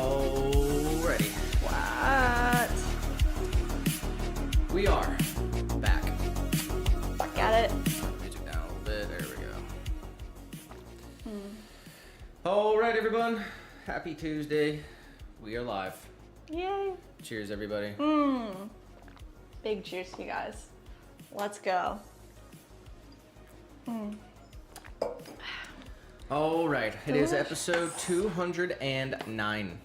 Alrighty. What? We are back. Back at it. Music down a little bit. There we go. Alright, everyone. Happy Tuesday. We are live. Yay. Cheers, everybody. Big cheers to you guys. Let's go. Alright, it is episode 209.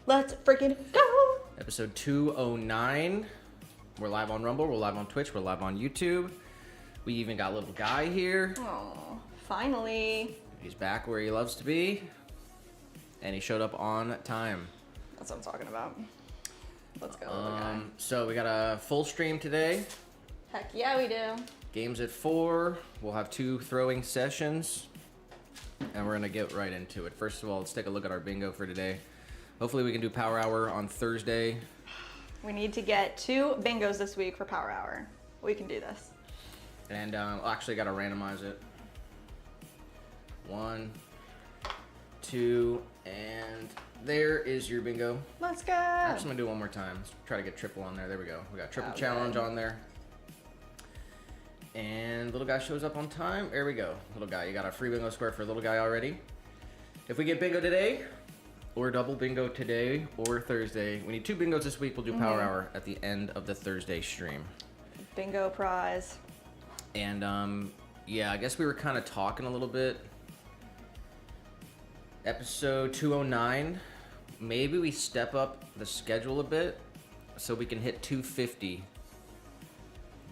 Let's freaking go. Episode 209. We're live on Rumble, we're live on Twitch, we're live on YouTube. We even got little guy here. Oh, finally. He's back where he loves to be. And he showed up on time. That's what I'm talking about. Let's go, little guy. So we got a full stream today. Heck yeah, we do. Games at 4. We'll have 2 throwing sessions. And we're going to get right into it. First of all, let's take a look at our bingo for today. Hopefully we can do Power Hour on Thursday. We need to get 2 bingos this week for Power Hour. We can do this. And actually got to randomize it. 1, 2, and there is your bingo. Let's go. Actually, I'm going to do it one more time. Let's try to get triple on there. There we go. We got triple challenge on there. And little guy shows up on time. There we go. Little guy, you got a free bingo square for little guy already. If we get bingo today, or double bingo today, or Thursday, we need 2 bingos this week. We'll do Power Hour at the end of the Thursday stream. Bingo prize. And yeah, I guess we were kind of talking a little bit. Episode 209, maybe we step up the schedule a bit so we can hit 250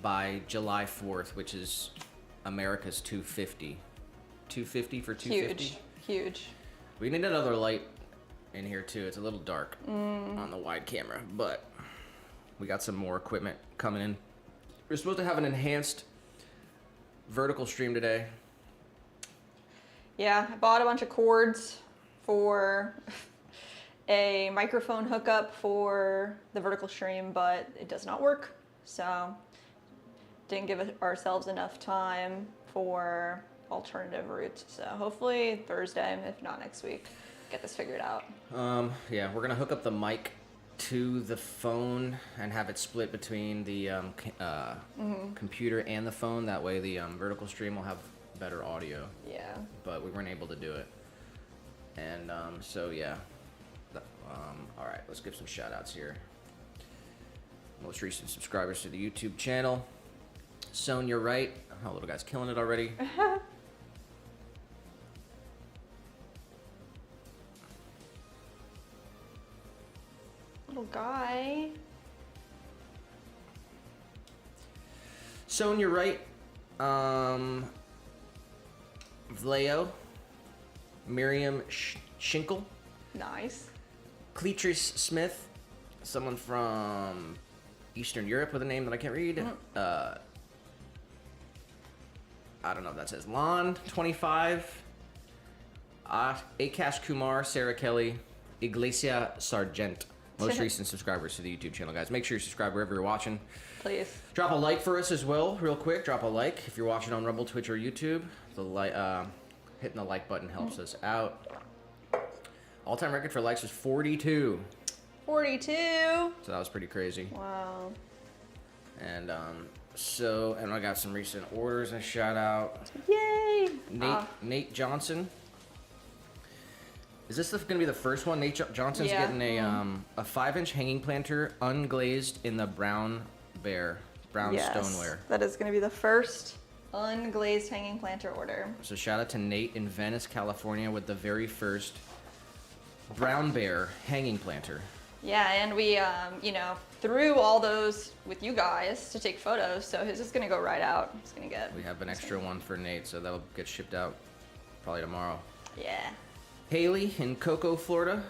by July 4th, which is America's 250. 250 for 250? Huge. We need another light in here too. It's a little dark on the wide camera, but we got some more equipment coming in. We're supposed to have an enhanced vertical stream today. Yeah, I bought a bunch of cords for a microphone hookup for the vertical stream, but it does not work. So didn't give ourselves enough time for alternative routes. So hopefully Thursday, if not next week, get this figured out. Yeah, we're gonna hook up the mic to the phone and have it split between the computer and the phone. That way the vertical stream will have better audio. Yeah. But we weren't able to do it. And so yeah. All right, let's give some shout outs here. Most recent subscribers to the YouTube channel. Sonia Wright. Oh, little guy's killing it already. Little guy. Sonia Wright. Vlao. Miriam Schinkel. Nice. Cleatrice Smith. Someone from Eastern Europe with a name that I can't read. I don't know if that says. Lon, 25. Akash Kumar, Sarah Kelly, Iglesia Sargent. Most recent subscribers to the YouTube channel, guys. Make sure you subscribe wherever you're watching. Please. Drop a like for us as well, real quick. Drop a like if you're watching on Rumble, Twitch, or YouTube. Hitting the like button helps us out. All-time record for likes was 42. 42. So that was pretty crazy. Wow. And and I got some recent orders and shout out. Yay. Nate Johnson. Is this going to be the first one? Nate Johnson's getting a 5-inch hanging planter unglazed in the brown stoneware. That is going to be the first unglazed hanging planter order. So shout out to Nate in Venice, California with the very first brown bear hanging planter. Yeah, and we, threw all those with you guys to take photos, so his is going to go right out. It's going to get... We have an extra one for Nate, so that'll get shipped out probably tomorrow. Yeah. Haley in Cocoa, Florida.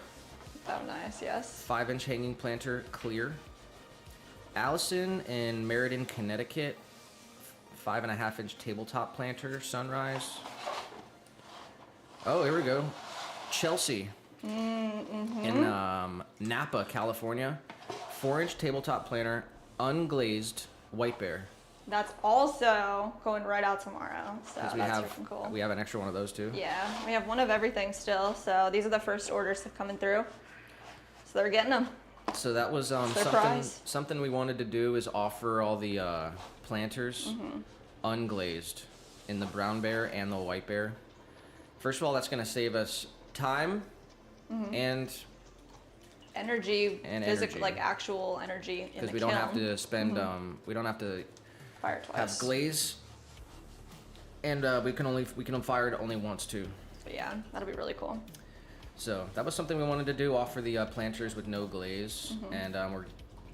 Oh, nice, yes. 5-inch hanging planter, clear. Allison in Meriden, Connecticut. 5.5-inch tabletop planter, sunrise. Oh, here we go. Chelsea in Napa, California. 4-inch tabletop planter, unglazed white bear. That's also going right out tomorrow. So that's freaking cool. We have an extra one of those too. Yeah, we have one of everything still. So these are the first orders coming through. So they're getting them. So that was something we wanted to do is offer all the planters unglazed in the brown bear and the white bear. First of all, that's going to save us time and energy, physical, like actual energy in the kiln. Because we don't have to spend, we don't have to fire twice. Have glaze, and we can fire it only once too. But yeah, that'll be really cool. So that was something we wanted to do, offer the planters with no glaze, and we're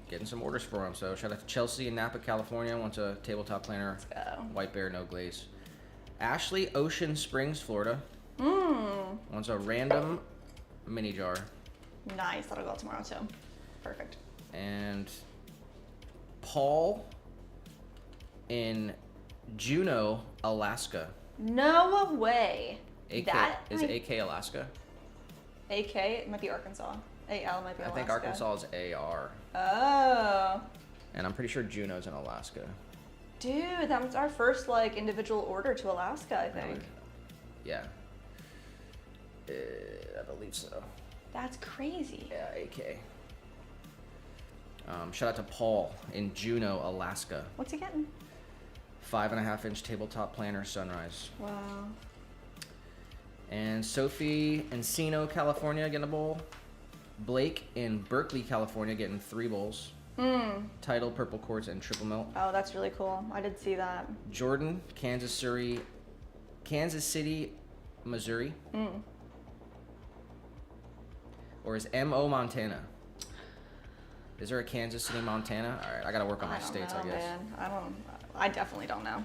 getting some orders for them. So shout out to Chelsea in Napa, California, wants a tabletop planter, white bear, no glaze. Ashley, Ocean Springs, Florida, wants a random mini jar. Nice, that'll go out tomorrow too. Perfect. And Paul in Juneau, Alaska. No way. AK, is AK Alaska? AK, it might be Arkansas. AL might be Alaska. I think Arkansas is AR. Oh. And I'm pretty sure Juneau's in Alaska. Dude, that was our first like individual order to Alaska, I think. Yeah. I believe so. That's crazy. Yeah, AK. Shout out to Paul in Juneau, Alaska. What's he getting? 5.5-inch tabletop planter Sunrise. Wow. And Sophie in Encino, California, getting a bowl. Blake in Berkeley, California, getting 3 bowls. Title, purple quartz, and triple melt. Oh, that's really cool. I did see that. Jordan, Kansas City, Missouri. Or is M.O. Montana? Is there a Kansas City, Montana? All right, I gotta work on my states, I guess. Man. I definitely don't know.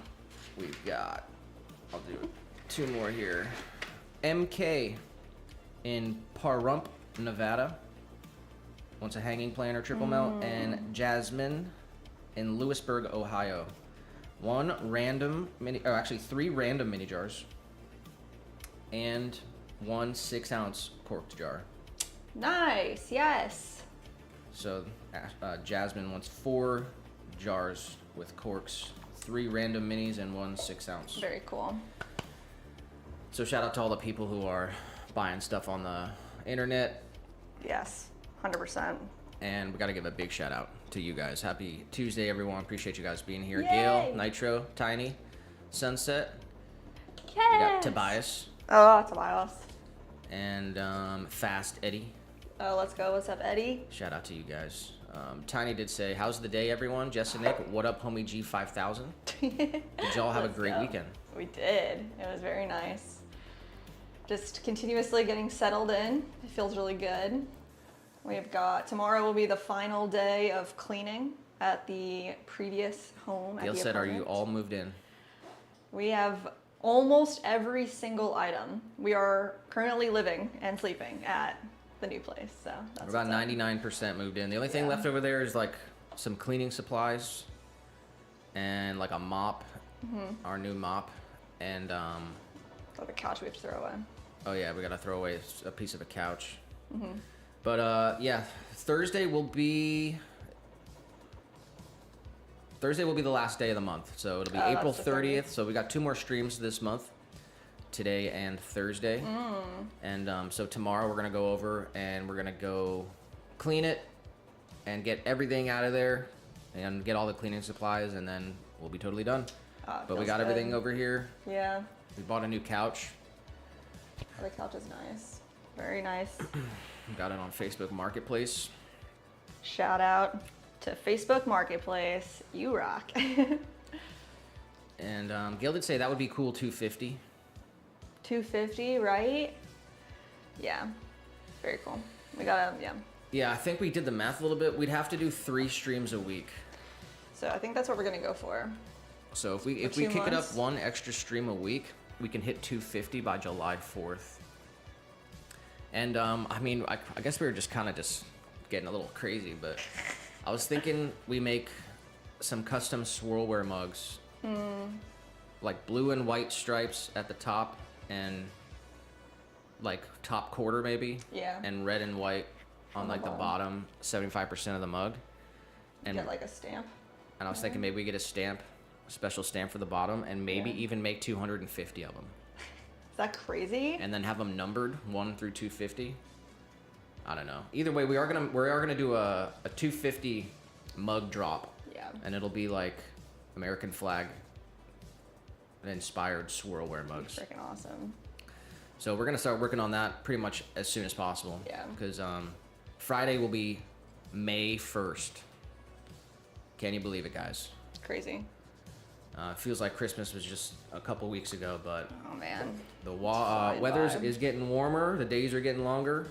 We've got, I'll do 2 more here. MK in Pahrump, Nevada, wants a hanging planter triple melt, and Jasmine in Lewisburg, Ohio. 3 random mini jars, and 1 6-ounce corked jar. Nice, yes. So Jasmine wants 4 jars with corks, 3 random minis, and 1 6-ounce. Very cool. So shout out to all the people who are buying stuff on the internet. Yes, 100%. And we got to give a big shout out to you guys. Happy Tuesday, everyone. Appreciate you guys being here. Yay! Gail, Nitro, Tiny, Sunset. Yes. We got Tobias. Oh, Tobias. And Fast Eddie. Oh, let's go. What's up, Eddie? Shout out to you guys. Tiny did say, how's the day, everyone? Jess and Nick, what up, homie G5000? Did y'all have a great weekend? We did. It was very nice. Just continuously getting settled in. It feels really good. We've got, tomorrow will be the final day of cleaning at the previous home. Gail said, are you all moved in? We have almost every single item. We are currently living and sleeping at the new place, so that's We're about 99% moved in. The only thing left over there is like some cleaning supplies and like a mop, our new mop, and oh, the couch we have to throw away. Oh yeah, we gotta throw away a piece of a couch. But yeah, Thursday will be the last day of the month, so it'll be April 30th. So we got 2 more streams this month, today and Thursday. And so tomorrow we're gonna go over and we're gonna go clean it and get everything out of there and get all the cleaning supplies, and then we'll be totally done. But we got everything over here. Yeah. We bought a new couch. Oh, the couch is nice. Very nice. Got it on Facebook Marketplace. Shout out to Facebook Marketplace. You rock. And Gail did say that would be cool, $250. $250, right? Yeah. Very cool. We gotta, Yeah, I think we did the math a little bit. We'd have to do 3 streams a week. So I think that's what we're gonna go for. So if we kick it up 1 extra stream a week, we can hit 250 by July 4th. And I mean, I guess we were just kind of just getting a little crazy, but I was thinking we make some custom swirlware mugs, like blue and white stripes at the top and like top quarter maybe, and red and white on like the bottom 75% of the mug, and get like a stamp. And I was thinking maybe we get a stamp special stamp for the bottom, and maybe even make 250 of them. Is that crazy? And then have them numbered 1 through 250. I don't know. Either way, we are gonna do a 250 mug drop. Yeah. And it'll be like American flag inspired swirlware mugs. Freaking awesome. So we're gonna start working on that pretty much as soon as possible. Yeah. Because Friday will be May 1st. Can you believe it, guys? It's crazy. It feels like Christmas was just a couple weeks ago, but Oh man. the Flying weather by. is getting warmer. The days are getting longer,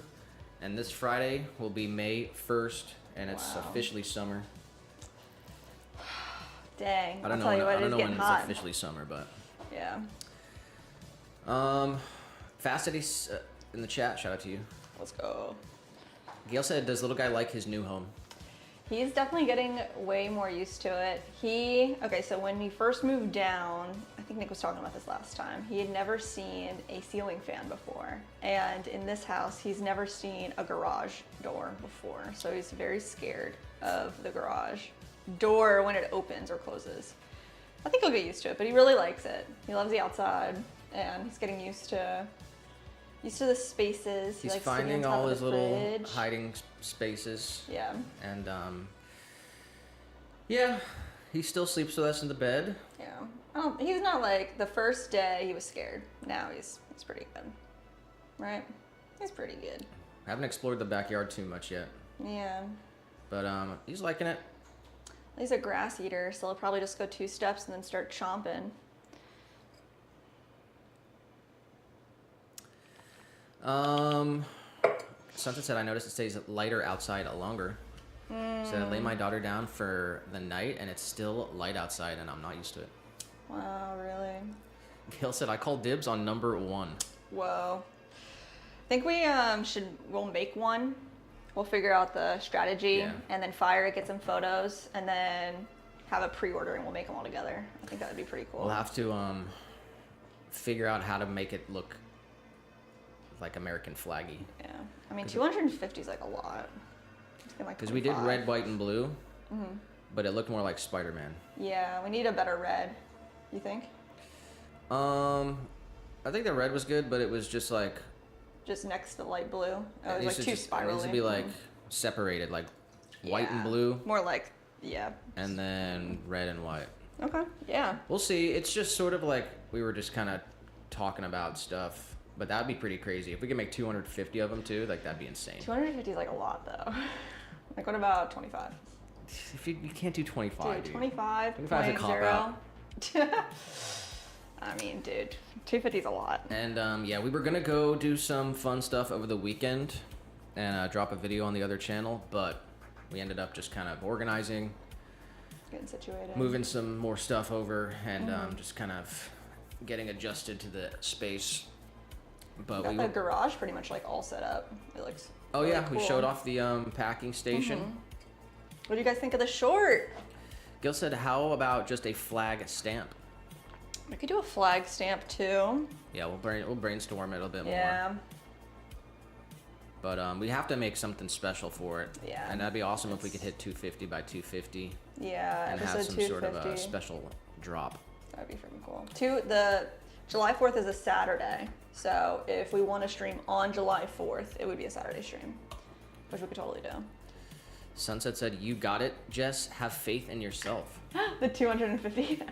and this Friday will be May 1st, and it's Wow. officially summer. Dang. I don't know. I'll tell you I what, don't it's know when getting it's hot. officially summer, but Yeah. Fast Eddie in the chat. Shout out to you. Let's go. Gail said, "Does little guy like his new home?" He's definitely getting way more used to it. Okay, so when he first moved down, I think Nick was talking about this last time, he had never seen a ceiling fan before. And in this house, he's never seen a garage door before. So he's very scared of the garage door when it opens or closes. I think he'll get used to it, but he really likes it. He loves the outside, and he's getting used to the spaces. He He's likes sitting on finding top all of his the little fridge. hiding spaces. Yeah. And yeah, he still sleeps with us in the bed. Yeah. He's not like the first day he was scared. Now he's pretty good. Right? He's pretty good. Haven't explored the backyard too much yet, Yeah. but he's liking it. He's a grass eater, so he'll probably just go 2 steps and then start chomping. Sunset said, "I noticed it stays lighter outside longer." So I lay my daughter down for the night, and it's still light outside, and I'm not used to it. Wow, really? Gail said, "I call dibs on number 1." Whoa. I think we'll make one. We'll figure out the strategy Yeah. and then fire it, get some photos, and then have a pre-order and we'll make them all together. I think that would be pretty cool. We'll have to figure out how to make it look like American flaggy. Yeah. I mean, 250 is like a lot. Because we did red, white, and blue, but it looked more like Spider-Man. Yeah, we need a better red. You think? I think the red was good, but it was just like Just next to light blue. Oh, it needs was to like too just- It spirally. needs to be like separated, like white and Yeah. blue, More like, yeah. and then red and white. Okay. Yeah. We'll see. It's just sort of like we were just kind of talking about stuff, but that'd be pretty crazy if we could make 250 of them too. Like that'd be insane. 250 is like a lot though. Like what about 25? If you can't do 25, Dude, dude. 25. 25 is a cop out. I mean, dude, 250 is a lot. And yeah, we were gonna go do some fun stuff over the weekend and drop a video on the other channel, but we ended up just kind of organizing, Getting situated. moving some more stuff over, and just kind of getting adjusted to the space. But Got we the garage pretty much like all set up. It looks. oh really yeah, cool. we showed off the packing station. What do you guys think of the short? Gil said, "How about just a flag stamp?" We could do a flag stamp too. Yeah, we'll brainstorm it a bit more. Yeah. But we have to make something special for it. Yeah. And that'd be awesome if we could hit 250 by 250 Yeah. and episode have some 250. sort of a special drop. That'd be freaking cool. The July 4th is a Saturday, so if we want to stream on July 4th, it would be a Saturday stream, which we could totally do. Sunset said, "You got it, Jess. Have faith in yourself." The 250.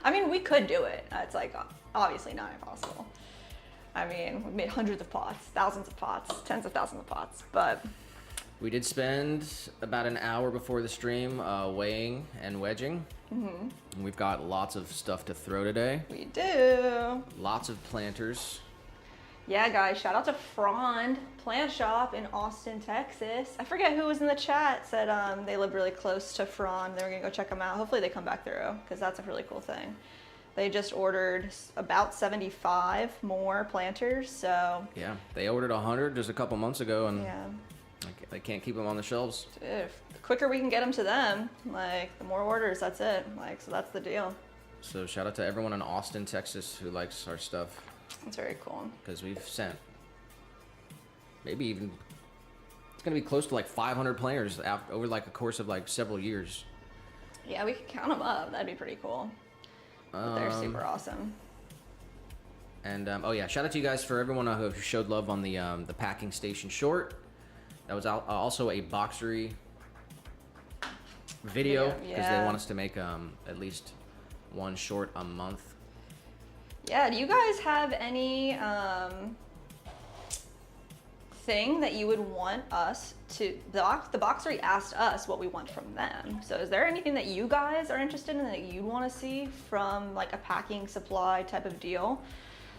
I mean, we could do it. It's like obviously not impossible. I mean, we've made hundreds of pots, thousands of pots, tens of thousands of pots, but We did spend about an hour before the stream weighing and wedging. And we've got lots of stuff to throw today. we do. Lots of planters. Yeah, guys, shout out to Frond Plant Shop in Austin, Texas. I forget who was in the chat, said they live really close to Frond. They were gonna go check them out. Hopefully they come back through, because that's a really cool thing. They just ordered about 75 more planters, so Yeah, they ordered 100 just a couple months ago, and yeah. they can't keep them on the shelves. Dude, the quicker we can get them to them, like, the more orders, that's it. Like, so that's the deal. So shout out to everyone in Austin, Texas who likes our stuff, It's very cool. because we've sent maybe even, it's going to be close to like 500 planters over like a course of like several years. Yeah, we could count them up. That'd be pretty cool. But they're super awesome. And oh yeah, shout out to you guys for everyone who showed love on the packing station short. That was also a Boxery video because they want us to make at least one short a month. Yeah, do you guys have any thing that you would want us to, the Boxery asked us what we want from them. So is there anything that you guys are interested in that you want to see from like a packing supply type of deal?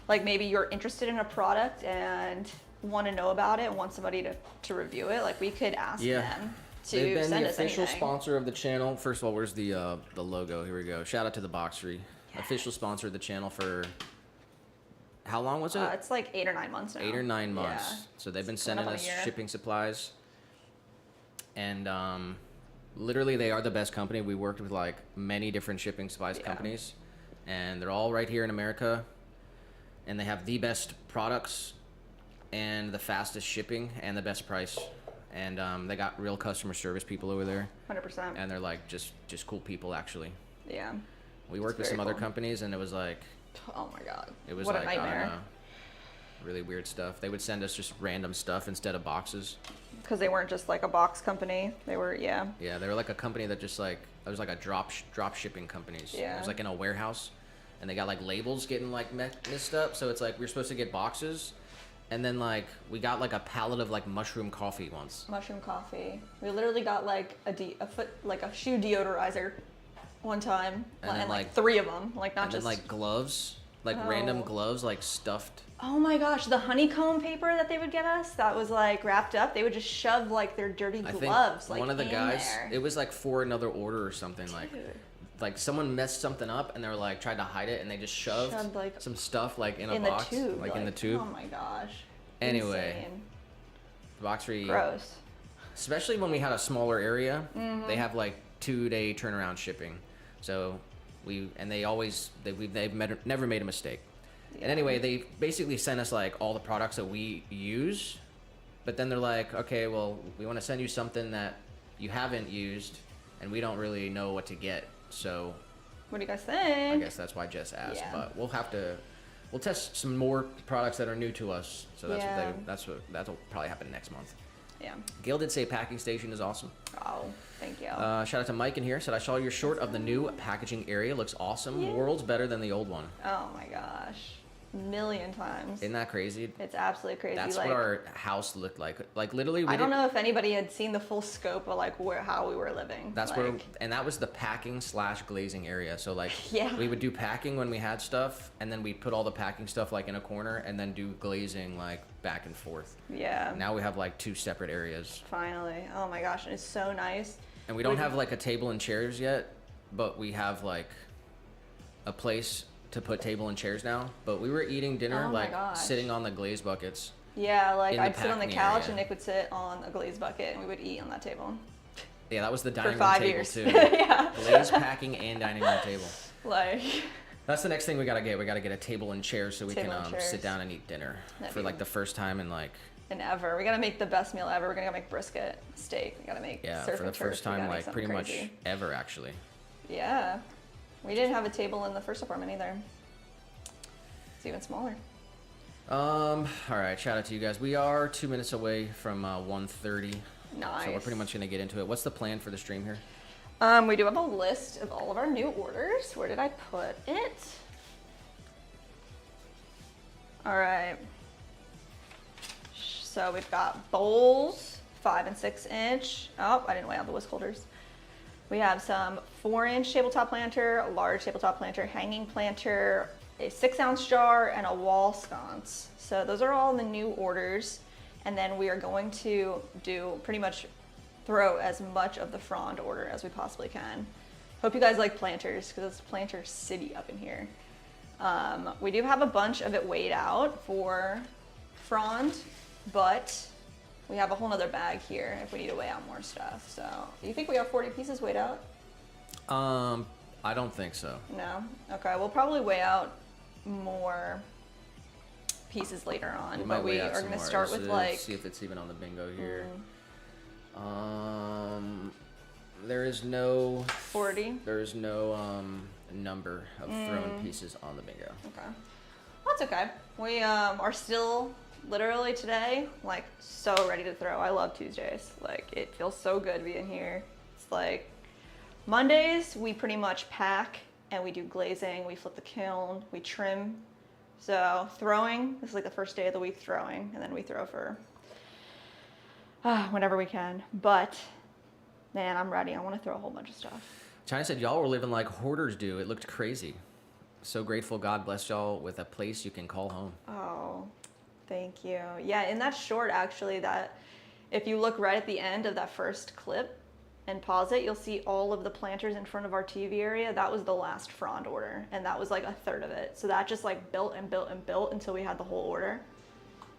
Like maybe you're interested in a product and want to know about it and want somebody to review it. Like we could ask them to They've been send the us official anything. sponsor of the channel. First of all, where's the logo? Here we go. Shout out to the Boxery. Yes. Official sponsor of the channel for how long was it? It's like 8 or 9 months now. 8 or 9 months. Yeah. So they've been It's coming sending up on a us year. shipping supplies. And literally they are the best company. We worked with like many different shipping supplies companies. And they're all right here in America. And they have the best products and the fastest shipping and the best price. And they got real customer service people over there. 100%. And they're like just cool people actually. Yeah. We worked with some other companies and it was like, oh my god, it was what like, a I don't nightmare. know, really weird stuff. They would send us just random stuff instead of boxes. Because they weren't just like a box company. They were, Yeah, they were like a company that just like, it was like a drop shipping companies. Yeah. It was like in a warehouse and they got like labels getting like messed up. So it's like, we were supposed to get boxes. And then like, we got like a pallet of like mushroom coffee once. Mushroom coffee. We literally got like a shoe deodorizer one time. And like 3 of them. Like not and just. then like gloves, like random gloves, like stuffed. Oh my gosh, the honeycomb paper that they would get us that was like wrapped up, they would just shove like their dirty I gloves think like one of the in guys, there. it was like for another order or something. Like someone messed something up and they were like tried to hide it and they just shoved like some stuff like in a box, the tube, like in the tube. Oh my gosh. Anyway, Insane. Boxery, Gross. especially when we had a smaller area, they have like 2-day turnaround shipping. So they've never made a mistake. Yeah. And anyway, they basically sent us like all the products that we use, but then they're like, okay, well, we want to send you something that you haven't used and we don't really know what to get. So What do you guys think? I guess that's why Jess asked, but we'll test some more products that are new to us. So that'll probably happen next month. Yeah. Gail did say packing station is awesome. Oh, thank you. Shout out to Mike in here. Said I saw your short of the new packaging area. Looks awesome. Yeah. Worlds better than the old one. Oh my gosh. Million times. Isn't that crazy? It's absolutely crazy. That's like, what our house looked like. Like literally, I don't know if anybody had seen the full scope of like how we were living. That's like, and that was the packing / glazing area. So like, Yeah. we would do packing when we had stuff, and then we'd put all the packing stuff like in a corner, and then do glazing like back and forth. Yeah. Now we have like 2 separate areas. Finally. Oh my gosh, and it's so nice. And we don't have like a table and chairs yet, but we have like a place to put table and chairs now. But we were eating dinner like sitting on the glaze buckets. Yeah, like I'd sit on the packing couch area. and Nick would sit on a glaze bucket and we would eat on that table. Yeah, that was the dining For room 5 table years. too. Yeah. Glaze packing and dining room table. Like That's the next thing we gotta get. We gotta get a table and chairs so we Table can and chairs. sit down and eat dinner for like the first time in like and ever. We gotta make the best meal ever. We're gonna make brisket, steak. We gotta make surf for and the turf. first We gotta time make like something pretty crazy. much ever actually. Yeah. We didn't have a table in the first apartment either. It's even smaller. All right, shout out to you guys. We are 2 minutes away from 1:30. Nice. So we're pretty much gonna get into it. What's the plan for the stream here? We do have a list of all of our new orders. Where did I put it? All right. So we've got bowls, 5 and 6 inch. Oh, I didn't weigh out the whisk holders. We have some 4-inch tabletop planter, a large tabletop planter, hanging planter, a 6-ounce jar, and a wall sconce. So those are all the new orders. And then we are going to do pretty much throw as much of the frond order as we possibly can. Hope you guys like planters because it's planter city up in here. We do have a bunch of it weighed out for frond, but we have a whole nother bag here if we need to weigh out more stuff. So, do you think we have 40 pieces weighed out? I don't think so. No? Okay, we'll probably weigh out more pieces later on, but we are going to start with like... See if it's even on the bingo here. There is no... 40? There is no number of thrown pieces on the bingo. Okay. That's okay. We are still literally today, like, so ready to throw. I love Tuesdays. Like, it feels so good being here. It's like Mondays, we pretty much pack and we do glazing, we flip the kiln, we trim. So throwing, this is like the first day of the week throwing, and then we throw for whenever we can. But man, I'm ready. I want to throw a whole bunch of stuff. China said y'all were living like hoarders do. It looked crazy. So grateful. God bless y'all with a place you can call home. Oh, thank you. Yeah, in that short, actually, that if you look right at the end of that first clip and pause it, you'll see all of the planters in front of our TV area. That was the last frond order, and that was like a third of it. So that just like built and built and built until we had the whole order.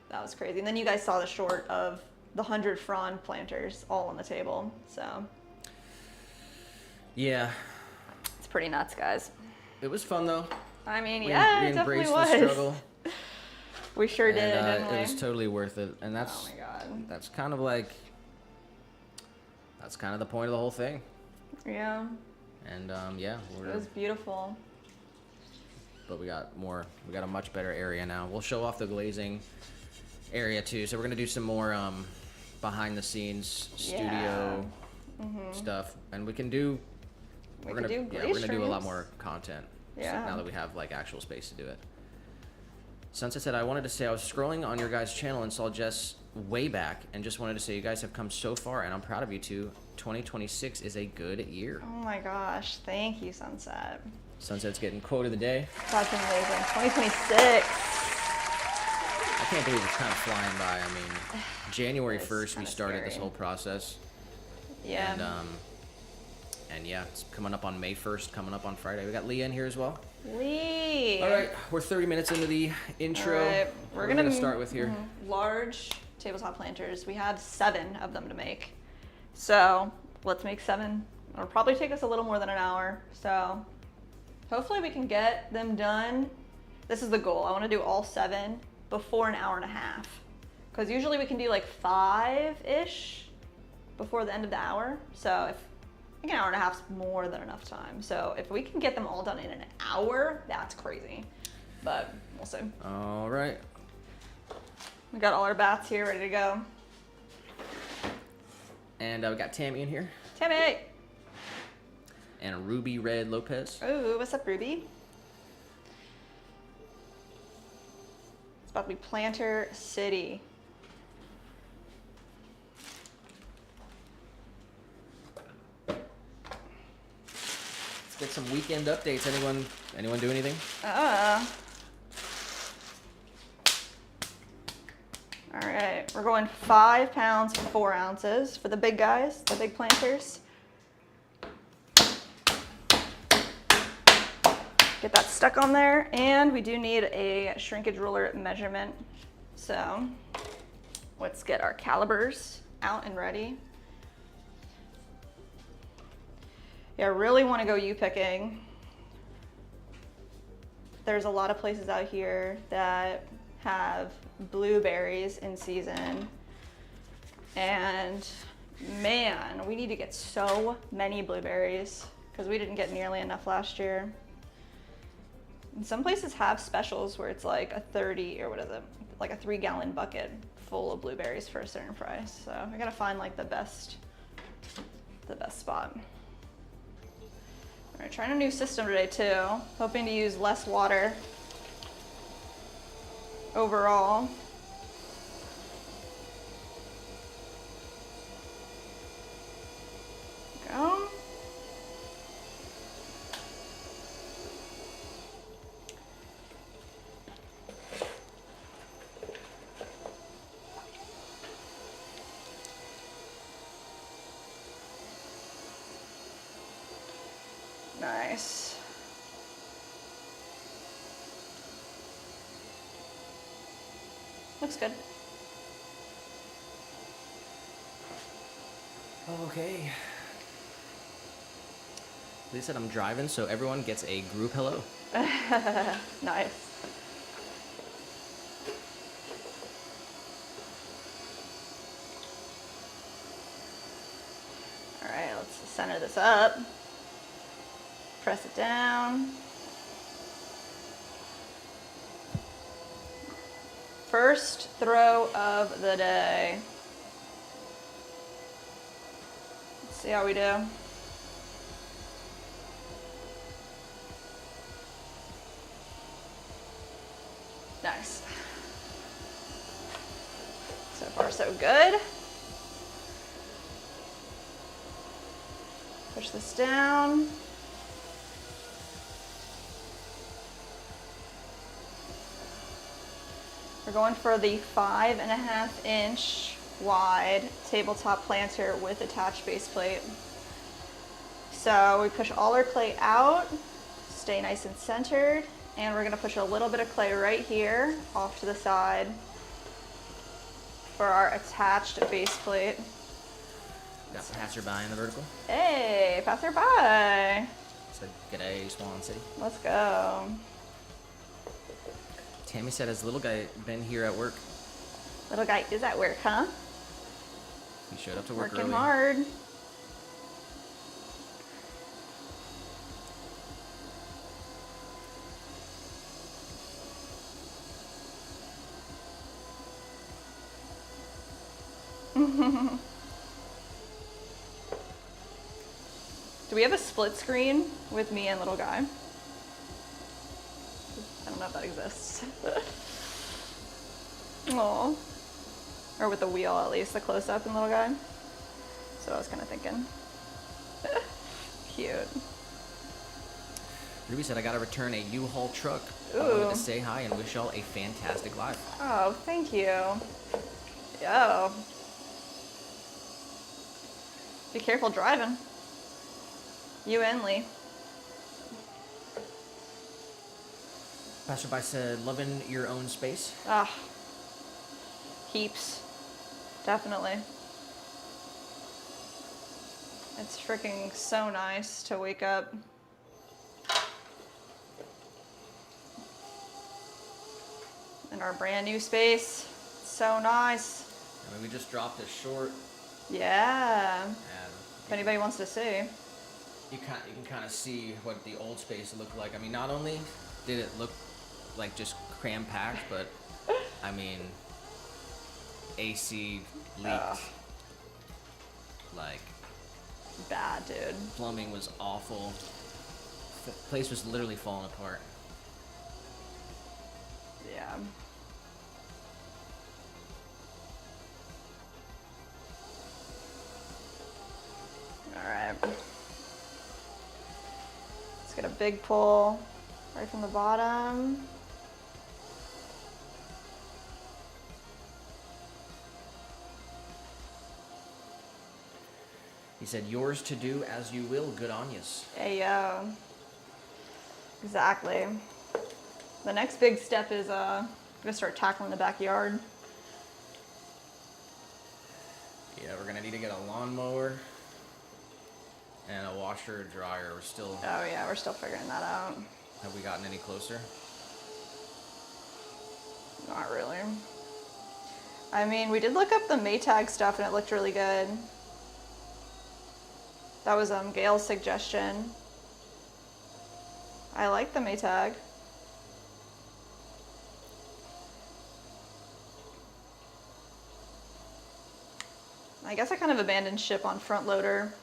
That was crazy. And then you guys saw the short of the 100 frond planters all on the table. So yeah, it's pretty nuts, guys. It was fun though. I mean, We yeah, it definitely embraced was. the struggle. We sure did, And, didn't we? it was totally worth it. And that's Oh my God. that's kind of the point of the whole thing. Yeah. And yeah, It was beautiful. but we got a much better area now. We'll show off the glazing area too. So we're gonna do some more behind the scenes studio stuff, and we're gonna do a lot more content. Yeah. So now that we have like actual space to do it. Sunset said, I wanted to say I was scrolling on your guys' channel and saw Jess way back, and just wanted to say you guys have come so far, and I'm proud of you too. 2026 is a good year. Oh my gosh, thank you, Sunset. Sunset's getting quote of the day. That's amazing. 2026. I can't believe it's kind of flying by. I mean, January It's 1st we kinda started this scary. whole process. Yeah. And yeah, it's coming up on May 1st, coming up on Friday. We got Leah in here as well. Lee. All right, we're 30 minutes into the intro. All right, we're gonna start with here. Large tabletop planters. We have 7 of them to make. So let's make 7. It'll probably take us a little more than an hour. So hopefully we can get them done. This is the goal. I want to do all 7 before an hour and a half. Because usually we can do like 5-ish before the end of the hour. So if I think an hour and a half is more than enough time. So if we can get them all done in an hour, that's crazy. But we'll see. All right. We got all our bats here ready to go. And we got Tammy in here. Tammy! And a Ruby Red Lopez. Ooh, what's up, Ruby? It's about to be Planter City. Let's get some weekend updates. Anyone do anything? All right, we're going 5 pounds, 4 ounces for the big guys, the big planters. Get that stuck on there, and we do need a shrinkage ruler measurement. So let's get our calibers out and ready. Yeah, I really want to go U-picking. There's a lot of places out here that have blueberries in season, and man, we need to get so many blueberries because we didn't get nearly enough last year. And some places have specials where it's like a 30 or what is it, like a 3-gallon bucket full of blueberries for a certain price. So I gotta find like the best spot. All right, trying a new system today too. Hoping to use less water overall. Go. Nice. Looks good. Okay. They said I'm driving, so everyone gets a group hello. Nice. All right, let's center this up. press it down. First throw of the day. Let's see how we do. Nice. So far, so good. Push this down. We're going for the 5.5 inch wide tabletop planter with attached base plate. So we push all our clay out, stay nice and centered, and we're gonna push a little bit of clay right here off to the side for our attached base plate. Got passerby in the vertical. Hey, passerby. Said, g'day, Swan City. Let's go. Tammy said, has little guy been here at work? Little guy is at work, huh? He showed up to work Working early. hard. Do we have a split screen with me and little guy? I don't know if that exists. Aw. Or with the wheel, at least, the close-up in little guy. So I was kind of thinking. Cute. Ruby said, I got to return a U-Haul truck. I Ooh. wanted to say hi and wish y'all a fantastic life. Oh, thank you. Yo. Be careful driving. You and Lee. Passerby said, loving your own space. Ah. Heaps. Definitely. It's freaking so nice to wake up. In our brand new space. It's so nice. I mean, we just dropped it short. Yeah. And If anybody wants to see. you can kind of see what the old space looked like. I mean, not only did it look like just cram-packed, but, I mean, AC leaked. Ugh. Like, Bad, dude. plumbing was awful. The place was literally falling apart. Yeah. Alright. Let's get a big pull right from the bottom. He said, yours to do as you will, good on yous. Hey, yo. Exactly. The next big step is gonna start tackling the backyard. Yeah, we're gonna need to get a lawnmower and a washer or dryer. We're still, Oh yeah, we're still figuring that out. have we gotten any closer? Not really. I mean, we did look up the Maytag stuff and it looked really good. That was Gail's suggestion. I like the Maytag. I guess I kind of abandoned ship on front loader.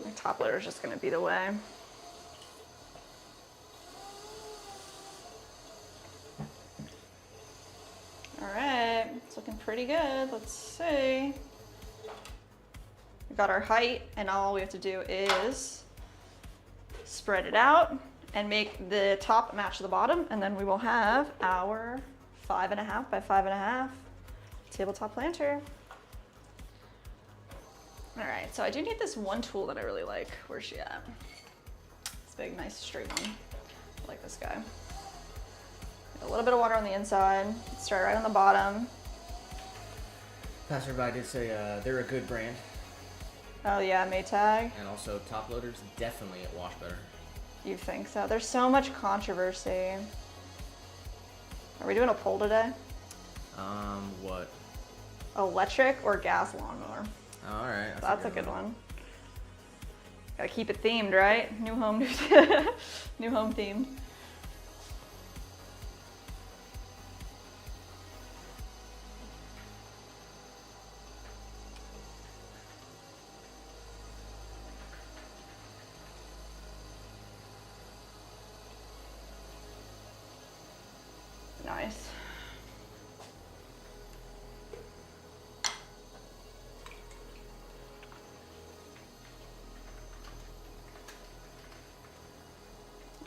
My top loader is just going to be the way. All right, it's looking pretty good. Let's see. We got our height, and all we have to do is spread it out and make the top match the bottom, and then we will have our 5.5 by 5.5 tabletop planter. All right, so I do need this one tool that I really like. Where's she at? This big, nice, straight one. I like this guy. A little bit of water on the inside. Start right on the bottom. Passerby did say they're a good brand. Oh yeah, Maytag. And also, top loaders definitely wash better. You think so? There's so much controversy. Are we doing a poll today? What? Electric or gas lawnmower? All right. That's a good one. Gotta keep it themed, right? New home, new home themed. Nice.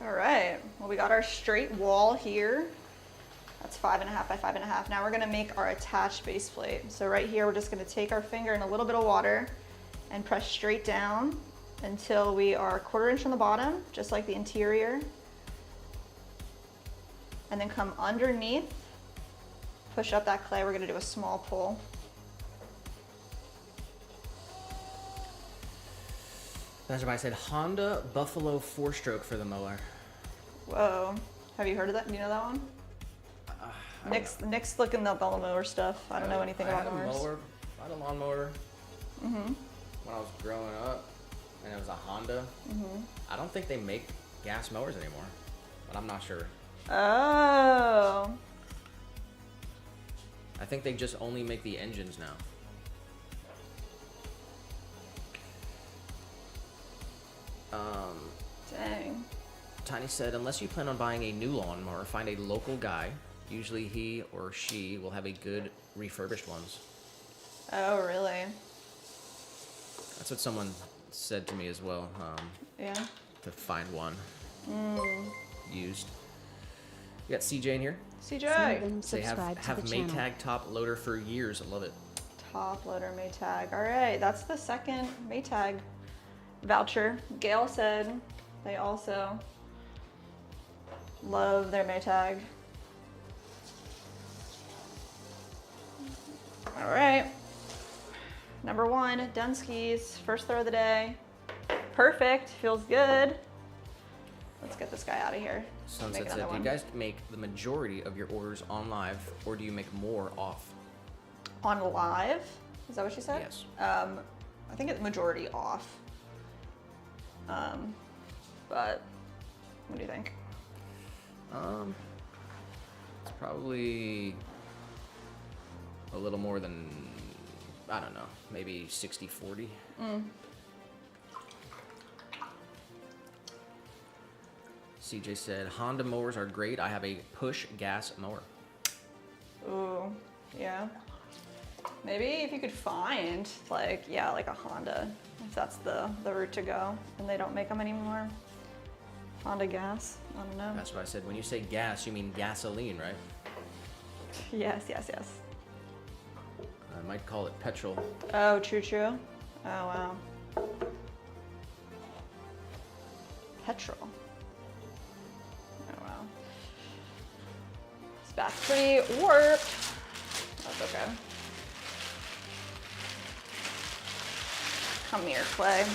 All right, well, we got our straight wall here. That's 5.5 by 5.5. Now we're gonna make our attached base plate. So right here, we're just gonna take our finger in a little bit of water and press straight down until we are 1/4 inch on the bottom, just like the interior. And then come underneath, push up that clay. We're gonna do a small pull. That's why I said Honda Buffalo 4-stroke for the mower. Whoa, have you heard of that? Do you know that one? Nick's looking up all the mower stuff. I don't know anything about mowers. I had a lawnmower when I was growing up, and it was a Honda. I don't think they make gas mowers anymore, but I'm not sure. Oh. I think they just only make the engines now. Dang. Tiny said, unless you plan on buying a new lawnmower, find a local guy. Usually he or she will have a good refurbished ones. Oh, really? That's what someone said to me as well. Yeah. To find one used. You got CJ in here. CJ. They have Maytag top loader for years. I love it. Top loader Maytag. All right, that's the second Maytag voucher. Gail said they also love their Maytag. All right. Number 1, Dunskies. First throw of the day. Perfect. Feels good. Let's get this guy out of here. Sunset said, do you guys make the majority of your orders on live, or do you make more off? On live? Is that what she said? Yes. I think it's majority off. But what do you think? It's probably a little more than, I don't know, maybe 60-40. CJ said, Honda mowers are great. I have a push gas mower. Ooh, yeah. Maybe if you could find like a Honda, if that's the route to go, and they don't make them anymore. Honda gas, I don't know. That's what I said. When you say gas, you mean gasoline, right? Yes. I might call it petrol. Oh, true. Oh, wow. Petrol. Oh, wow. This bath's pretty warped. That's okay. Come here, Clay.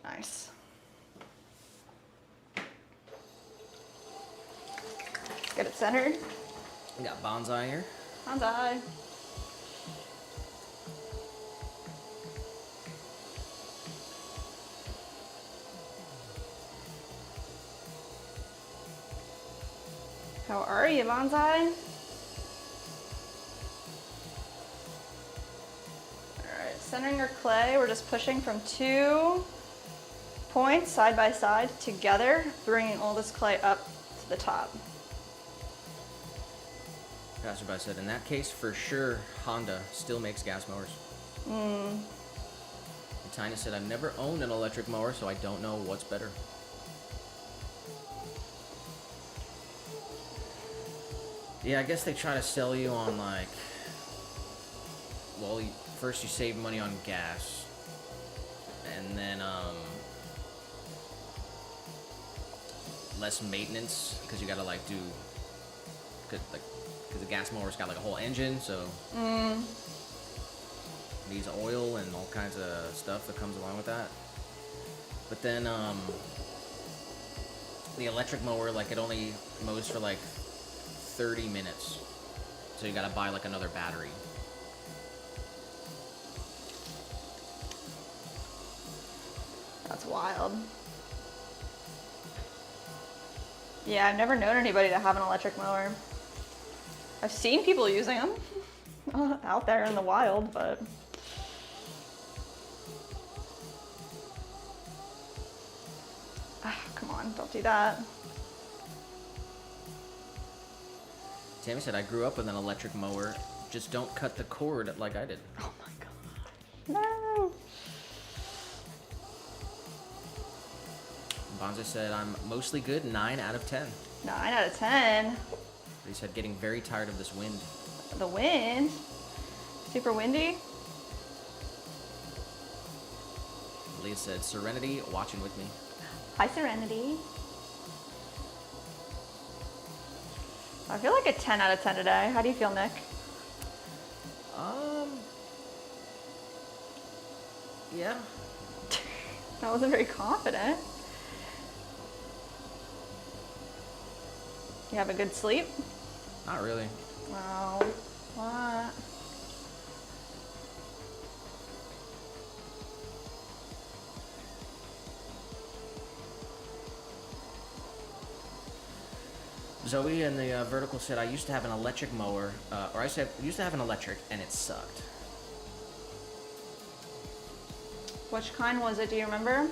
Nice. Let's get it centered. We got bonsai here. Bonsai. How are you, Bonsai? Alright, centering our clay, we're just pushing from 2 points side by side together, bringing all this clay up to the top. Passerby said, in that case, for sure, Honda still makes gas mowers. And Tiny said, I've never owned an electric mower, so I don't know what's better. Yeah, I guess they try to sell you on like, well, first you save money on gas, and then less maintenance because you gotta like do, because the gas mower's got like a whole engine, so needs oil and all kinds of stuff that comes along with that. But then the electric mower, like, it only mows for like 30 minutes. So you gotta buy like another battery. That's wild. Yeah, I've never known anybody to have an electric mower. I've seen people using them out there in the wild, but come on, don't do that. Tammy said, I grew up with an electric mower. Just don't cut the cord like I did. Oh my god. No. Bonzo said, I'm mostly good, 9 out of 10. 9 out of 10. He said, getting very tired of this wind. The wind? Super windy? Leah said, Serenity, watching with me. Hi, Serenity. I feel like a 10 out of 10 today. How do you feel, Nick? Yeah. I wasn't very confident. You have a good sleep? Not really. Oh, what? Zoe in the vertical said, I used to have an electric mower, or I said, used to have an electric, and it sucked. Which kind was it? Do you remember?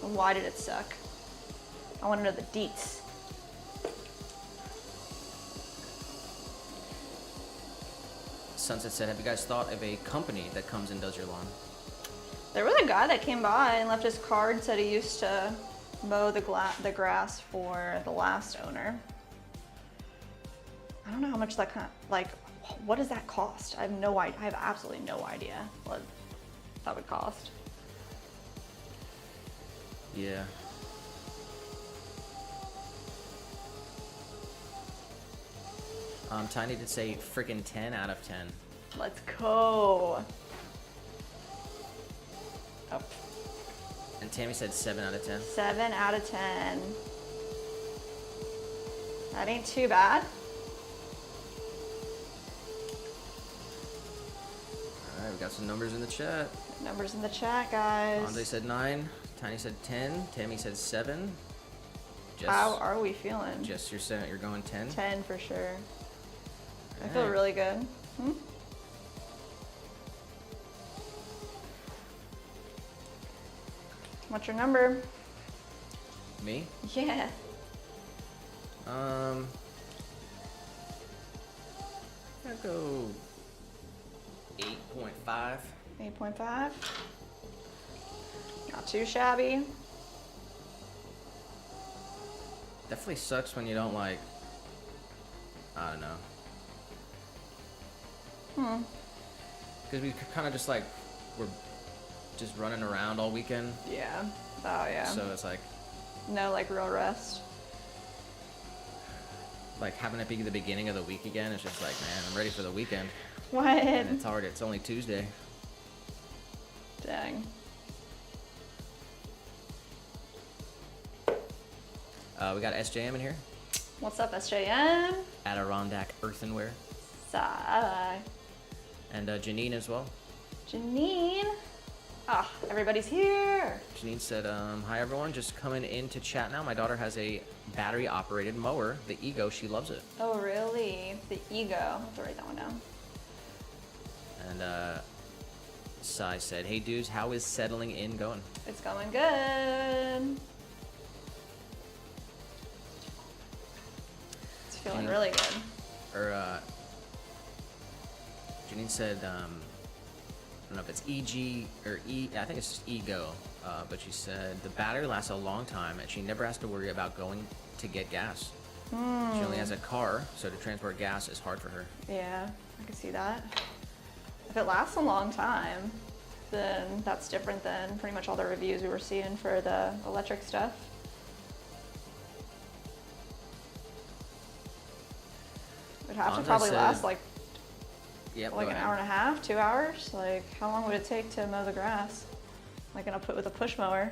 And why did it suck? I want to know the deets. Sunset said, have you guys thought of a company that comes and does your lawn? There was a guy that came by and left his card, said he used to mow the grass for the last owner. I don't know how much that what does that cost? I have no idea. I have absolutely no idea what that would cost. Yeah. Tiny did say freaking 10 out of 10. Let's go. Oh. And Tammy said 7 out of 10. 7 out of 10. That ain't too bad. Alright, we got some numbers in the chat. Numbers in the chat, guys. Andre said 9. Tiny said 10. Tammy said 7. Jess, How are we feeling? Jess, you're going 10? 10 for sure. I feel Alright. really good. What's your number? Me? Yeah. I'll go 8.5. 8.5. Not too shabby. Definitely sucks when you don't I don't know. Because we kind of just we're just running around all weekend. Yeah. Oh yeah. So it's No real rest. having it be the beginning of the week again. It's just man, I'm ready for the weekend. What? And it's hard. It's only Tuesday. Dang. We got SJM in here. What's up, SJM? Adirondack Earthenware. Sigh. And Janine as well. Janine. Ah, everybody's here. Janine said, hi everyone, just coming in to chat now. My daughter has a battery operated mower, the Ego. She loves it. Oh, really? The Ego. I'll have to write that one down. And Sai said, hey dudes, how is settling in going? It's going good. It's feeling really good. Or Janine said, I don't know if it's EG or I think it's just Ego, but she said the battery lasts a long time and she never has to worry about going to get gas. She only has a car, so to transport gas is hard for her. Yeah, I can see that. If it lasts a long time, then that's different than pretty much all the reviews we were seeing for the electric stuff. It'd have to Anza probably said- last Yep, like go an ahead. hour and a half, 2 hours. How long would it take to mow the grass? With a push mower.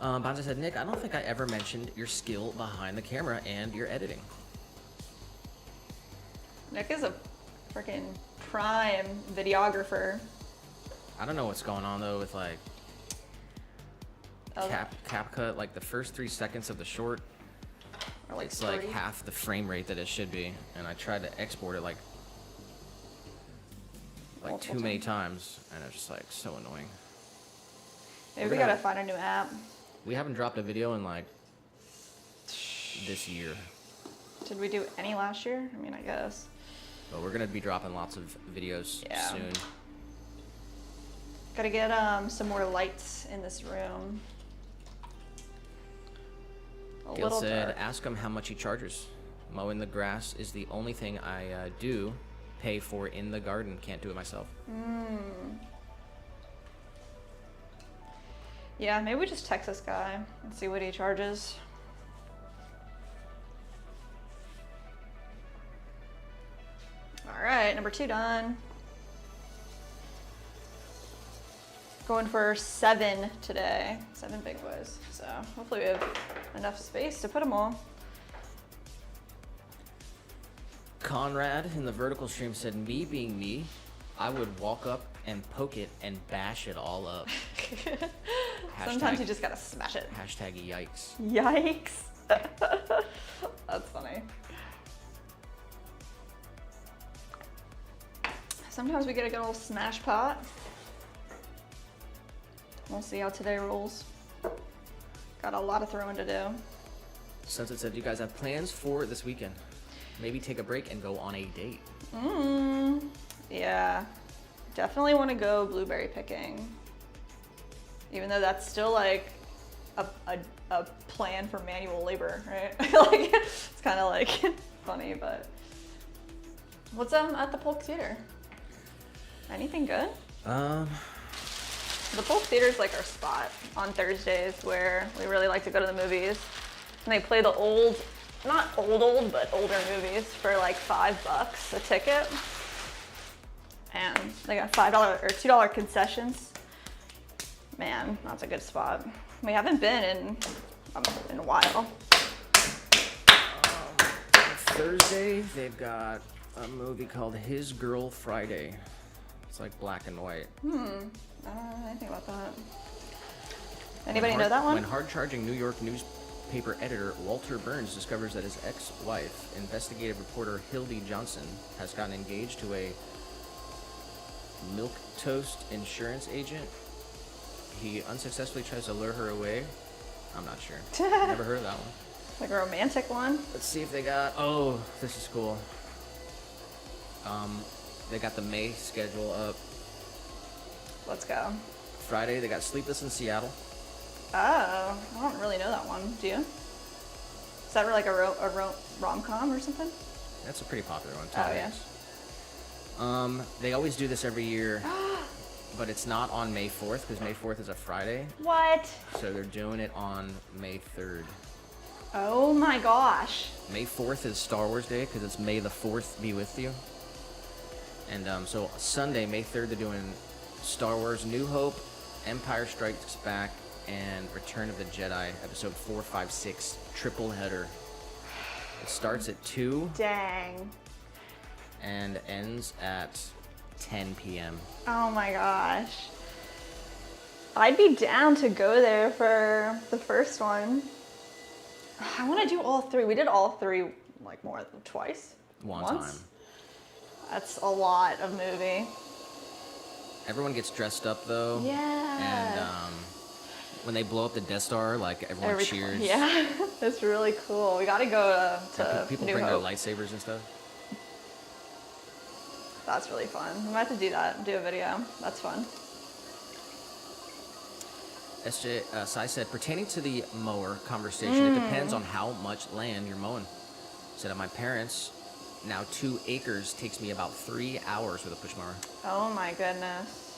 Bonza said, Nick, I don't think I ever mentioned your skill behind the camera and your editing. Nick is a freaking prime videographer. I don't know what's going on though with like Oh. cap cut. Like the first 3 seconds of the short, Or like it's like 30. half the frame rate that it should be, and I tried to export it like Multiple too many times, and it's just like so annoying. Maybe We're we gonna- gotta find a new app. We haven't dropped a video in like this year, Did we do any last year? I mean, I guess. but we're gonna be dropping lots of videos Yeah. soon. Gotta get some more lights in this room. A Gil little said, dark. ask him how much he charges. Mowing the grass is the only thing I do pay for in the garden. Can't do it myself. Yeah, maybe we just text this guy and see what he charges. All right, number 2 done. Going for 7 today. 7 big boys. So hopefully we have enough space to put them all. Conrad in the vertical stream said, me being me, I would walk up and poke it and bash it all up. Sometimes you just gotta smash it. Hashtag yikes. Yikes. That's funny. Sometimes we get a good old smash pot. We'll see how today rolls. Got a lot of throwing to do. Sunset said, do you guys have plans for this weekend? Maybe take a break and go on a date. Yeah, definitely want to go blueberry picking. Even though that's still like a plan for manual labor, right? Like it's kind of like funny, but what's at the Polk Theater? Anything good? The Polk Theater is like our spot on Thursdays where we really like to go to the movies, and they play the old, not old, but older movies for like $5 a ticket. And they got $5 or $2 concessions. Man, that's a good spot. We haven't been in a while. Thursday, they've got a movie called His Girl Friday. It's like black and white. I don't know anything about that. Anybody know that one? When hard-charging New York newspaper editor Walter Burns discovers that his ex-wife, investigative reporter Hildy Johnson, has gotten engaged to a milquetoast insurance agent, he unsuccessfully tries to lure her away. I'm not sure. Never heard of that one. Like a romantic one? Let's see if they got. Oh, this is cool. They got the May schedule up. Let's go. Friday, they got Sleepless in Seattle. Oh, I don't really know that one. Do you? Is that like a rom-com or something? That's a pretty popular one. Oh, yeah. They always do this every year, but it's not on May 4th because May 4th is a Friday. What? So they're doing it on May 3rd. Oh my gosh. May 4th is Star Wars Day because it's May the 4th be with you. And so Sunday, May 3rd, they're doing Star Wars New Hope, Empire Strikes Back, and Return of the Jedi, episode 4, 5, 6, triple header. It starts at 2 Dang. and ends at 10 p.m. Oh my gosh. I'd be down to go there for the first one. I want to do all 3. We did all 3 like more than twice. One Once? time. That's a lot of movie. Everyone gets dressed up though. Yeah. And when they blow up the Death Star, like everyone cheers. Yeah, it's really cool. We gotta go to People New bring Hope. their lightsabers and stuff. That's really fun. I'm about to do that, do a video. That's fun. SJ Sai said, pertaining to the mower conversation, it depends on how much land you're mowing. Said at my parents, now 2 acres takes me about 3 hours with a push mower. Oh my goodness.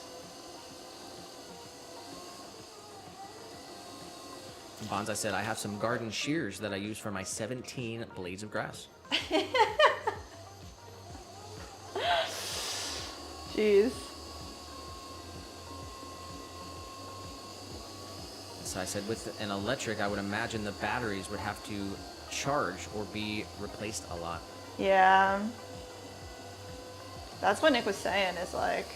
Bonsai said, I have some garden shears that I use for my 17 blades of grass. Jeez. So I said, with an electric, I would imagine the batteries would have to charge or be replaced a lot. Yeah. That's what Nick was saying, is like,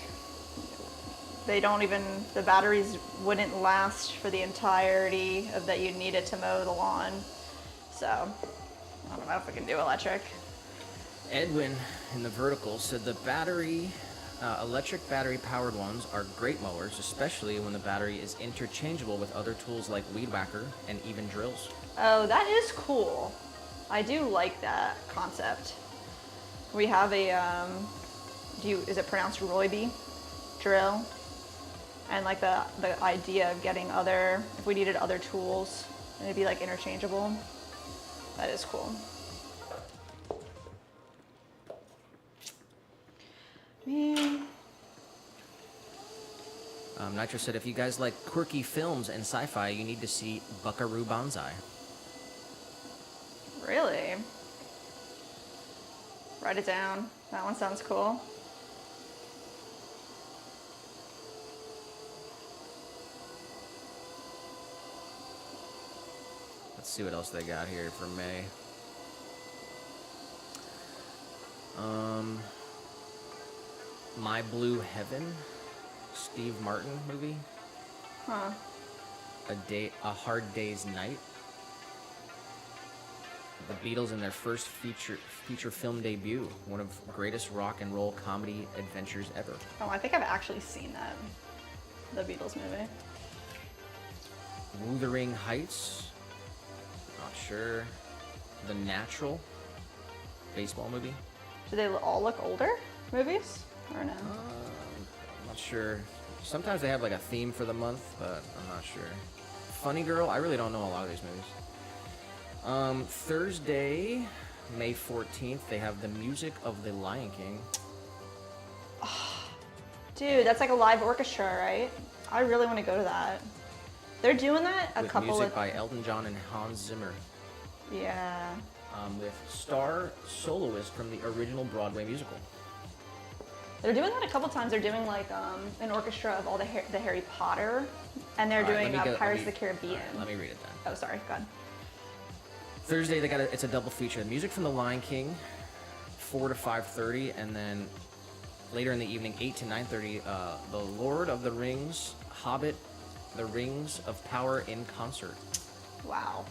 the batteries wouldn't last for the entirety of that you needed to mow the lawn. So, I don't know if we can do electric. Edwin in the vertical said the electric battery powered ones are great mowers, especially when the battery is interchangeable with other tools like weed whacker and even drills. Oh, that is cool. I do like that concept. We have a, is it pronounced Royby drill? And like the idea of getting if we needed other tools, and it'd be like interchangeable. That is cool. Man. Nitro said, if you guys like quirky films and sci-fi, you need to see Buckaroo Banzai. Really? Write it down. That one sounds cool. Let's see what else they got here for May. My Blue Heaven, Steve Martin movie. Huh. A Hard Day's Night. The Beatles in their first feature film debut, one of the greatest rock and roll comedy adventures ever. Oh, I think I've actually seen that. The Beatles movie. Wuthering Heights. Not sure. The Natural. Baseball movie. Do they all look older movies or no? I'm not sure. Sometimes they have like a theme for the month, but I'm not sure. Funny Girl. I really don't know a lot of these movies. Thursday, May 14th, they have the music of The Lion King. Dude, that's like a live orchestra, right? I really want to go to that. They're doing that With music by Elton John and Hans Zimmer. Yeah. With star soloist from the original Broadway musical. They're doing that a couple times. They're doing like an orchestra of all the Harry Potter, and they're doing Pirates of the Caribbean. Right, let me read it then. Oh, sorry. Go ahead. Thursday, it's a double feature. Music from The Lion King, 4 to 5:30, and then later in the evening, 8 to 9:30, The Lord of the Rings, Hobbit, The Rings of Power in concert. Wow.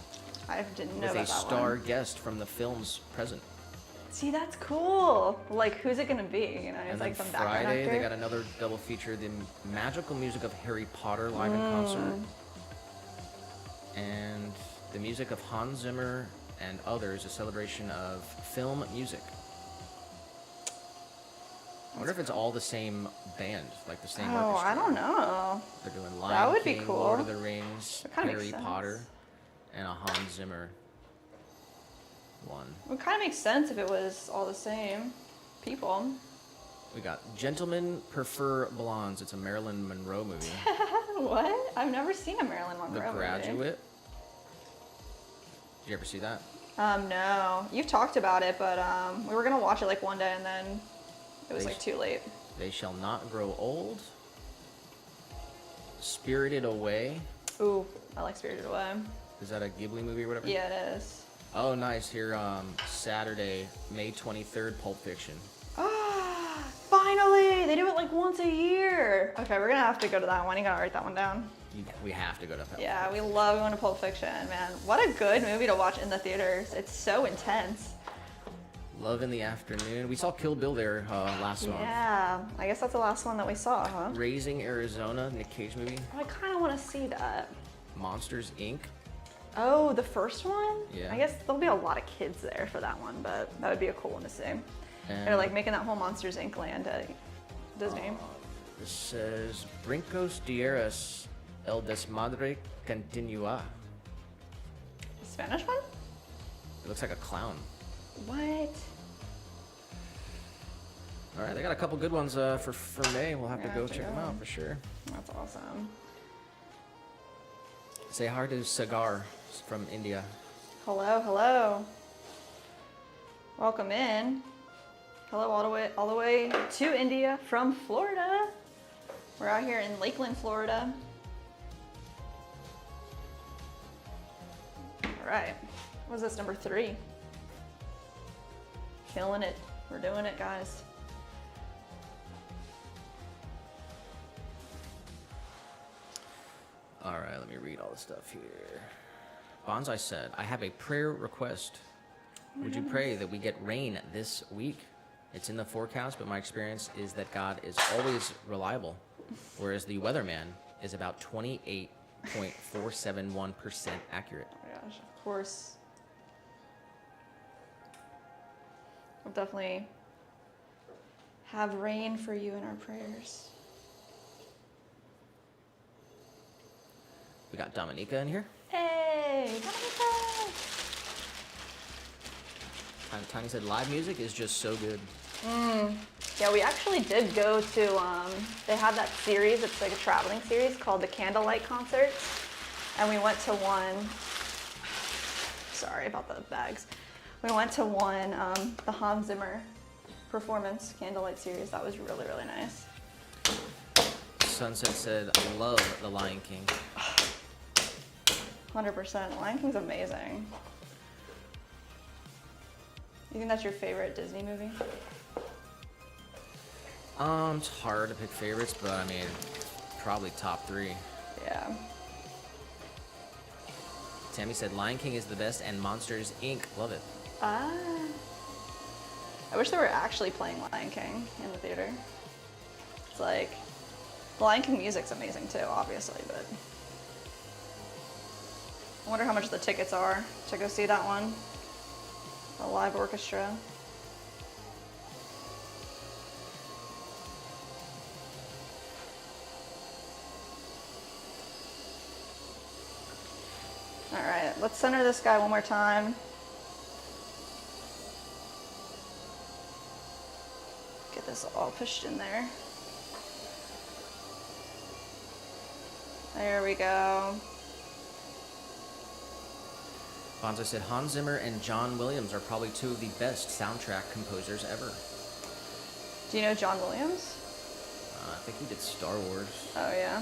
I didn't know with about a that star one. guest from the film's present. See, that's cool. Like, who's it gonna be? You know, it's And like then some background Friday, actor. they got another double feature, the magical music of Harry Potter live in concert. And the music of Hans Zimmer and others, a celebration of film music. I wonder if it's all the same band, like the same Oh, orchestra. I don't know. They're doing Lion That would King, be cool. Lord of the Rings, That kinda Harry makes sense. Potter, and a Hans Zimmer one. It would kind of make sense if it was all the same people. We got Gentlemen Prefer Blondes. It's a Marilyn Monroe movie. What? I've never seen a Marilyn Monroe The movie. Graduate. Did you ever see that? No. You've talked about it, but we were gonna watch it like one day and then it was like too late. They Shall Not Grow Old. Spirited Away. Ooh, I like Spirited Away. Is that a Ghibli movie or whatever? Yeah, it is. Oh, nice. Here, Saturday, May 23rd, Pulp Fiction. Ah, finally! They do it like once a year. Okay, we're gonna have to go to that one. You gotta write that one down. We have to go to Pulp Yeah, Fiction. we love going to Pulp Fiction, man. What a good movie to watch in the theaters. It's so intense. Love in the Afternoon. We saw Kill Bill there last month. Yeah, I guess that's the last one that we saw, huh? Raising Arizona, Nick Cage movie. I kind of want to see that. Monsters, Inc. Oh, the first one? Yeah. I guess there'll be a lot of kids there for that one, but that would be a cool one to see. And They're like making that whole Monsters Inc. land at Disney. This says Brincos Dieras El Desmadre Continua. The Spanish one? It looks like a clown. What? All right, they got a couple good ones for May. We'll have to Yeah, go have to check them go. out for sure. That's awesome. Say hi to Sagar from India. Hello, hello. Welcome in. Hello all the way to India from Florida. We're out here in Lakeland, Florida. All right. What was this, number 3? Killing it. We're doing it, guys. All right, let me read all the stuff here. Bonsai said, I have a prayer request. Would you pray that we get rain this week? It's in the forecast, but my experience is that God is always reliable, whereas the weatherman is about 28.471% accurate. Oh my gosh, of course. We'll definitely have rain for you in our prayers. We got Dominica in here. Hey, Dominica! Tiny said, live music is just so good. Yeah, we actually did go to, they had that series, it's like a traveling series called the Candlelight Concerts. And we went to one, sorry about the bags. We went to one, the Hans Zimmer performance Candlelight series. That was really, really nice. Sunset said, I love The Lion King. 100%. Lion King's amazing. You think that's your favorite Disney movie? It's hard to pick favorites, but I mean, probably top 3. Yeah. Tammy said, Lion King is the best, and Monsters, Inc. Love it. Ah. I wish they were actually playing Lion King in the theater. It's like, the Lion King music's amazing too, obviously, but I wonder how much the tickets are to go see that one. The live orchestra. All right, let's center this guy one more time. Get this all pushed in there. There we go. Bonzo said, Hans Zimmer and John Williams are probably 2 of the best soundtrack composers ever. Do you know John Williams? I think he did Star Wars. Oh, yeah.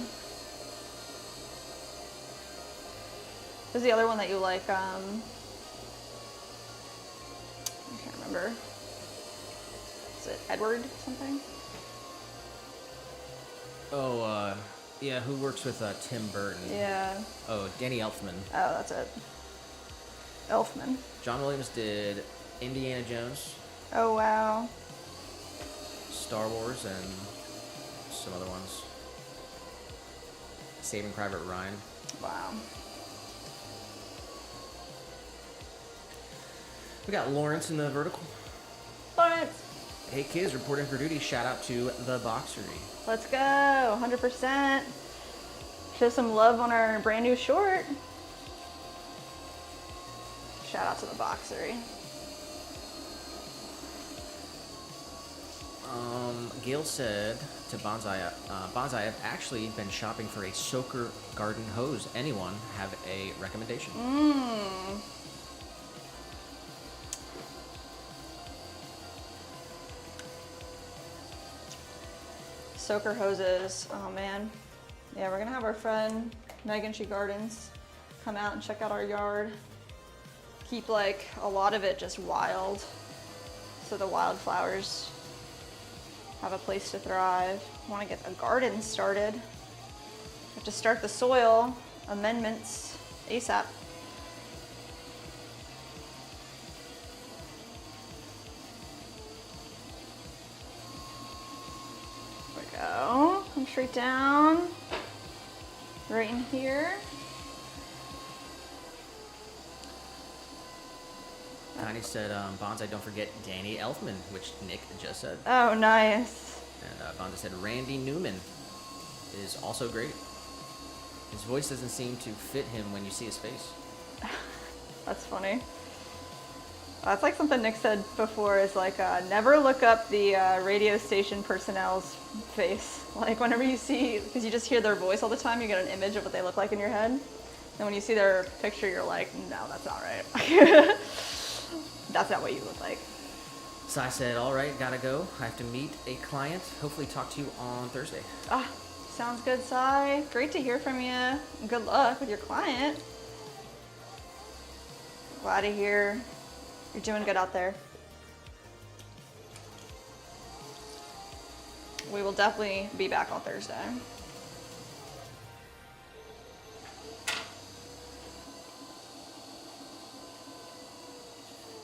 Who's the other one that you like? I can't remember. Is it Edward something? Oh, yeah, who works with Tim Burton? Yeah. Oh, Danny Elfman. Oh, that's it. Elfman. John Williams did Indiana Jones, Oh, wow. Star Wars, and some other ones. Saving Private Ryan. Wow. We got Lawrence in the vertical. Lawrence, Hey kids, reporting for duty. Shout out to the Boxery. let's go. 100%. Show some love on our brand new short. Shout out to the Boxery. Gail said to Bonsai, Bonsai, I've actually been shopping for a soaker garden hose. Anyone have a recommendation? Soaker hoses. Oh man. Yeah, we're gonna have our friend Megan, she gardens, come out and check out our yard. Keep like a lot of it just wild, so the wildflowers have a place to thrive. Want to get a garden started. Have to start the soil amendments ASAP. There we go. Come straight down. Right in here. Tiny said, Bonsai, don't forget Danny Elfman, which Nick just said. Oh, nice. And Bonsai said Randy Newman is also great. His voice doesn't seem to fit him when you see his face. That's funny. That's like something Nick said before, is like, never look up the radio station personnel's face. Like whenever you see, because you just hear their voice all the time, you get an image of what they look like in your head. And when you see their picture, you're like, no, that's not right. That's not what you look like. Sai said, all right, gotta go. I have to meet a client. Hopefully talk to you on Thursday. Ah, sounds good, Sai. Great to hear from you. Good luck with your client. Glad to hear you're doing good out there. We will definitely be back on Thursday.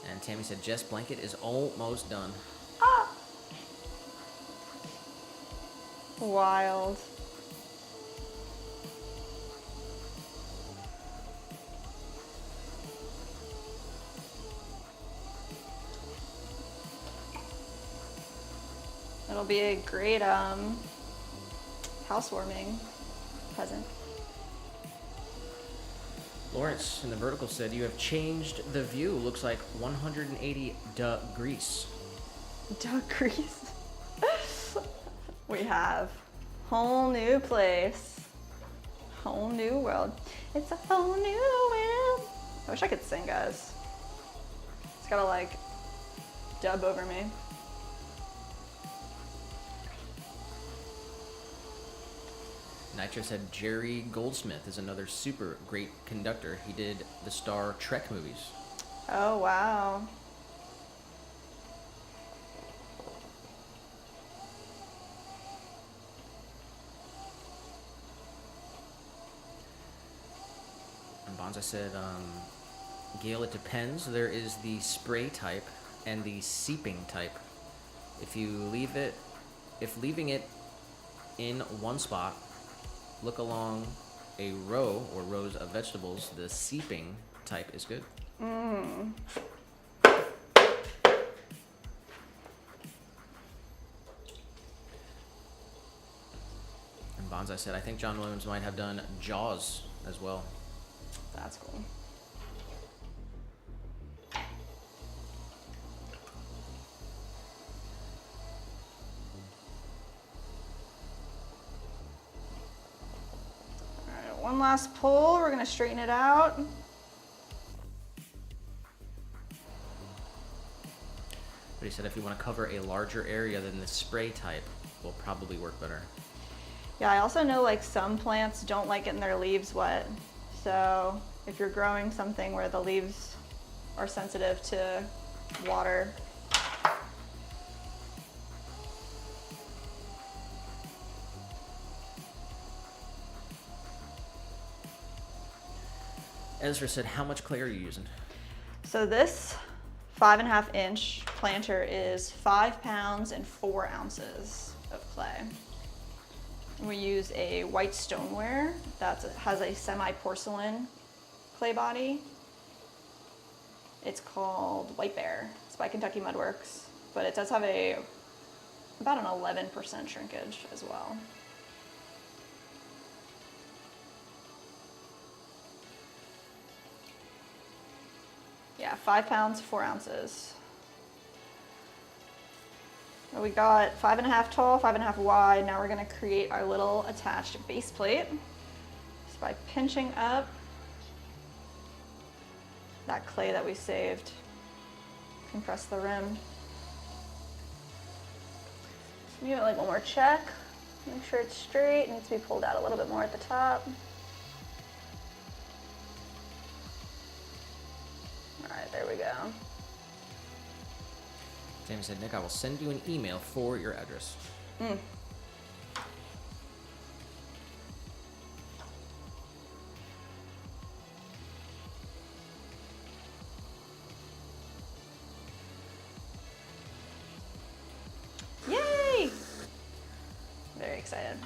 And Tammy said Jess blanket is almost done. Ah! Wild. It'll be a great housewarming present. Lawrence in the vertical said you have changed the view. Looks like 180 degrees. Duck grease. We have whole new place, whole new world. It's a whole new world. I wish I could sing, guys. It's gotta like dub over me. Nitro said Jerry Goldsmith is another super great conductor. He did the Star Trek movies. Oh, wow. And Bonza said, Gail, it depends. There is the spray type and the seeping type. If leaving it in one spot, look along a row or rows of vegetables, the seeping type is good. Mm. And Bonsai said, I think John Williams might have done Jaws as well. That's cool. One last pull, we're gonna straighten it out. But he said if you want to cover a larger area, then the spray type will probably work better. Yeah, I also know like some plants don't like getting their leaves wet. So if you're growing something where the leaves are sensitive to water, Ezra said, how much clay are you using? so this 5.5 inch planter is 5 pounds and 4 ounces of clay. And we use a white stoneware that has a semi-porcelain clay body. It's called White Bear. It's by Kentucky Mudworks, but it does have about an 11% shrinkage as well. Yeah, 5 pounds, 4 ounces. And we got 5.5 tall, 5.5 wide. Now we're gonna create our little attached base plate. Just by pinching up that clay that we saved. Compress the rim. Give it like one more check. Make sure it's straight. It needs to be pulled out a little bit more at the top. All right, there we go. Jamie said, Nick, I will send you an email for your address. Yay! Very excited.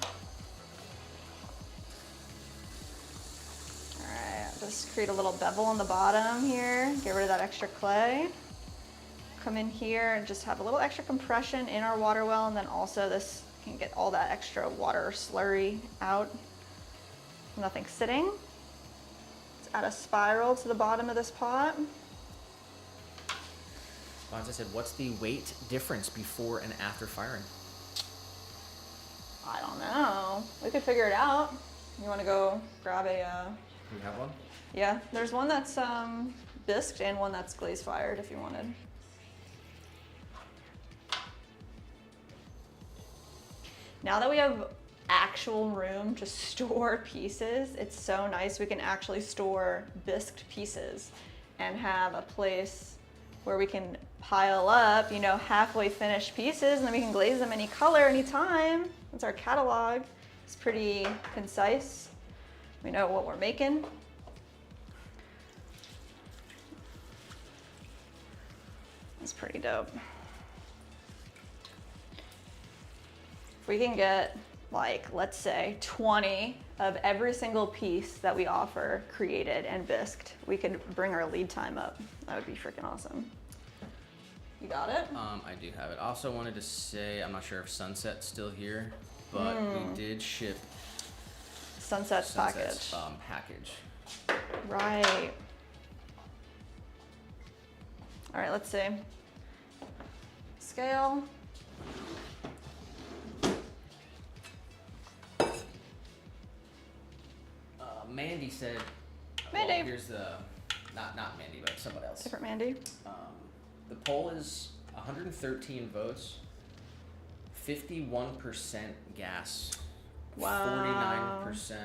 All right, just create a little bevel on the bottom here. Get rid of that extra clay. Come in here and just have a little extra compression in our water well, and then also this can get all that extra water slurry out. Nothing sitting. Let's add a spiral to the bottom of this pot. Bonza said, what's the weight difference before and after firing? I don't know. We could figure it out. You want to go grab a? Do we have one? Yeah, there's one that's bisqued and one that's glaze fired if you wanted. Now that we have actual room to store pieces, it's so nice. We can actually store bisqued pieces and have a place where we can pile up, you know, halfway finished pieces, and then we can glaze them any color, anytime. That's our catalog. It's pretty concise. We know what we're making. It's pretty dope. If we can get, like, let's say 20 of every single piece that we offer created and bisqued, we could bring our lead time up. That would be freaking awesome. You got it? I do have it. I also wanted to say, I'm not sure if Sunset's still here, but we did ship Sunset's package. package. Right. All right, let's see. Scale. Mandy said, Mandy. well, here's the, not Mandy, but someone else. Different Mandy. The poll is 113 votes, 51% gas, Wow. 49%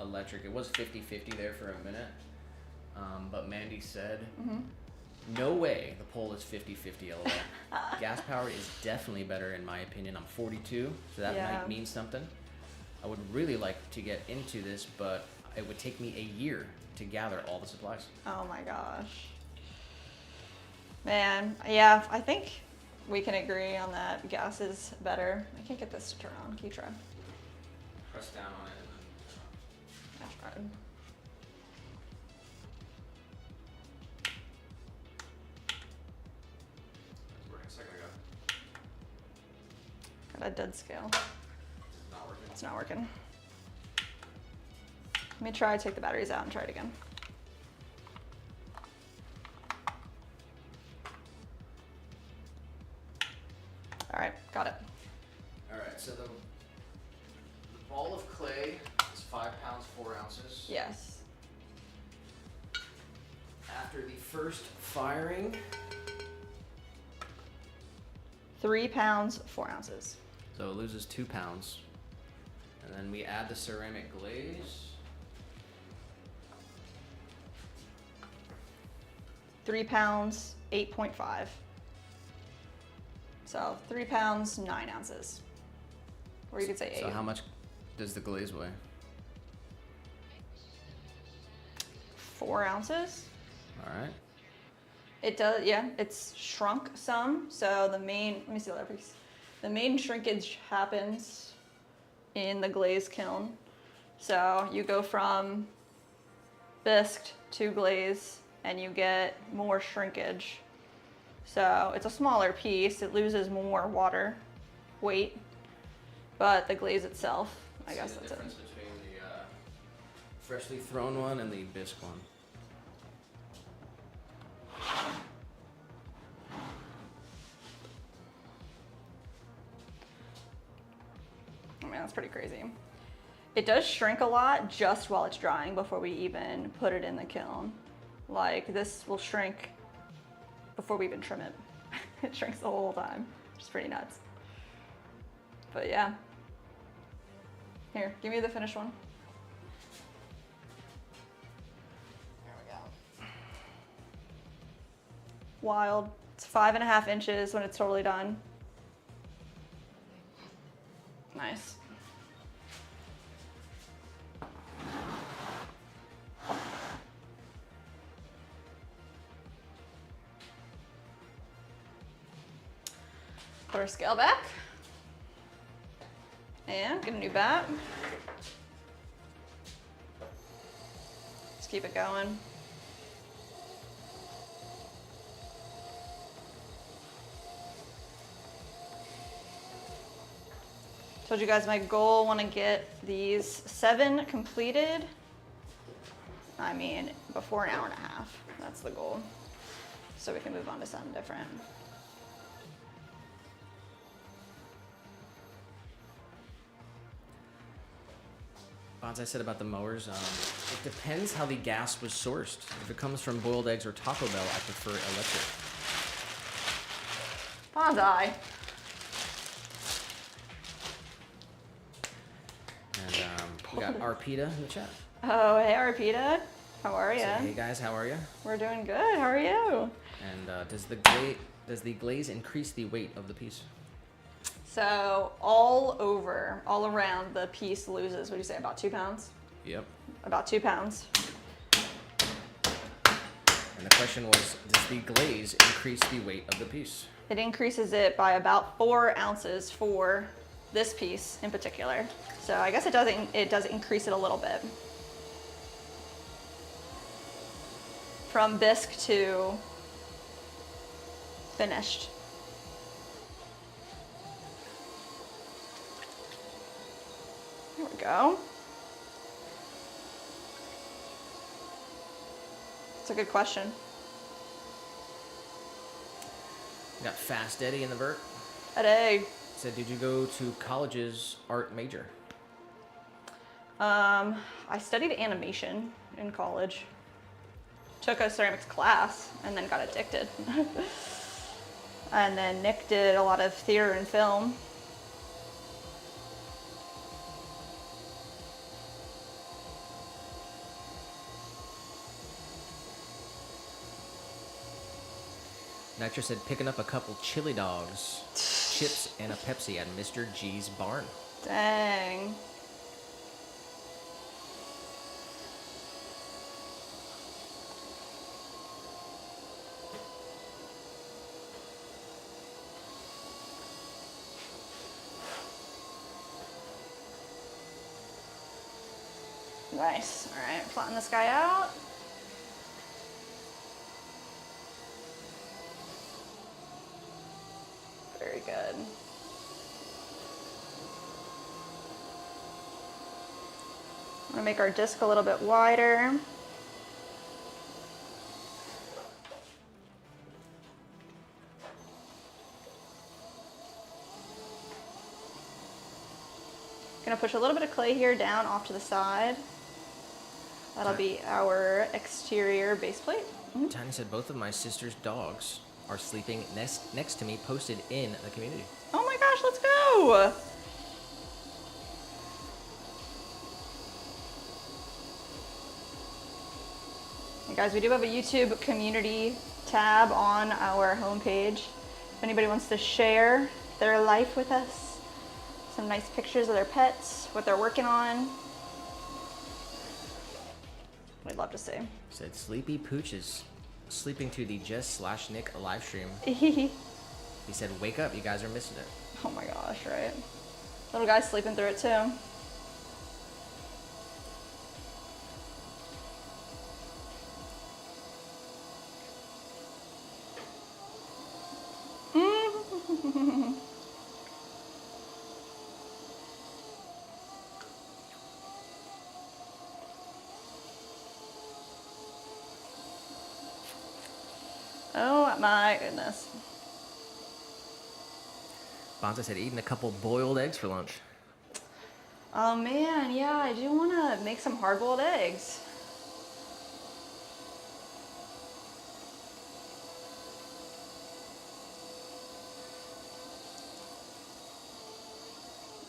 electric. It was 50-50 there for a minute, but Mandy said, no way the poll is 50-50 LOL. Gas power is definitely better in my opinion. I'm 42, so that Yeah. might mean something. I would really like to get into this, but it would take me a year to gather all the supplies. Oh my gosh. Man, yeah, I think we can agree on that. Gas is better. I can't get this to turn on. Can you try? Press down on it and then I tried. it's working a second ago. Got a dead scale. It's not working. It's not working. Let me try, take the batteries out and try it again. All right, got it. All right, so the ball of clay is 5 pounds 4 ounces. Yes. After the first firing, 3 pounds, 4 ounces. so it loses 2 pounds, and then we add the ceramic glaze. 3 pounds, 8.5. So 3 pounds, 9 ounces. Or you could say 8. So how much does the glaze weigh? 4 ounces. All right. It does, yeah, it's shrunk some. So the main, let me see the other piece. The main shrinkage happens in the glaze kiln. So you go from bisqued to glaze and you get more shrinkage. So it's a smaller piece, it loses more water weight, but the glaze itself, I guess See the that's it. difference between the freshly thrown one and the bisque one. I mean, that's pretty crazy. It does shrink a lot just while it's drying before we even put it in the kiln. Like this will shrink before we even trim it. It shrinks the whole time, which is pretty nuts. But yeah. Here, give me the finished one. There we go. Wild. It's 5.5 inches when it's totally done. Nice. Put our scale back. And get a new bat. Just keep it going. Told you guys my goal, want to get these 7 completed. I mean, before an hour and a half. That's the goal. So we can move on to something different. Bonds, I said about the mowers, it depends how the gas was sourced. If it comes from boiled eggs or Taco Bell, I prefer electric. Bonsai. And we got Arpita in the chat. Oh, hey, Arpita. How are you? Hey guys, how are you? We're doing good. How are you? And does the glaze increase the weight of the piece? So all around, the piece loses, what do you say, about 2 pounds? Yep. About 2 pounds. And the question was, does the glaze increase the weight of the piece? It increases it by about 4 ounces for this piece in particular. So I guess it does increase it a little bit. From bisque to finished. There we go. That's a good question. We got Fast Eddie in the vert. Eddie. Said, did you go to college's art major? I studied animation in college. Took a ceramics class and then got addicted. And then Nick did a lot of theater and film. Nitro said, picking up a couple chili dogs, chips, and a Pepsi at Mr. G's barn. Dang. Nice. All right, flatten this guy out. Very good. I'm gonna make our disc a little bit wider. Gonna push a little bit of clay here down off to the side. That'll be our exterior base plate. Mm-hmm. Tiny said, both of my sister's dogs are sleeping next to me, posted in the community. Oh my gosh, let's go! Hey guys, we do have a YouTube community tab on our homepage. If anybody wants to share their life with us, some nice pictures of their pets, what they're working on, we'd love to see. Said, Sleepy Pooch is sleeping through the Jess/Nick live stream. He said, wake up, you guys are missing it. Oh my gosh, right? Little guy's sleeping through it too. Oh my goodness. Bonza said, eating a couple boiled eggs for lunch. Oh man, yeah, I do want to make some hard-boiled eggs.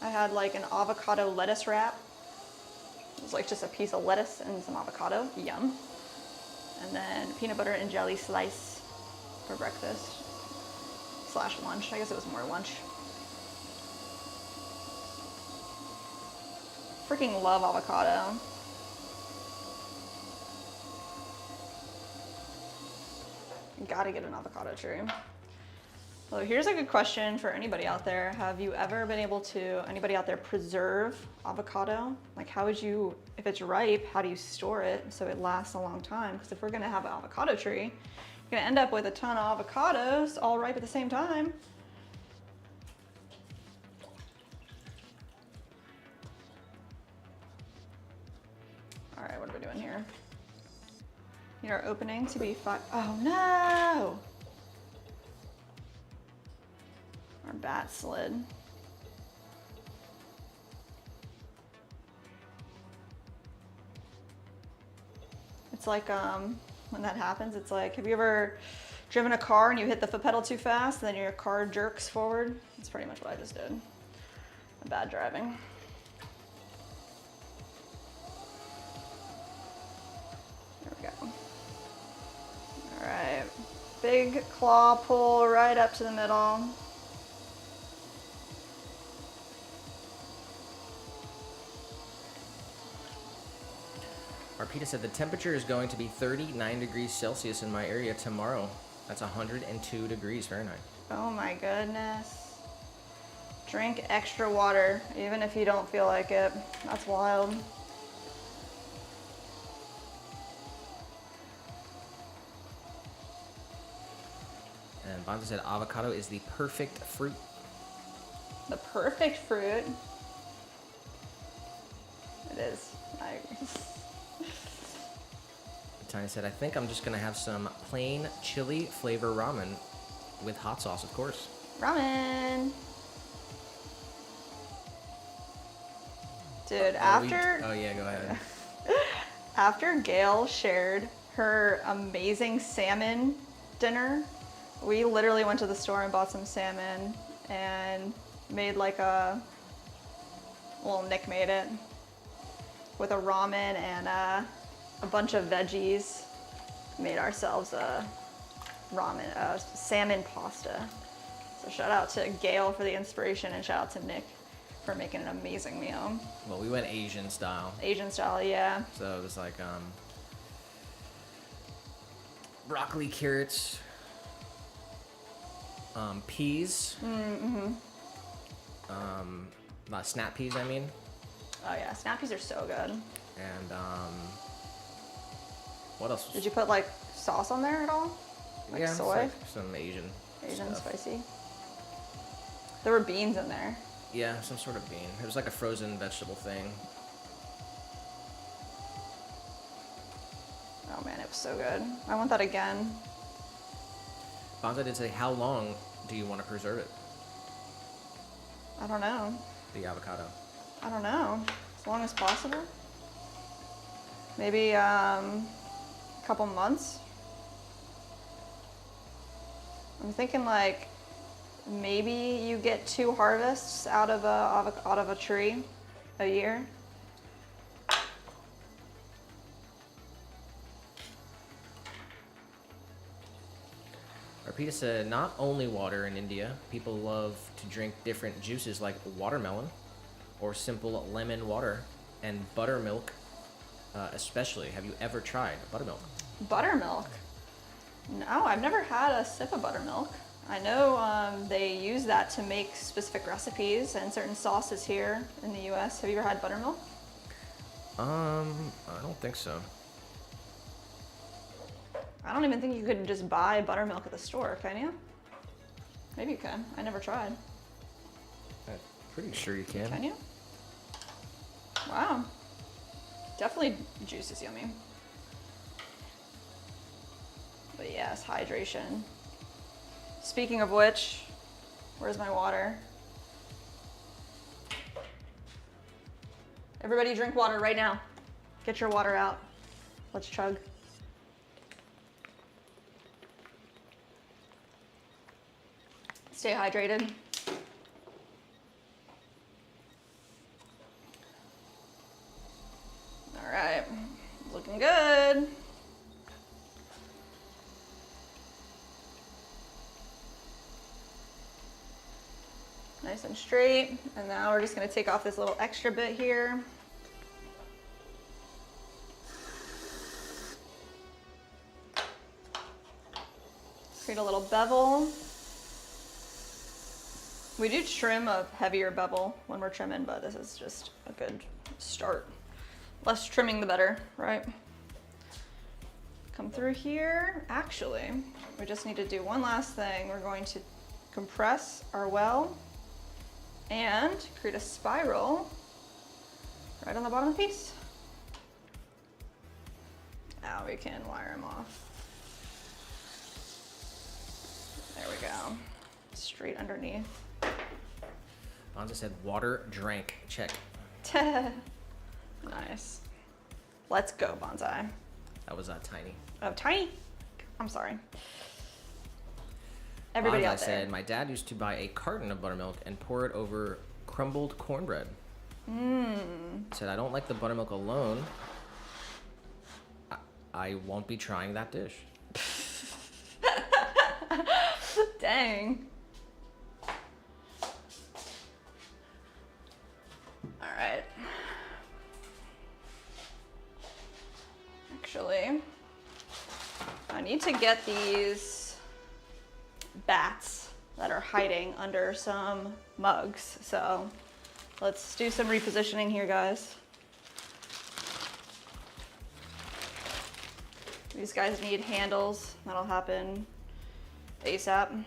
I had like an avocado lettuce wrap. It was like just a piece of lettuce and some avocado. Yum. And then peanut butter and jelly slice for breakfast / lunch. I guess it was more lunch. Freaking love avocado. Gotta get an avocado tree. So here's a good question for anybody out there. Have you ever been able to, anybody out there, preserve avocado? Like how would you, if it's ripe, how do you store it so it lasts a long time? Because if we're gonna have an avocado tree, you're gonna end up with a ton of avocados all ripe at the same time. All right, what are we doing here? Need our opening to be 5. Oh no! Our bat slid. It's like when that happens, it's like, have you ever driven a car and you hit the foot pedal too fast and then your car jerks forward? That's pretty much what I just did. Bad driving. Big claw pull right up to the middle. Arpita said the temperature is going to be 39 degrees Celsius in my area tomorrow. That's 102 degrees Fahrenheit. Oh my goodness. Drink extra water, even if you don't feel like it. That's wild. And Bonza said avocado is the perfect fruit. The perfect fruit. It is. I agree. Tanya said, I think I'm just going to have some plain chili flavor ramen with hot sauce, of course. Ramen. Dude, after... Oh, yeah, go ahead. After Gail shared her amazing salmon dinner, we literally went to the store and bought some salmon and made like a... Well, Nick made it with a ramen and a bunch of veggies. Made ourselves a salmon pasta. So shout out to Gail for the inspiration and shout out to Nick for making an amazing meal. Well, we went Asian style. Asian style, yeah. So it was like broccoli, carrots, peas, snap peas, I mean. Oh yeah, snap peas are so good. And what else? Did you put like sauce on there at all? Like yeah, soy? like some Asian stuff. Spicy. There were beans in there. Yeah, some sort of bean. It was like a frozen vegetable thing. Oh man, it was so good. I want that again. Bonza did say, how long do you want to preserve it? I don't know. The avocado. I don't know. As long as possible. Maybe a couple months. I'm thinking like maybe you get 2 harvests out of a tree a year. Arpita said, not only water in India, people love to drink different juices like watermelon or simple lemon water and buttermilk especially. Have you ever tried buttermilk? Buttermilk? No, I've never had a sip of buttermilk. I know they use that to make specific recipes and certain sauces here in the US. Have you ever had buttermilk? I don't think so. I don't even think you could just buy buttermilk at the store, can you? Maybe you can. I never tried. I'm pretty sure you can. Can you? Wow. Definitely juice is yummy. But yes, hydration. Speaking of which, where's my water? Everybody drink water right now. Get your water out. Let's chug. Stay hydrated. All right, looking good. Nice and straight. And now we're just gonna take off this little extra bit here. Create a little bevel. We do trim a heavier bevel when we're trimming, but this is just a good start. Less trimming the better, right? Come through here. Actually, we just need to do one last thing. We're going to compress our well and create a spiral right on the bottom of the piece. Now we can wire them off. There we go. Straight underneath. Bonza said, water drank. Check. Nice. Let's go, bonsai. That was tiny. Oh, tiny? I'm sorry. Everybody Bonza out there. said, my dad used to buy a carton of buttermilk and pour it over crumbled cornbread. Said, I don't like the buttermilk alone. I won't be trying that dish. Dang. All right. Actually, I need to get these bats that are hiding under some mugs. So let's do some repositioning here, guys. These guys need handles. That'll happen ASAP.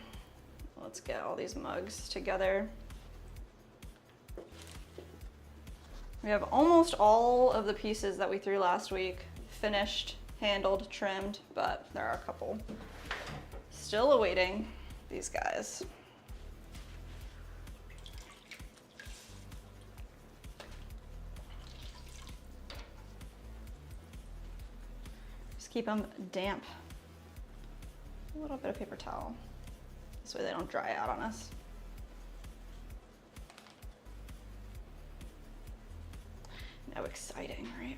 Let's get all these mugs together. We have almost all of the pieces that we threw last week finished, handled, trimmed, but there are a couple still awaiting these guys. Just keep them damp. A little bit of paper towel. This way they don't dry out on us. Now exciting, right?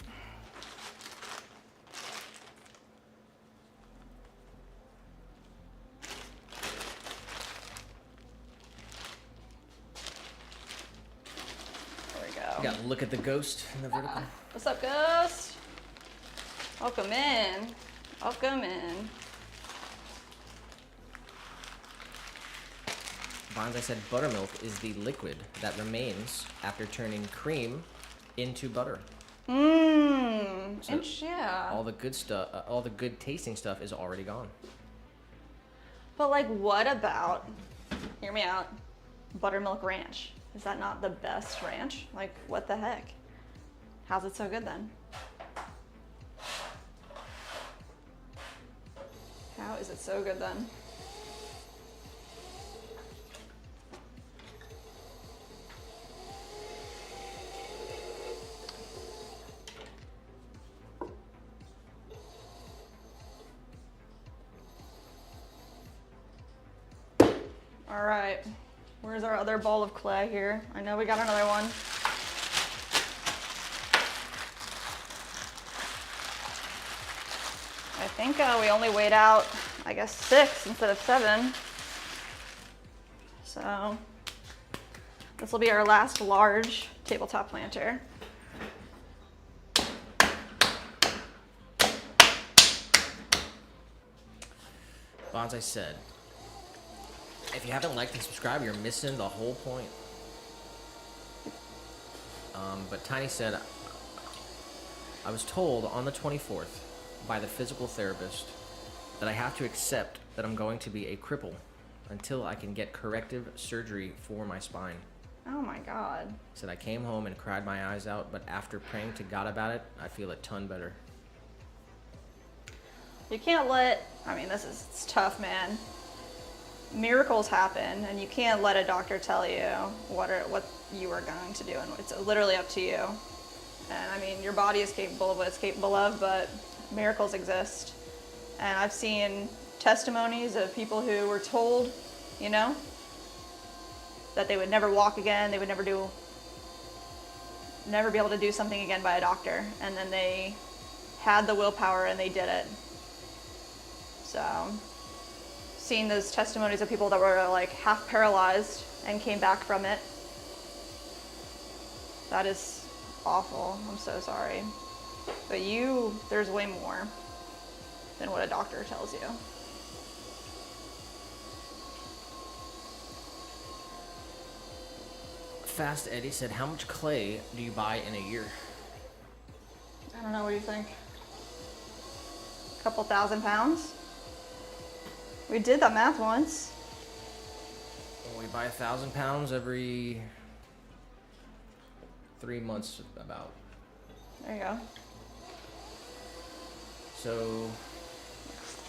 There we go. You gotta look at the ghost in the vertical. What's up, Ghost? Welcome in. Welcome in. Bonds, said buttermilk is the liquid that remains after turning cream into butter. Mmm. So yeah. all the good stuff, all the good tasting stuff is already gone. But like, what about, hear me out, buttermilk ranch? Is that not the best ranch? Like, what the heck? How's it so good then? How is it so good then? All right, where's our other ball of clay here? I know we got another one. I think we only weighed out, I guess, 6 instead of 7. So this will be our last large tabletop planter. Bonsai said, if you haven't liked and subscribed, you're missing the whole point. But Tiny said, I was told on the 24th by the physical therapist that I have to accept that I'm going to be a cripple until I can get corrective surgery for my spine. Oh my God. Said I came home and cried my eyes out, but after praying to God about it, I feel a ton better. You can't let, I mean, it's tough, man. Miracles happen, and you can't let a doctor tell you what you are going to do, and it's literally up to you. And I mean, your body is capable of what it's capable of, but miracles exist. And I've seen testimonies of people who were told, you know, that they would never walk again, they would never be able to do something again by a doctor, and then they had the willpower and they did it. So, seeing those testimonies of people that were like half paralyzed and came back from it, that is awful. I'm so sorry. But there's way more than what a doctor tells you. Fast Eddie said, how much clay do you buy in a year? I don't know, what do you think? A couple thousand pounds? We did that math once. We buy 1,000 pounds every 3 months about. There you go. So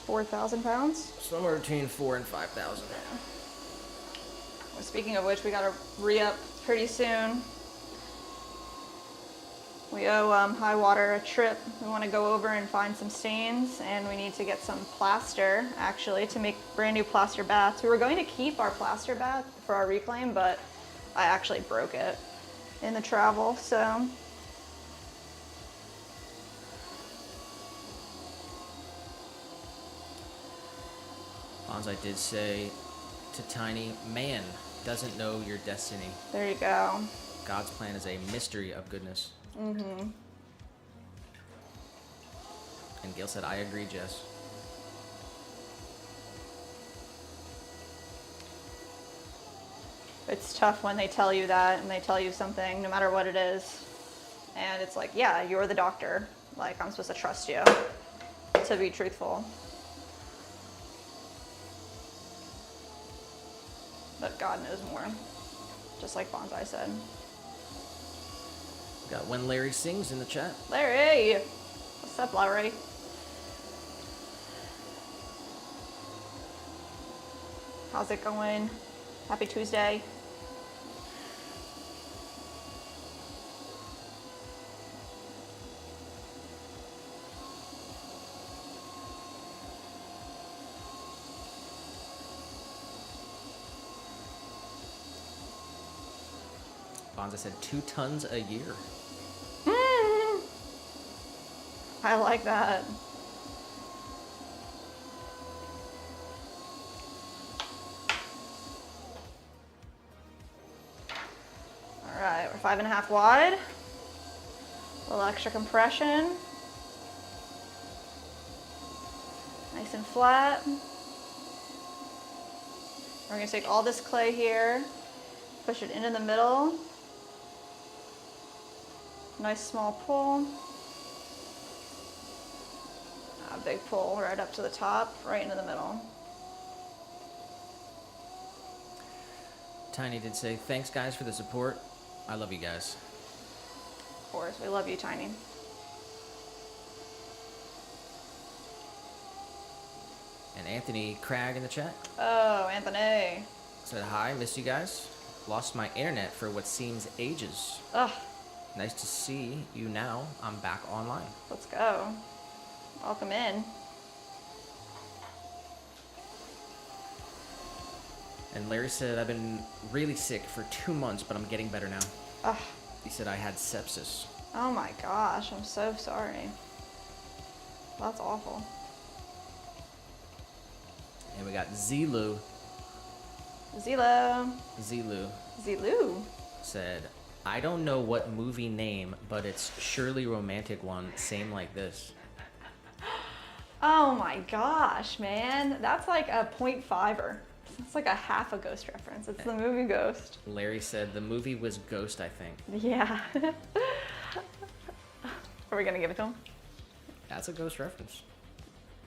4,000 pounds? somewhere between 4,000 and 5,000. Yeah. Well, speaking of which, we gotta re-up pretty soon. We owe High Water a trip. We want to go over and find some stains, and we need to get some plaster, actually, to make brand new plaster baths. We were going to keep our plaster bath for our reclaim, but I actually broke it in the travel, so. Bonsai did say to Tiny, man doesn't know your destiny. There you go. God's plan is a mystery of goodness. Mm-hmm. And Gail said, I agree, Jess. It's tough when they tell you that and they tell you something, no matter what it is. And it's like, yeah, you're the doctor. Like, I'm supposed to trust you to be truthful. But God knows more. Just like Bonsai said. Got When Larry Sings in the chat. Larry! What's up, Larry? How's it going? Happy Tuesday. Bonza said 2 tons a year. I like that. All right, we're 5.5 wide. A little extra compression. Nice and flat. We're gonna take all this clay here, push it into the middle. Nice small pull. A big pull right up to the top, right into the middle. Tiny did say, thanks guys for the support. I love you guys. Of course, we love you, Tiny. And Anthony Cragg in the chat Oh, Anthony. said, hi, miss you guys. Lost my internet for what seems ages. Ugh, Nice to see you now. I'm back online. let's go. Welcome in. And Larry said, I've been really sick for 2 months, but I'm getting better now. Ugh. He said I had sepsis. Oh my gosh, I'm so sorry. That's awful. And we got Zilu. Zilo. Zilu Zilu. said, I don't know what movie name, but it's surely romantic one, same like this. Oh my gosh, man. That's like a 0.5er. It's like a half a Ghost reference. It's the movie Ghost. Larry said the movie was Ghost, I think. Yeah. Are we gonna give it to him? That's a Ghost reference.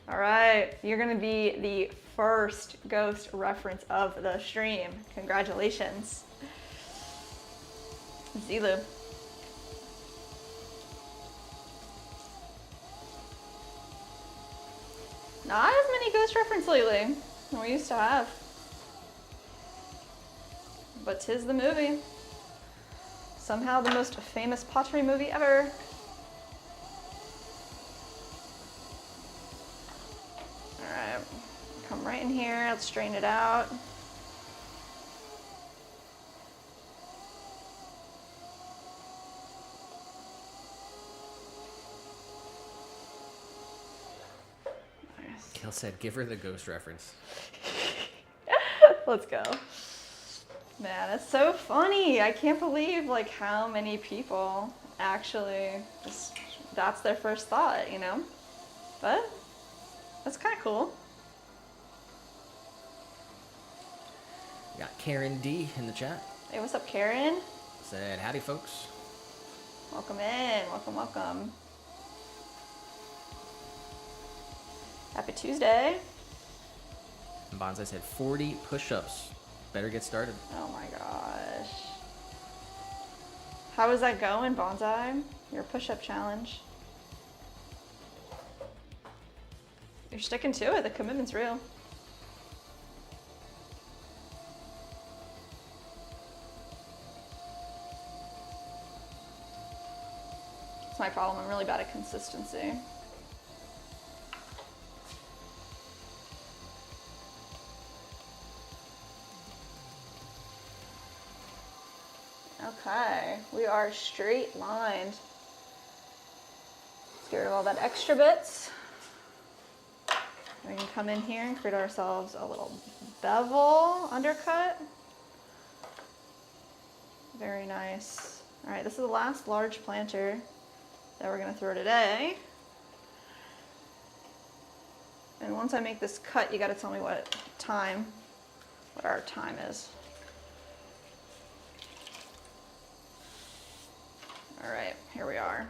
All right, you're gonna be the first Ghost reference of the stream. Congratulations. Zilu. Not as many Ghost reference lately than we used to have. But 'tis the movie. Somehow the most famous Pottery movie ever. Alright, come right in here, let's straighten it out. Gail said, give her the Ghost reference. Let's go. Man, it's so funny. I can't believe like how many people actually that's their first thought, you know? But that's kind of cool. We got Karen D in the chat. Hey, what's up, Karen? Said, howdy folks. Welcome in. Welcome, welcome. Happy Tuesday. And Bonsai said 40 push-ups. Better get started. Oh my gosh. How is that going, Bonsai? Your push-up challenge. You're sticking to it. The commitment's real. It's my problem. I'm really bad at consistency. Okay, we are straight lined. Let's get rid of all that extra bits. We can come in here and create ourselves a little bevel undercut. Very nice. All right, this is the last large planter that we're gonna throw today. And once I make this cut, you gotta tell me what our time is. All right, here we are.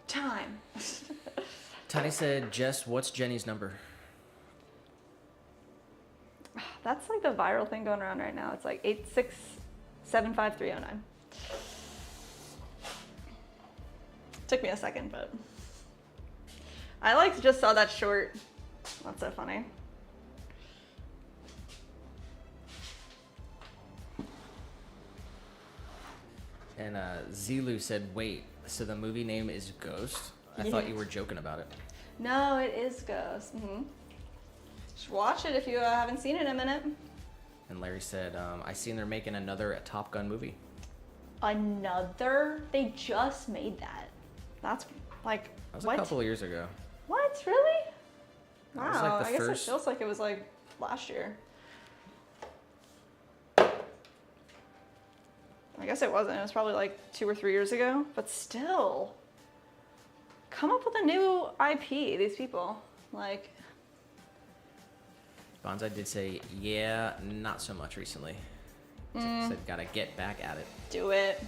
Time. Tiny said, Jess, what's Jenny's number? That's like the viral thing going around right now. It's like 8675309. Took me a second, but I like just saw that short. That's so funny. And Zilu said, wait, so the movie name is Ghost? I thought you were joking about it. No, it is Ghost. Just watch it if you haven't seen it in a minute. And Larry said, I seen they're making another Top Gun movie. Another? They just made that. That's like, That was what? a couple of years ago. What, really? That was Wow, like the I guess first- it feels like it was like last year. I guess it wasn't. It was probably like 2 or 3 years ago. But still, come up with a new IP, these people. Like, Bonsai did say, yeah, not so much recently. Said, gotta get back at it. do it.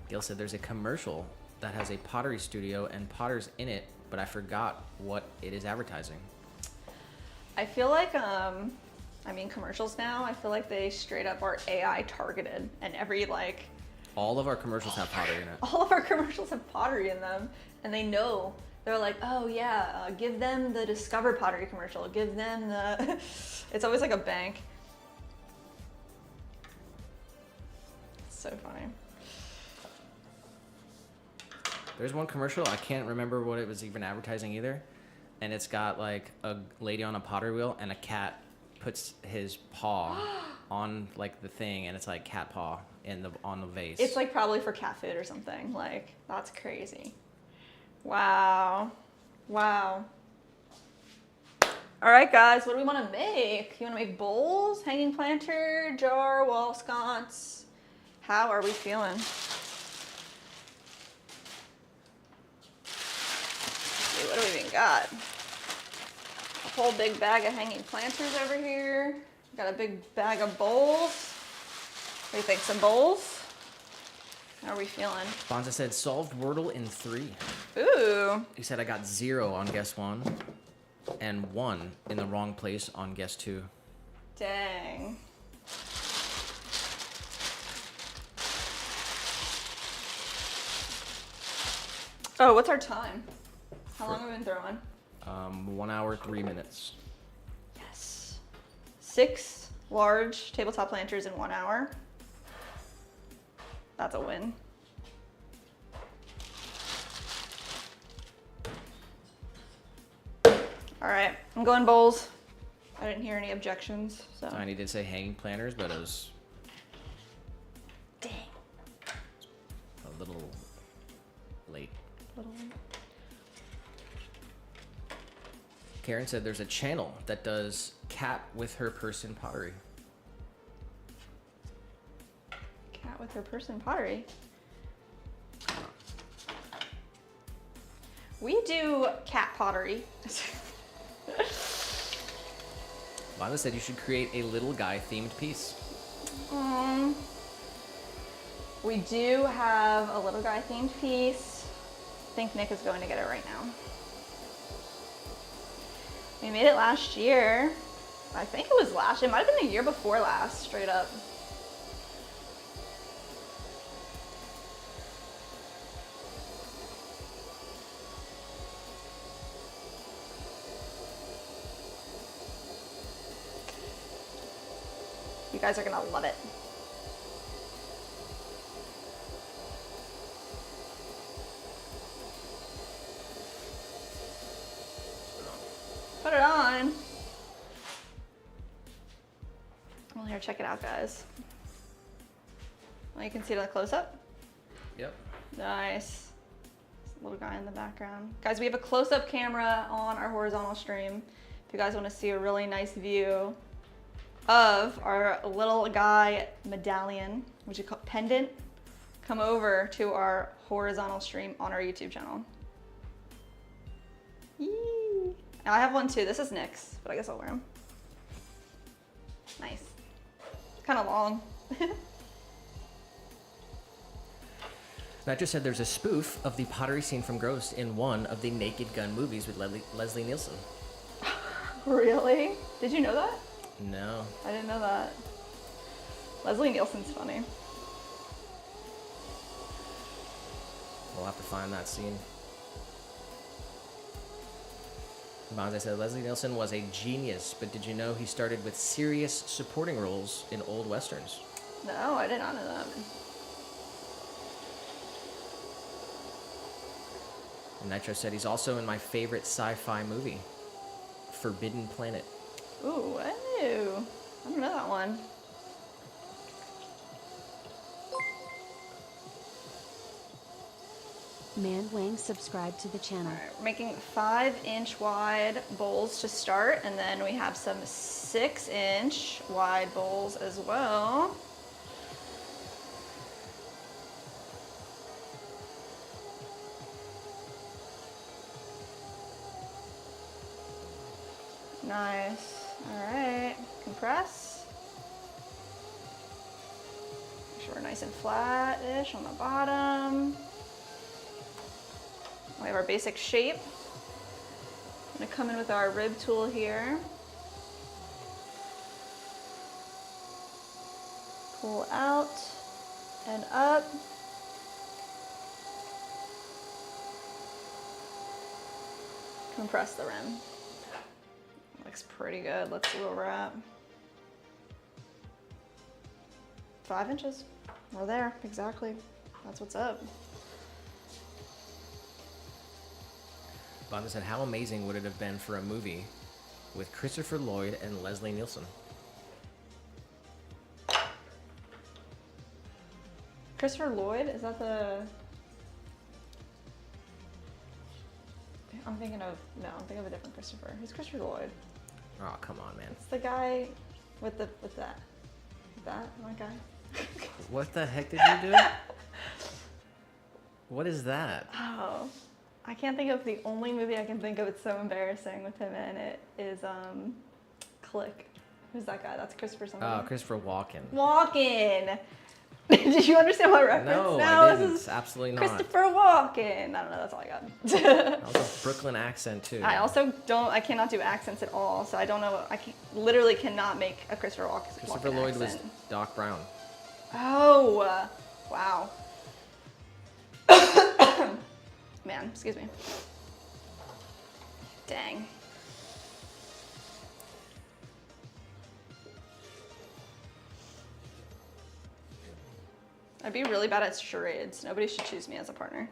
Gail said, there's a commercial that has a pottery studio and potters in it, but I forgot what it is advertising. I feel like, commercials now, I feel like they straight up are AI targeted. And every, like, All of our commercials have pottery in it. all of our commercials have pottery in them. And they know. They're like, oh yeah, give them the Discover Pottery commercial. Give them the... It's always like a bank. It's so funny. There's one commercial, I can't remember what it was even advertising either. And it's got like a lady on a pottery wheel and a cat puts his paw on like the thing, and it's like cat paw on the vase. It's like probably for cat food or something. Like, that's crazy. Wow. Wow. All right, guys, what do we want to make? You want to make bowls, hanging planter, jar, wall sconce? How are we feeling? See, what do we even got? A whole big bag of hanging planters over here. Got a big bag of bowls. What do you think, some bowls? How are we feeling? Bonza said, solved Wordle in 3. Ooh. He said, I got 0 on guess 1 and 1 in the wrong place on guess 2. Dang. Oh, what's our time? How long have we been throwing? 1 hour, 3 minutes. Yes. 6 large tabletop planters in 1 hour. That's a win. All right, I'm going bowls. I didn't hear any objections, so. Tiny did say hanging planters, but it was Dang. a little late. Little. Karen said there's a channel that does cat with her person pottery. Cat with her person pottery. We do cat pottery. Lana said you should create a little guy themed piece. We do have a little guy themed piece. I think Nick is going to get it right now. We made it last year. I think it was last. It might have been a year before last, straight up. You guys are gonna love it. Put it on. Well, here, check it out, guys. Well, you can see it on the close-up. Yep. Nice. Little guy in the background. Guys, we have a close-up camera on our horizontal stream. If you guys want to see a really nice view of our little guy medallion, which is called pendant, come over to our horizontal stream on our YouTube channel. Yee. I have one too. This is Nick's, but I guess I'll wear him. Nice. Kind of long. Nitro said there's a spoof of the pottery scene from Ghost in one of the Naked Gun movies with Leslie Nielsen. Really? Did you know that? No. I didn't know that. Leslie Nielsen's funny. We'll have to find that scene. Bonze said Leslie Nielsen was a genius, but did you know he started with serious supporting roles in old westerns? No, I did not know that. And Nitro said he's also in my favorite sci-fi movie, Forbidden Planet. Ooh, I don't know that one. Man Wang subscribed to the channel. All right, we're making 5-inch wide bowls to start, and then we have some 6-inch wide bowls as well. Nice. All right, compress. Make sure we're nice and flat-ish on the bottom. We have our basic shape. I'm gonna come in with our rib tool here. Pull out and up. Compress the rim. Looks pretty good. Let's see where we're at. 5 inches. We're there, exactly. That's what's up. Bonda said, how amazing would it have been for a movie with Christopher Lloyd and Leslie Nielsen? Christopher Lloyd, is that the... I'm thinking of a different Christopher. Who's Christopher Lloyd? Oh, come on, man. It's the guy with that. That guy? What the heck did you do? What is that? Oh, I can't think of the only movie I can think of. It's so embarrassing with him in it is Click. Who's that guy? That's Christopher something. Oh, Christopher Walken. Walken. Did you understand my reference? No, now? I didn't. This is Absolutely not. Christopher Walken. I don't know. That's all I got. That was a Brooklyn accent too. I cannot do accents at all. So I don't know. Literally cannot make a Christopher Walken. Christopher Lloyd was Doc Brown. Oh, wow. Man, excuse me. Dang. I'd be really bad at charades. Nobody should choose me as a partner.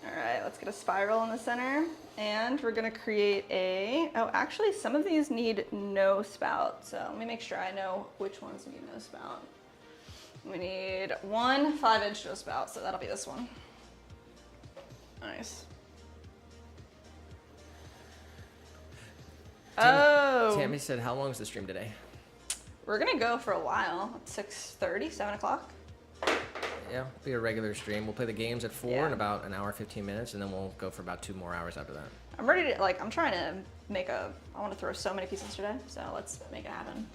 All right, let's get a spiral in the center. And we're gonna create actually some of these need no spout. So let me make sure I know which ones need no spout. We need one 5-inch no spout, so that'll be this one. Nice. Tammy said, how long is the stream today? We're gonna go for a while. 6:30, 7 o'clock. Yeah, be a regular stream. We'll play the games at 4 Yeah. in about an hour, 15 minutes, and then we'll go for about 2 more hours after that. I'm ready to, I'm trying to I want to throw so many pieces today, so let's make it happen.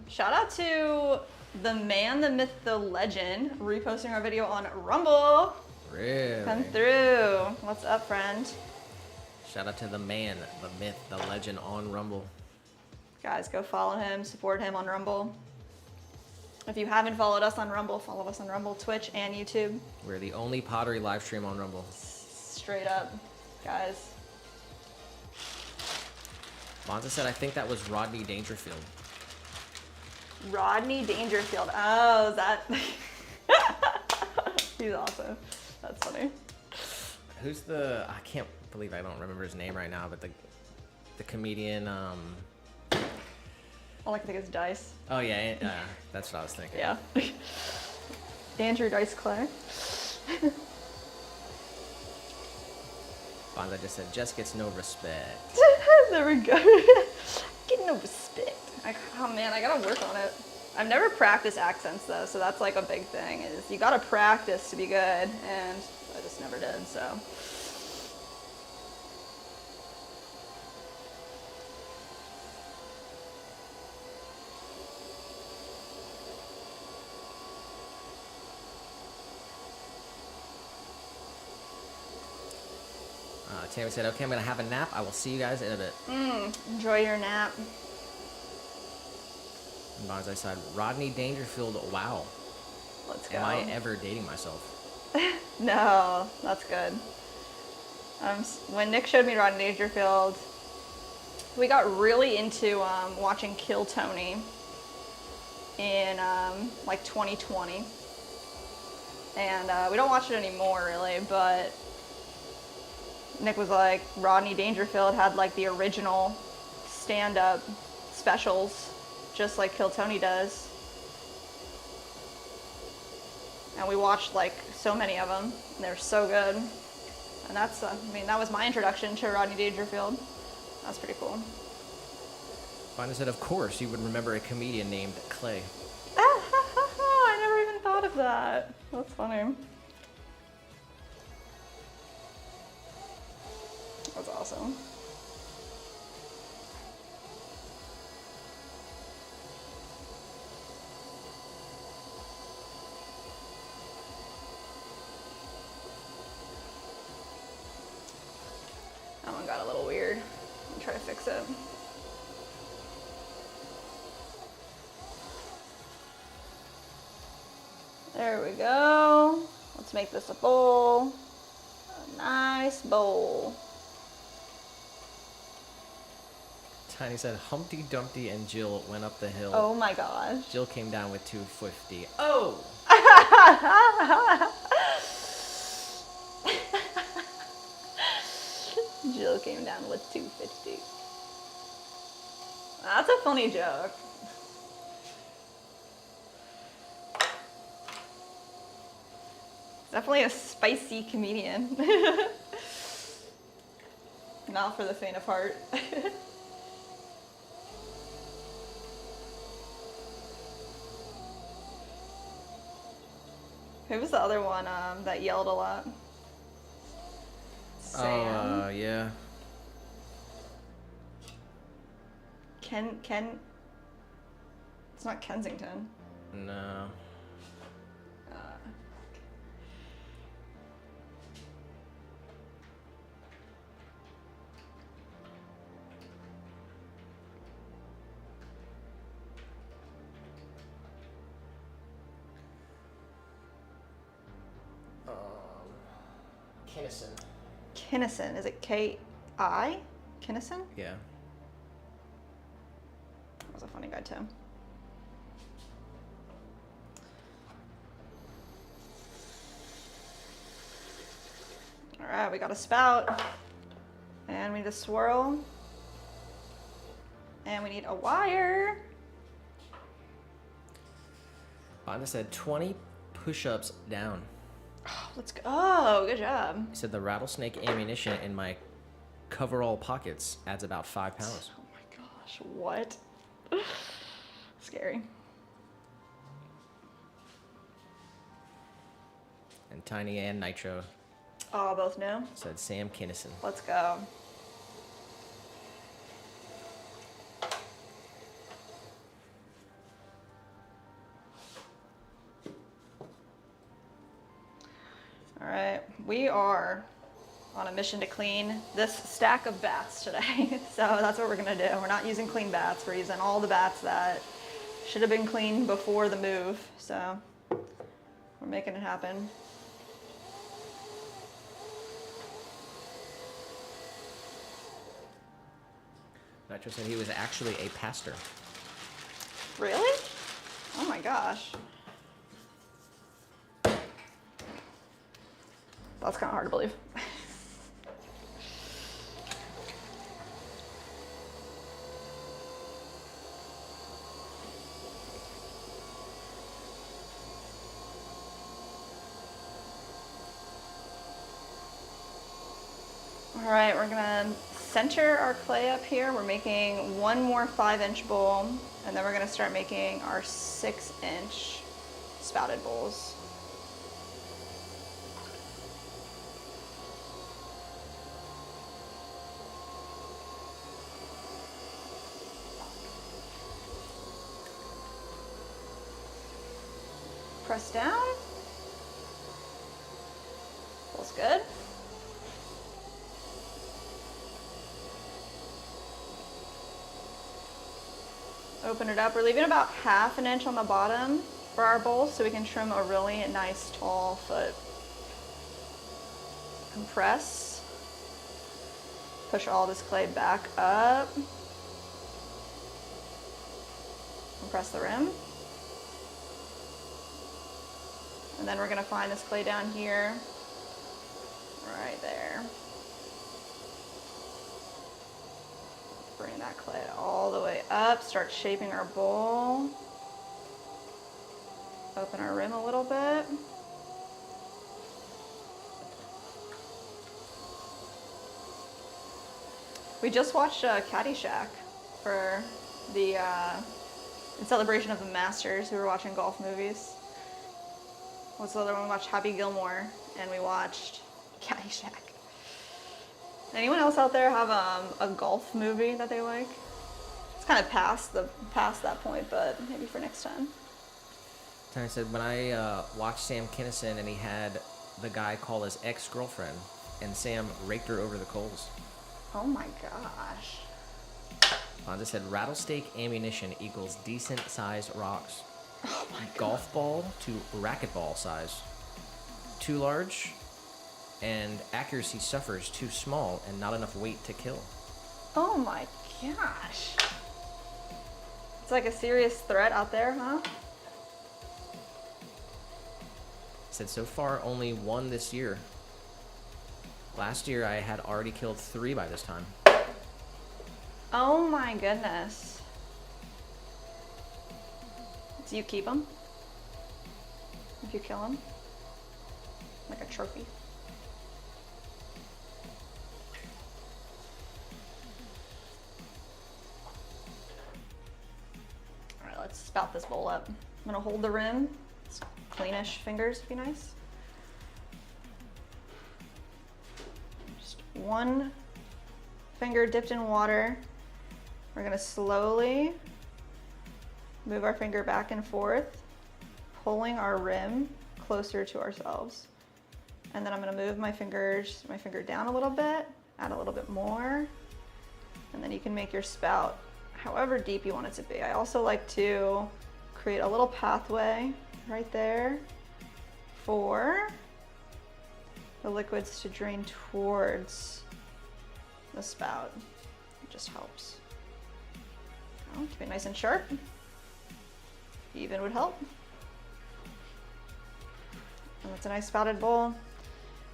Shout out to the man, the myth, the legend, reposting our video on Rumble. Really? Come through. What's up, friend? Shout out to the man, the myth, the legend on Rumble. Guys, go follow him, support him on Rumble. If you haven't followed us on Rumble, follow us on Rumble, Twitch, and YouTube. We're the only pottery live stream on Rumble. Straight up, guys. Monza said, I think that was Rodney Dangerfield. Rodney Dangerfield. Oh, is that? He's awesome. That's funny. Who's the? I can't believe I don't remember his name right now, but the comedian. All I can think is dice. Oh yeah, that's what I was thinking. Yeah. Andrew Dice Clay. Bonza just said, Jess gets no respect. There we go. Get no respect. Oh man, I gotta work on it. I've never practiced accents though, so that's like a big thing. Is you gotta practice to be good, and I just never did. So. Tammy said, okay, I'm gonna have a nap. I will see you guys in a bit. Enjoy your nap. And Bonza said, Rodney Dangerfield, wow. Let's go. Am I ever dating myself? No, that's good. When Nick showed me Rodney Dangerfield, we got really into watching Kill Tony in like 2020. And we don't watch it anymore really, but Nick was like, Rodney Dangerfield had like the original stand-up specials, just like Kill Tony does. And we watched like so many of them, and they're so good. And that's, I mean, that was my introduction to Rodney Dangerfield. That's pretty cool. Bonza said, of course, you would remember a comedian named Clay. I never even thought of that. That's funny. That's awesome. That one got a little weird. I'll try to fix it. There we go. Let's make this a bowl. A nice bowl. Tiny said, Humpty Dumpty and Jill went up the hill. Oh my gosh. Jill came down with 250. Oh! Jill came down with 250. That's a funny joke. Definitely a spicy comedian. Not for the faint of heart. Who was the other one that yelled a lot? Sam. Oh, yeah. Ken. It's not Kensington. No. Kinnison. Kinnison. Is it K-I? Kinnison? Yeah. That was a funny guy too. All right, we got a spout. And we need a swirl. And we need a wire. Bonda said 20 push-ups down. Oh, let's go. Oh, good job. He said the rattlesnake ammunition in my coverall pockets adds about 5 pounds. Oh my gosh, what? Scary. And Tiny and Nitro Oh, both know? said Sam Kinnison. Let's go. All right, we are on a mission to clean this stack of bats today. So that's what we're gonna do. We're not using clean bats, we're using all the bats that should have been cleaned before the move. So we're making it happen. Nitro said he was actually a pastor. Really? Oh my gosh. That's kind of hard to believe. All right, we're gonna center our clay up here. We're making one more 5-inch bowl, and then we're gonna start making our 6-inch spouted bowls. Press down. Feels good. Open it up. We're leaving about 1/2 inch on the bottom for our bowls so we can trim a really nice tall foot. Compress. Push all this clay back up. Compress the rim. And then we're gonna find this clay down here, right there. Bring that clay all the way up, start shaping our bowl. Open our rim a little bit. We just watched Caddyshack for the, in celebration of the Masters. We were watching golf movies. What's the other one? We watched Happy Gilmore, and we watched Caddyshack. Anyone else out there have a golf movie that they like? It's kind of past that point, but maybe for next time. And I said when I watched Sam Kinison and he had the guy call his ex-girlfriend, and Sam raked her over the coals. Oh my gosh. Fonza said rattlesnake ammunition equals decent sized rocks. Oh my god. Golf ball to racquetball size. Too large, and accuracy suffers. Too small, and not enough weight to kill. Oh my gosh. It's like a serious threat out there, huh? Said so far only one this year. Last year I had already killed 3 by this time. Oh my goodness. Do you keep them? If you kill them? Like a trophy? Alright, let's spout this bowl up. I'm gonna hold the rim. It's cleanish fingers would be nice. Just one finger dipped in water. We're gonna slowly move our finger back and forth, pulling our rim closer to ourselves. And then I'm gonna move my finger down a little bit, add a little bit more, and then you can make your spout however deep you want it to be. I also like to create a little pathway right there for the liquids to drain towards the spout. It just helps. To be nice and sharp. Even would help. And it's a nice spouted bowl.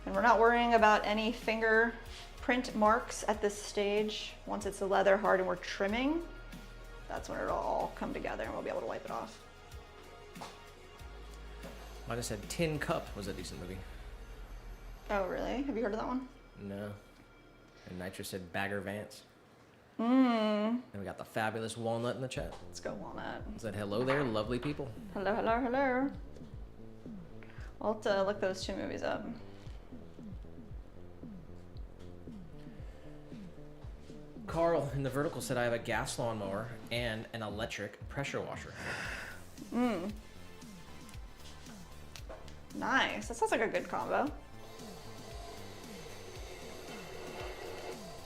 And we're not worrying about any fingerprint marks at this stage. Once it's the leather hard and we're trimming, that's when it'll all come together and we'll be able to wipe it off. Might have said Tin Cup was a decent movie. Oh, really? Have you heard of that one? No. And Nitro said Bagger Vance. Mmm. And we got the fabulous Walnut in the chat. Let's go, Walnut. Said hello there, lovely people. Hello, hello, hello. I'll have to look those 2 movies up. Carl in the vertical said I have a gas lawnmower and an electric pressure washer. Mmm. Nice. That sounds like a good combo.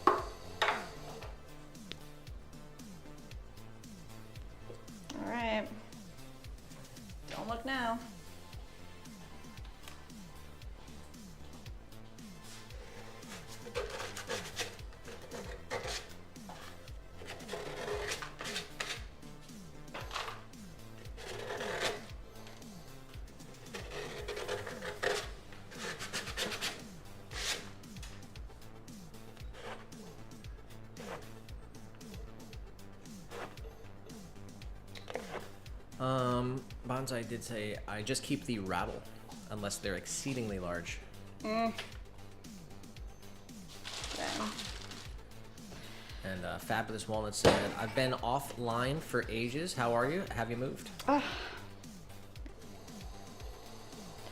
All right. Don't look now. Bonsai did say, I just keep the rattle, unless they're exceedingly large. Yeah, Fabulous Walnut said, I've been offline for ages. How are you? Have you moved?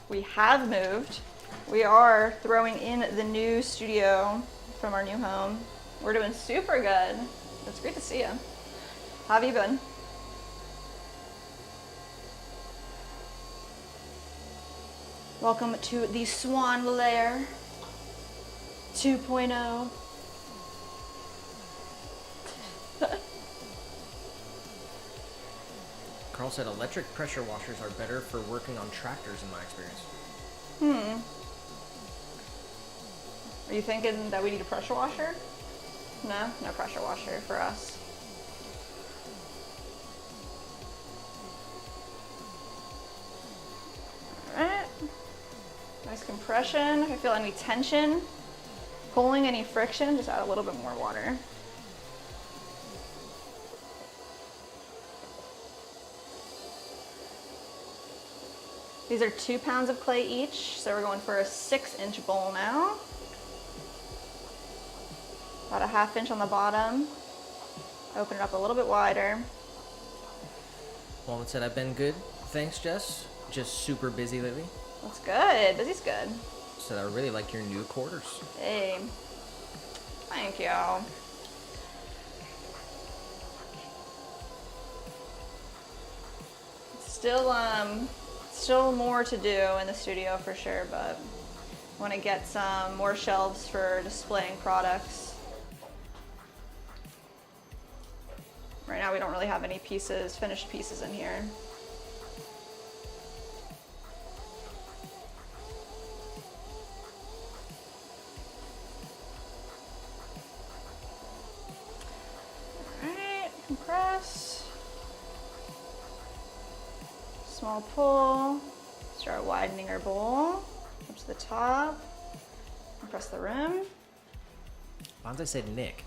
We have moved. We are throwing in the new studio from our new home. We're doing super good. It's great to see you. How have you been? Welcome to the Swan Lair 2.0. Carl said electric pressure washers are better for working on tractors in my experience. Are you thinking that we need a pressure washer? No, no pressure washer for us. Alright. Nice compression. If you feel any tension, pulling, any friction, just add a little bit more water. These are 2 pounds of clay each, so we're going for a 6-inch bowl now. About a 1/2 inch on the bottom. Open it up a little bit wider. Walnut said, I've been good. Thanks, Jess. Just super busy lately. That's good. Busy's good. Said, I really like your new quarters. Hey. Thank you. Still more to do in the studio for sure, but want to get some more shelves for displaying products. Right now we don't really have any finished pieces in here. Alright, compress. Small pull, start widening our bowl up to the top, and press the rim. Bonza said, Nick,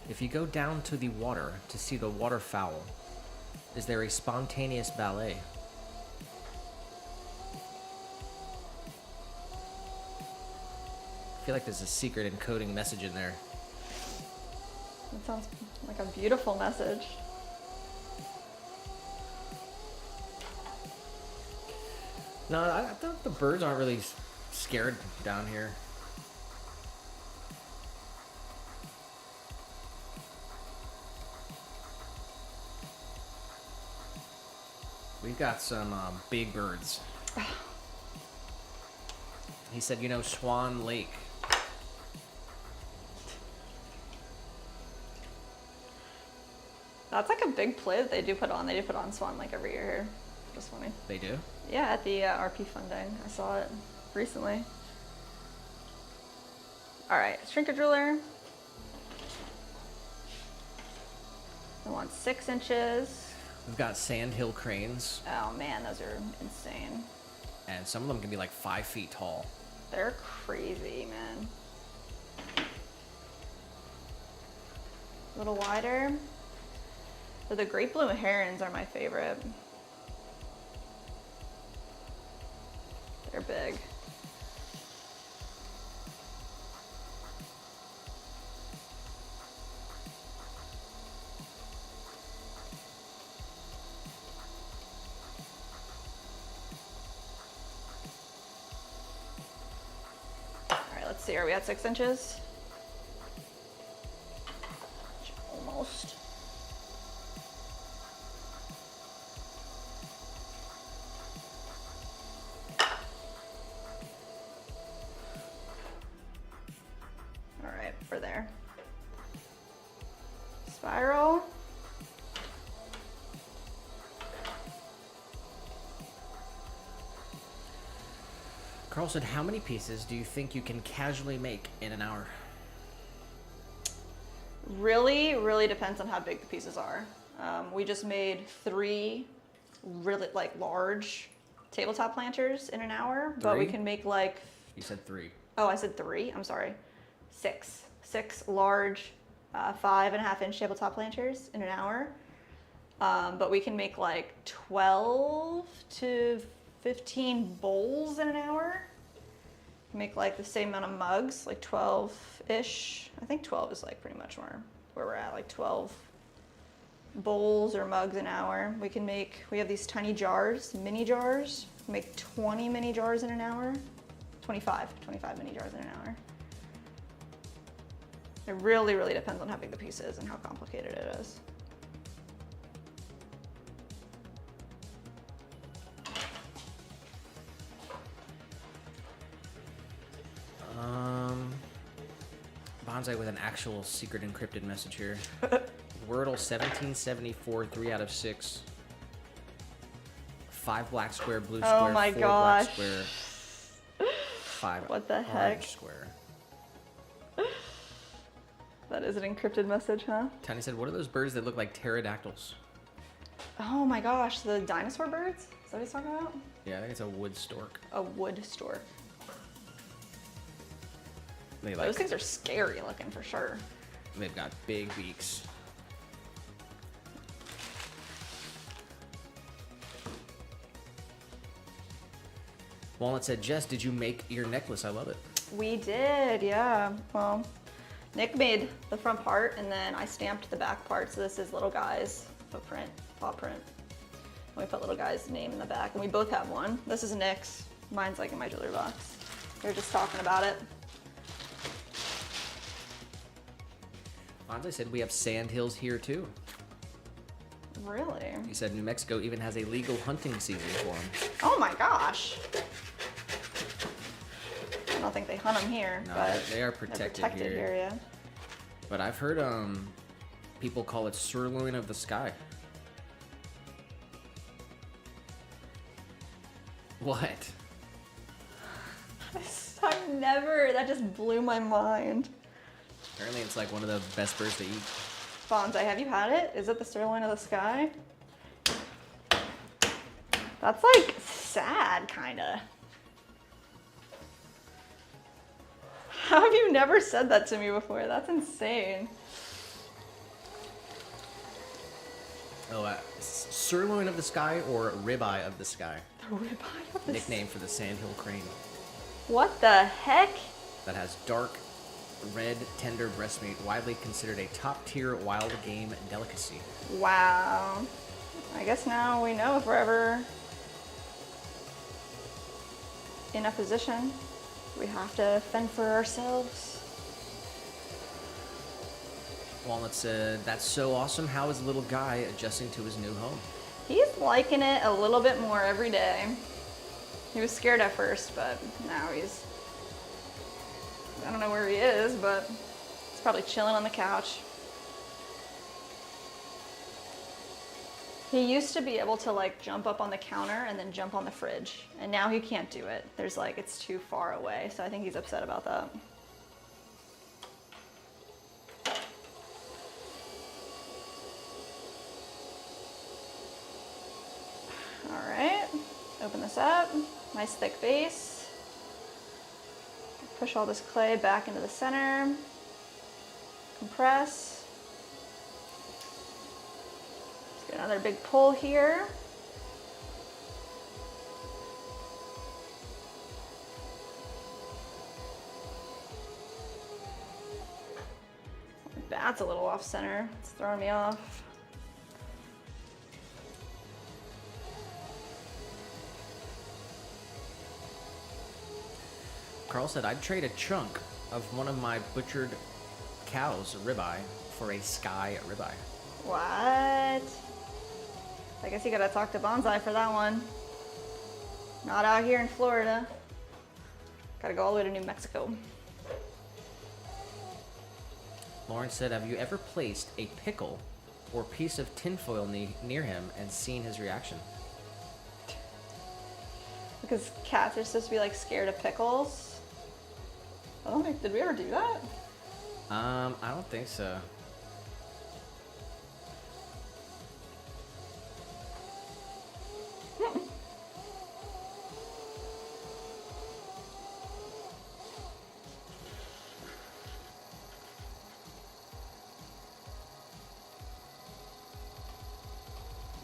if you go down to the water to see the waterfowl, is there a spontaneous ballet? I feel like there's a secret encoding message in there. That sounds like a beautiful message. No, I thought the birds aren't really scared down here. We've got some big birds. He said, you know, Swan Lake. That's like a big play that they do put on. They do put on Swan Lake every year here. Just funny. They do? Yeah, at the RP funding. I saw it recently. All right, shrink a driller. I want 6 inches. We've got sandhill cranes, Oh man, those are insane. and some of them can be like 5 feet tall. They're crazy, man. A little wider. So the great blue herons are my favorite. They're big. All right, let's see. Are we at 6 inches? Almost. All right, we're there. Spiral. Carl said, how many pieces do you think you can casually make in an hour? Really depends on how big the pieces are. We just made 3 really large tabletop planters in an hour, but we 3? can make You said 3. oh, I said 3, I'm sorry. 6 large 5.5 inch tabletop planters in an hour. But we can make 12 to 15 bowls in an hour. Make the same amount of mugs, 12-ish. I think 12 is pretty much more where we're at, like 12 bowls or mugs an hour. We have these tiny jars, mini jars. Make 20 mini jars in an hour. 25 mini jars in an hour. It really, really depends on how big the piece is and how complicated it is. Bonsai with an actual secret encrypted message here. Wordle 1774, 3 out of 6. 5 black square, blue square, Oh my 4 gosh. black square, 5 What the orange heck? square. That is an encrypted message, huh? Tiny said, what are those birds that look like pterodactyls? Oh my gosh, the dinosaur birds? Is that what he's talking about? Yeah, I think it's a wood stork. A wood stork. They Those things are scary looking for sure. They've got big beaks. Walnut said, Jess, did you make your necklace? I love it. We did, yeah. Well, Nick made the front part and then I stamped the back part. So this is little guy's footprint, paw print. And we put little guy's name in the back and we both have one. This is Nick's. Mine's like in my jewelry box. We were just talking about it. Fonzie said we have sand hills here too. Really? He said New Mexico even has a legal hunting season for them. Oh my gosh. I don't think they hunt them here, No, but they are they're protected protected here. here, yeah. But I've heard people call it sirloin of the sky. What? I've never, that just blew my mind. Apparently it's like one of the best birds to eat. Bonsai, have you had it? Is it the sirloin of the sky? That's like sad, kinda. How have you never said that to me before? That's insane. Oh, sirloin of the sky or ribeye of the sky? The ribeye of the Nickname for the sandhill crane. What the heck? That has dark, red, tender breast meat, widely considered a top-tier wild game delicacy. Wow. I guess now we know if we're ever in a position we have to fend for ourselves. Walnut said, that's so awesome. How is little guy adjusting to his new home? He's liking it a little bit more every day. He was scared at first, but now he's, I don't know where he is, but he's probably chilling on the couch. He used to be able to like jump up on the counter and then jump on the fridge, and now he can't do it. There's like, it's too far away, so I think he's upset about that. All right, open this up. Nice thick base. Push all this clay back into the center. Compress. Let's get another big pull here. That's a little off center. It's throwing me off. Carl said, I'd trade a chunk of one of my butchered cows, a ribeye, for a sky ribeye. What? I guess you gotta talk to Bonsai for that one. Not out here in Florida. Gotta go all the way to New Mexico. Lauren said, have you ever placed a pickle or piece of tinfoil near him and seen his reaction? Because cats are supposed to be like scared of pickles. I don't think, did we ever do that? I don't think so.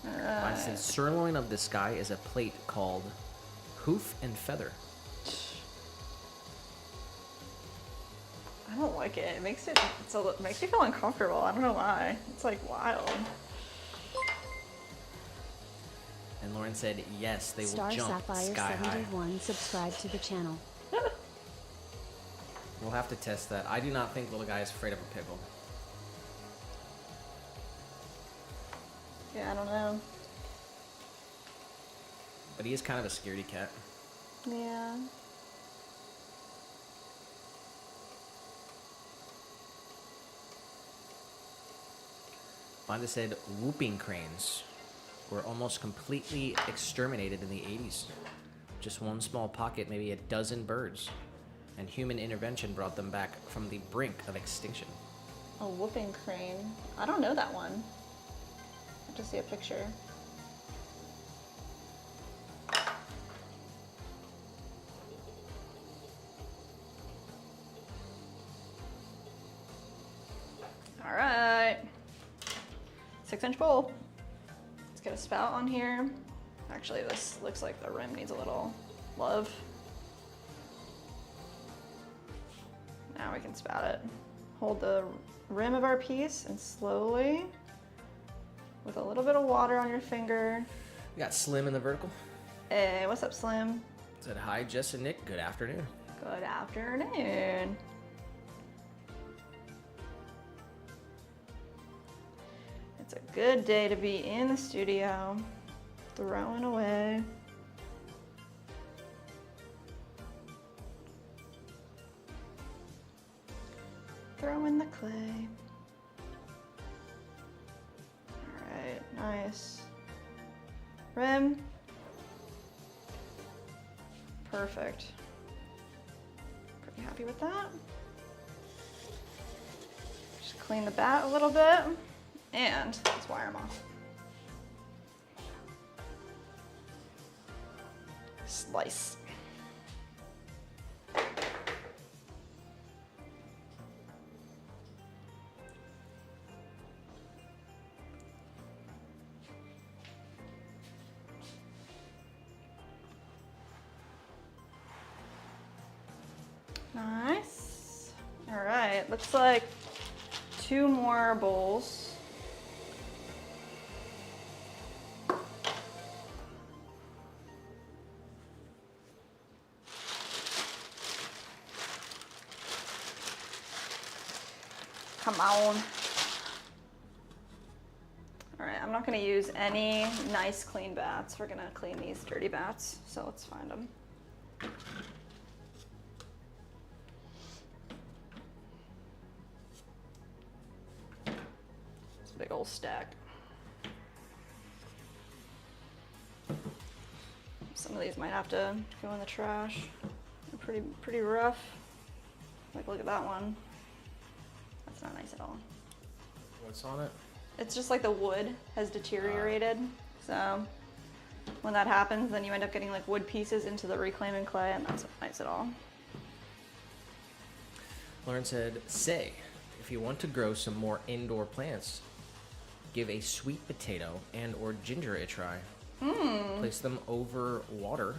Mine says, sirloin of the sky is a plate called hoof and feather. I don't like it. It makes it makes me feel uncomfortable. I don't know why. It's like wild. And Lauren said, yes, they Star will jump Sapphire sky high. 71 subscribe to the channel. We'll have to test that. I do not think little guy is afraid of a pickle. Yeah, I don't know. But he is kind of a scaredy cat. Yeah. Vonda said whooping cranes were almost completely exterminated in the 80s. Just one small pocket, maybe a dozen birds. And human intervention brought them back from the brink of extinction. A whooping crane. I don't know that one. I have to see a picture. All right. 6-inch bowl. Let's get a spout on here. Actually, this looks like the rim needs a little love. Now we can spout it. Hold the rim of our piece and slowly, with a little bit of water on your finger. We got Slim in the vertical. Hey, what's up, Slim? Said, hi, Jess and Nick. Good afternoon. Good afternoon. It's a good day to be in the studio, throwing away. Throw in the clay. All right, nice. Rim. Perfect. Pretty happy with that. Just clean the bat a little bit and let's wire them off. Slice. Nice. All right, looks like 2 more bowls. Come on. All right, I'm not gonna use any nice clean bats. We're gonna clean these dirty bats, so let's find them. Big old stack. Some of these might have to go in the trash. They're pretty rough. Like, look at that one. That's not nice at all. What's on it? It's just like the wood has deteriorated. So when that happens, then you end up getting like wood pieces into the reclaiming clay, and that's not nice at all. Lauren said, say, if you want to grow some more indoor plants, give a sweet potato and or ginger a try. Place them over water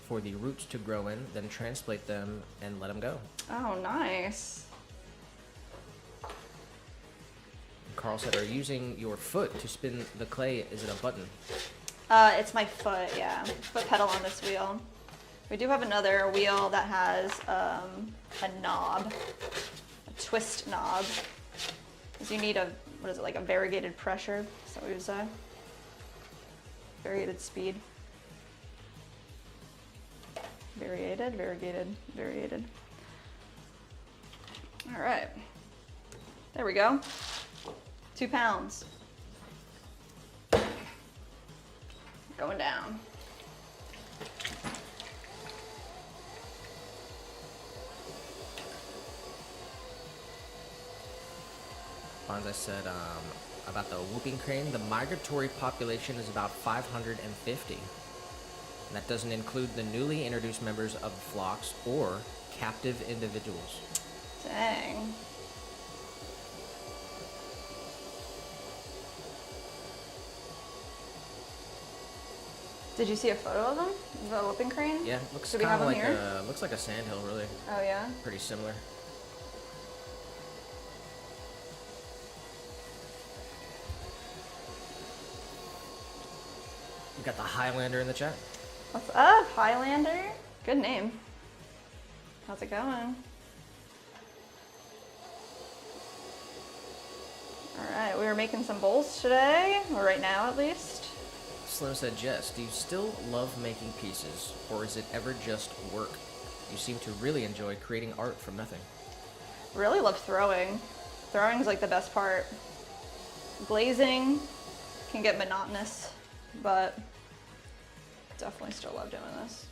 for the roots to grow in, then transplant them and let them go. Oh, nice. Carl said, are you using your foot to spin the clay? Is it a button? It's my foot, yeah. Foot pedal on this wheel. We do have another wheel that has a knob, a twist knob. Because you need a, what is it, like a variegated pressure? Is that what you would say? Variegated speed. Variegated, variegated, variegated. All right. There we go. 2 pounds. Going down. Bonds, I said about the whooping crane, the migratory population is about 550. And that doesn't include the newly introduced members of flocks or captive individuals. Dang. Did you see a photo of them? The whooping crane? Yeah, looks Do we kind have of them like here? looks like a sandhill, really. Oh yeah? Pretty similar. We got the Highlander in the chat. What's up, Highlander? Good name. How's it going? Alright, we were making some bowls today, or right now at least. Slim said, Jess, do you still love making pieces, or is it ever just work? You seem to really enjoy creating art from nothing. Really love throwing. Throwing's like the best part. Glazing can get monotonous, but definitely still love doing this.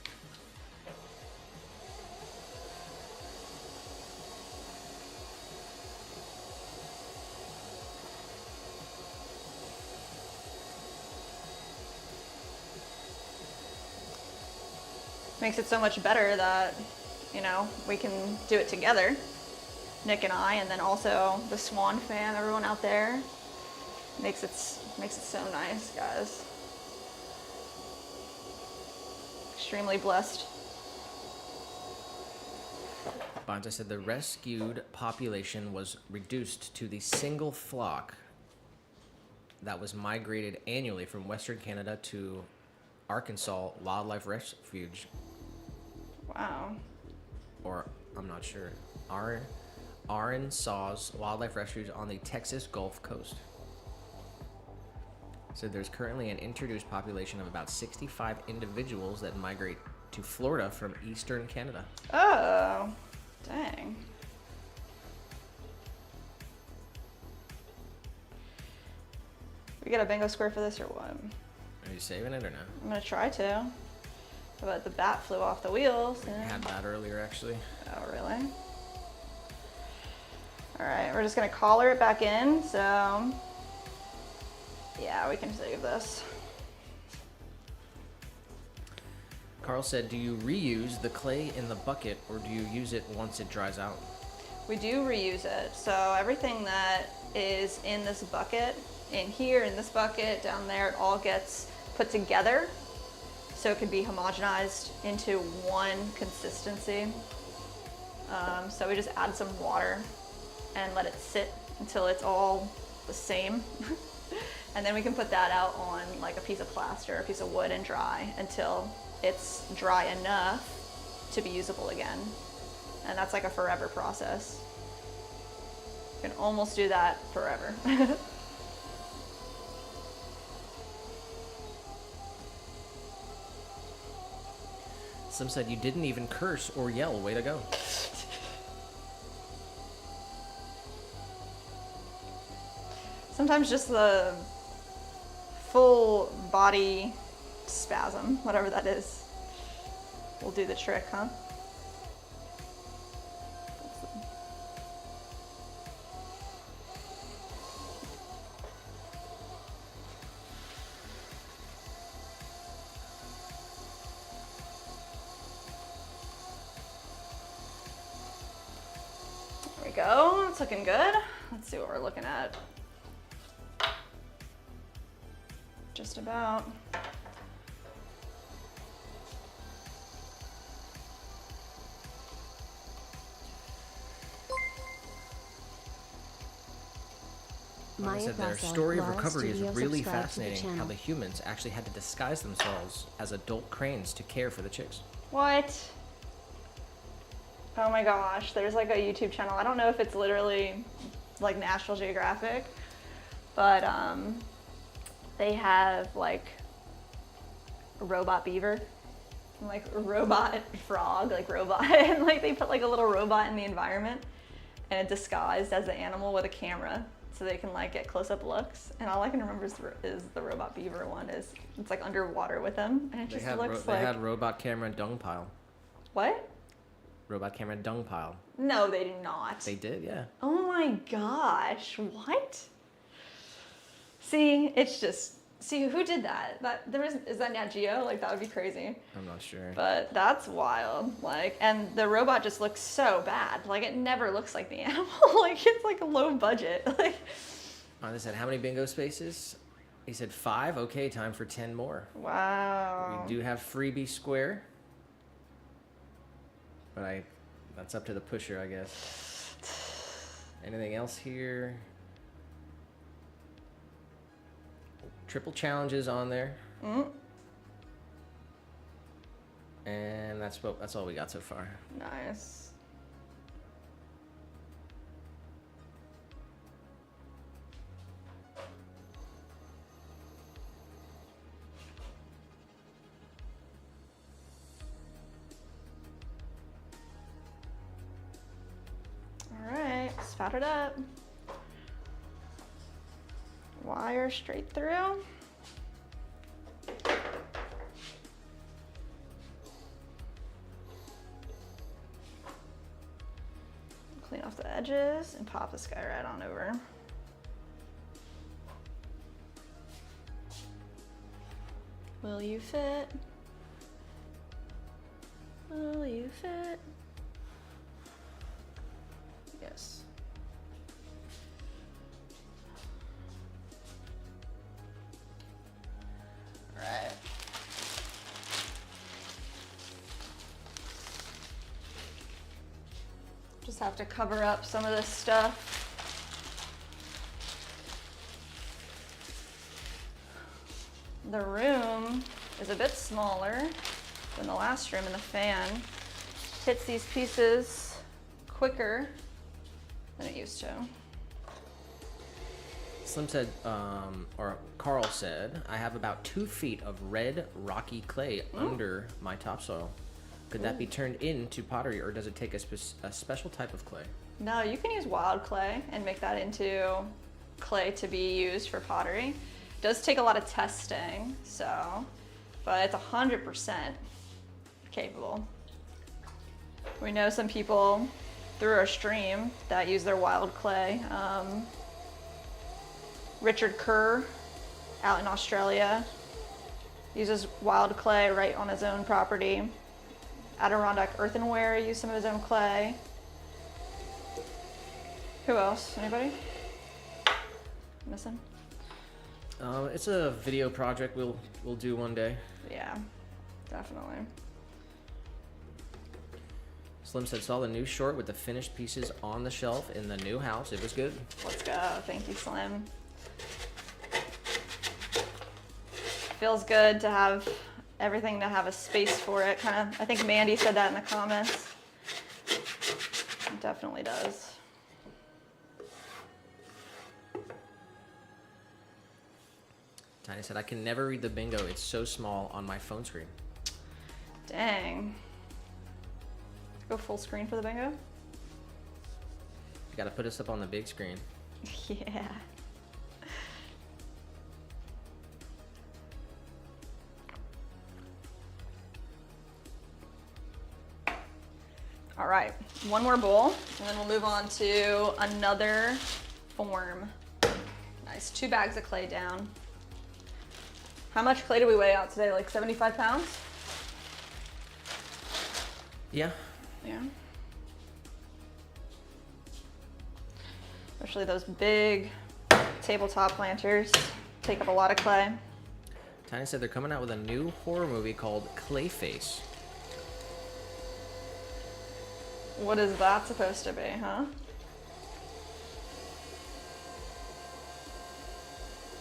Makes it so much better that, you know, we can do it together, Nick and I, and then also the Swan fam, everyone out there. Makes it so nice, guys. Extremely blessed. Bonza said the rescued population was reduced to the single flock that was migrated annually from Western Canada to Arkansas Wildlife Refuge. Wow. Or, I'm not sure. Arkansas Wildlife Refuge on the Texas Gulf Coast. So there's currently an introduced population of about 65 individuals that migrate to Florida from eastern Canada. Oh, dang. We got a bingo square for this or what? Are you saving it or no? I'm gonna try to. But the bat flew off the wheels. We had that earlier, actually. Oh, really? All right, we're just gonna collar it back in, so yeah, we can save this. Carl said, do you reuse the clay in the bucket or do you use it once it dries out? We do reuse it, so everything that is in this bucket, in here, in this bucket, down there, it all gets put together so it can be homogenized into one consistency. So we just add some water and let it sit until it's all the same. And then we can put that out on like a piece of plaster, a piece of wood, and dry until it's dry enough to be usable again. And that's like a forever process. You can almost do that forever. Slim said, you didn't even curse or yell. Way to go. Sometimes just the full body spasm, whatever that is, will do the trick, huh? There we go, it's looking good. Let's see what we're looking at. Just about. Like I said, their story of recovery is really fascinating. How the humans actually had to disguise themselves as adult cranes to care for the chicks. What? Oh my gosh, there's like a YouTube channel. I don't know if it's literally like National Geographic, but they have like a robot beaver, and like a robot frog, like robot, and like they put like a little robot in the environment and it disguised as the animal with a camera so they can like get close-up looks. And all I can remember is the robot beaver one. Is it's like underwater with them, and it just looks like... They had robot camera dung pile. What? Robot camera dung pile. No, they did not. They did, yeah. Oh my gosh, what? See, it's just, see, who did that? Is that Nat Geo? Like, that would be crazy. I'm not sure. But that's wild. Like, and the robot just looks so bad. Like, it never looks like the animal. Like, it's like a low budget. Like, They said, how many bingo spaces? He said 5. Okay, time for 10 more. wow. We do have freebie square. But that's up to the pusher, I guess. Anything else here? Triple challenges on there. And that's all we got so far. Nice. All right, spout it up. Wire straight through. Clean off the edges and pop this guy right on over. Will you fit? Will you fit? Yes. All right. Just have to cover up some of this stuff. The room is a bit smaller than the last room, and the fan hits these pieces quicker than it used to. Slim said, or Carl said, I have about 2 feet of red rocky clay under my topsoil. Could that be turned into pottery, or does it take a special type of clay? No, you can use wild clay and make that into clay to be used for pottery. It does take a lot of testing, so, but it's 100% capable. We know some people through our stream that use their wild clay. Richard Kerr out in Australia uses wild clay right on his own property. Adirondack Earthenware used some of his own clay. Who else? Anybody? Missing? It's a video project we'll do one day. Yeah, definitely. Slim said, saw the new short with the finished pieces on the shelf in the new house. It was good. Let's go. Thank you, Slim. Feels good to have everything to have a space for it. Kind of, I think Mandy said that in the comments. It definitely does. Tiny said, I can never read the bingo. It's so small on my phone screen. Dang. Go full screen for the bingo? You gotta put us up on the big screen. Yeah. All right, one more bowl, and then we'll move on to another form. Nice, 2 bags of clay down. How much clay did we weigh out today? Like 75 pounds? Yeah. Yeah. Especially those big tabletop planters take up a lot of clay. Tiny said they're coming out with a new horror movie called Clayface. What is that supposed to be, huh?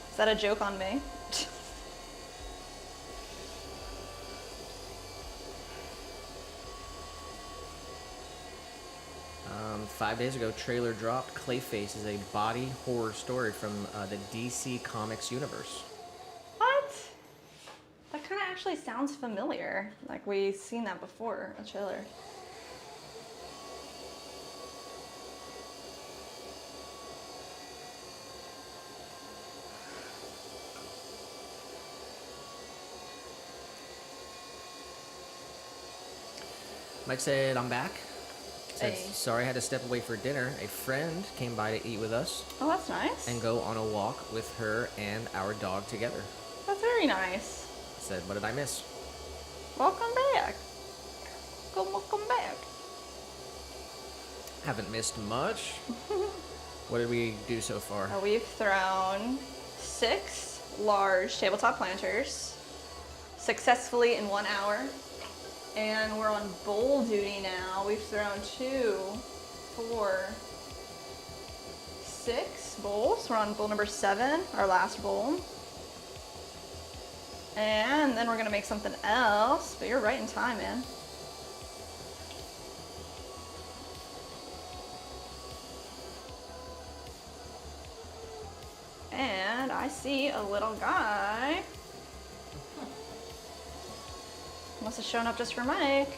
Is that a joke on me? 5 days ago, trailer dropped. Clayface is a body horror story from the DC Comics universe. What? That kind of actually sounds familiar. Like we've seen that before, a trailer. Mike said, I'm back. Said, Hey. sorry I had to step away for dinner. A friend came by to eat with us Oh, that's nice. and go on a walk with her and our dog together. That's very nice. Said, what did I miss? Welcome back. Welcome back. Haven't missed much. What did we do so far? We've thrown 6 large tabletop planters successfully in 1 hour. And we're on bowl duty now. We've thrown 2, 4, 6 bowls. We're on bowl number 7, our last bowl. And then we're gonna make something else, but you're right in time, man. And I see a little guy. Must have shown up just for Mike.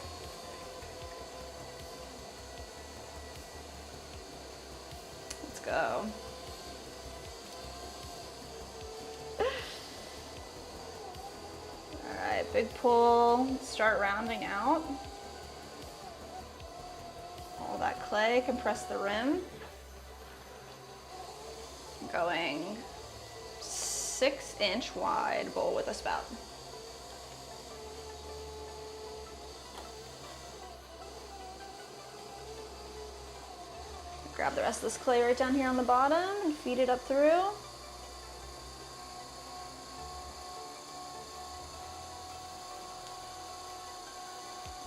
Let's go. All right, big pull, start rounding out. All that clay, compress the rim. Going 6-inch wide bowl with a spout. Grab the rest of this clay right down here on the bottom and feed it up through.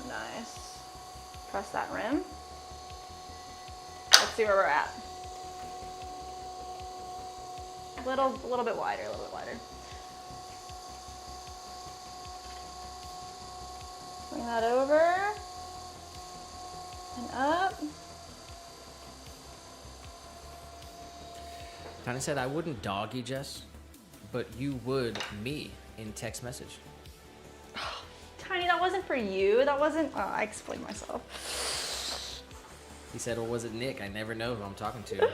Nice. Press that rim. Let's see where we're at. A little bit wider, a little bit wider. Bring that over and up. Kind of said I wouldn't dog you, Jess, but you would me in text message. Tiny, that wasn't for you. That wasn't. Oh, I explained myself. He said, well, was it Nick? I never know who I'm talking to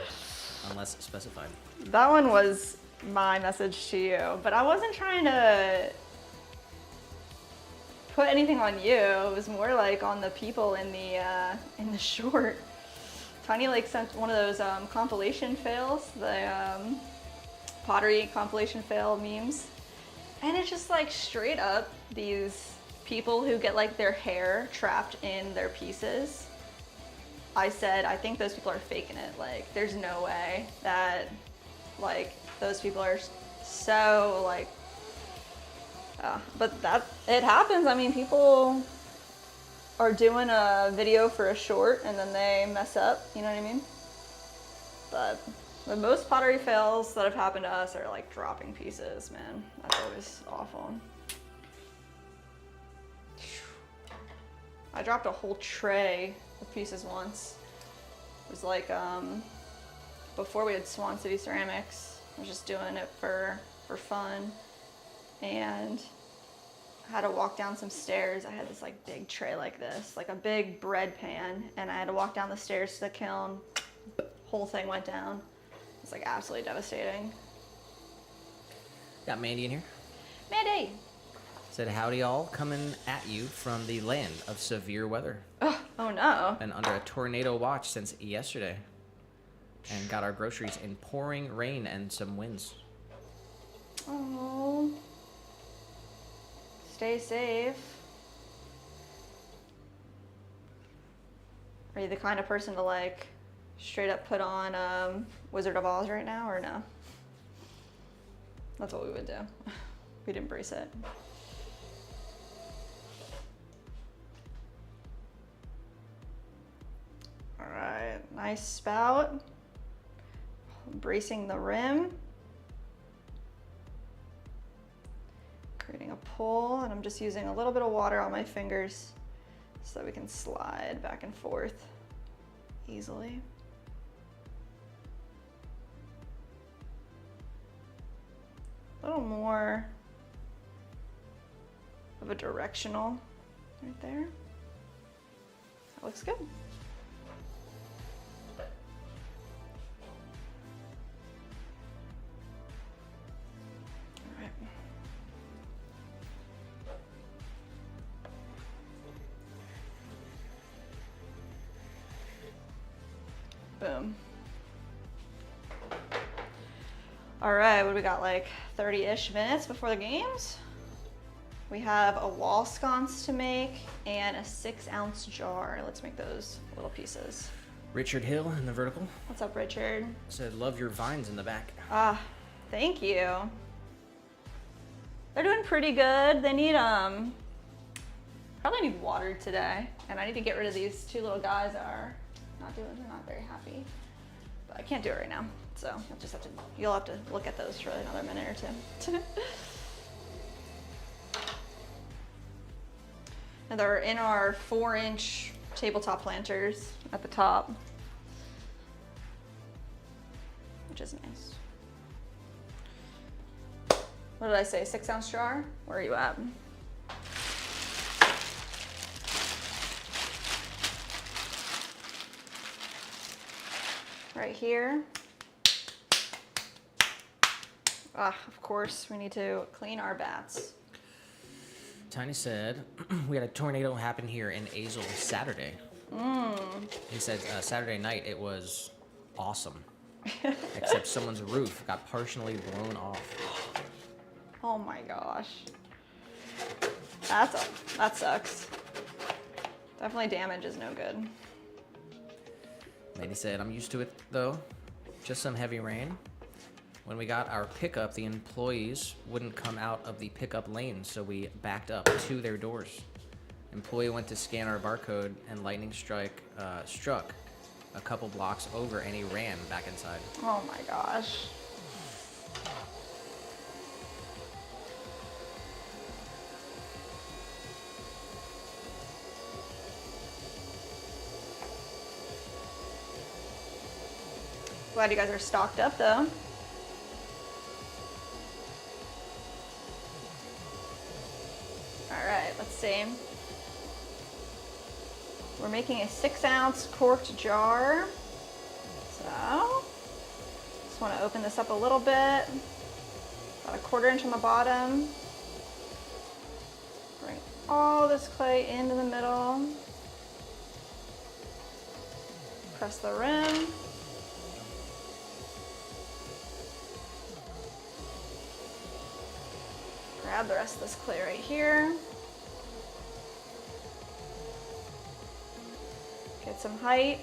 unless specified. That one was my message to you, but I wasn't trying to put anything on you. It was more like on the people in the short. Tiny like sent one of those compilation fails, the pottery compilation fail memes, and it's just like straight up these people who get like their hair trapped in their pieces. I said, I think those people are faking it. Like, there's no way that like those people are so like, but that it happens. I mean, people are doing a video for a short and then they mess up, you know what I mean? But the most pottery fails that have happened to us are like dropping pieces, man. That's always awful. I dropped a whole tray of pieces once. It was like, before we had Swan City Ceramics, I was just doing it for fun. And I had to walk down some stairs. I had this like big tray like this, like a big bread pan, and I had to walk down the stairs to the kiln. Whole thing went down. It's like absolutely devastating. Got Mandy in here. Mandy! Said, howdy all, coming at you from the land of severe weather. Oh no. Been under a tornado watch since yesterday. And got our groceries in pouring rain and some winds. Oh. Stay safe. Are you the kind of person to like straight up put on Wizard of Oz right now or no? That's what we would do. We'd embrace it. All right, nice spout. Bracing the rim. Creating a pull, and I'm just using a little bit of water on my fingers so that we can slide back and forth easily. A little more of a directional right there. That looks good. Boom. All right, what do we got, like 30-ish minutes before the games? We have a wall sconce to make and a 6-ounce jar. Let's make those little pieces. Richard Hill in the vertical. What's up, Richard? Said, love your vines in the back. Ah, thank you. They're doing pretty good. They need, probably need watered today. And I need to get rid of these two little guys that are they're not very happy. But I can't do it right now. So you'll have to look at those for another minute or two. And they're in our 4-inch tabletop planters at the top, which is nice. What did I say, 6-ounce jar? Where are you at? Right here. Ah, of course, we need to clean our bats. Tiny said, we had a tornado happen here in Azle Saturday. He said Saturday night it was awesome. Except someone's roof got partially blown off. Oh my gosh. That sucks. Definitely damage is no good. Lady said, I'm used to it though. Just some heavy rain. When we got our pickup, the employees wouldn't come out of the pickup lane, so we backed up to their doors. Employee went to scan our barcode, and lightning strike struck a couple blocks over, and he ran back inside. Oh my gosh. Glad you guys are stocked up though. All right, let's see. We're making a 6-ounce corked jar. So, just want to open this up a little bit. About a 1/4 inch on the bottom. Bring all this clay into the middle. Press the rim. Grab the rest of this clay right here. Get some height.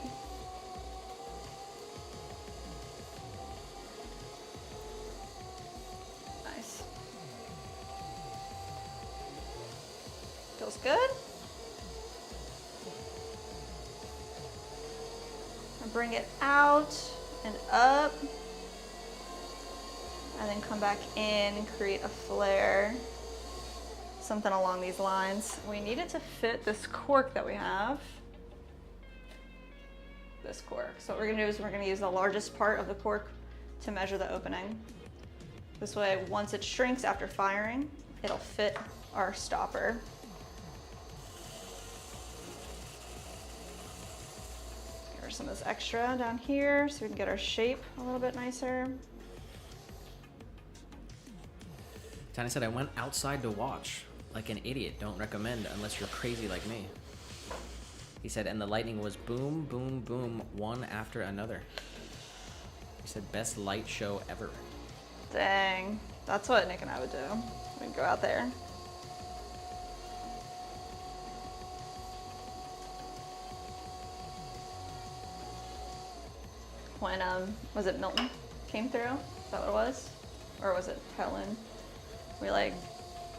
Nice. Feels good. And bring it out and up. And then come back in and create a flare. Something along these lines. We need it to fit this cork that we have. This cork. So what we're gonna do is we're gonna use the largest part of the cork to measure the opening. This way, once it shrinks after firing, it'll fit our stopper. Get rid of some of this extra down here so we can get our shape a little bit nicer. Tiny said, I went outside to watch. Like an idiot. Don't recommend unless you're crazy like me. He said, and the lightning was boom, boom, boom, one after another. He said, best light show ever. Dang. That's what Nick and I would do. We'd go out there. When, was it Milton came through? Is that what it was? Or was it Helen? We like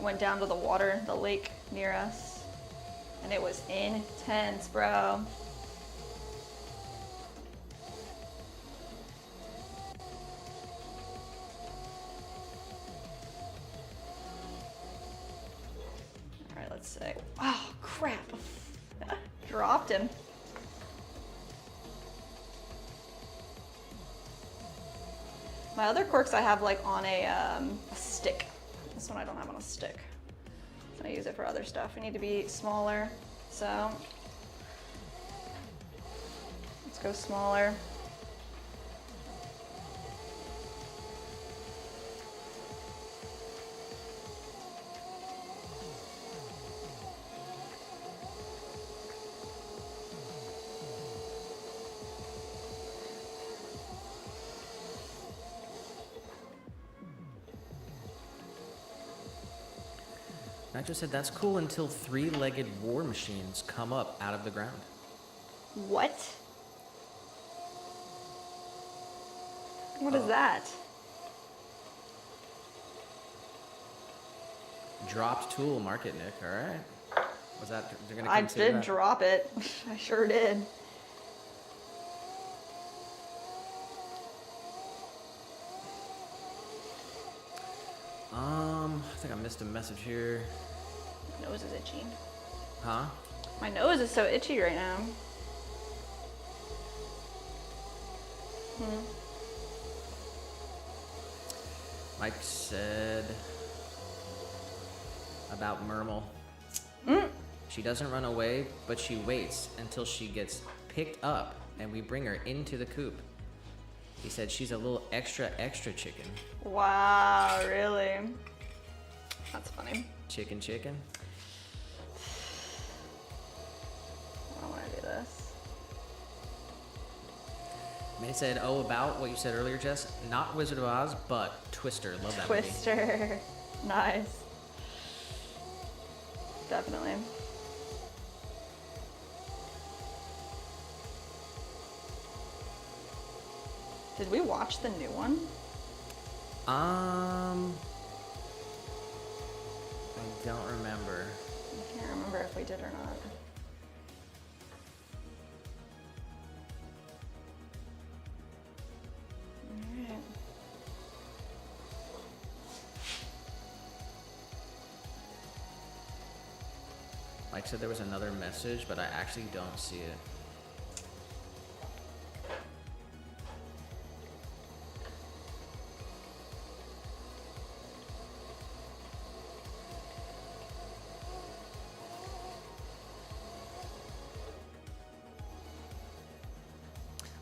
went down to the water, the lake near us, and it was intense, bro. All right, let's see. Oh, crap. Dropped him. My other corks I have like on a stick. This one I don't have on a stick. So I use it for other stuff. We need to be smaller. So let's go smaller. Nitro said, that's cool until 3-legged war machines come up out of the ground. What? What is that? Dropped tool market, Nick. All right. Was that, you're gonna I consider did that? drop it. I sure did. I think I missed a message here. My nose is itchy. Huh? My nose is so itchy right now. Mike said about Mermal. She doesn't run away, but she waits until she gets picked up and we bring her into the coop. He said she's a little extra chicken. Wow, really? That's funny. Chicken. I don't want to do this. May said, oh, about what you said earlier, Jess. Not Wizard of Oz, but Twister. Love that movie. Twister. Nice. Definitely. Did we watch the new one? I don't remember. I can't remember if we did or not. Alright. Mike said there was another message, but I actually don't see it.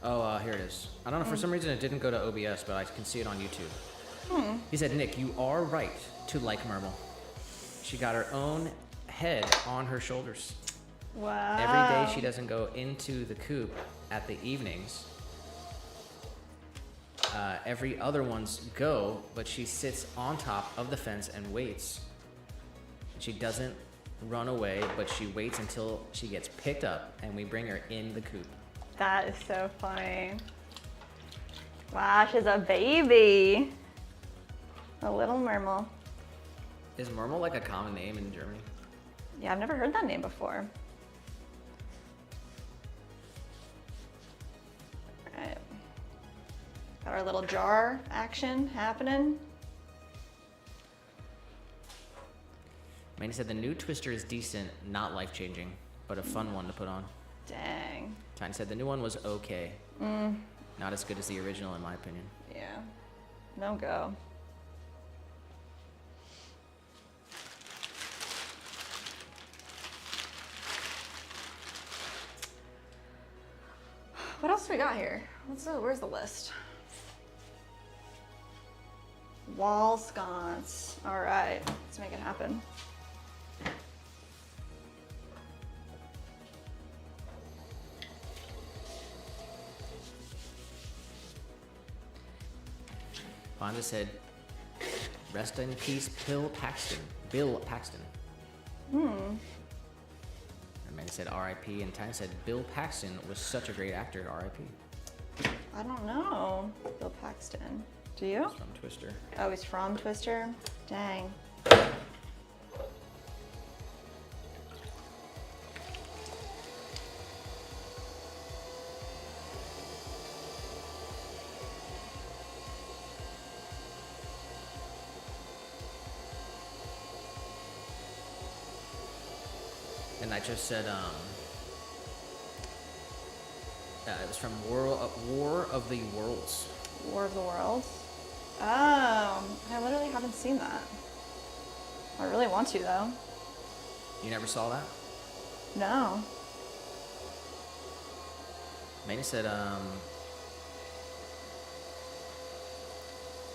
Oh, here it is. I don't know, for some reason it didn't go to OBS, but I can see it on YouTube. He said, Nick, you are right to like Mermal. She got her own head on her shoulders. Wow. Every day she doesn't go into the coop at the evenings. Every other ones go, but she sits on top of the fence and waits. She doesn't run away, but she waits until she gets picked up and we bring her in the coop. That is so funny. Wow, she's a baby. A little Mermal. Is Mermal like a common name in Germany? Yeah, I've never heard that name before. Alright. Got our little jar action happening. Manny said the new Twister is decent, not life-changing, but a fun one to put on. Dang. Tiny said the new one was okay. Not as good as the original, in my opinion. Yeah. No go. What else do we got here? Where's the list? Wall sconce. All right, let's make it happen. Fonda said, rest in peace, Bill Paxton. And Manny said R.I.P. and Tiny said Bill Paxton was such a great actor, R.I.P. I don't know Bill Paxton. Do you? He's from Twister. Oh, he's from Twister? Dang. And I just said, it was from War of the Worlds. War of the Worlds? Oh, I literally haven't seen that. I really want to, though. You never saw that? No. Manny said,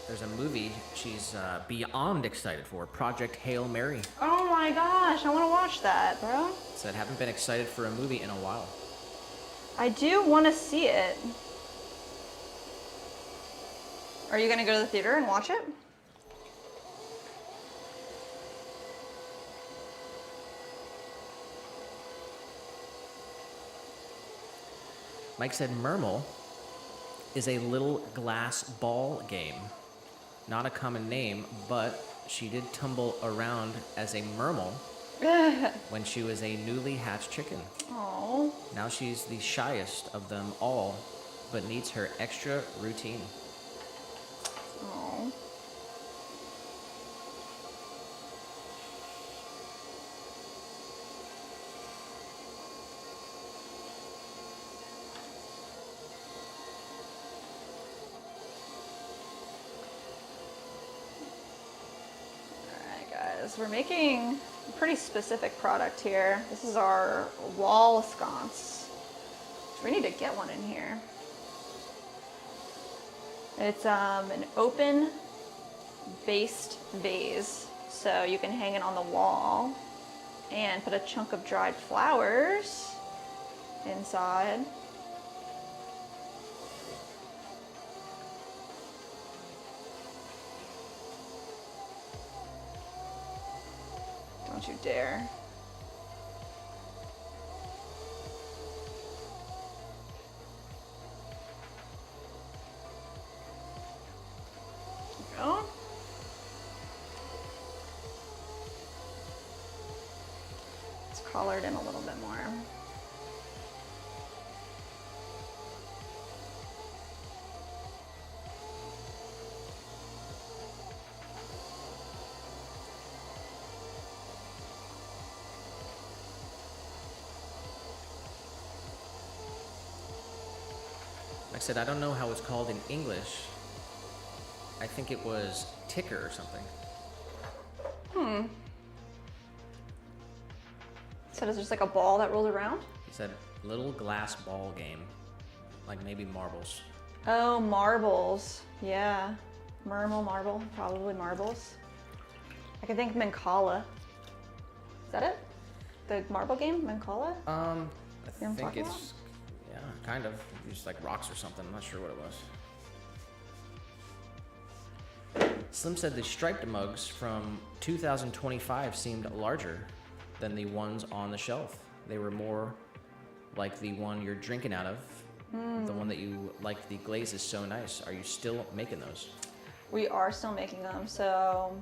there's a movie she's beyond excited for, Project Hail Mary. Oh my gosh, I want to watch that, bro. Said, haven't been excited for a movie in a while. I do want to see it. Are you going to go to the theater and watch it? Mike said, Mermal is a little glass ball game. Not a common name, but she did tumble around as a Mermal when she was a newly hatched chicken. Oh. Now she's the shyest of them all, but needs her extra routine. Oh. is. We're making a pretty specific product here. This is our wall sconce. So we need to get one in here. It's an open based vase, so you can hang it on the wall and put a chunk of dried flowers inside. Don't you dare. There we go. Let's color it in a little bit more. Like I said, I don't know how it's called in English. I think it was ticker or something. So it's just like a ball that rolls around? He said little glass ball game, like maybe marbles. Oh, marbles. Yeah. Marble, probably marbles. I could think Mancala. Is that it? The marble game, Mancala? I You know what I'm think talking it's, yeah, kind of. Just like rocks or something. I'm not sure what it was. Slim said the striped mugs from 2025 seemed larger than the ones on the shelf. They were more like the one you're drinking out of. The one that you like, the glaze is so nice. Are you still making those? We are still making them. So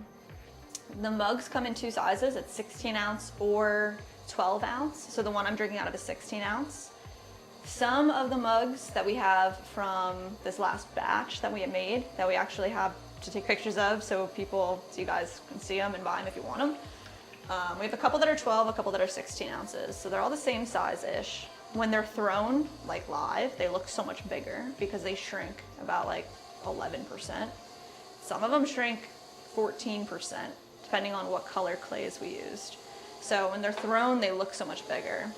the mugs come in two sizes. It's 16 ounce or 12 ounce. So the one I'm drinking out of is 16 ounce. Some of the mugs that we have from this last batch that we had made, that we actually have to take pictures of so you guys can see them and buy them if you want them. We have a couple that are 12, a couple that are 16 ounces. So they're all the same size-ish. When they're thrown like live, they look so much bigger because they shrink about like 11%. Some of them shrink 14%, depending on what color clays we used. So when they're thrown, they look so much bigger.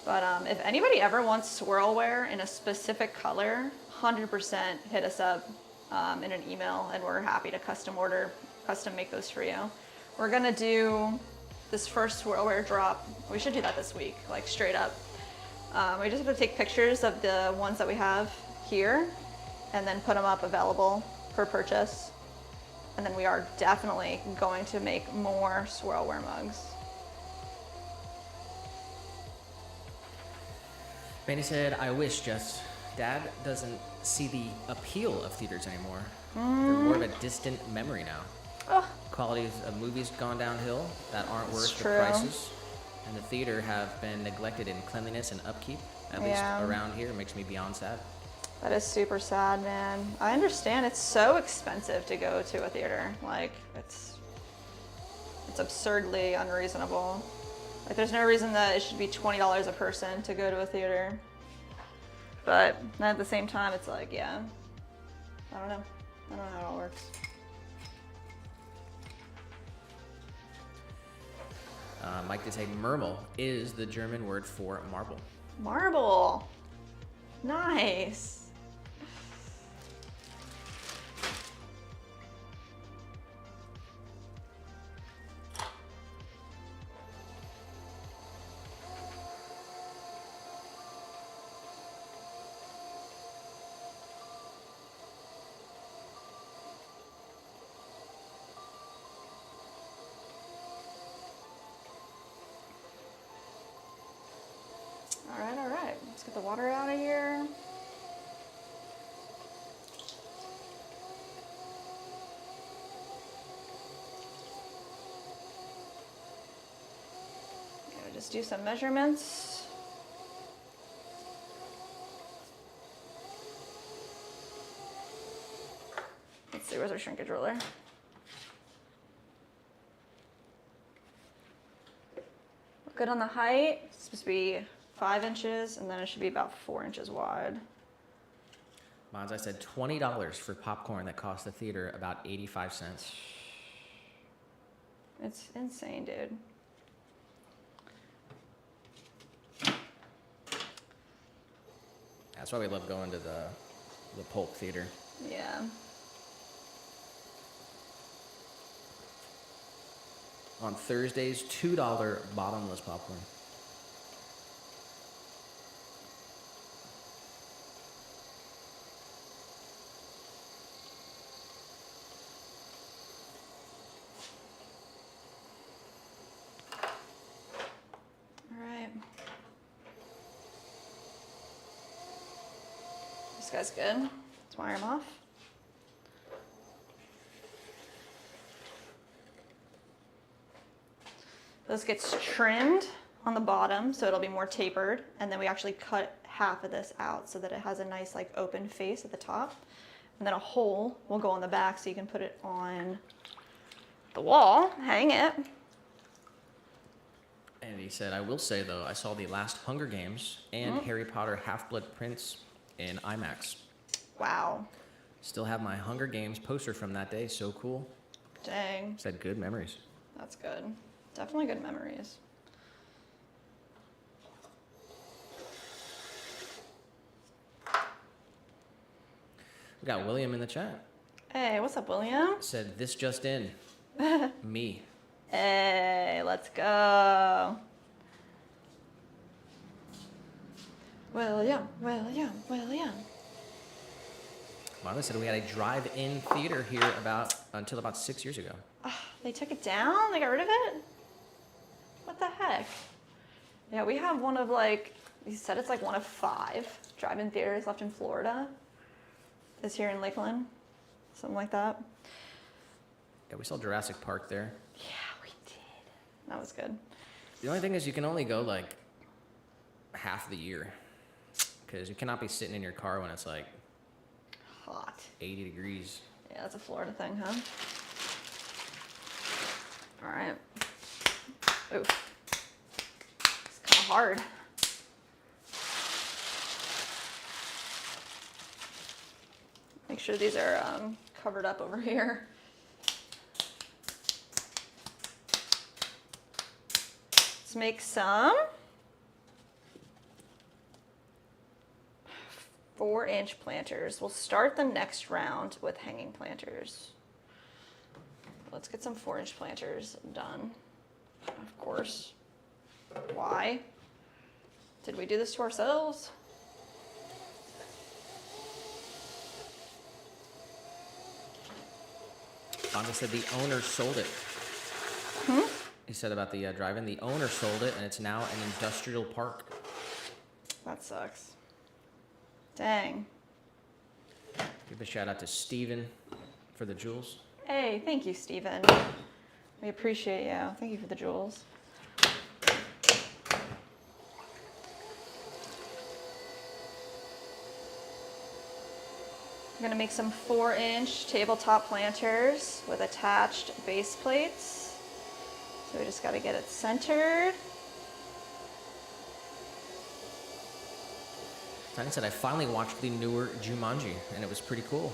But if anybody ever wants swirlware in a specific color, 100% hit us up in an email and we're happy to custom make those for you. We're gonna do this first swirlware drop. We should do that this week, like straight up. We just have to take pictures of the ones that we have here and then put them up available for purchase. And then we are definitely going to make more swirlware mugs. Manny said, I wish, Jess. Dad doesn't see the appeal of theaters anymore. They're more of a distant memory now. Ugh. Quality of movies gone downhill that aren't worth the true. prices. And the theater have been neglected in cleanliness and upkeep, at least around here. It makes me beyond sad. That is super sad, man. I understand it's so expensive to go to a theater. Like, it's absurdly unreasonable. Like, there's no reason that it should be $20 a person to go to a theater. But at the same time, it's like, yeah, I don't know. I don't know how it all works. Mike did say Murmel is the German word for marble. Marble. Nice. All right. Let's get the water out of here. Gotta just do some measurements. Let's see, where's our shrinkage ruler? We're good on the height. It's supposed to be 5 inches, and then it should be about 4 inches wide. Mons, I said $20 for popcorn that cost the theater about 85 cents. It's insane, dude. That's why we love going to the Polk Theater. Yeah. On Thursdays, $2 bottomless popcorn. All right. This guy's good. Let's wire him off. This gets trimmed on the bottom so it'll be more tapered, and then we actually cut half of this out so that it has a nice like open face at the top, and then a hole will go on the back so you can put it on the wall, hang it. And he said, I will say though, I saw the last Hunger Games and Harry Potter Half-Blood Prince in IMAX. Wow. Still have my Hunger Games poster from that day. So cool. Dang. Said good memories. That's good. Definitely good memories. We got William in the chat. Hey, what's up, William? Said this just in. Me. Hey, let's go. William. Wow, they said we had a drive-in theater here until about 6 years ago. They took it down? They got rid of it? What the heck? Yeah, we have one of like, he said it's like one of 5 drive-in theaters left in Florida. This here in Lakeland. Something like that. Yeah, we saw Jurassic Park there. Yeah, we did. That was good. The only thing is you can only go like half the year because you cannot be sitting in your car when it's like Hot. 80 degrees. Yeah, that's a Florida thing, huh? All right. Oof. It's kind of hard. Make sure these are covered up over here. Let's make some 4-inch planters. We'll start the next round with hanging planters. Let's get some 4-inch planters done. Of course. Why? Did we do this to ourselves? Bonda said the owner sold it. He said about the drive-in, the owner sold it, and it's now an industrial park. That sucks. Dang. Give a shout out to Steven for the jewels. Hey, thank you, Steven. We appreciate you. Thank you for the jewels. I'm gonna make some 4-inch tabletop planters with attached base plates. So we just gotta get it centered. Tiny said I finally watched the newer Jumanji, and it was pretty cool.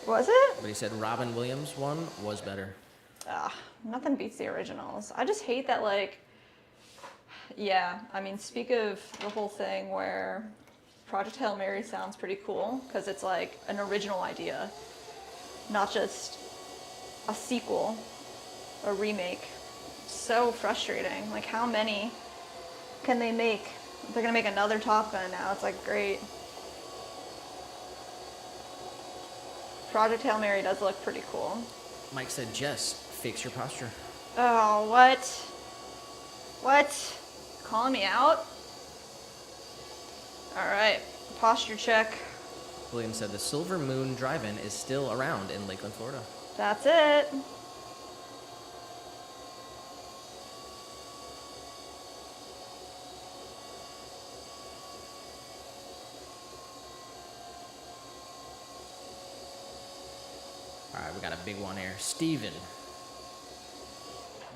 Was it? But he said Robin Williams' one was better. Nothing beats the originals. I just hate that, like, yeah, I mean, speak of the whole thing where Project Hail Mary sounds pretty cool because it's like an original idea, not just a sequel, a remake. So frustrating. Like, how many can they make? They're gonna make another Top Gun now. It's like, great. Project Hail Mary does look pretty cool. Mike said, Jess, fix your posture. Oh, what? What? Calling me out? All right, posture check. William said the Silver Moon Drive-In is still around in Lakeland, Florida. That's it. All right, we got a big one here. Steven.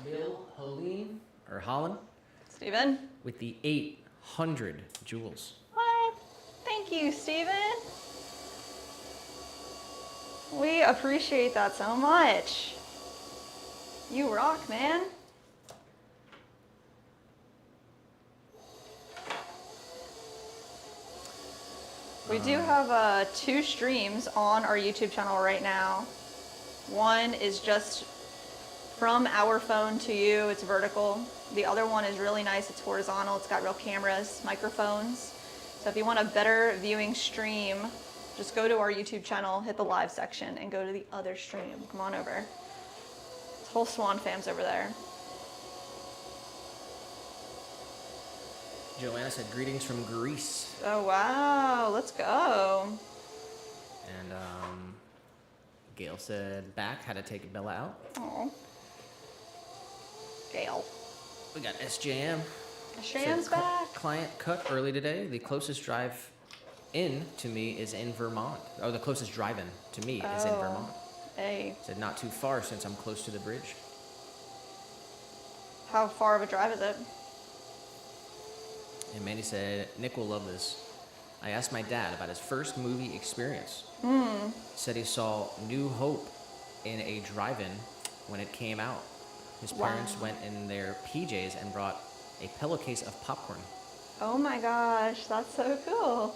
Bill Helene, or Holland, Steven? with the 800 jewels. What? Thank you, Steven. We appreciate that so much. You rock, man. We do have 2 streams on our YouTube channel right now. One is just from our phone to you, it's vertical. The other one is really nice, it's horizontal, it's got real cameras, microphones. So if you want a better viewing stream, just go to our YouTube channel, hit the live section, and go to the other stream. Come on over. This whole Swan fam's over there. Joanna said, greetings from Greece. Oh, wow, let's go. And Gail said, back, had to take Bella out. Oh, Gail. We got SJM. Sham's back. Client cut early today. The closest drive in to me is in Vermont. Oh, the closest drive-in to me is in Vermont. Hey, Said not too far since I'm close to the bridge. how far of a drive is it? And Mandy said, Nick will love this. I asked my dad about his first movie experience. Said he saw New Hope in a drive-in when it came out. His parents Wow. went in their PJs and brought a pillowcase of popcorn. Oh my gosh, that's so cool.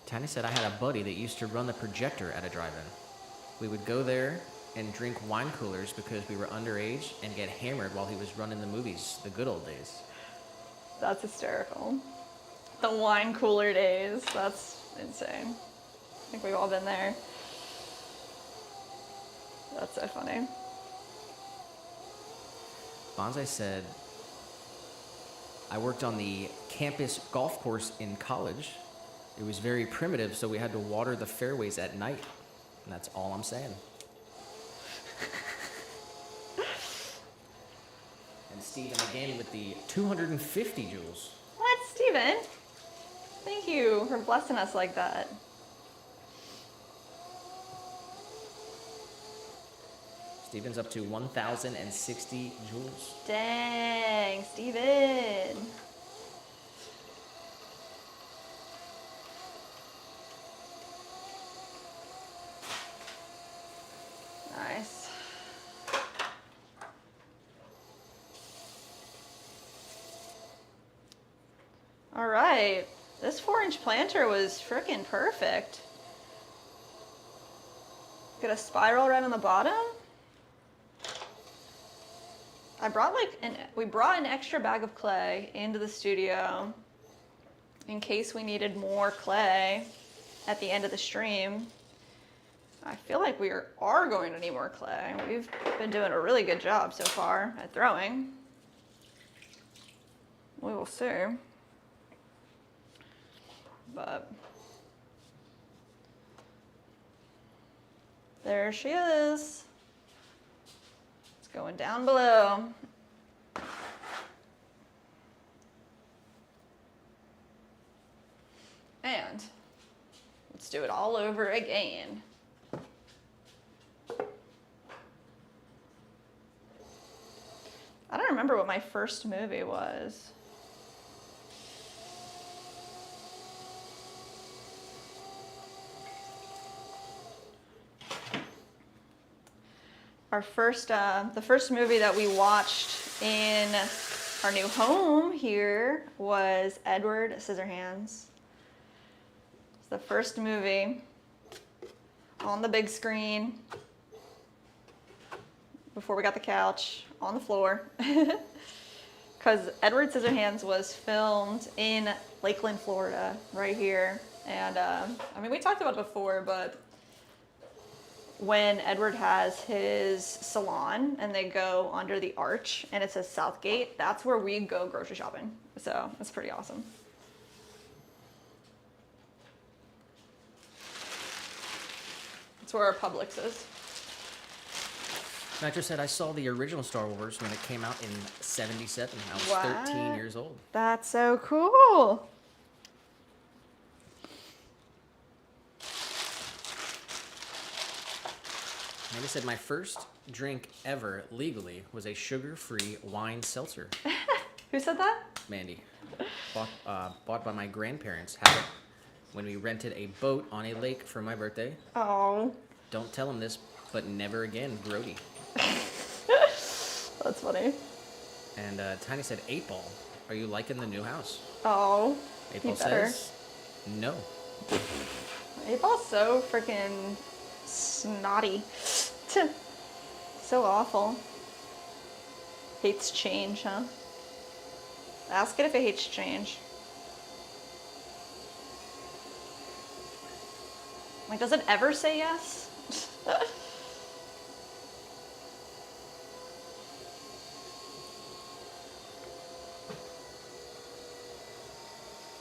Tiny said, I had a buddy that used to run the projector at a drive-in. We would go there and drink wine coolers because we were underage and get hammered while he was running the movies, the good old days. That's hysterical. The wine cooler days, that's insane. I think we've all been there. That's so funny. Bonsai said, I worked on the campus golf course in college. It was very primitive, so we had to water the fairways at night. And that's all I'm saying. And Steven again with the 250 joules. What, Steven? Thank you for blessing us like that. Steven's up to 1,060 joules. Dang, Steven. Nice. All right, this 4-inch planter was frickin' perfect. Get a spiral right on the bottom. We brought an extra bag of clay into the studio in case we needed more clay at the end of the stream. I feel like we are going to need more clay. We've been doing a really good job so far at throwing. We will see. But there she is. It's going down below. And let's do it all over again. I don't remember what my first movie was. The first movie that we watched in our new home here was Edward Scissorhands. It's the first movie on the big screen before we got the couch on the floor. Because Edward Scissorhands was filmed in Lakeland, Florida, right here. And I mean, we talked about it before, but when Edward has his salon and they go under the arch and it says Southgate, that's where we go grocery shopping. So it's pretty awesome. That's where our Publix is. Nitro said, I saw the original Star Wars when it came out in 77. I was What? 13 years old. That's so cool. Mandy said, my first drink ever legally was a sugar-free wine seltzer. Who said that? Mandy. Bought by my grandparents. Had it when we rented a boat on a lake for my birthday. Oh, Don't tell him this, but never again, Brody. that's funny. And Tiny said, 8 Ball, are you liking the new house? Oh, 8 he Ball better. says, no. 8-Ball's so freaking snotty. So awful. Hates change, huh? Ask it if it hates change. Like, does it ever say yes?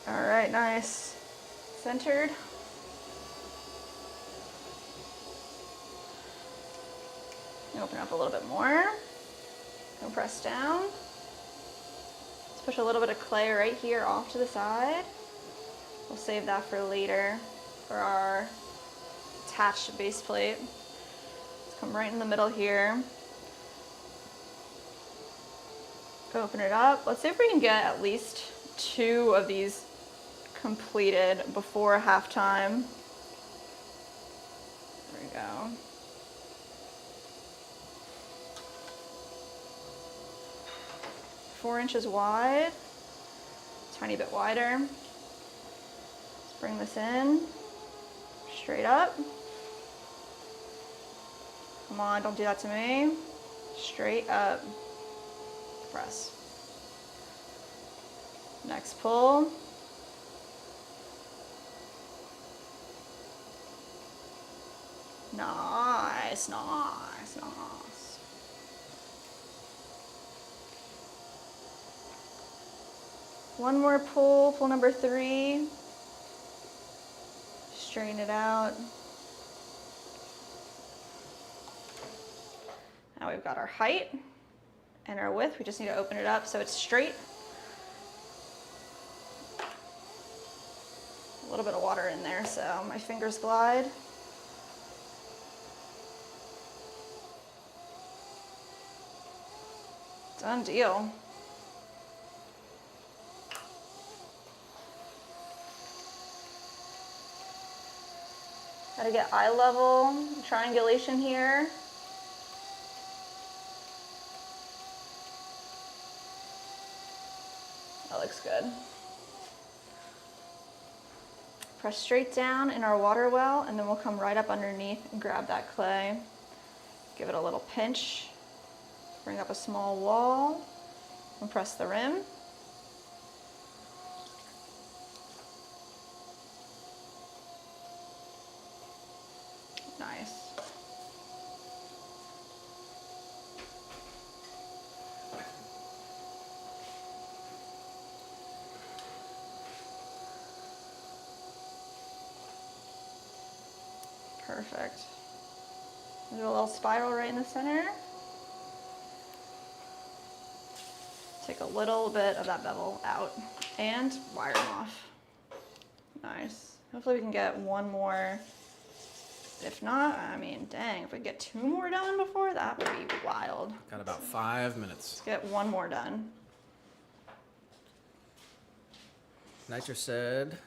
All right, nice. Centered. Open up a little bit more. Compress down. Let's push a little bit of clay right here off to the side. We'll save that for later for our attached base plate. Let's come right in the middle here. Open it up. Let's see if we can get at least 2 of these completed before halftime. There we go. Four inches wide, tiny bit wider. Let's bring this in, straight up. Come on, don't do that to me. Straight up, press. Next pull. Nice, nice, nice. One more pull, pull number 3. Straighten it out. Now we've got our height and our width. We just need to open it up so it's straight. A little bit of water in there so my fingers glide. Done deal. Gotta get eye level, triangulation here. That looks good. Press straight down in our water well, and then we'll come right up underneath and grab that clay. Give it a little pinch. Bring up a small wall and press the rim. Nice. Perfect. Do a little spiral right in the center. Take a little bit of that bevel out and wire them off. Nice. Hopefully we can get one more. If not, I mean, dang, if we get 2 more done before, that would be wild. Got about 5 minutes. Let's get 1 more done. Nitro said,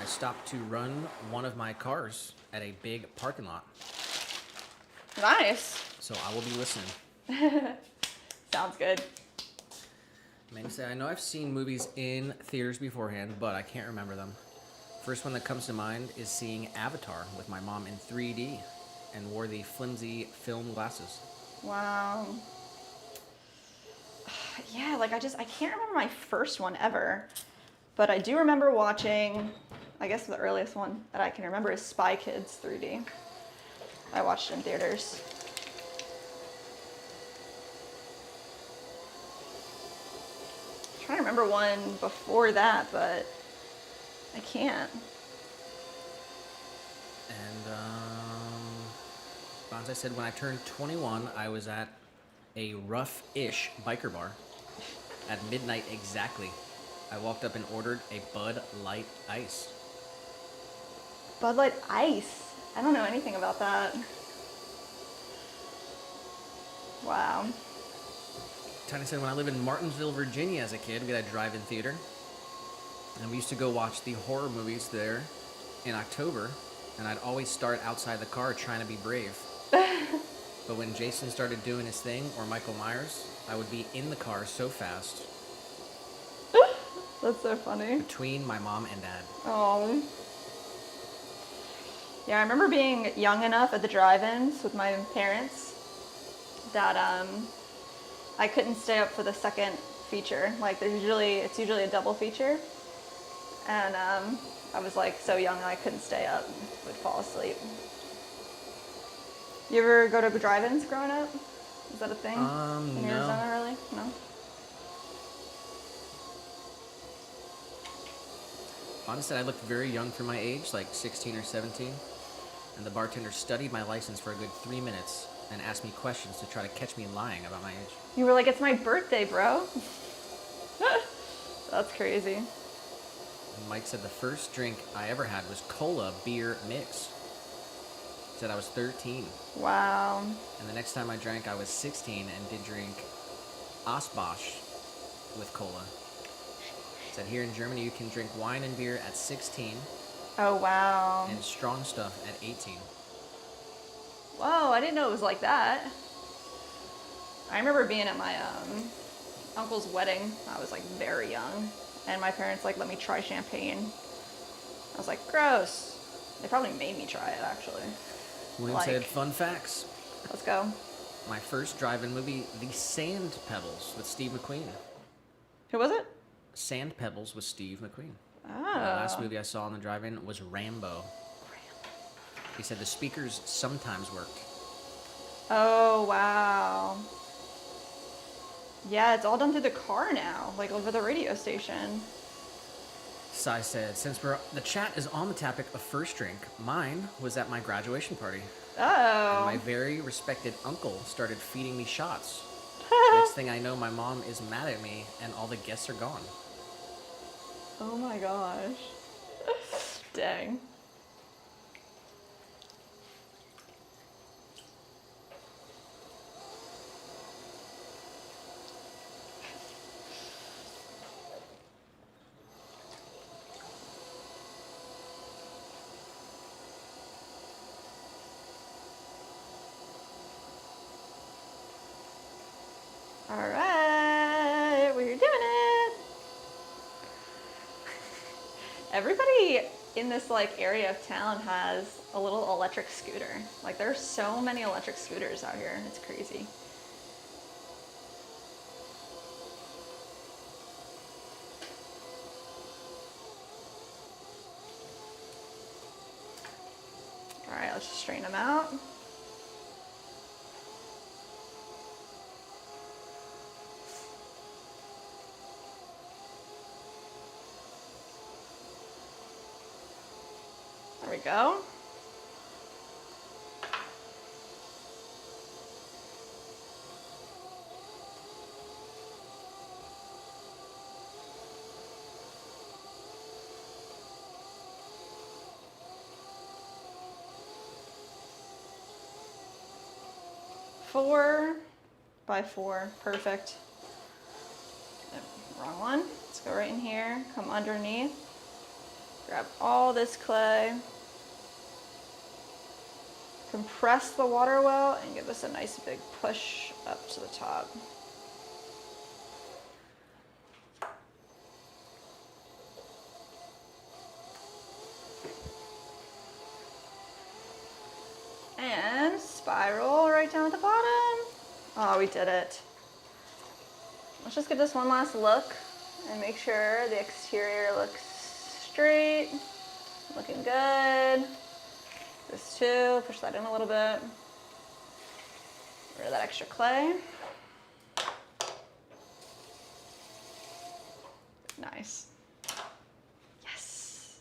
I stopped to run one of my cars at a big parking lot. Nice. So I will be listening. Sounds good. Manny said, I know I've seen movies in theaters beforehand, but I can't remember them. First one that comes to mind is seeing Avatar with my mom in 3D and wore the flimsy film glasses. Wow. Yeah, like I can't remember my first one ever, but I do remember watching, I guess the earliest one that I can remember is Spy Kids 3D. I watched it in theaters. I'm trying to remember one before that, but I can't. And Bonsai said, when I turned 21, I was at a rough-ish biker bar at midnight exactly. I walked up and ordered a Bud Light Ice. Bud Light Ice. I don't know anything about that. Wow. Tiny said, when I lived in Martinsville, Virginia as a kid, we had a drive-in theater. And we used to go watch the horror movies there in October, and I'd always start outside the car trying to be brave. But when Jason started doing his thing, or Michael Myers, I would be in the car so fast That's so funny. between my mom and dad. Oh. Yeah, I remember being young enough at the drive-ins with my parents that I couldn't stay up for the second feature. Like it's usually a double feature. And I was like so young I couldn't stay up. Would fall asleep. You ever go to drive-ins growing up? Is that a thing? In No. Arizona, really? No? Honestly, I looked very young for my age, like 16 or 17. And the bartender studied my license for a good 3 minutes and asked me questions to try to catch me lying about my age. You were like, it's my birthday, bro. That's crazy. And Mike said the first drink I ever had was cola beer mix. He said I was 13. Wow. And the next time I drank, I was 16 and did drink Asbosch with cola. He said here in Germany, you can drink wine and beer at 16 Oh, wow. and strong stuff at 18. Whoa, I didn't know it was like that. I remember being at my uncle's wedding. I was like very young. And my parents like let me try champagne. I was like, gross. They probably made me try it actually. William said, fun facts. Let's go. My first drive-in movie, The Sand Pebbles with Steve McQueen. Who was it? Sand Pebbles with Steve McQueen. Oh. The last movie I saw on the drive-in was Rambo. He said the speakers sometimes worked. Oh, wow. Yeah, it's all done through the car now, like over the radio station. Sai said, since the chat is on the topic of first drink, mine was at my graduation party. Oh. And my very respected uncle started feeding me shots. Next thing I know, my mom is mad at me and all the guests are gone. Oh my gosh. Dang. All right, we're doing it. Everybody in this like area of town has a little electric scooter. Like there's so many electric scooters out here. It's crazy. All right, let's just straighten them out. There we go. Four by 4, perfect. Oh, wrong one. Let's go right in here, come underneath, grab all this clay, compress the water well, and give us a nice big push up to the top. And spiral right down at the bottom. Oh, we did it. Let's just give this one last look and make sure the exterior looks straight, looking good. This too, push that in a little bit. Get rid of that extra clay. Nice. Yes.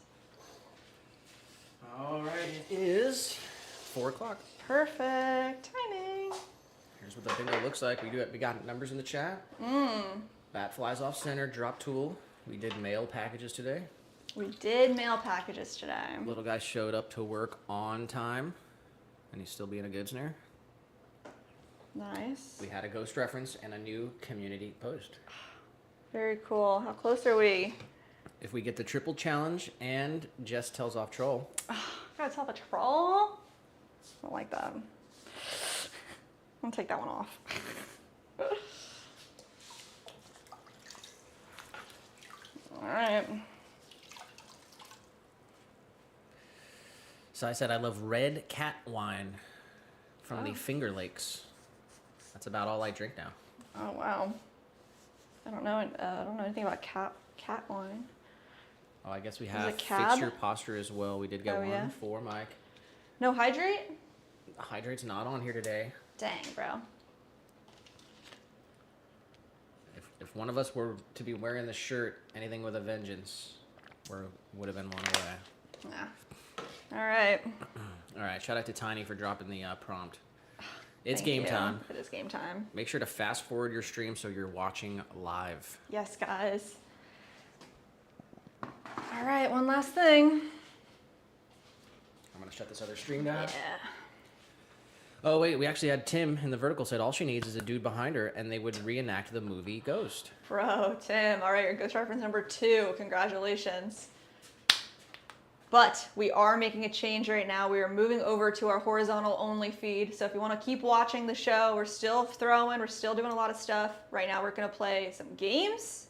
All right, it is 4 o'clock. Perfect timing. Here's what the bingo looks like. We got numbers in the chat. Bat flies off center, drop tool. We did mail packages today. We did mail packages today. Little guy showed up to work on time, and he's still being a good snare. Nice. We had a ghost reference and a new community post. Very cool. How close are we if we get the triple challenge and Jess tells off troll. Gotta tell the troll. I don't like that. I'm gonna take that one off. All right. So I said I love red cat wine from the Finger Lakes. That's about all I drink now. Oh wow. I don't know anything about cat wine. Oh, I guess we Is have it cab? Fixture Posture as well. We did get one yeah. for Mike. No hydrate? Hydrate's not on here today. Dang, bro. If one of us were to be wearing the shirt, anything with a vengeance, would have been one away. Yeah. All right. All right, shout out to Tiny for dropping the prompt. It's Thank game you. time. It is game time. Make sure to fast forward your stream so you're watching live. Yes, guys. All right, one last thing. I'm gonna shut this other stream down. Yeah. Oh wait, we actually had Tim in the vertical said all she needs is a dude behind her, and they would reenact the movie Ghost. Bro, Tim. All right, your ghost reference number 2. Congratulations. But we are making a change right now. We are moving over to our horizontal only feed. So if you want to keep watching the show, we're still throwing, we're still doing a lot of stuff. Right now we're going to play some games.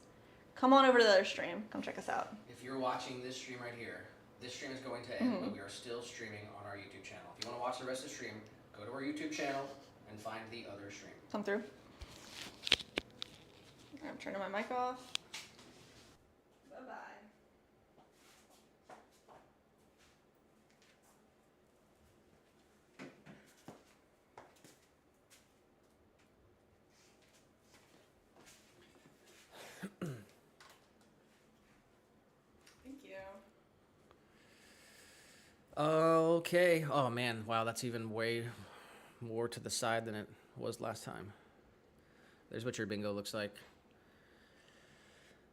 Come on over to the other stream. Come check us out. If you're watching this stream right here, this stream is going to end, but we are still streaming on our YouTube channel. If you want to watch the rest of the stream, go to our YouTube channel and find the other stream. Come through. I'm turning my mic off. Bye-bye. Thank you. Okay. Oh man, wow, that's even way more to the side than it was last time. There's what your bingo looks like.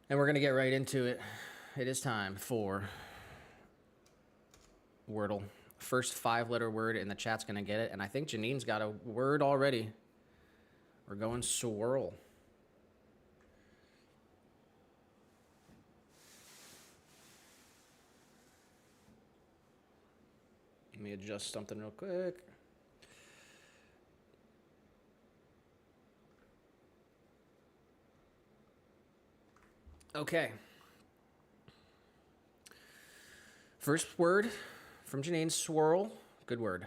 And we're gonna get right into it. It is time for Wordle. First 5-letter word in the chat's gonna get it, and I think Janine's got a word already. We're going swirl. Let me adjust something real quick. Okay. First word from Janine, swirl. Good word.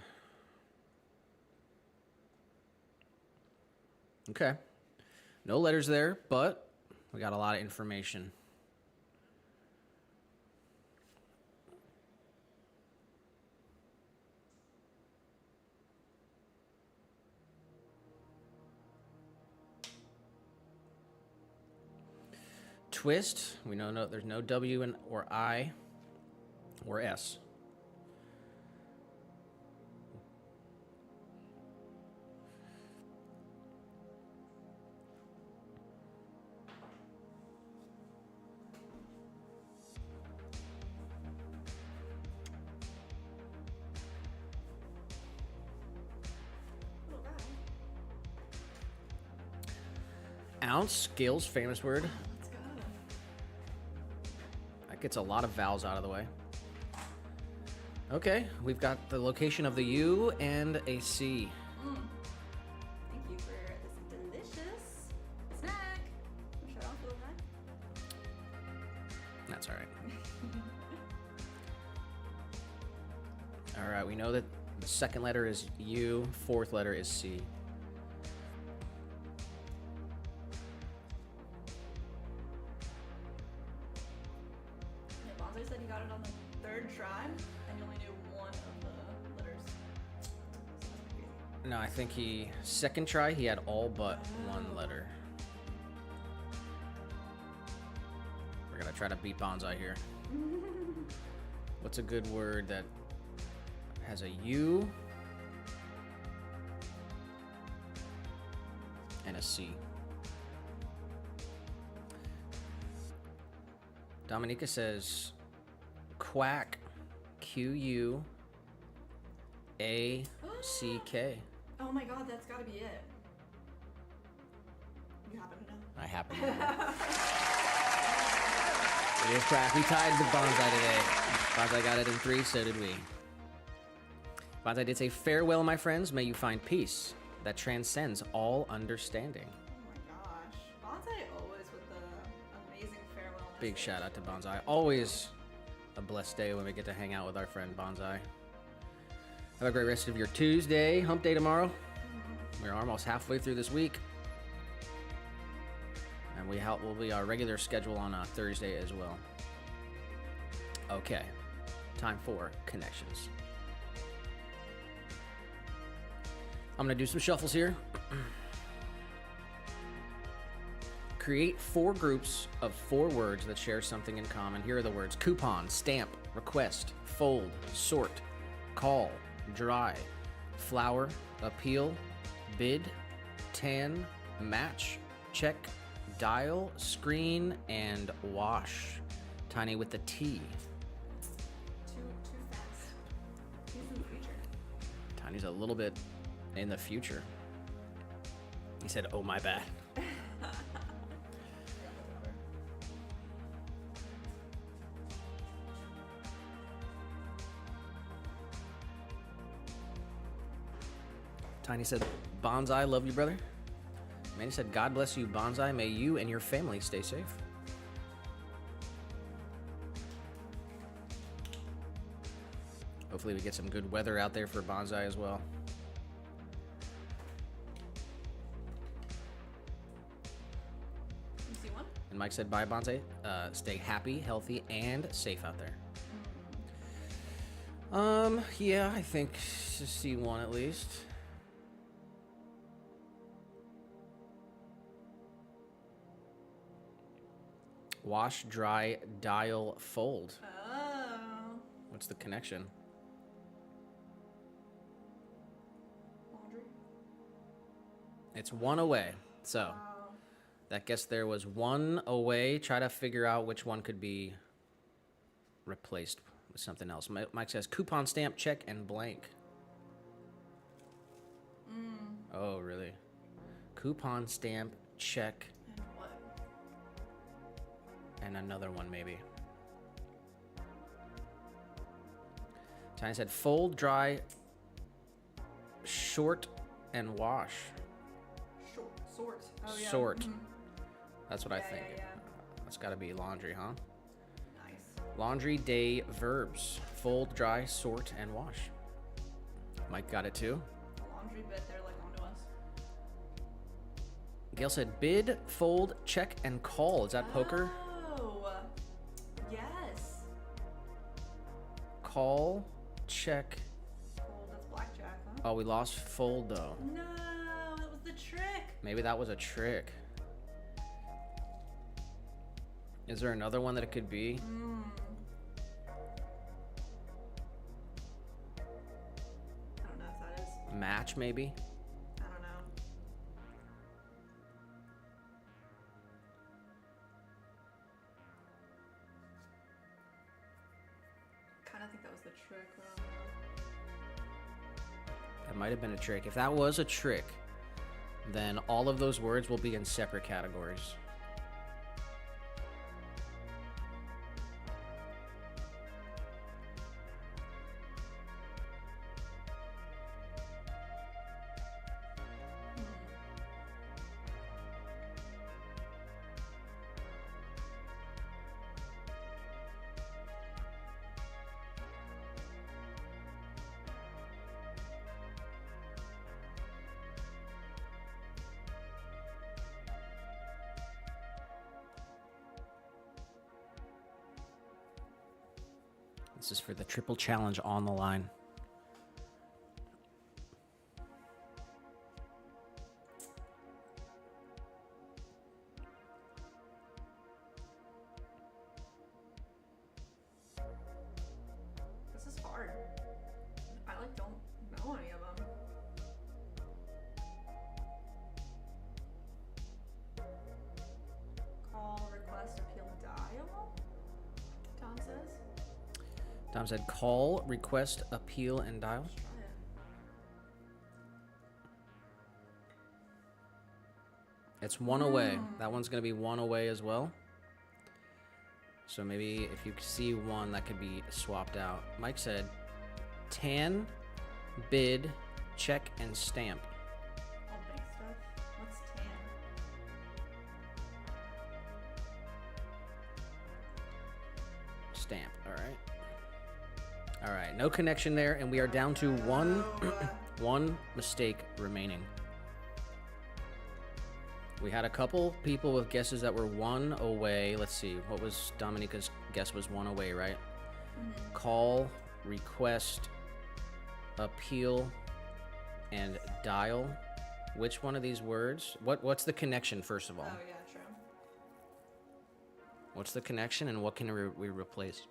Okay. No letters there, but we got a lot of information. Twist, we know there's no W or I or S. Ounce, Gail's famous word. Let's go. That gets a lot of vowels out of the way. Okay, we've got the location of the U and a C. Thank you for this delicious snack. I'm sure I'll feel that. That's all right. All right, we know that the second letter is U, fourth letter is C. Bonzo said you got it on the 3rd try, and you only knew one of the letters. So that's crazy. No, I think second try, he had all but one letter. We're gonna try to beat Bonsai here. What's a good word that has a U and a C? Dominica says quack, Q-U-A-C-K. Oh my god, that's gotta be it. You happen to know? I happen to know. It is crack. We tied the bonsai today. Bonsai got it in 3, so did we. Bonsai did say, farewell, my friends. May you find peace that transcends all understanding. Oh my gosh. Bonsai always with the amazing farewell message. Big shout out to Bonsai. Always a blessed day when we get to hang out with our friend Bonsai. Have a great rest of your Tuesday. Hump day tomorrow. We're almost halfway through this week. And we'll be our regular schedule on Thursday as well. Okay. Time for connections. I'm going to do some shuffles here. Create 4 groups of 4 words that share something in common. Here are the words: coupon, stamp, request, fold, sort, call, dry, flower, appeal, bid, tan, match, check, dial, screen, and wash. Tiny with the T. Too fast. He's in the future. Tiny's a little bit in the future. He said, oh, my bad. Tiny said, Bonsai, love you, brother. Manny said, God bless you, Bonsai. May you and your family stay safe. Hopefully we get some good weather out there for Bonsai as well. You see one? And Mike said, bye, Bonsai. Stay happy, healthy, and safe out there. Yeah, I think to see one at least. Wash, dry, dial, fold. Oh. What's the connection? Laundry. It's 1 away. So Wow. that guess there was 1 away. Try to figure out which one could be replaced with something else. Mike says coupon, stamp, check, and blank. Oh, really? Coupon, stamp, check, And what? and another one maybe. Tiny said fold, dry, short, and wash. Sort. Oh, yeah. Sort. Mhm. That's what I Yeah, think. yeah. That's got to be laundry, huh? Nice. Laundry day verbs: fold, dry, sort, and wash. Mike got it too. The laundry bit, they're like onto us. Gail said bid, fold, check, and call. Is that poker? Oh. Yes. Call, check. Cool, that's blackjack, huh? Oh, we lost fold though. No, that was the trick. Maybe that was a trick. Is there another one that it could be? I don't know if that is. Match, maybe? I don't know. Kind of think that was the trick. But I don't know. That might have been a trick. If that was a trick, then all of those words will be in separate categories. This is for the triple challenge on the line. This is hard. I like don't know any of them. Call, request, appeal, dial. Tom says. Tom said call, request, appeal, and dial. Let's try it. It's 1 away. That one's going to be 1 away as well. So maybe if you see one that could be swapped out. Mike said tan, bid, check, and stamp. All big stuff. What's tan? Stamp. All right, no connection there, and we are down to one mistake remaining. We had a couple people with guesses that were one away. Let's see, what was Dominica's guess? Was one away, right? Mm-hmm. Call, request, appeal, and dial. Which one of these words? What's the connection, first of all? Oh, yeah, true. What's the connection, and what can we replace?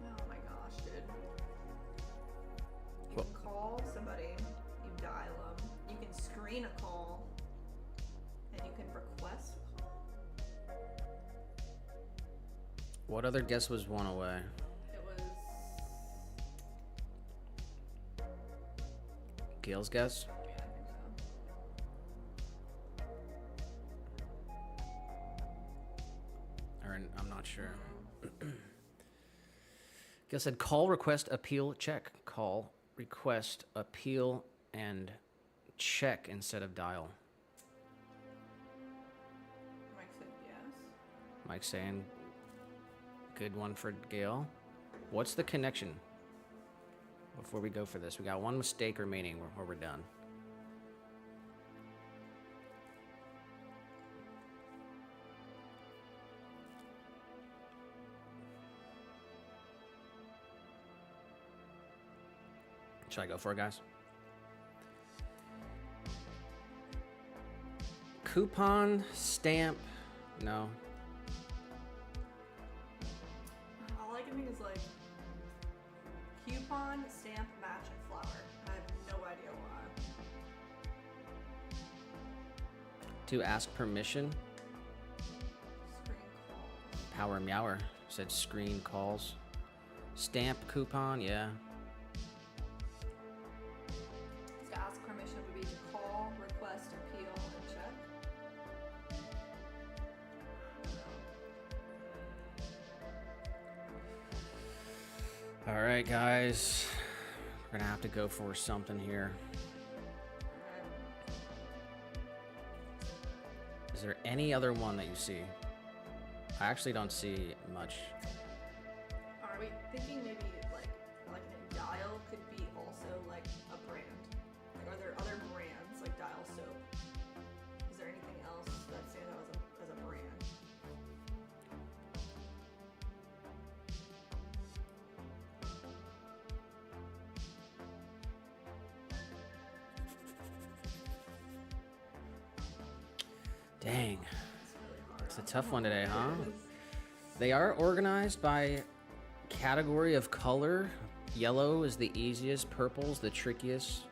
Oh my gosh, dude. You can call somebody, you dial them. You can screen a call, and you can request a call. What other guess was one away? It was. Gail's guess? Yeah, I think so. Or I'm not sure. Gail said call, request, appeal, check. Call, request, appeal, and check instead of dial. Mike said yes. Mike saying good one for Gail. What's the connection? Before we go for this, we got one mistake remaining or we're done. Should I go for it, guys? Coupon, stamp, no. All I can think is like coupon, stamp, match, and flower. I have no idea why. To ask permission, Screen call. Power Meower said screen calls. Stamp, coupon, yeah. To ask permission would be to call, request, appeal, and check. All right, guys. We're gonna have to go for something here. Is there any other one that you see? I actually don't see much. Are we thinking maybe like a dial could be also like a brand? Like, are there other brands like Dial soap? Is there anything else that stands out as a brand? Dang, It's really hard. it's a tough one today, huh? They are organized by category of color. Yellow is the easiest, purple's the trickiest.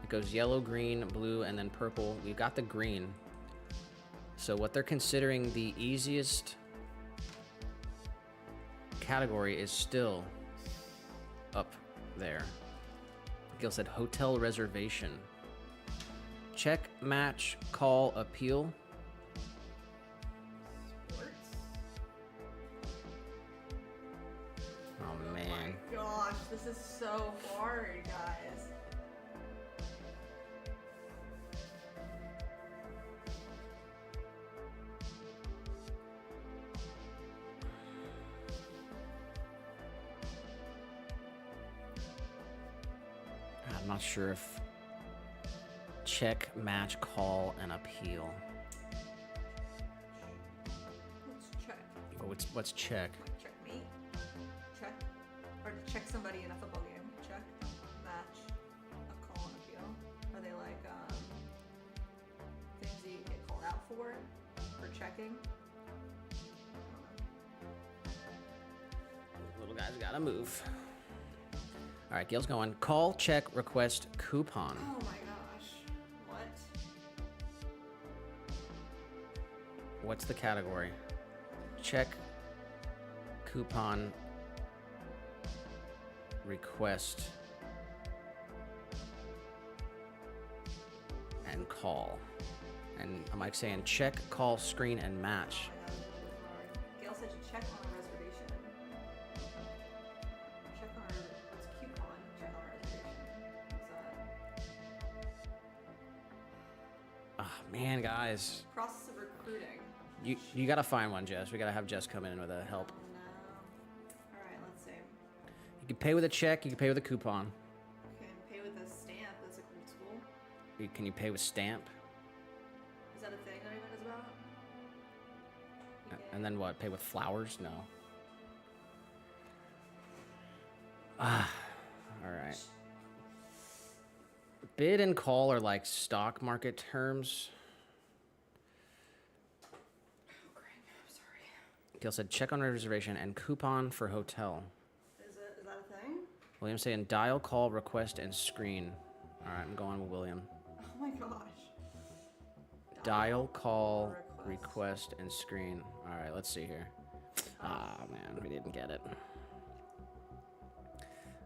It goes yellow, green, blue, and then purple. We've got the green. So what they're considering the easiest category is still up there. Gil said hotel reservation. Check, match, call, appeal. Sports? Oh man. Gosh, this is so hard, guys. I'm not sure if check, match, call, and appeal. Let's check. Oh, what's check? Like check me. Check. Or to check somebody in a football game. Check. Match. A call and appeal. Are they like things that you get called out for checking? Little guy's gotta move. All right, Gail's going. Call, check, request, coupon. Oh my gosh. What? What's the category? Check, coupon, request, and call. And Mike saying check, call, screen, and match. Gail said to check on a reservation. Check on our, what's coupon? Check on our reservation. What's that? Ah, man, guys. Process of recruiting. You gotta find one, Jess. We gotta have Jess come in with a help. Oh, no. Alright, let's see. You can pay with a check, you can pay with a coupon. Okay, pay with a stamp. That's like old school. Can you pay with stamp? Is that a thing that anyone knows about? And then what? Pay with flowers? No. Ah, alright. Bid and call are like stock market terms. Oh, great. I'm sorry. Gail said check on reservation and coupon for hotel. Is that a thing? William saying dial, call, request, and screen. Alright, I'm going with William. Oh my gosh. Dial, call, request, and screen. Alright, let's see here. Ah, man, we didn't get it.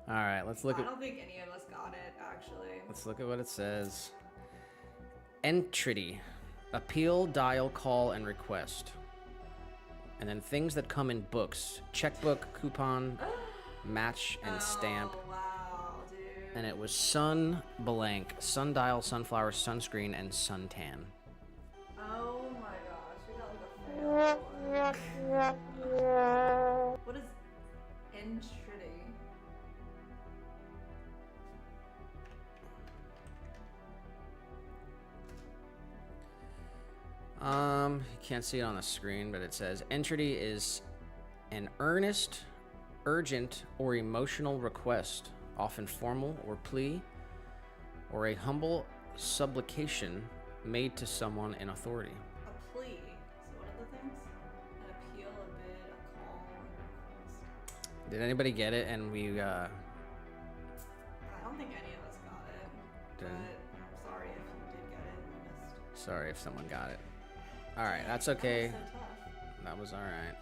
Alright, let's look I at... don't think any of us got it, actually. Let's look at what it says. Entity. Appeal, dial, call, and request. And then things that come in books. Checkbook, coupon, match, and stamp. Oh, wow, dude. And it was sun blank, sundial, sunflower, sunscreen, and suntan. Oh my gosh, we got like a fail. What is entity? You can't see it on the screen, but it says entity is an earnest, urgent, or emotional request, often formal or plea, or a humble supplication made to someone in authority. A plea. So what are the things? An appeal, a bid, a call, and a request. Did anybody get it? And we, I don't think any of us got it. Didn't. But I'm sorry if you did get it and we missed. sorry if someone got it. Alright, that's okay. That was so tough. That was alright.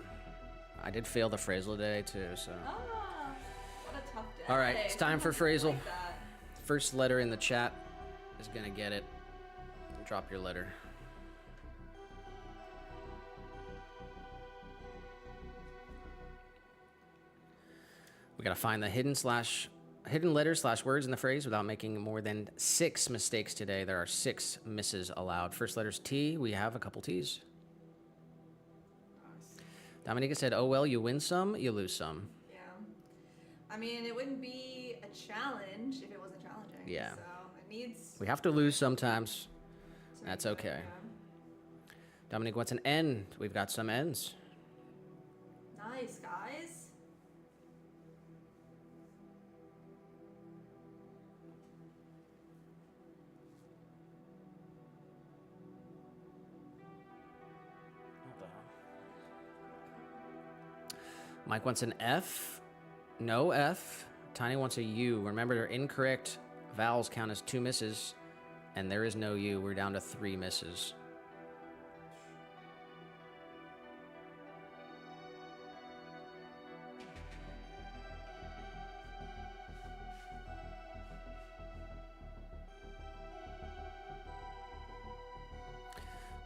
I did fail the phrasal today too, so. Ah, what a tough day. All right, it's time for Sometimes it's phrasal. like that. First letter in the chat is gonna get it. Drop your letter. We gotta find the hidden letters / words in the phrase without making more than 6 mistakes today. There are 6 misses allowed. First letter's T. We have a couple T's. Nice. Dominica said, "Oh well, you win some, you lose some." Yeah. I mean, it wouldn't be a challenge if it wasn't challenging. Yeah. So it needs. We have to lose sometimes. to That's be good, okay. yeah. Dominic, what's an N? We've got some N's. Nice, guys. Mike wants an F. No F. Tiny wants a U. Remember, their incorrect vowels count as 2 misses, and there is no U. We're down to 3 misses.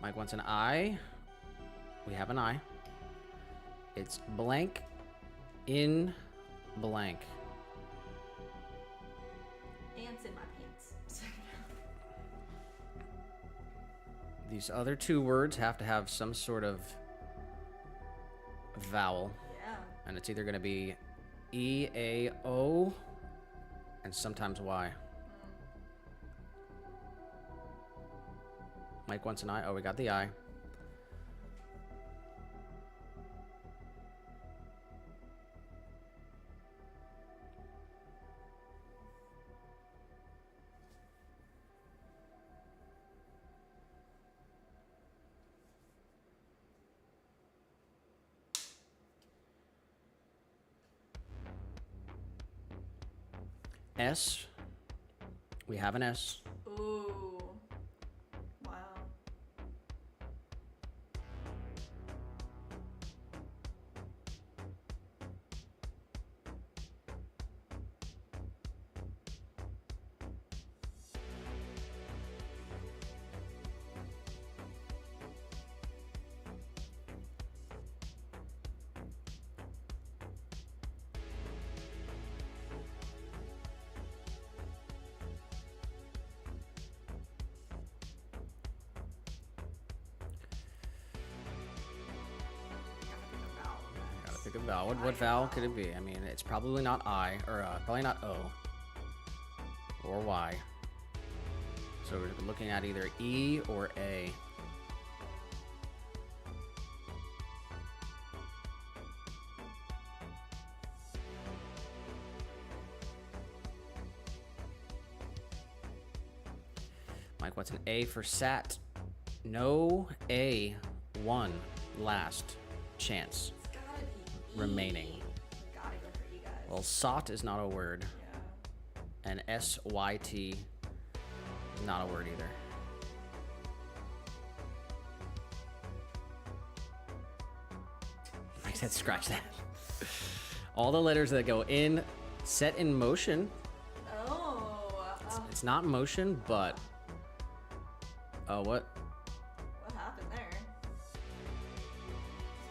Mike wants an I. We have an I. It's blank in blank. Ants in my pants. These other 2 words have to have some sort of vowel, Yeah. and it's either going to be E, A, O, and sometimes Y. Mike wants an I. Oh, we got the I. S. We have an S. Ooh. Wow. a good vowel. What vowel could it be? I mean, it's probably not I, or probably not O, or Y. So we're looking at either E or A. Mike, what's an A for sat? No A. One last chance It's gotta be remaining. Gotta go for you guys. Well, sot is not a word, Yeah. and SYT is not a word either. I said scratch that. All the letters that go in, set in motion. Oh. It's not motion, but what? What happened there?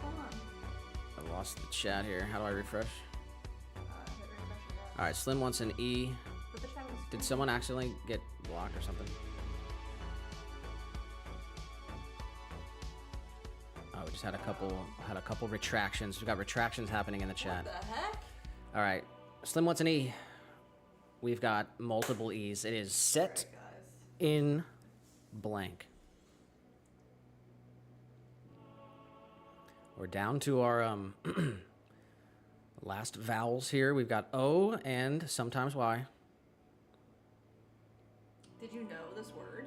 What's going on? I lost the chat here. How do I refresh? Hit refresh again. All right, Slim wants an E. Put the chat on the Did screen. someone accidentally get blocked or something? Oh, we just had a couple retractions. We got retractions happening in the chat. What the heck? All right, Slim wants an E. We've got multiple E's. It is set Alright, guys. in blank. We're down to our last vowels here. We've got O and sometimes Y. Did you know this word?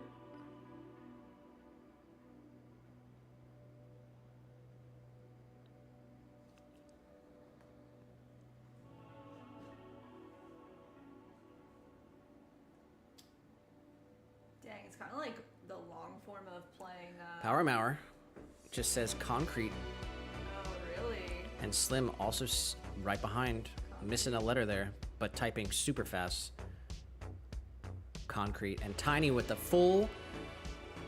Dang, it's kind of like the long form of playing. Power Mauer just says concrete, Oh, really? and Slim also right behind, missing a letter there, but typing super fast. Concrete, and Tiny with the full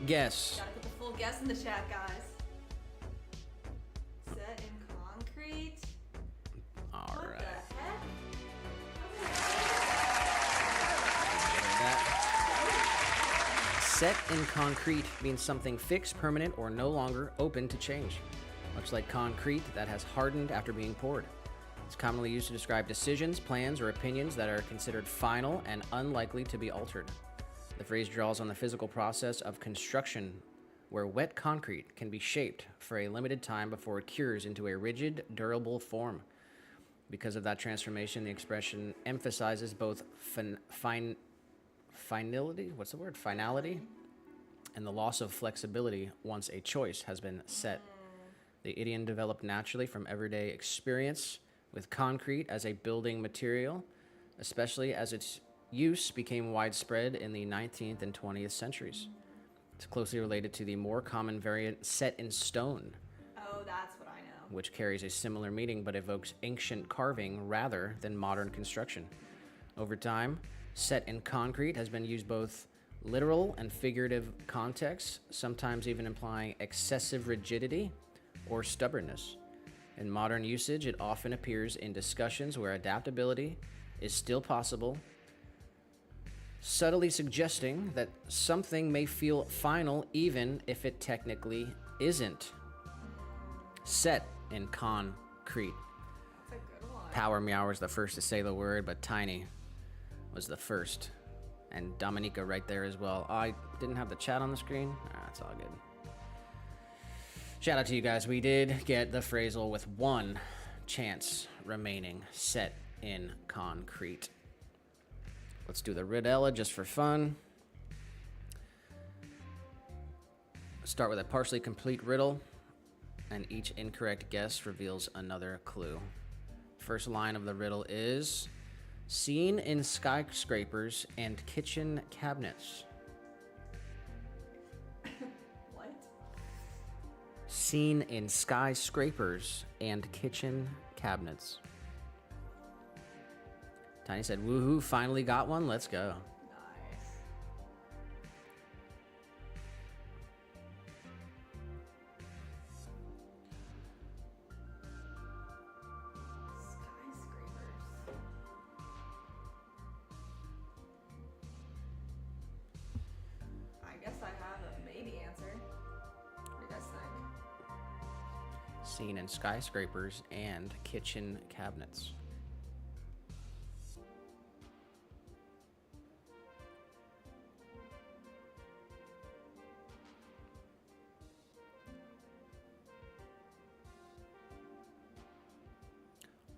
guess. Gotta put the full guess in the chat, guys. Set in concrete. All What right. the heck? That. Set in concrete means something fixed, permanent, or no longer open to change. Much like concrete that has hardened after being poured. It's commonly used to describe decisions, plans, or opinions that are considered final and unlikely to be altered. The phrase draws on the physical process of construction, where wet concrete can be shaped for a limited time before it cures into a rigid, durable form. Because of that transformation, the expression emphasizes both finality, what's the word? Finality, and the loss of flexibility once a choice has been set. The idiom developed naturally from everyday experience with concrete as a building material, especially as its use became widespread in the 19th and 20th centuries. It's closely related to the more common variant set in stone, Oh, that's what I know. which carries a similar meaning but evokes ancient carving rather than modern construction. Over time, set in concrete has been used both literal and figurative contexts, sometimes even implying excessive rigidity or stubbornness. In modern usage, it often appears in discussions where adaptability is still possible, subtly suggesting that something may feel final even if it technically isn't. Set in concrete. That's a good one. Power Meow was the first to say the word, but Tiny was the first. And Dominica right there as well. I didn't have the chat on the screen. That's all good. Shout out to you guys. We did get the phrasal with one chance remaining. Set in concrete. Let's do the riddella just for fun. Start with a partially complete riddle, and each incorrect guess reveals another clue. First line of the riddle is seen in skyscrapers and kitchen cabinets. What? Seen in skyscrapers and kitchen cabinets. Tiny said, woohoo, finally got one. Let's go. Nice. Skyscrapers. I guess I have a maybe answer. What do you guys think? seen in skyscrapers and kitchen cabinets.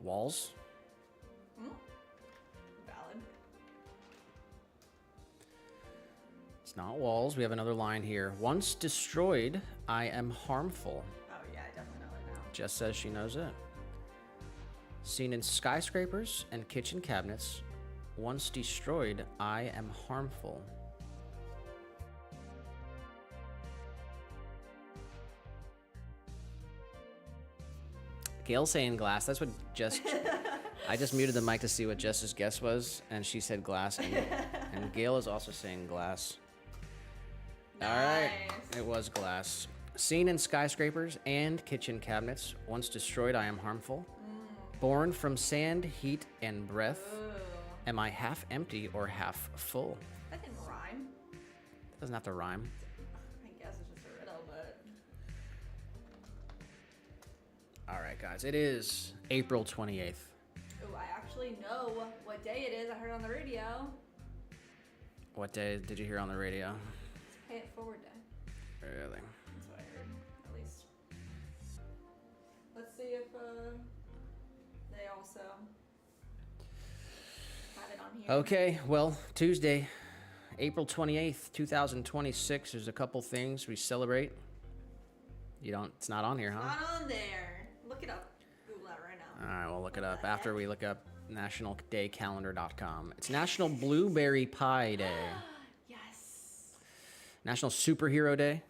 Walls. Valid. It's not walls. We have another line here. Once destroyed, I am harmful. Oh yeah, I definitely know it now. Jess says she knows it. Seen in skyscrapers and kitchen cabinets. Once destroyed, I am harmful. Gail saying glass. That's what Jess. I just muted the mic to see what Jess's guess was, and she said glass, and Gail is also saying glass. All right, Nice. it was glass. Seen in skyscrapers and kitchen cabinets. Once destroyed, I am harmful. Born from sand, heat, and breath. Ooh. Am I half empty or half full? That didn't rhyme. It doesn't have to rhyme. I guess it's just a riddle, but All right, guys, it is April 28th. oh, I actually know what day it is. I heard it on the radio. What day did you hear on the radio? It's Pay It Forward Day. Really? That's what I heard, at least. Let's see if they also have it on here. Okay, well, Tuesday, April 28th, 2026. There's a couple things we celebrate. It's not on here, huh? Not on there. Look it up. Google that right now. All right, we'll look it up after we look up nationaldaycalendar.com. It's National Blueberry Pie Day, Yes. National Superhero Day,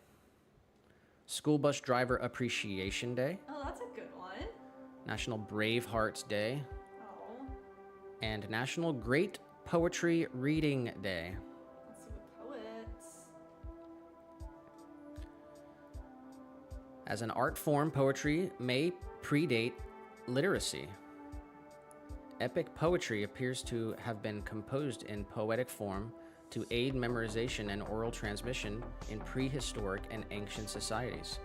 School Bus Driver Appreciation Day, Oh, that's a good one. National Bravehearts Day, Oh. and National Great Poetry Reading Day. Let's see what poets. As an art form, poetry may predate literacy. Epic poetry appears to have been composed in poetic form to aid memorization and oral transmission in prehistoric and ancient societies.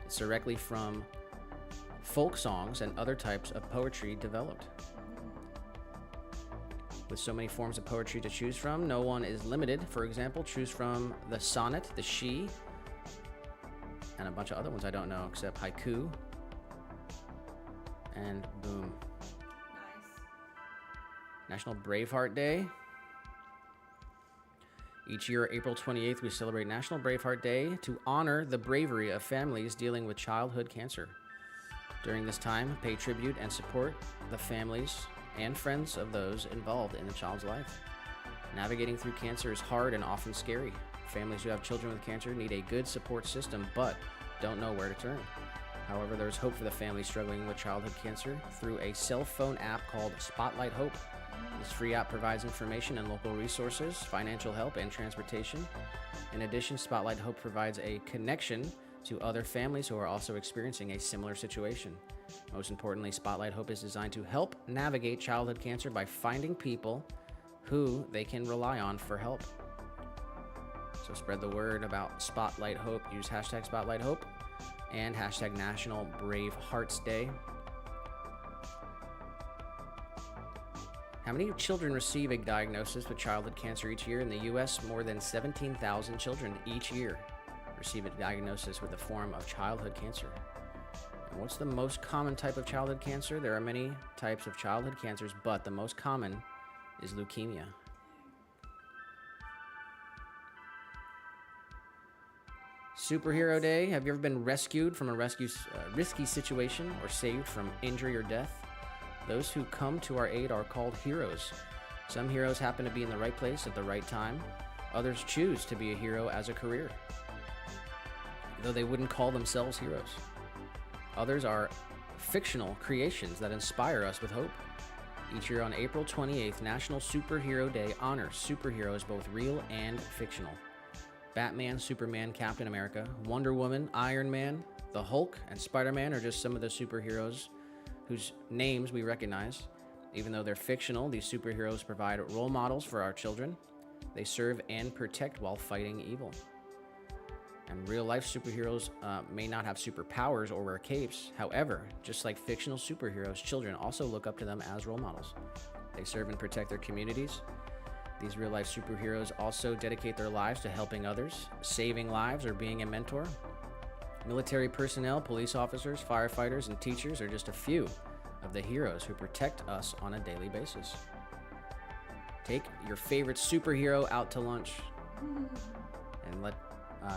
It's directly from folk songs and other types of poetry developed. With so many forms of poetry to choose from, no one is limited. For example, choose from the sonnet, the shi, and a bunch of other ones I don't know, except haiku, and boom. Nice. National Braveheart Day. Each year, April 28th, we celebrate National Braveheart Day to honor the bravery of families dealing with childhood cancer. During this time, pay tribute and support the families and friends of those involved in the child's life. Navigating through cancer is hard and often scary. Families who have children with cancer need a good support system, but don't know where to turn. However, there is hope for the families struggling with childhood cancer through a cell phone app called Spotlight Hope. This free app provides information and local resources, financial help, and transportation. In addition, Spotlight Hope provides a connection to other families who are also experiencing a similar situation. Most importantly, Spotlight Hope is designed to help navigate childhood cancer by finding people who they can rely on for help. So spread the word about Spotlight Hope. Use hashtag Spotlight Hope and hashtag National Brave Hearts Day. How many children receive a diagnosis with childhood cancer each year? In the U.S., more than 17,000 children each year receive a diagnosis with a form of childhood cancer. And what's the most common type of childhood cancer? There are many types of childhood cancers, but the most common is leukemia. Superhero Day. Have you ever been rescued from a risky situation or saved from injury or death? Those who come to our aid are called heroes. Some heroes happen to be in the right place at the right time. Others choose to be a hero as a career, though they wouldn't call themselves heroes. Others are fictional creations that inspire us with hope. Each year on April 28th, National Superhero Day honors superheroes both real and fictional. Batman, Superman, Captain America, Wonder Woman, Iron Man, the Hulk, and Spider-Man are just some of the superheroes whose names we recognize. Even though they're fictional, these superheroes provide role models for our children. They serve and protect while fighting evil. And real life superheroes may not have superpowers or wear capes. However, just like fictional superheroes, children also look up to them as role models. They serve and protect their communities. These real life superheroes also dedicate their lives to helping others, saving lives, or being a mentor. Military personnel, police officers, firefighters, and teachers are just a few of the heroes who protect us on a daily basis. Take your favorite superhero out to lunch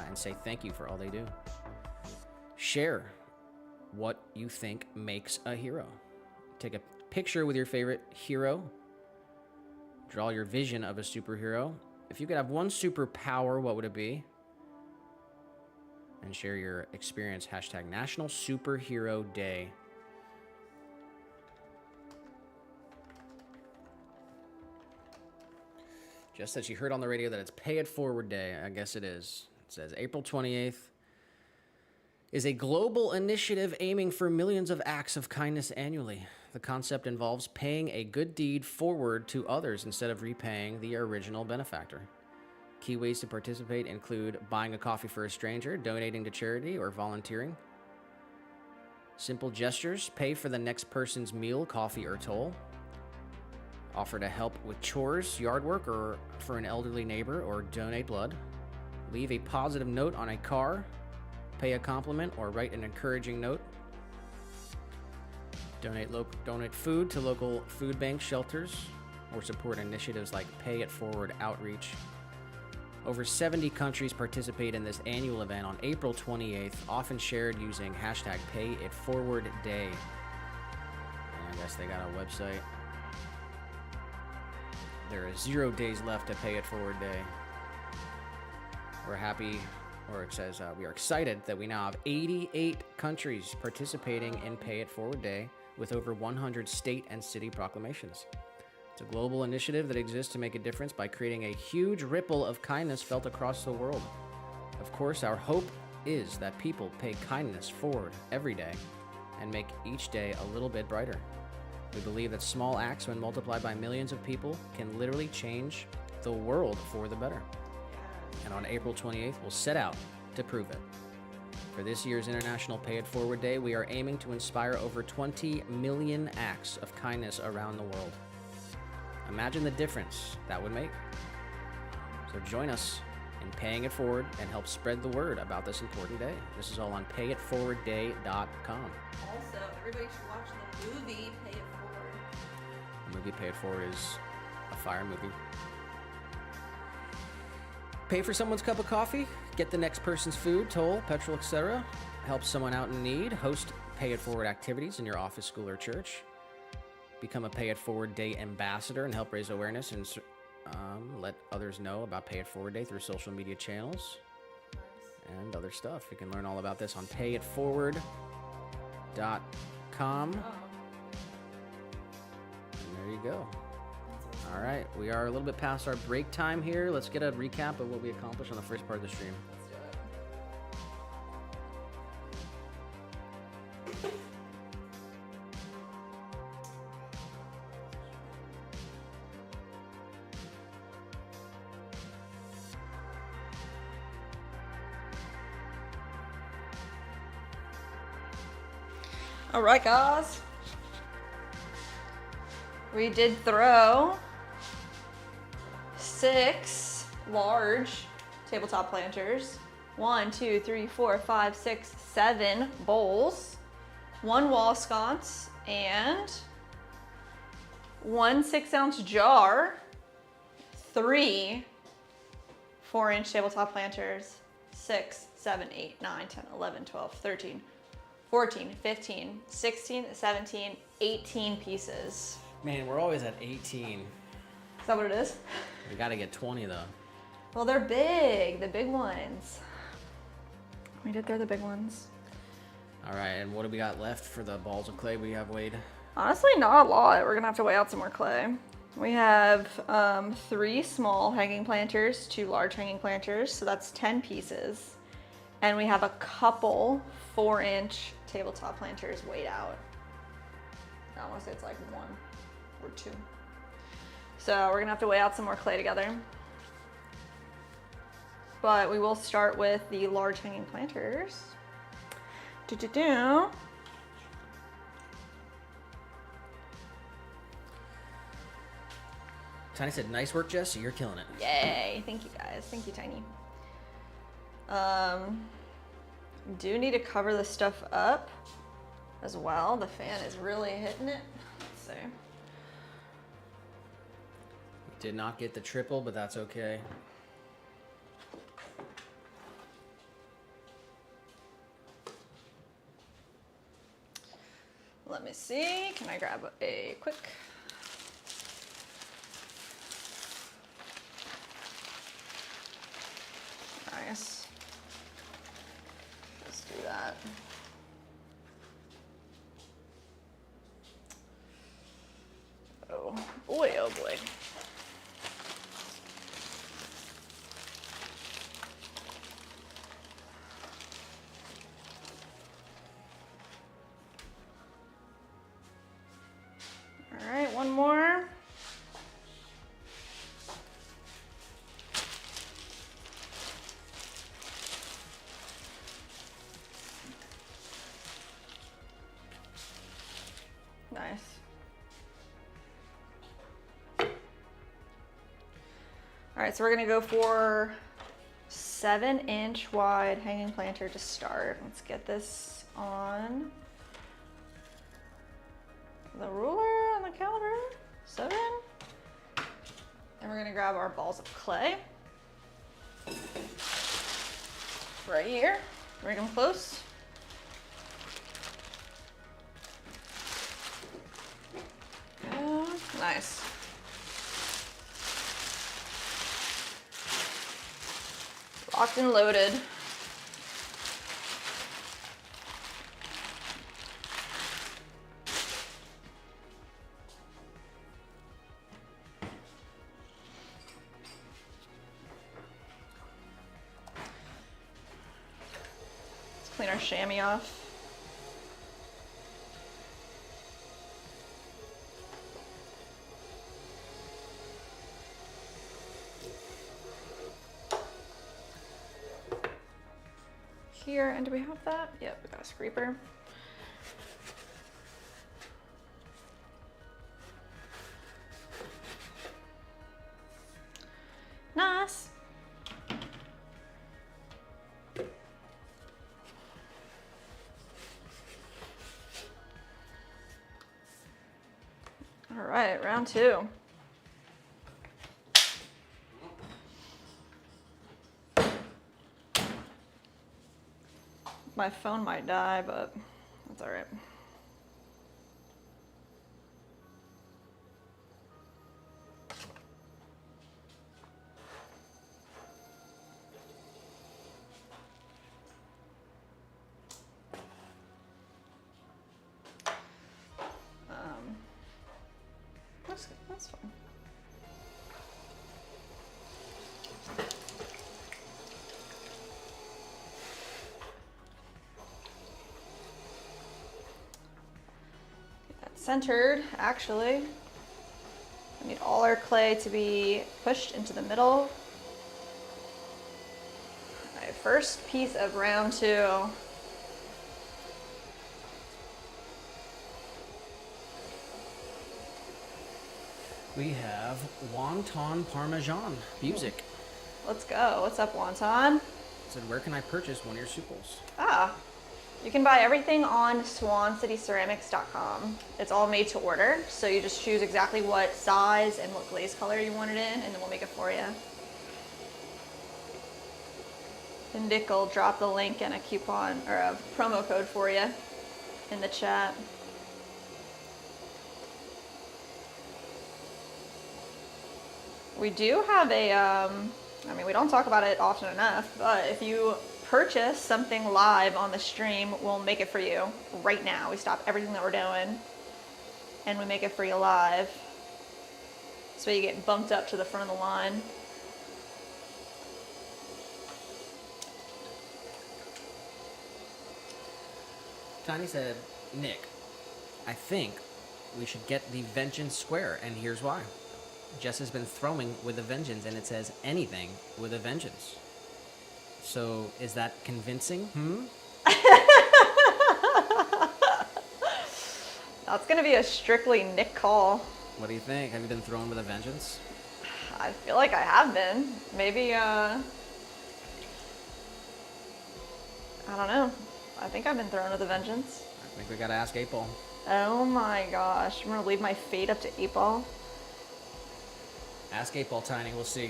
and say thank you for all they do. Share what you think makes a hero. Take a picture with your favorite hero. Draw your vision of a superhero. If you could have one superpower, what would it be? And share your experience. Hashtag National Superhero Day. Just that you heard on the radio that it's Pay It Forward Day. I guess it is. It says April 28th is a global initiative aiming for millions of acts of kindness annually. The concept involves paying a good deed forward to others instead of repaying the original benefactor. Key ways to participate include buying a coffee for a stranger, donating to charity, or volunteering. Simple gestures: pay for the next person's meal, coffee, or toll. Offer to help with chores, yard work, or for an elderly neighbor, or donate blood. Leave a positive note on a car. Pay a compliment or write an encouraging note. Donate food to local food banks, shelters, or support initiatives like Pay It Forward Outreach. Over 70 countries participate in this annual event on April 28th, often shared using hashtag Pay It Forward Day. And I guess they got a website. There are 0 days left to Pay It Forward Day. We're happy, or it says we are excited that we now have 88 countries participating in Pay It Forward Day with over 100 state and city proclamations. It's a global initiative that exists to make a difference by creating a huge ripple of kindness felt across the world. Of course, our hope is that people pay kindness forward every day and make each day a little bit brighter. We believe that small acts, when multiplied by millions of people, can literally change the world for the better. And on April 28th, we'll set out to prove it. For this year's International Pay It Forward Day, we are aiming to inspire over 20 million acts of kindness around the world. Imagine the difference that would make. So join us in paying it forward and help spread the word about this important day. This is all on payitforwardday.com. Also, everybody should watch the movie Pay It Forward. The movie Pay It Forward is a fire movie. Pay for someone's cup of coffee, get the next person's food, toll, petrol, etc. Help someone out in need. Host Pay It Forward activities in your office, school, or church. Become a Pay It Forward Day ambassador and help raise awareness and let others know about Pay It Forward Day through social media channels and other stuff. You can learn all about this on payitforward.com. And there you go. All right, we are a little bit past our break time here. Let's get a recap of what we accomplished on the first part of the stream. All right, guys. We did throw 6 large tabletop planters, 1, 2, 3, 4, 5, 6, 7 bowls, 1 wall sconce, and 1 6-ounce jar, 3 4-inch tabletop planters, 6, 7, 8, 9, 10, 11, 12, 13, 14, 15, 16, 17, 18 pieces. Man, we're always at 18. Is that what it is? We got to get 20 though. Well, they're big, the big ones. We did throw the big ones. All right, and what do we got left for the balls of clay we have weighed? Honestly, not a lot. We're gonna have to weigh out some more clay. We have 3 small hanging planters, 2 large hanging planters, so that's 10 pieces. And we have a couple 4-inch tabletop planters weighed out. I want to say it's like 1 or 2. So we're gonna have to weigh out some more clay together. but we will start with the large hanging planters. Do-do-do. Tiny said, nice work, Jess. You're killing it. Yay. Thank you, guys. Thank you, Tiny. Do need to cover this stuff up as well. The fan is really hitting it. Let's see. Did not get the triple, but that's okay. Let me see. Can I grab a quick? Nice. Let's do that. Oh boy, oh boy. All right, one more. Nice. All right, so we're gonna go for 7-inch wide hanging planter to start. Let's get this on the ruler and the caliper. 7. And we're gonna grab our balls of clay. Right here, bring them close. Nice. Locked and loaded. Let's clean our chamois off. Here, and do we have that? Yep, we got a scraper. Nice. All right, round 2. My phone might die, but that's all right. That's fine. Centered, actually. We need all our clay to be pushed into the middle. All right, first piece of round 2. We have wonton parmesan music. Let's go. What's up, Wonton? Said, where can I purchase one of your suples? You can buy everything on swancityceramics.com. It's all made to order, so you just choose exactly what size and what glaze color you want it in, and then we'll make it for you. And Nick will drop the link and a coupon or a promo code for you in the chat. We do have a, I mean, we don't talk about it often enough, but if you purchase something live on the stream, we'll make it for you right now. We stop everything that we're doing and we make it for you live. So you get bumped up to the front of the line. Tiny said, Nick, I think we should get the Vengeance Square, and here's why. Jess has been throwing with a vengeance, and it says anything with a vengeance. So is that convincing? That's gonna be a strictly Nick call. What do you think? Have you been thrown with a vengeance? I feel like I have been. Maybe, I don't know. I think I've been thrown with a vengeance. I think we gotta ask 8-Ball. Oh my gosh. I'm gonna leave my fate up to 8-Ball. Ask 8-Ball, Tiny. We'll see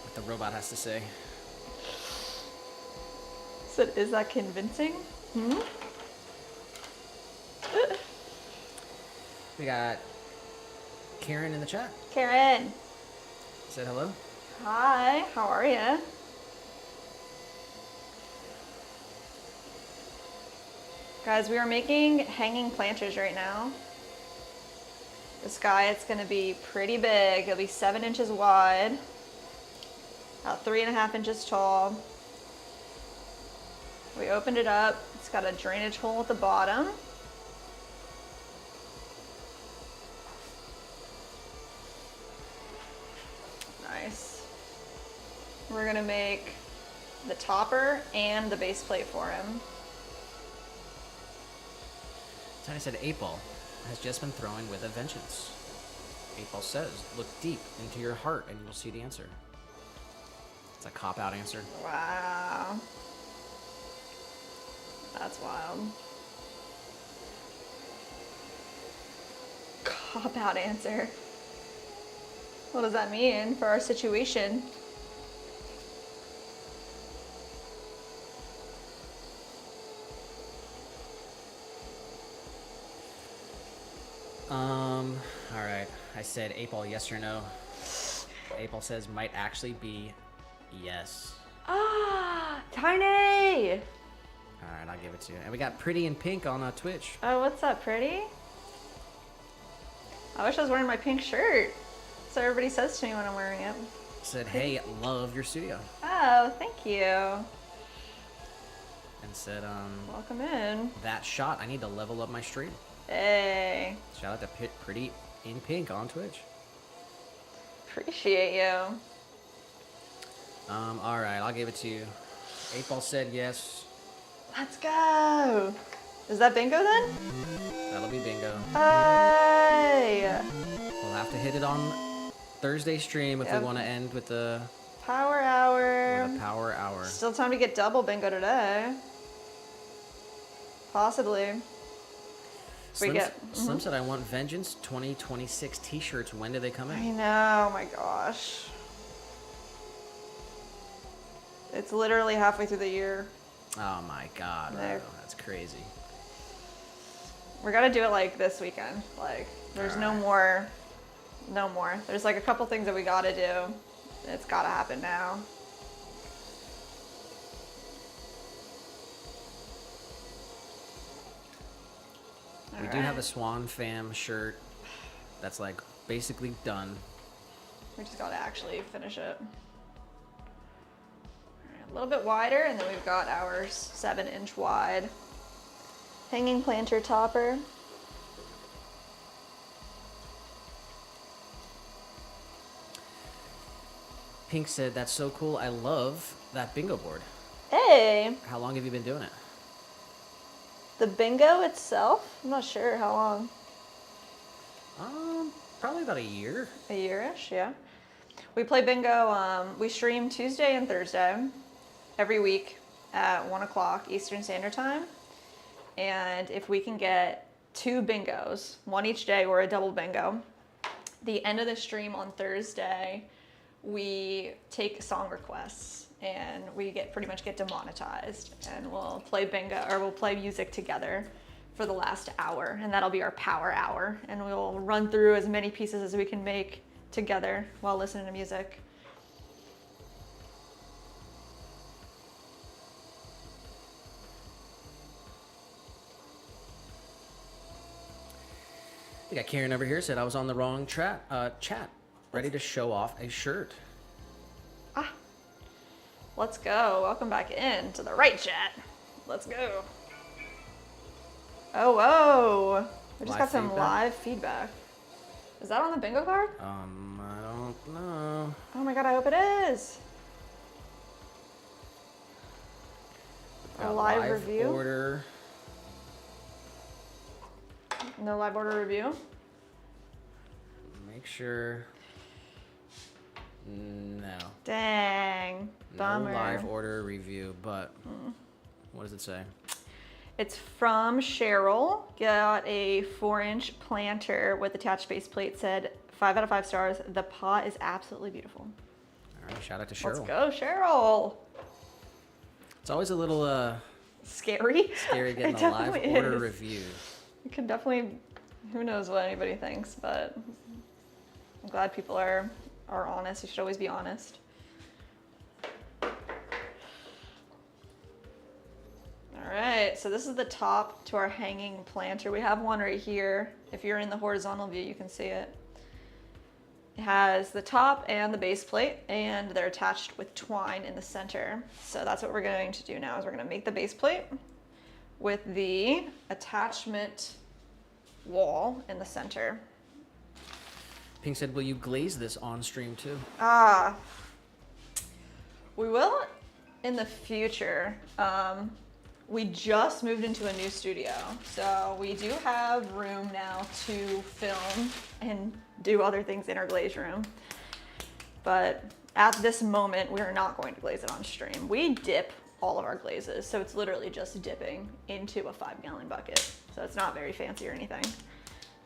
what the robot has to say. So is that convincing? We got Karen in the chat. Karen. Said hello. Hi, how are you? Guys, we are making hanging planters right now. This guy, it's gonna be pretty big. It'll be 7 inches wide, about 3.5 inches tall. We opened it up. It's got a drainage hole at the bottom. Nice. We're gonna make the topper and the base plate for him. Tiny said 8-Ball has just been throwing with a vengeance. 8-Ball says, look deep into your heart and you will see the answer. It's a cop-out answer. Wow. That's wild. Cop-out answer. What does that mean for our situation? All right. I said 8-Ball, yes or no. 8-Ball says might actually be yes. Ah, Tiny! All right, I'll give it to you. And we got Pretty in Pink on Twitch. Oh, what's up, pretty? I wish I was wearing my pink shirt. So everybody says to me when I'm wearing it. Said, hey, love your studio. Oh, thank you. And said, Welcome in. that shot, I need to level up my stream. Hey, Shout out to Pretty in Pink on Twitch. appreciate you. All right, I'll give it to you. 8-Ball said yes. Let's go. Is that bingo then? That'll be bingo. Hey, We'll have to hit it on Thursday stream if we want to end with the power hour. power hour. Still time to get double bingo today. Possibly. Slim said, I want Vengeance 2026 t-shirts. When do they come I in? know, oh my gosh. It's literally halfway through the year. Oh my god, No. bro. That's crazy. We're gonna do it like this weekend. Like, there's no more. There's like a couple things that we gotta do. It's gotta happen now. We do have a Swan fam shirt that's like basically done. We just gotta actually finish it. Alright, a little bit wider, and then we've got our 7-inch wide hanging planter topper. Pink said, that's so cool. I love that bingo board. Hey, How long have you been doing it? the bingo itself, I'm not sure how long. Probably about a year. A year-ish, yeah. We play bingo, we stream Tuesday and Thursday every week at 1 o'clock Eastern Standard Time. And if we can get 2 bingos, one each day or a double bingo, the end of the stream on Thursday, we take song requests and we pretty much get demonetized, and we'll play bingo, or we'll play music together for the last hour, and that'll be our power hour, and we'll run through as many pieces as we can make together while listening to music. We got Karen over here, said I was on the wrong chat, ready to show off a shirt. Let's go. Welcome back in to the right chat. Let's go. Oh, whoa. We just Live got some feedback? live feedback. Is that on the bingo card? I don't know. Oh my god, I hope it is. A live review? Order. No live order review? Make sure. No. Dang. Bummer. No live order review, but what does it say? It's from Cheryl. Got a 4-inch planter with attached base plate. Said 5 out of 5 stars. The pot is absolutely beautiful. All right, shout out to Cheryl. Let's go, Cheryl. It's always a little Scary. scary getting It a live definitely order is. review. You can definitely, who knows what anybody thinks, but I'm glad people are honest. You should always be honest. All right, so this is the top to our hanging planter. We have one right here. If you're in the horizontal view, you can see it. It has the top and the base plate, and they're attached with twine in the center. So that's what we're going to do now, is we're gonna make the base plate with the attachment wall in the center. Pink said, will you glaze this on stream too? We will in the future. We just moved into a new studio, so we do have room now to film and do other things in our glaze room. But at this moment, we are not going to glaze it on stream. We dip all of our glazes, so it's literally just dipping into a 5-gallon bucket. So it's not very fancy or anything.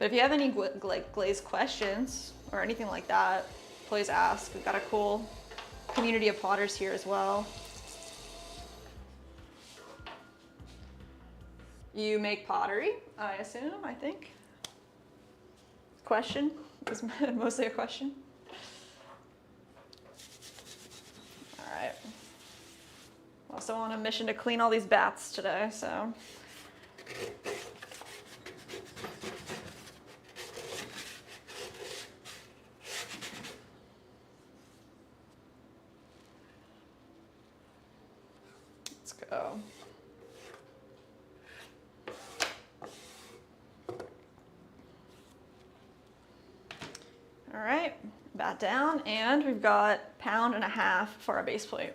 But if you have any glaze questions or anything like that, please ask. We've got a cool community of potters here as well. You make pottery, I assume, I think. Question? Is mostly a question. All right. Also on a mission to clean all these bats today, so. Let's go. All right, bat down, and we've got 1.5 pounds for our base plate.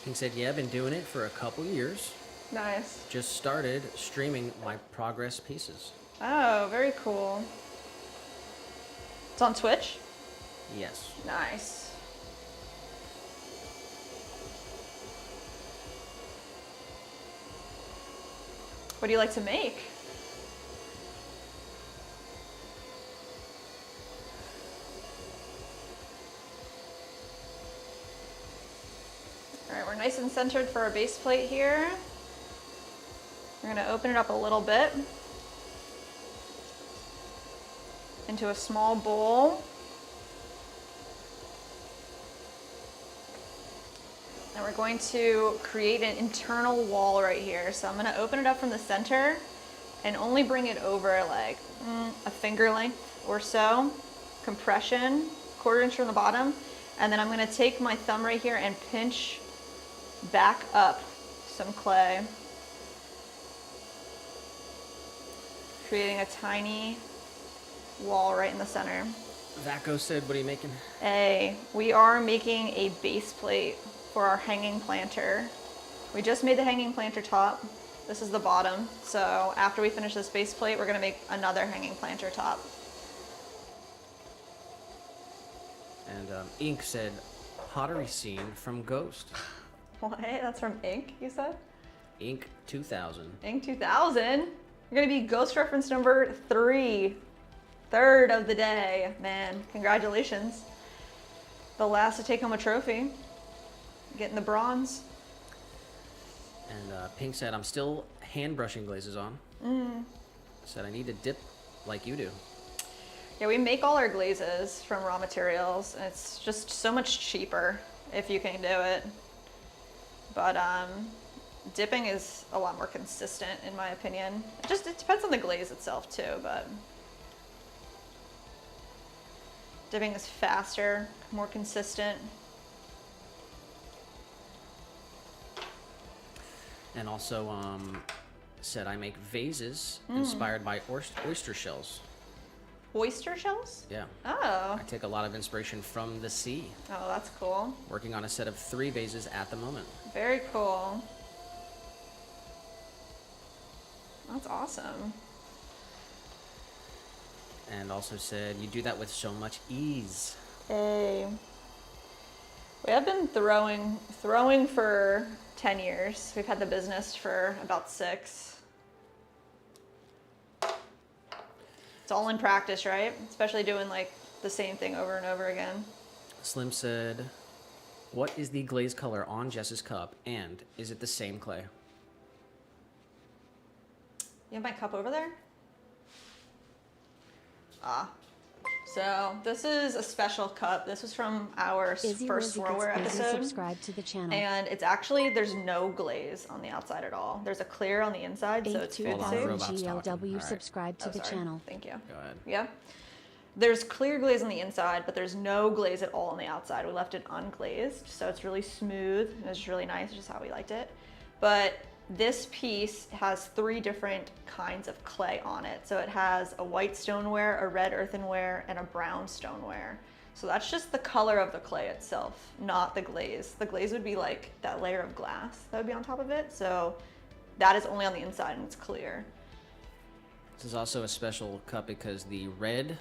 Pink said, yeah, I've been doing it for a couple years. Nice. Just started streaming my progress pieces. Oh, very cool. It's on Twitch? Yes. Nice. What do you like to make? All right, we're nice and centered for our base plate here. We're gonna open it up a little bit into a small bowl. And we're going to create an internal wall right here. So I'm gonna open it up from the center and only bring it over like a finger length or so. Compression, 1/4 inch from the bottom. And then I'm gonna take my thumb right here and pinch back up some clay. Creating a tiny wall right in the center. Vaco said, what are you making? We are making a base plate for our hanging planter. We just made the hanging planter top. This is the bottom. So after we finish this base plate, we're gonna make another hanging planter top. And Ink said, pottery scene from Ghost. What? That's from Ink, you said? Ink 2000. Ink 2000? You're gonna be ghost reference number 3. Third of the day. Man, congratulations. The last to take home a trophy. Getting the bronze. And Pink said, I'm still hand brushing glazes on. Said, I need to dip like you do. Yeah, we make all our glazes from raw materials. And it's just so much cheaper if you can do it. But dipping is a lot more consistent in my opinion. It depends on the glaze itself too, but dipping is faster, more consistent. And also said, I make vases inspired by oyster shells. Oyster shells? Yeah. Oh. I take a lot of inspiration from the sea. Oh, that's cool. Working on a set of 3 vases at the moment. Very cool. That's awesome. And also said, you do that with so much ease. Hey. We have been throwing for 10 years. We've had the business for about 6. It's all in practice, right? Especially doing like the same thing over and over again. Slim said, what is the glaze color on Jess's cup, and is it the same clay? You have my cup over there? So this is a special cup. This was from our first swirlware episode. Subscribe to the channel. And it's actually, there's no glaze on the outside at all. There's a clear on the inside, so it's fancy. GLW, Right. subscribe to the channel. Thank you. Go ahead. Yeah. There's clear glaze on the inside, but there's no glaze at all on the outside. We left it unglazed, so it's really smooth. And it's really nice, just how we liked it. But this piece has 3 different kinds of clay on it. So it has a white stoneware, a red earthenware, and a brown stoneware. So that's just the color of the clay itself, not the glaze. The glaze would be like that layer of glass that would be on top of it. So that is only on the inside and it's clear. This is also a special cup because the red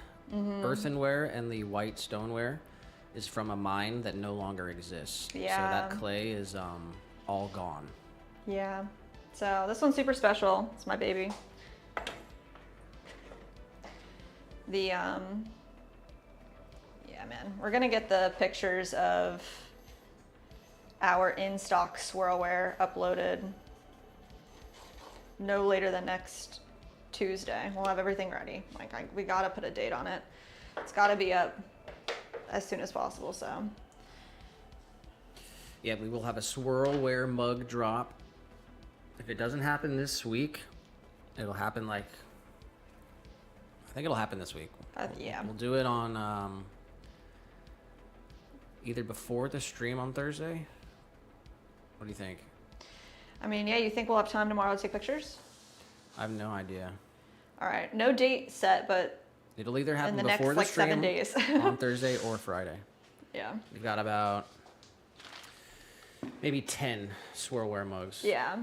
earthenware and the white stoneware is from a mine that no longer exists. Yeah. So that clay is all gone. Yeah. So this one's super special. It's my baby. The yeah, man, we're gonna get the pictures of our in-stock swirlware uploaded no later than next Tuesday. We'll have everything ready. Like we gotta put a date on it. It's gotta be up as soon as possible. So Yeah, we will have a swirlware mug drop. If it doesn't happen this week, it'll happen I think it'll happen this week. yeah. We'll do it on either before the stream on Thursday. What do you think? I mean, yeah. You think we'll have time tomorrow to take pictures? I have no idea. All right. No date set, but It'll either in happen the before next the like stream 7 days. on Thursday or Friday. Yeah. We've got about maybe 10 swirlware mugs. Yeah.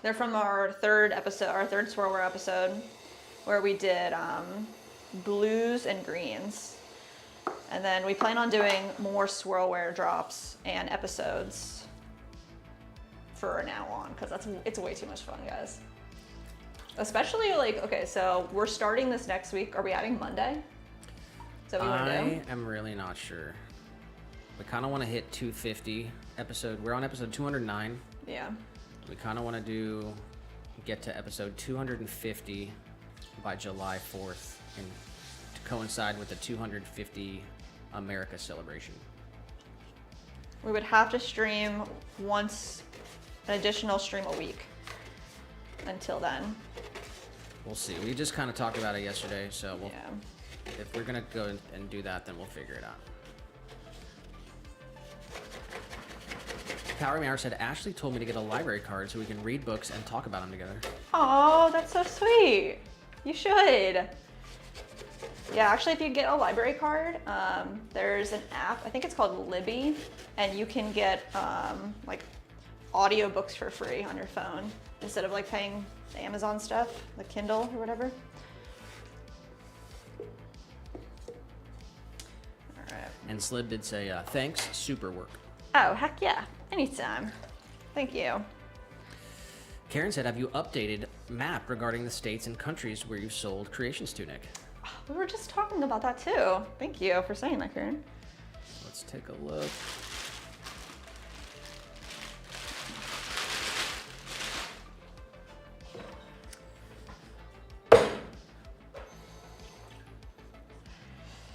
They're from our third swirlware episode, where we did blues and greens. And then we plan on doing more swirlware drops and episodes for now on, because it's way too much fun, guys. Especially okay, so we're starting this next week. Are we adding Monday? Is that what you want to do? I am really not sure. We kind of want to hit 250 episode. We're on episode 209. Yeah. We kind of want to get to episode 250 by July 4th and to coincide with the 250 America celebration. We would have to stream an additional stream a week until then. We'll see. We just kind of talked about it yesterday, so Yeah. if we're going to go and do that, then we'll figure it out. Power Meow said, Ashley told me to get a library card so we can read books and talk about them together. Oh, that's so sweet. You should. Yeah, actually, if you get a library card, there's an app, I think it's called Libby, and you can get like audiobooks for free on your phone instead of like paying the Amazon stuff, the Kindle or whatever. All right. And Slib did say, thanks, super work. Oh, heck yeah. Anytime. Thank you. Karen said, have you updated map regarding the states and countries where you sold Creations to, Nick? We were just talking about that too. Thank you for saying that, Karen. Let's take a look.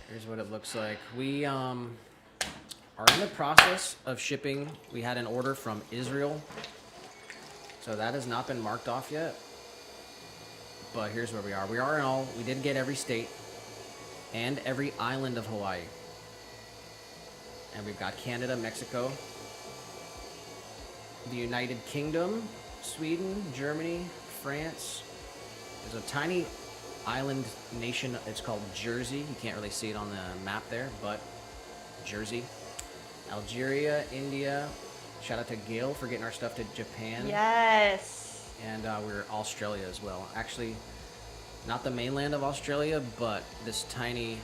Here's what it looks like. We are in the process of shipping. We had an order from Israel, so that has not been marked off yet. But here's where we are. We did get every state and every island of Hawaii. And we've got Canada, Mexico, the United Kingdom, Sweden, Germany, France. There's a tiny island nation. It's called Jersey. You can't really see it on the map there, but Jersey. Algeria, India. Shout out to Gail for getting our stuff to Japan. Yes. And we're Australia as well. Actually, not the mainland of Australia, but this tiny,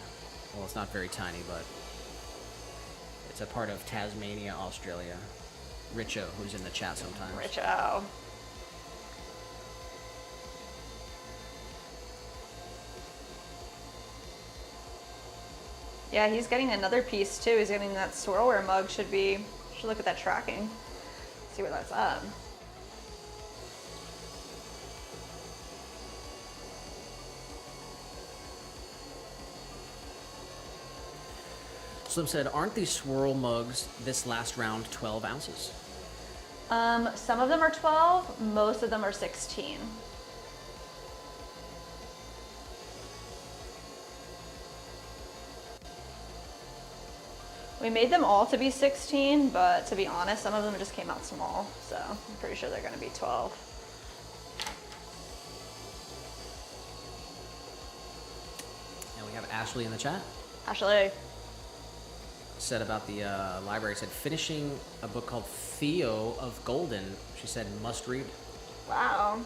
well, it's not very tiny, but it's a part of Tasmania, Australia. Richo, who's in the chat sometimes. Richo. Yeah, he's getting another piece too. He's getting that swirlware mug. Should look at that tracking. See where that's at. Slim said, aren't these swirl mugs this last round 12 ounces? Some of them are 12, most of them are 16. We made them all to be 16, but to be honest, some of them just came out small, so I'm pretty sure they're gonna be 12. And we have Ashley in the chat. Ashley. Said about the library, said finishing a book called Theo of Golden. She said must read. Wow.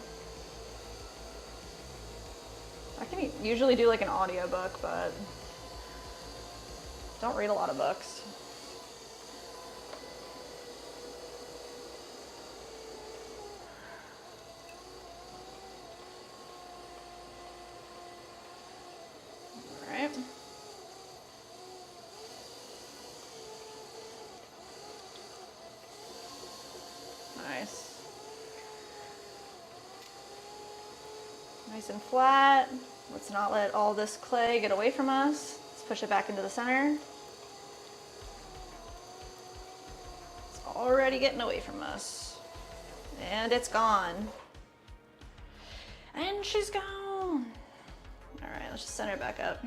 I can usually do like an audiobook, but don't read a lot of books. All right. Nice. Nice and flat. Let's not let all this clay get away from us. Let's push it back into the center. It's already getting away from us. And it's gone. And she's gone. All right, let's just center it back up.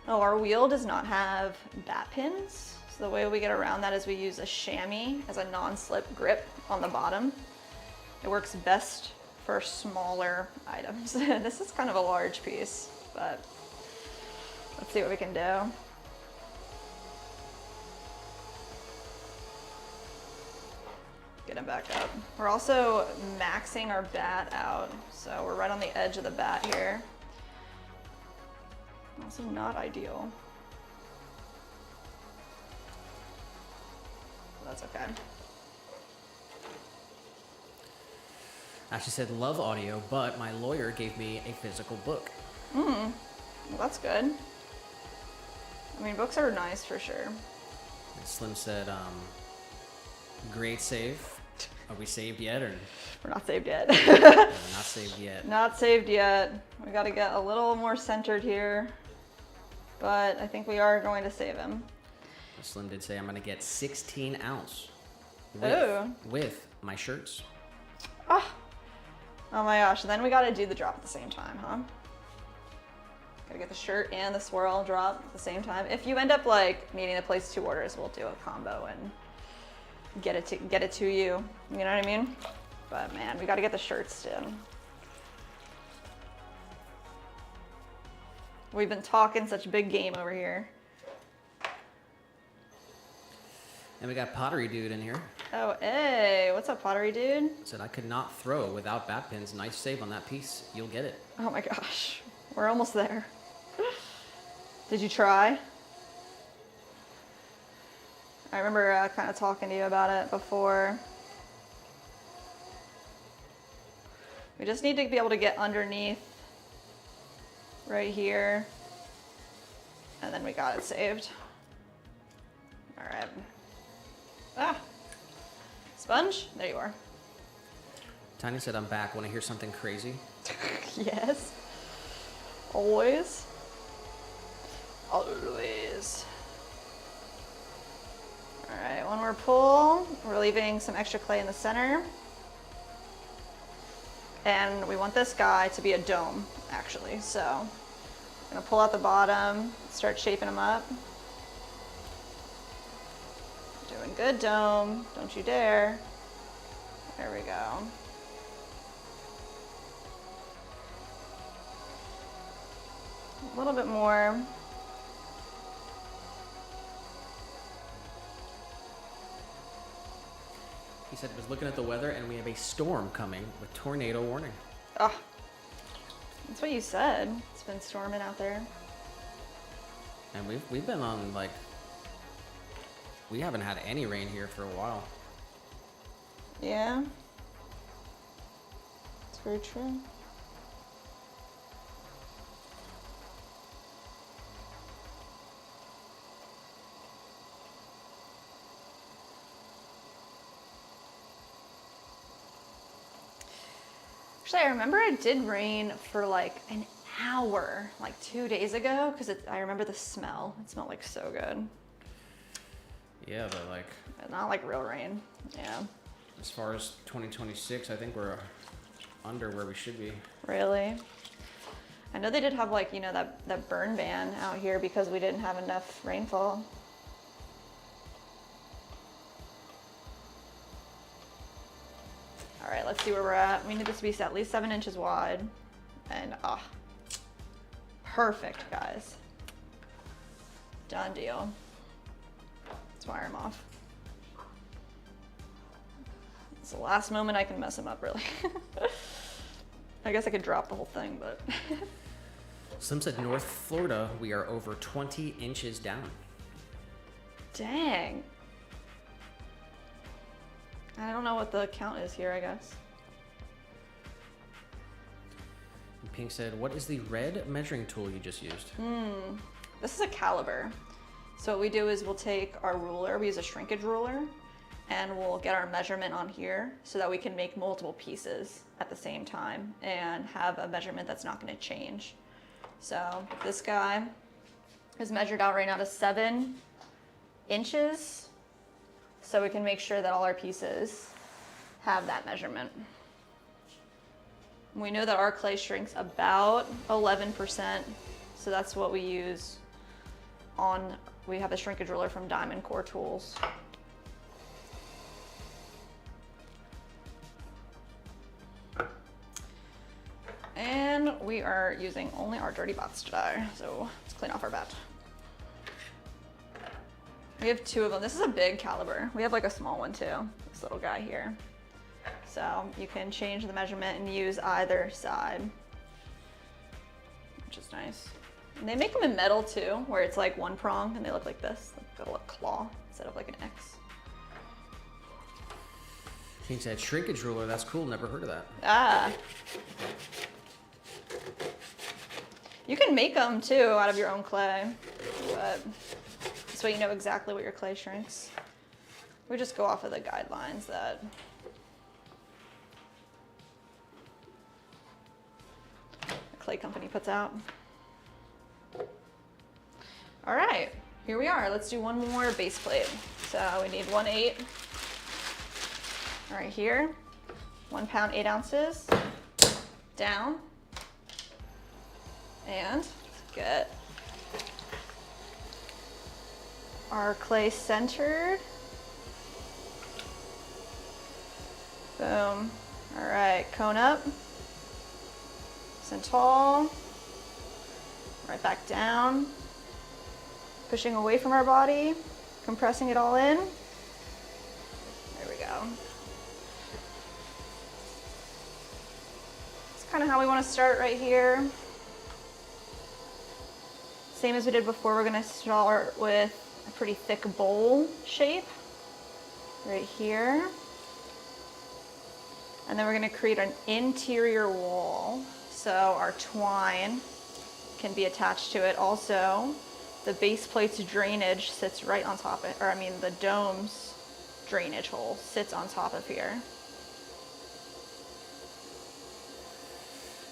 Oh, our wheel does not have bat pins. So the way we get around that is we use a chamois as a non-slip grip on the bottom. It works best for smaller items. This is kind of a large piece, but let's see what we can do. Get him back up. We're also maxing our bat out, so we're right on the edge of the bat here. Also not ideal. That's okay. Ashley said, love audio, but my lawyer gave me a physical book. Well, that's good. I mean, books are nice for sure. And Slim said, great save. Are we saved yet? Or We're not saved yet. no, we're not saved yet? Not saved yet. We got to get a little more centered here, but I think we are going to save him. Slim did say I'm going to get 16 ounce Ooh. with my shirts. Oh my gosh, then we gotta do the drop at the same time, huh? Gotta get the shirt and the swirl drop at the same time. If you end up like needing to place 2 orders, we'll do a combo and get it to you. You know what I mean? But man, we gotta get the shirts in. We've been talking such big game over here. And we got Pottery Dude in here. Oh, hey, what's up, Pottery Dude? Said I could not throw without bat pins. Nice save on that piece. You'll get it. Oh my gosh, we're almost there. Did you try? I remember kind of talking to you about it before. We just need to be able to get underneath right here. And then we got it saved. All right. Ah, sponge, there you are. Tiny said I'm back. Want to hear something crazy? Yes. Always. Always. All right, one more pull. We're leaving some extra clay in the center. And we want this guy to be a dome, actually. So I'm gonna pull out the bottom, start shaping him up. Doing good, dome. Don't you dare. There we go. A little bit more. He said he was looking at the weather and we have a storm coming with tornado warning. Oh, that's what you said. It's been storming out there. And we've been on, like, we haven't had any rain here for a while. Yeah. It's very true. Actually, I remember it did rain for like an hour, like 2 days ago, because I remember the smell. It smelled like so good. Yeah, but like... But not like real rain. Yeah. As far as 2026, I think we're under where we should be. Really? I know they did have like, you know, that burn ban out here because we didn't have enough rainfall. All right, let's see where we're at. We need this to be at least 7 inches wide. And, perfect, guys. Done deal. Let's wire them off. It's the last moment I can mess them up, really. I guess I could drop the whole thing, but... Slim said North Florida, we are over 20 inches down. Dang. I don't know what the count is here, I guess. And Pink said, what is the red measuring tool you just used? This is a caliber. So what we do is we'll take our ruler, we use a shrinkage ruler, and we'll get our measurement on here so that we can make multiple pieces at the same time and have a measurement that's not going to change. So this guy is measured out right now to 7 inches. So we can make sure that all our pieces have that measurement. We know that our clay shrinks about 11%, so that's what we use on, we have a shrinkage ruler from Diamond Core Tools. And we are using only our dirty bats today, so let's clean off our bat. We have 2 of them. This is a big caliber. We have like a small one too, this little guy here. So you can change the measurement and use either side, which is nice. And they make them in metal too, where it's like one prong and they look like this, like got a little claw instead of like an X. Pink said shrinkage ruler, that's cool, never heard of that. Ah. You can make them too out of your own clay, but so you know exactly what your clay shrinks. We just go off of the guidelines that the clay company puts out. All right, here we are. Let's do one more base plate. So we need 1/8 right here, 1 pound 8 ounces down, and get our clay centered. Boom. All right, cone up, and tall, right back down, pushing away from our body, compressing it all in. There we go. That's kind of how we want to start right here. Same as we did before, we're going to start with a pretty thick bowl shape right here. And then we're going to create an interior wall. So our twine can be attached to it. Also, the base plate's drainage sits right on top of it, or I mean the dome's drainage hole sits on top of here.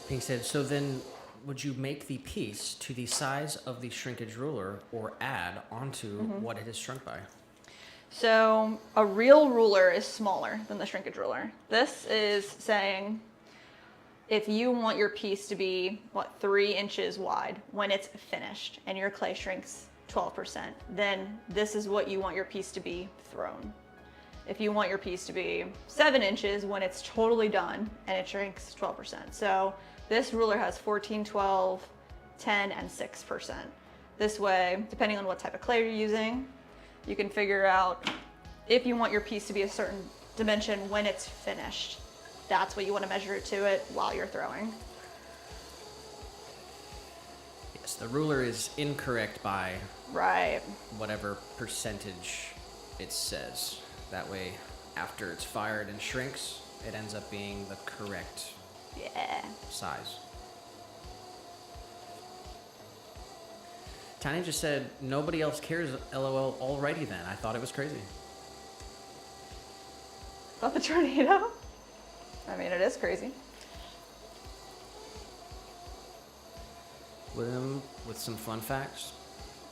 Being said, so then would you make the piece to the size of the shrinkage ruler or add onto what it is shrunk by? So a real ruler is smaller than the shrinkage ruler. This is saying if you want your piece to be, 3 inches wide when it's finished and your clay shrinks 12%, then this is what you want your piece to be thrown. If you want your piece to be 7 inches when it's totally done and it shrinks 12%. So this ruler has 1412 10, and 6%. This way, depending on what type of clay you're using, you can figure out if you want your piece to be a certain dimension when it's finished. That's what you want to measure it to it while you're throwing. Yes, the ruler is incorrect by Right. whatever percentage it says. That way, after it's fired and shrinks, it ends up being the correct Yeah. size. Tiny just said, nobody else cares, LOL, alrighty then. I thought it was crazy. About the tornado? I mean, it is crazy. William with some fun facts.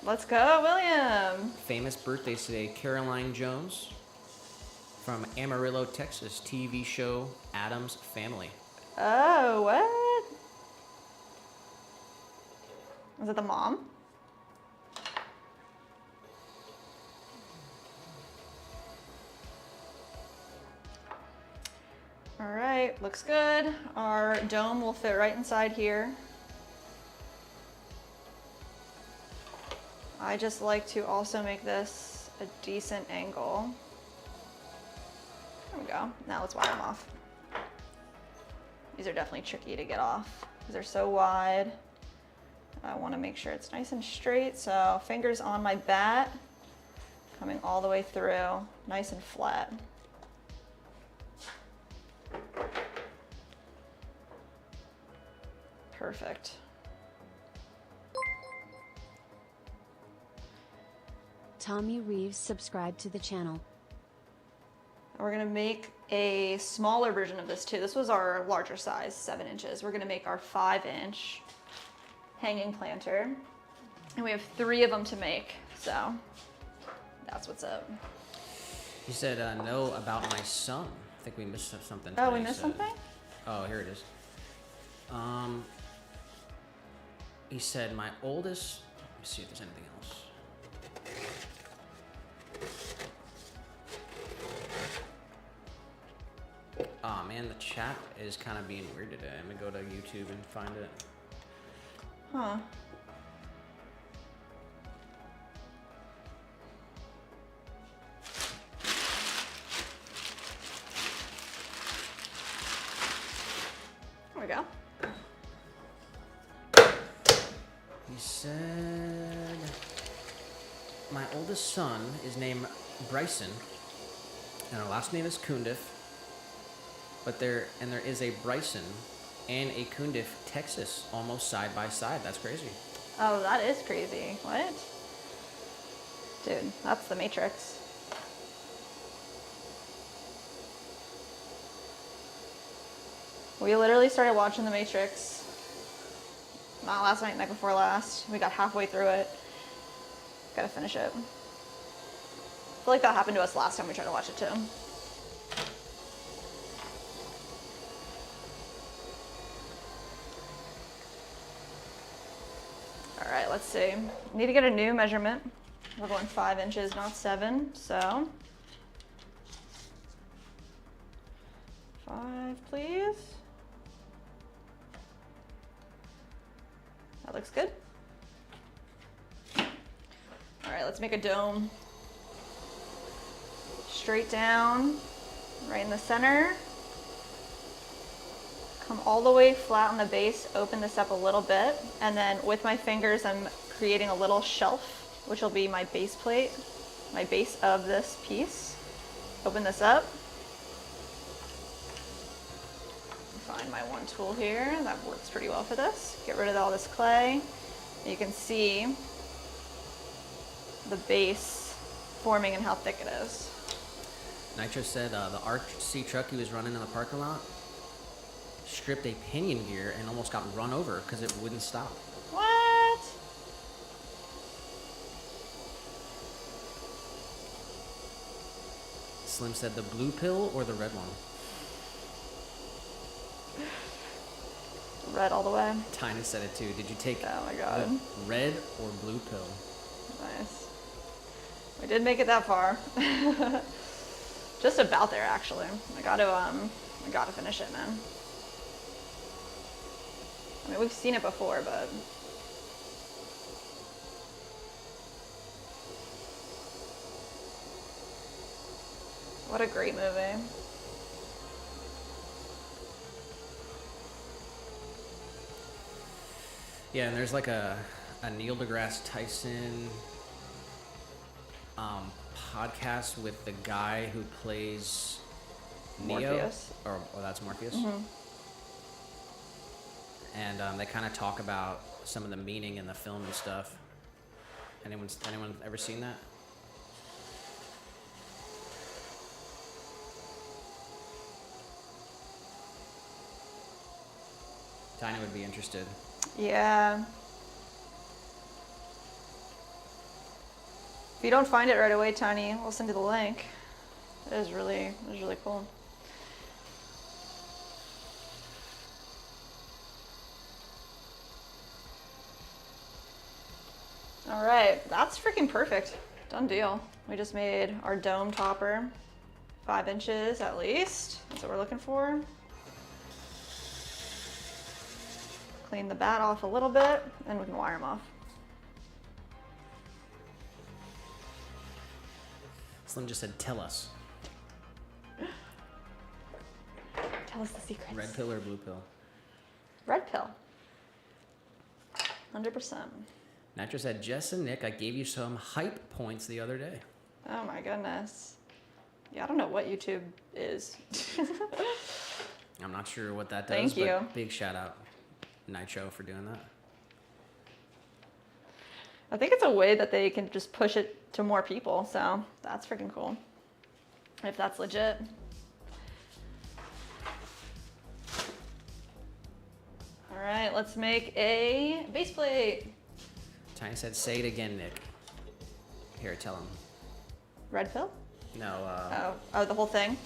Let's go, William. Famous birthdays today, Caroline Jones from Amarillo, Texas, TV show Addams Family. Oh, what? Is it the mom? All right, looks good. Our dome will fit right inside here. I just like to also make this a decent angle. There we go. Now let's wire them off. These are definitely tricky to get off because they're so wide. I want to make sure it's nice and straight. So fingers on my bat, coming all the way through, nice and flat. Perfect. Tommy Reeves subscribed to the channel. We're gonna make a smaller version of this too. This was our larger size, 7 inches. We're gonna make our 5-inch hanging planter. And we have 3 of them to make, so that's what's up. He said, know about my son. I think we missed something. Oh, we Tiny missed said. something? Oh, here it is. He said, my oldest, let me see if there's anything else. Oh man, the chat is kind of being weird today. I'm gonna go to YouTube and find it. Huh. There we go. He said, my oldest son is named Bryson, and our last name is Kundiff. But there is a Bryson and a Kundiff, Texas, almost side by side. That's crazy. Oh, that is crazy. What? Dude, that's the Matrix. We literally started watching the Matrix not last night, night before last. We got halfway through it. Gotta finish it. I feel like that happened to us last time we tried to watch it too. All right, let's see. Need to get a new measurement. We're going 5 inches, not 7, so 5, please. That looks good. All right, let's make a dome. Straight down, right in the center. Come all the way flat on the base, open this up a little bit, and then with my fingers, I'm creating a little shelf, which will be my base plate, my base of this piece. Open this up. Find my one tool here, that works pretty well for this. Get rid of all this clay. You can see the base forming and how thick it is. Nitro said the RC truck he was running in the parking lot stripped a pinion gear and almost got run over because it wouldn't stop. What? Slim said the blue pill or the red one? Red all the way. Tiny said it too. Did you take Oh my god. the red or blue pill? Nice. We did make it that far. Just about there, actually. I gotta finish it, man. I mean, we've seen it before, but What a great movie. Yeah, and there's like a Neil deGrasse Tyson podcast with the guy who plays Neo. Morpheus. Or that's Morpheus. Mm-hmm. And they kind of talk about some of the meaning in the film and stuff. Anyone ever seen that? Tiny would be interested. Yeah. If you don't find it right away, Tiny, we'll send you the link. It was really cool. All right, that's freaking perfect. Done deal. We just made our dome topper 5 inches at least. That's what we're looking for. Clean the bat off a little bit, and we can wire them off. Slim just said, "Tell us." Tell us the secrets. Red pill or blue pill? Red pill. 100%. Nitro said, "Jess and Nick, I gave you some hype points the other day." Oh my goodness. Yeah, I don't know what YouTube is. I'm not sure what that does. Thank you. But big shout out, Nitro, for doing that. I think it's a way that they can just push it to more people, so that's freaking cool. If that's legit. All right, let's make a base plate. Tiny said, "Say it again, Nick." Here, tell him. Red pill? No, Oh, the whole thing.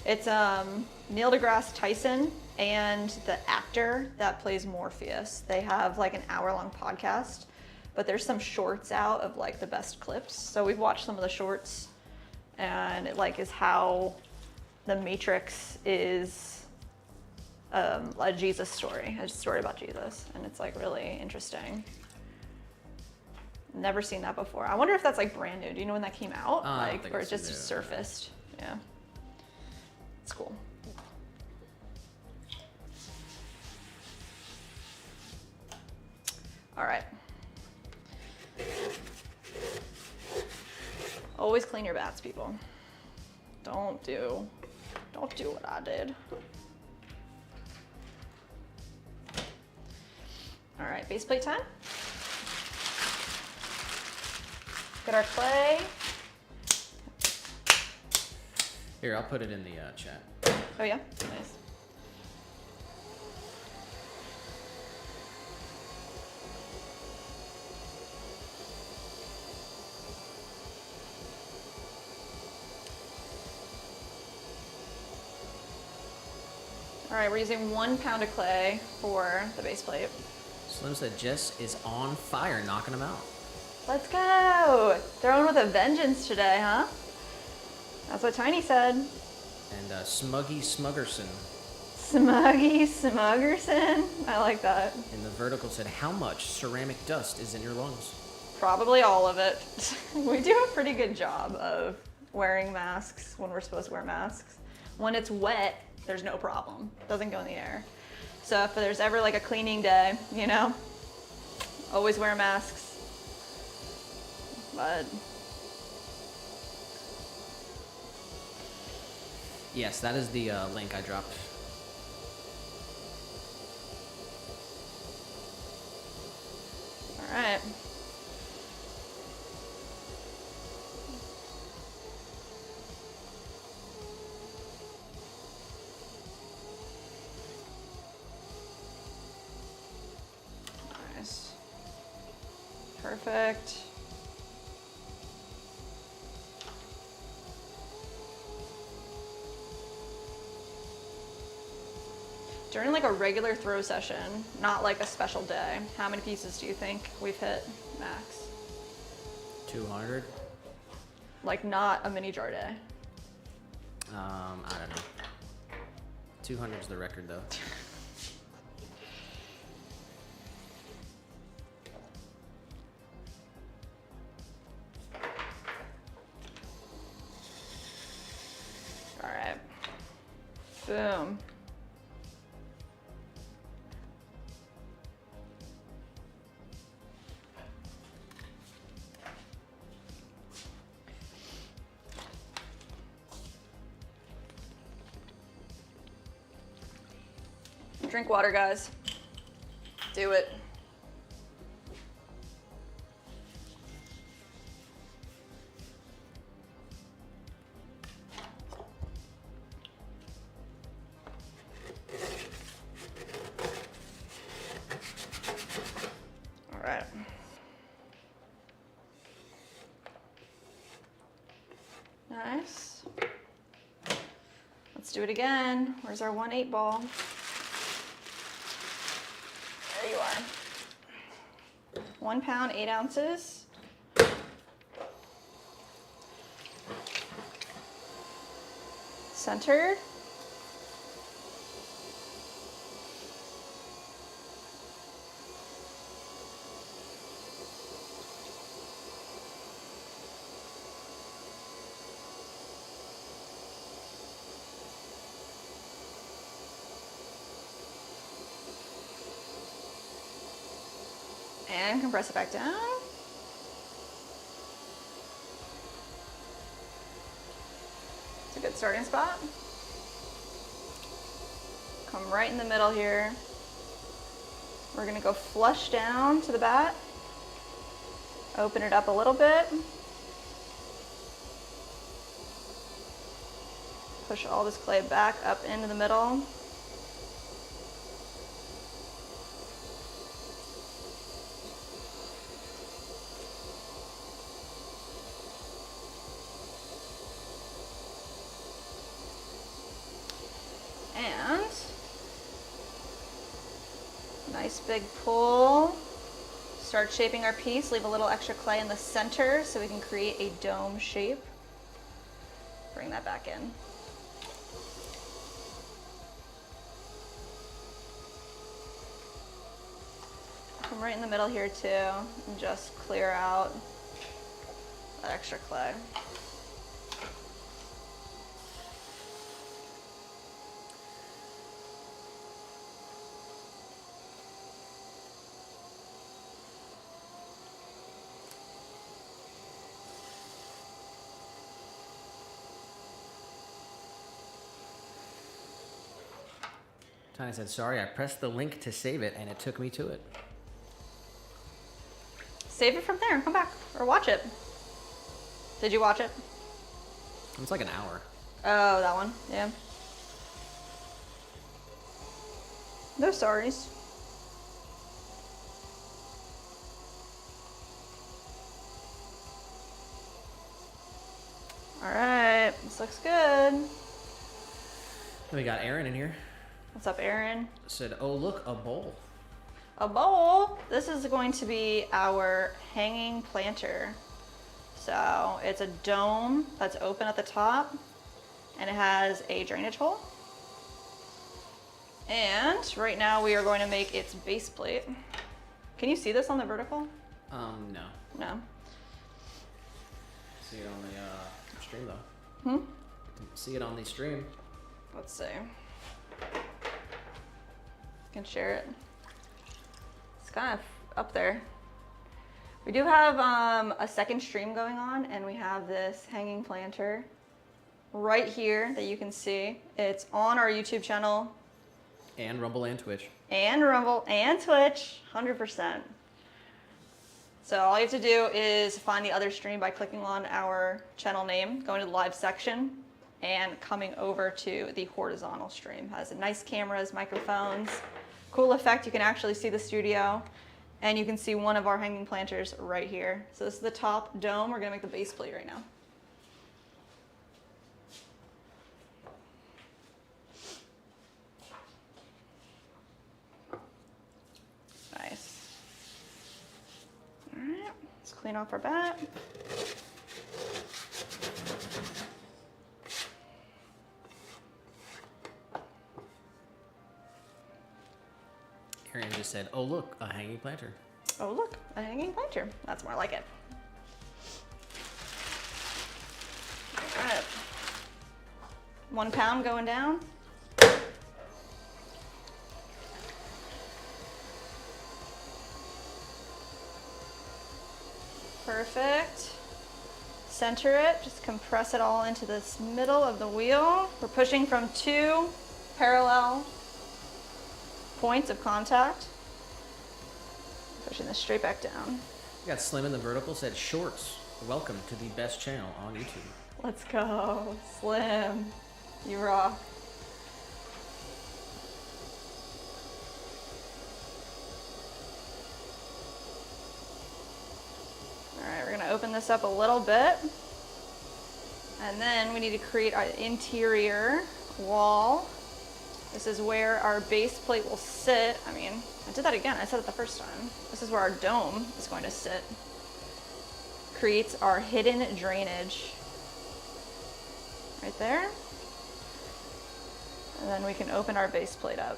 It's Neil deGrasse Tyson and the actor that plays Morpheus. They have like an hour-long podcast, but there's some shorts out of like the best clips. So we've watched some of the shorts, and it like is how the Matrix is a Jesus story, a story about Jesus, and it's like really interesting. Never seen that before. I wonder if that's like brand new. Do you know when that came out? I don't Like, think or it's it just new. surfaced? Yeah. It's cool. All right. Always clean your bats, people. Don't do what I did. All right, base plate time. Get our clay. here, I'll put it in the chat. Oh yeah, nice. All right, we're using 1 pound of clay for the base plate. Slim said, "Jess is on fire, knocking them out." Let's go! Throwing with a vengeance today, huh? That's what Tiny said. And Smuggy Smuggerson Smuggy Smuggerson. I like that. in the vertical said, "How much ceramic dust is in your lungs?" Probably all of it. We do a pretty good job of wearing masks when we're supposed to wear masks. When it's wet, there's no problem. It doesn't go in the air. So if there's ever like a cleaning day, you know, always wear masks. But Yes, that is the link I dropped. all right. Nice. Perfect. During like a regular throw session, not like a special day, how many pieces do you think we've hit max? 200. Like not a mini jar day. I don't know. 200 is the record though. Boom. Drink water, guys. Do it. All right. Nice. Let's do it again. Where's our 1/8 ball? There you are. 1 pound, 8 ounces. Centered. And compress it back down. It's a good starting spot. Come right in the middle here. We're gonna go flush down to the bat. Open it up a little bit. Push all this clay back up into the middle. And nice big pull. Start shaping our piece. Leave a little extra clay in the center so we can create a dome shape. Bring that back in. Come right in the middle here too and just clear out that extra clay. Tanya said, sorry, I pressed the link to save it and it took me to it. Save it from there and come back or watch it. Did you watch it? It's like an hour. Oh, that one. Yeah. No sorries. All right, this looks good. Then we got Aaron in here. What's up, Aaron? Said, oh, look, a bowl. A bowl. This is going to be our hanging planter. So it's a dome that's open at the top and it has a drainage hole. And right now we are going to make its base plate. Can you see this on the vertical? No. No. See it on the stream though. Hmm? Didn't see it on the stream. Let's see. Can share it. It's kind of up there. We do have a second stream going on and we have this hanging planter right here that you can see. It's on our YouTube channel. And Rumble and Twitch. And Rumble and Twitch, 100%. So all you have to do is find the other stream by clicking on our channel name, going to the live section, and coming over to the horizontal stream. Has nice cameras, microphones, cool effect. You can actually see the studio, and you can see one of our hanging planters right here. So this is the top dome. We're gonna make the base plate right now. Nice. All right, let's clean off our bat. Aaron just said, oh, look, a hanging planter. Oh, look, a hanging planter. That's more like it. All right. 1 pound going down. Perfect. Center it, just compress it all into this middle of the wheel. We're pushing from 2 parallel points of contact. Pushing this straight back down. We got Slim in the vertical said, Shorts, welcome to the best channel on YouTube. Let's go, Slim. You rock. All right, we're gonna open this up a little bit. And then we need to create our interior wall. This is where our base plate will sit. I mean, I did that again, I said it the first time. This is where our dome is going to sit. Creates our hidden drainage. Right there. And then we can open our base plate up.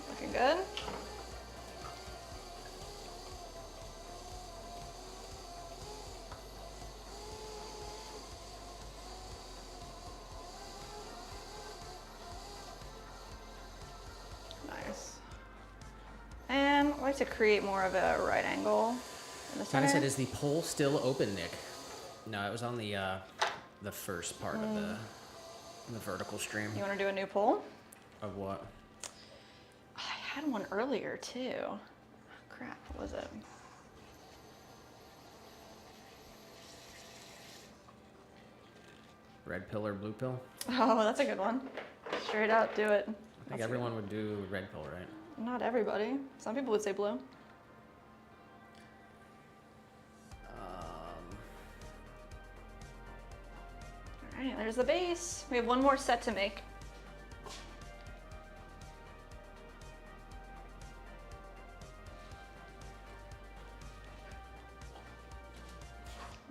Looking good. Nice. And I like to create more of a right angle in the Tana center. said, is the poll still open, Nick? No, it was on the first part of the vertical stream. You want to do a new poll? Of what? I had one earlier too. Crap, what was it? Red pill or blue pill? Oh, that's a good one. Straight up, do it. I think everyone would do red pill, right? Not everybody. Some people would say blue. All right, there's the base. We have one more set to make.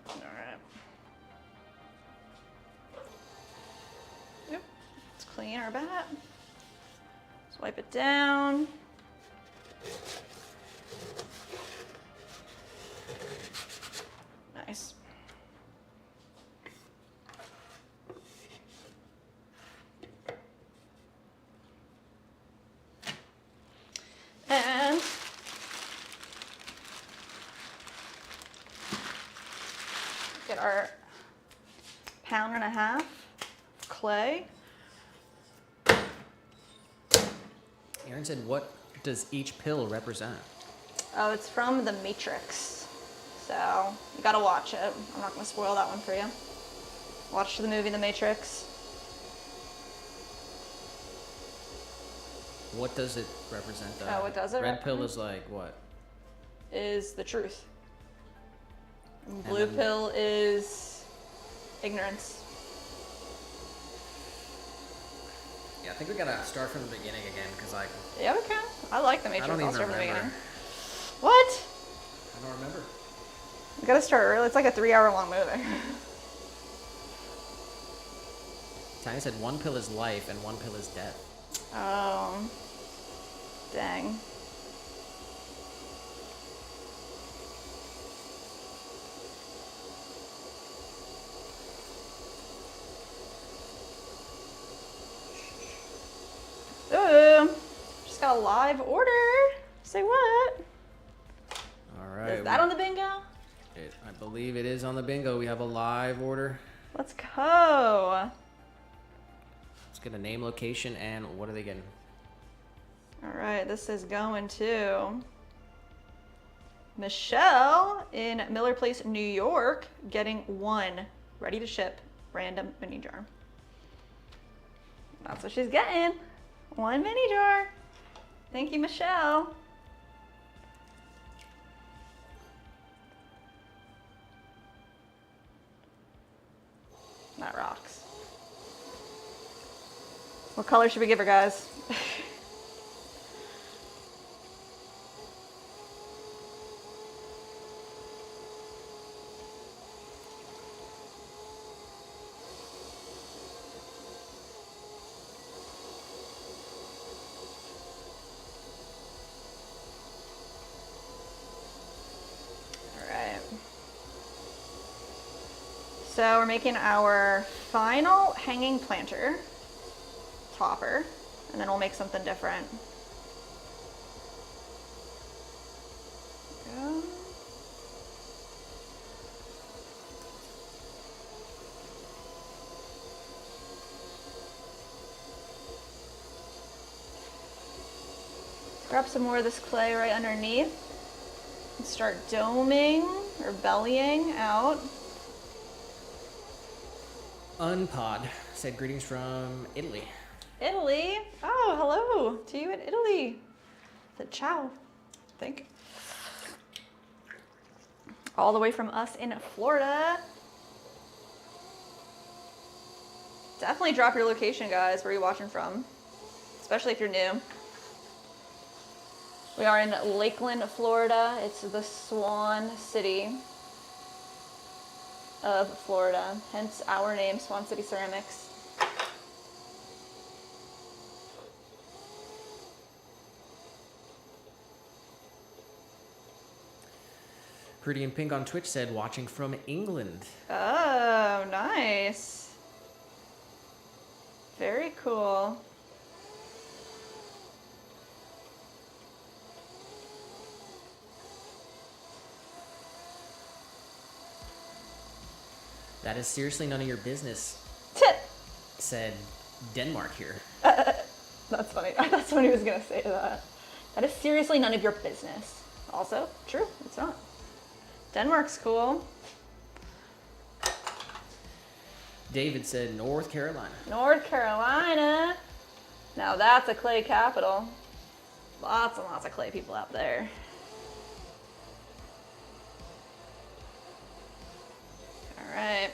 All right. Yep. Let's clean our bat. Wipe it down. Nice. And get our 1.5 pounds clay. Aaron said, what does each pill represent? Oh, it's from The Matrix. So you gotta watch it. I'm not gonna spoil that one for you. Watch the movie The Matrix. What does it represent, though? Oh, what does it Red pill represent? is like what? Is the truth. And And blue then- pill is ignorance. Yeah, I think we gotta start from the beginning again, because like, Yeah, we can. I like The I Matrix. don't I'll even start from the remember. beginning. What? I don't remember. We gotta start early. It's like a 3-hour-long movie. Tanya said 1 pill is life and 1 pill is death. Oh. Dang. Ooh. Just got a live order. Say what? All right. Is that on the bingo? I believe it is on the bingo. We have a live order. Let's go. Let's get a name, location, and what are they getting? All right, this is going to Michelle in Miller Place, New York, getting 1 ready to ship random mini jar. That's what she's getting. 1 mini jar. Thank you, Michelle. That rocks. What color should we give her, guys? So we're making our final hanging planter topper, and then we'll make something different. There we go. Grab some more of this clay right underneath and start doming or bellying out. Unpod said greetings from Italy. Italy? Oh, hello to you in Italy. Said ciao, I think. All the way from us in Florida. Definitely drop your location, guys, where you're watching from, especially if you're new. We are in Lakeland, Florida. It's the Swan City of Florida, hence our name, Swan City Ceramics. Pretty in Pink on Twitch said watching from England. Oh, nice. Very cool. That is seriously none of your business, said Denmark here. That's funny. That's when he was gonna say that. That is seriously none of your business. Also, true, it's not. Denmark's cool. David said North Carolina. North Carolina. Now that's a clay capital. Lots and lots of clay people out there. All right,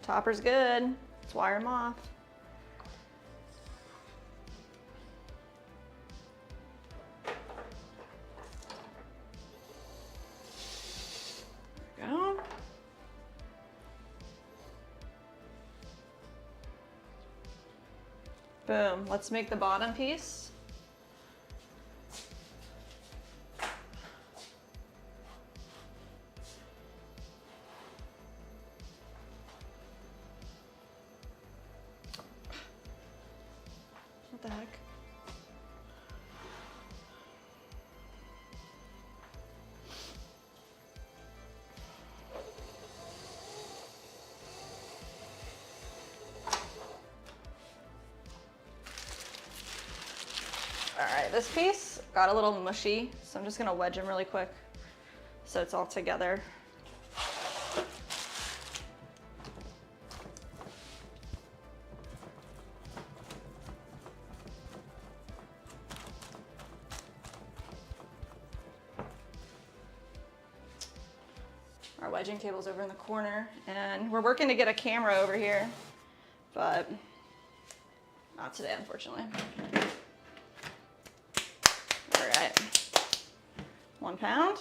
topper's good. Let's wire him off. There we go. Boom, let's make the bottom piece. What the heck? All right, this piece got a little mushy, so I'm just gonna wedge them really quick so it's all together. Our wedging table's over in the corner, and we're working to get a camera over here, but not today, unfortunately. All right, 1 pound.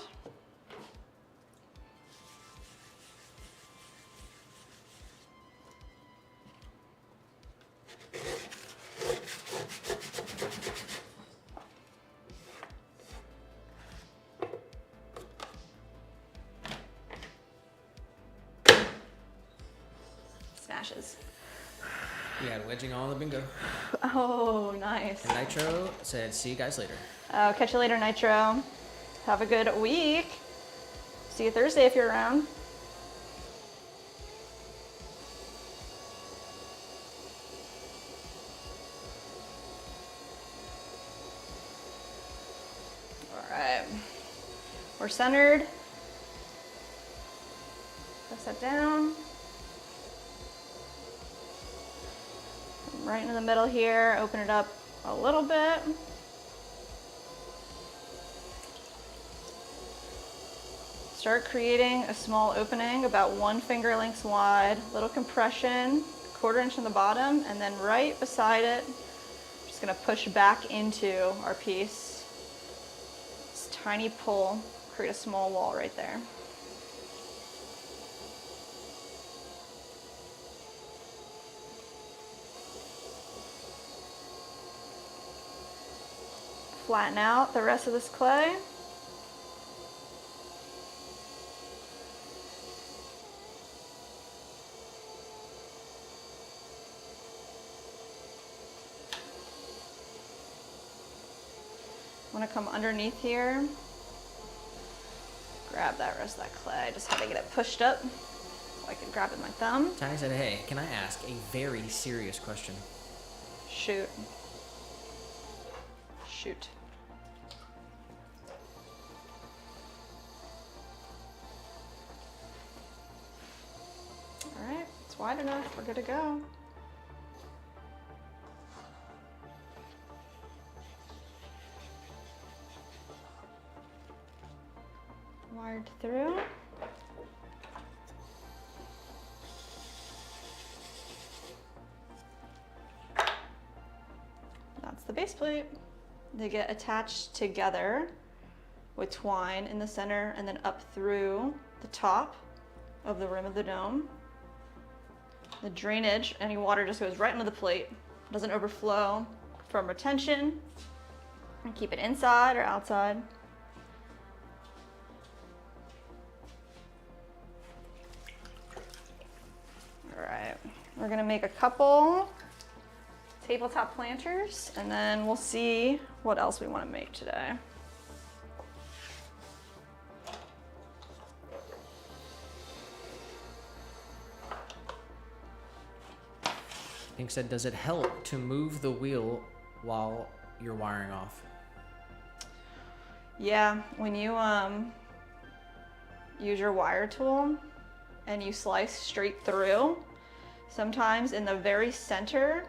Smashes. Yeah, wedging all in the bingo. Oh, nice. And Nitro said, see you guys later. Catch you later, Nitro. Have a good week. See you Thursday if you're around. All right. We're centered. Press that down. Right into the middle here. Open it up a little bit. Start creating a small opening about 1 finger length wide, little compression, 1/4 inch in the bottom, and then right beside it, just gonna push back into our piece. This tiny pull, create a small wall right there. Flatten out the rest of this clay. I'm gonna come underneath here, grab that rest of that clay. I just had to get it pushed up so I can grab it with my thumb. Tiny said, hey, can I ask a very serious question? Shoot. Shoot. All right, it's wide enough. We're good to go. Wired through. That's the base plate. They get attached together with twine in the center and then up through the top of the rim of the dome. The drainage, any water just goes right into the plate. Doesn't overflow from retention. And keep it inside or outside. All right, we're gonna make a couple tabletop planters and then we'll see what else we want to make today. Pink said, does it help to move the wheel while you're wiring off? Yeah, when you use your wire tool and you slice straight through, sometimes in the very center,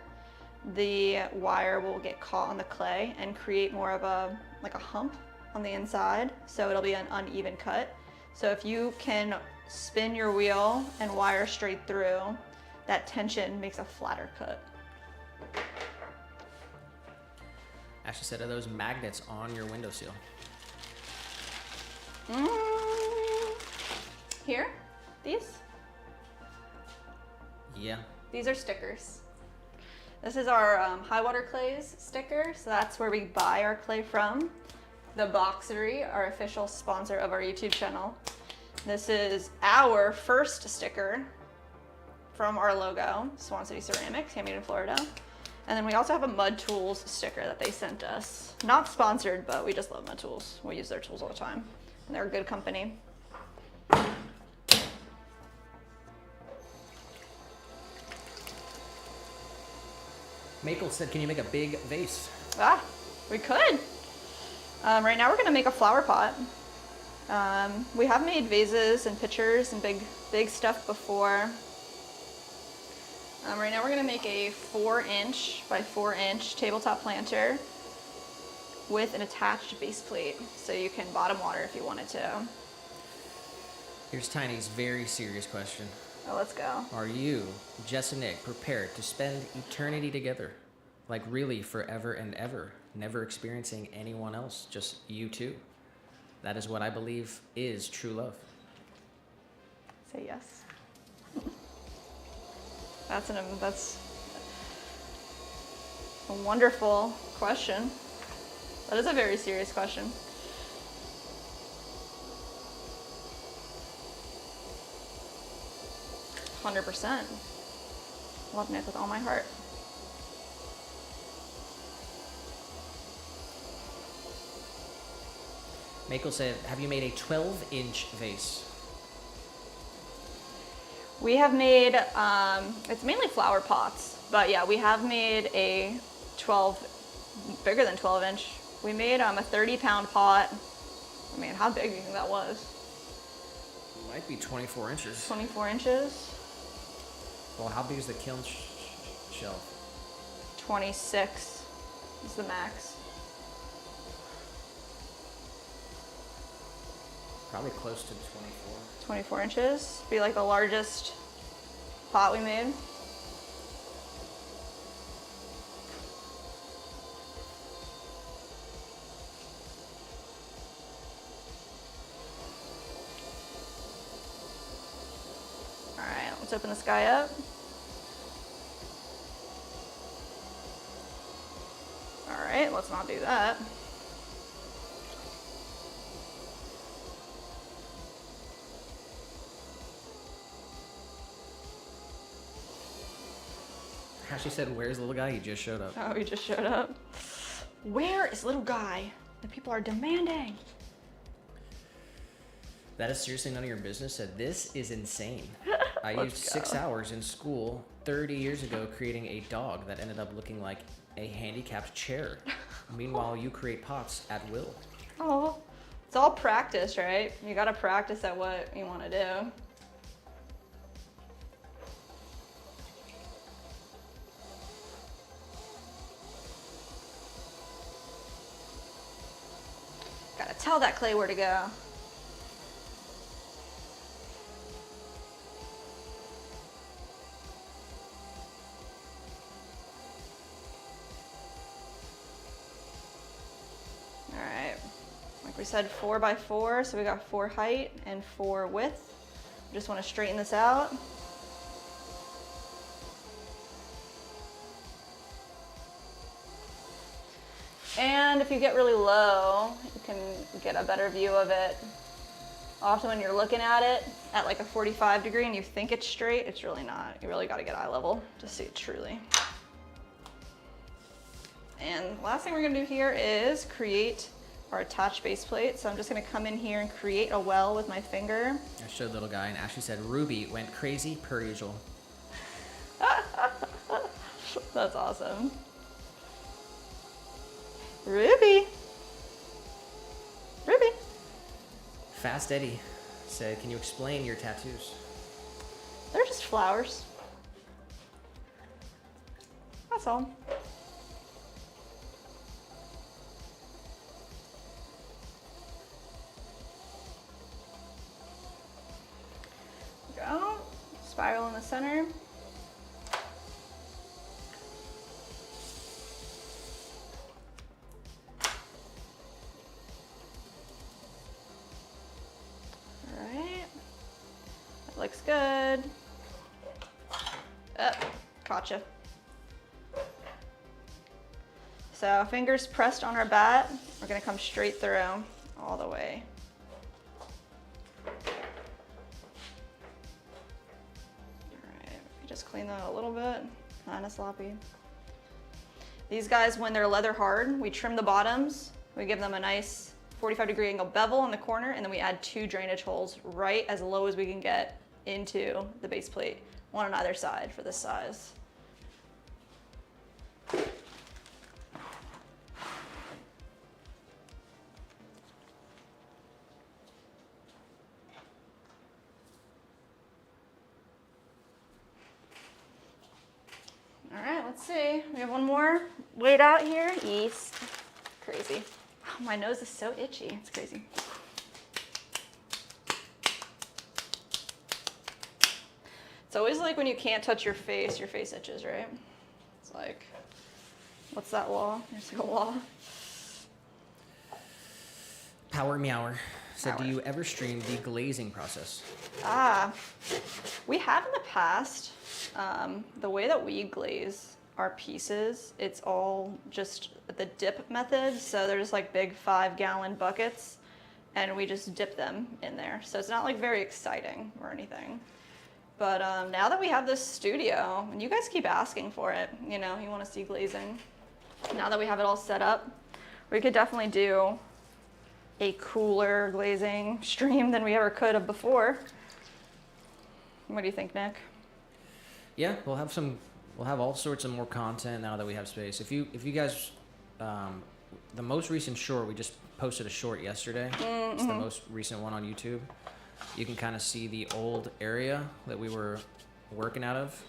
the wire will get caught on the clay and create more of a hump on the inside, so it'll be an uneven cut. So if you can spin your wheel and wire straight through, that tension makes a flatter cut. Ashley said, are those magnets on your windowsill? Here, these? Yeah. These are stickers. This is our high water clays sticker, so that's where we buy our clay from. The Pottery, our official sponsor of our YouTube channel. This is our first sticker from our logo, Swan City Ceramics, handmade in Florida. And then we also have a Mud Tools sticker that they sent us. Not sponsored, but we just love Mud Tools. We use their tools all the time. And they're a good company. Maple said, can you make a big vase? Ah, we could. Right now we're gonna make a flower pot. We have made vases and pitchers and big stuff before. Right now we're gonna make a 4" by 4" tabletop planter with an attached base plate, so you can bottom water if you wanted to. Here's Tiny's very serious question. Oh, let's go. Are you, Jess and Nick, prepared to spend eternity together? Like really forever and ever, never experiencing anyone else, just you two? That is what I believe is true love. Say yes. That's a wonderful question. That is a very serious question. "100%. Love Nick with all my heart." Makel said, have you made a 12-inch vase? We have made, it's mainly flower pots, but yeah, we have made a bigger than 12" We made a 30-pound pot. I mean, how big do you think that was? Might be 24 inches. 24 inches? Well, how big is the kiln shelf? 26 is the max. Probably close to 24. 24 inches. Be like the largest pot we made. All right, let's open this guy up. All right, let's not do that. She said, where's the little guy? He just showed up. Oh, he just showed up. Where is little guy? The people are demanding. That is seriously none of your business. Said this is insane. I Let's used go. 6 hours in school 30 years ago creating a dog that ended up looking like a handicapped chair. Meanwhile, you create pots at will. Oh, it's all practice, right? You gotta practice at what you want to do. Gotta tell that clay where to go. All right, like we said, 4 by 4, so we got 4 height and 4 width. Just want to straighten this out. And if you get really low, you can get a better view of it. Often when you're looking at it at like a 45 degree and you think it's straight, it's really not. You really got to get eye level to see it truly. And last thing we're gonna do here is create our attached base plate. So I'm just gonna come in here and create a well with my finger. I showed little guy and Ashley said Ruby went crazy per usual. That's awesome. Ruby. Ruby. Fast Eddie said, can you explain your tattoos? They're just flowers. That's all. Go. Spiral in the center. Looks good. Gotcha. So fingers pressed on our bat. We're gonna come straight through all the way. All right, just clean that a little bit, kind of sloppy. These guys, when they're leather hard, we trim the bottoms. We give them a nice 45-degree angle bevel in the corner, and then we add 2 drainage holes right as low as we can get into the base plate, one on either side for this size. All right, let's see. We have one more laid out here. East. Crazy. Oh, my nose is so itchy. It's crazy. It's always like when you can't touch your face itches, right? It's like, what's that law? There's a law. Power Meower said, Power. do you ever stream the glazing process? We have in the past. The way that we glaze our pieces, it's all just the dip method. So they're just like big 5-gallon buckets and we just dip them in there. So it's not like very exciting or anything. But now that we have this studio, and you guys keep asking for it, you know, you want to see glazing. Now that we have it all set up, we could definitely do a cooler glazing stream than we ever could have before. What do you think, Nick? Yeah, we'll have all sorts of more content now that we have space. If you guys, the most recent short, we just posted a short yesterday. Mm-hmm. It's the most recent one on YouTube. You can kind of see the old area that we were working out of,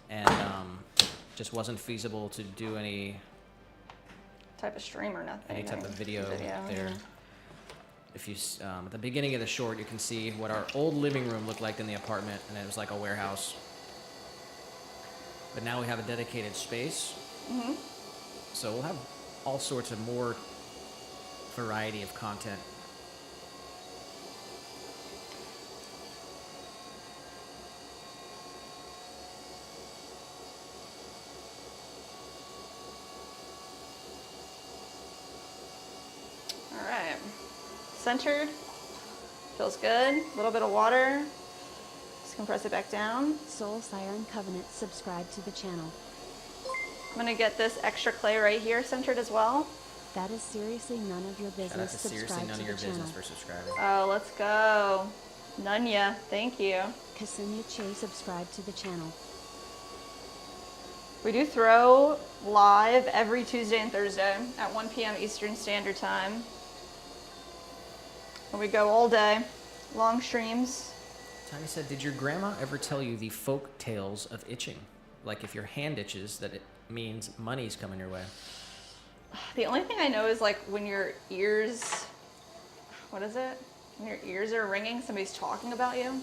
and just wasn't feasible to do any type of stream or nothing. Any type of video there. Yeah. If you at the beginning of the short, you can see what our old living room looked like in the apartment, and it was like a warehouse. But now we have a dedicated space, so we'll have all sorts of more variety of content. All right, centered, feels good. A little bit of water. Just compress it back down. Soul Siren Covenant, subscribe to the channel. I'm gonna get this extra clay right here centered as well. That is seriously none of your Shout out business. to seriously Subscribe none to of your the channel. business for subscribing. Oh, let's go. Nunya, thank you. Ksenia Che, subscribe to the channel. We do throw live every Tuesday and Thursday at 1 p.m. Eastern Standard Time. And we go all day, long streams. Tiny said, did your grandma ever tell you the folk tales of itching? Like if your hand itches, that it means money's coming your way. The only thing I know is like when your ears, what is it? When your ears are ringing, somebody's talking about you.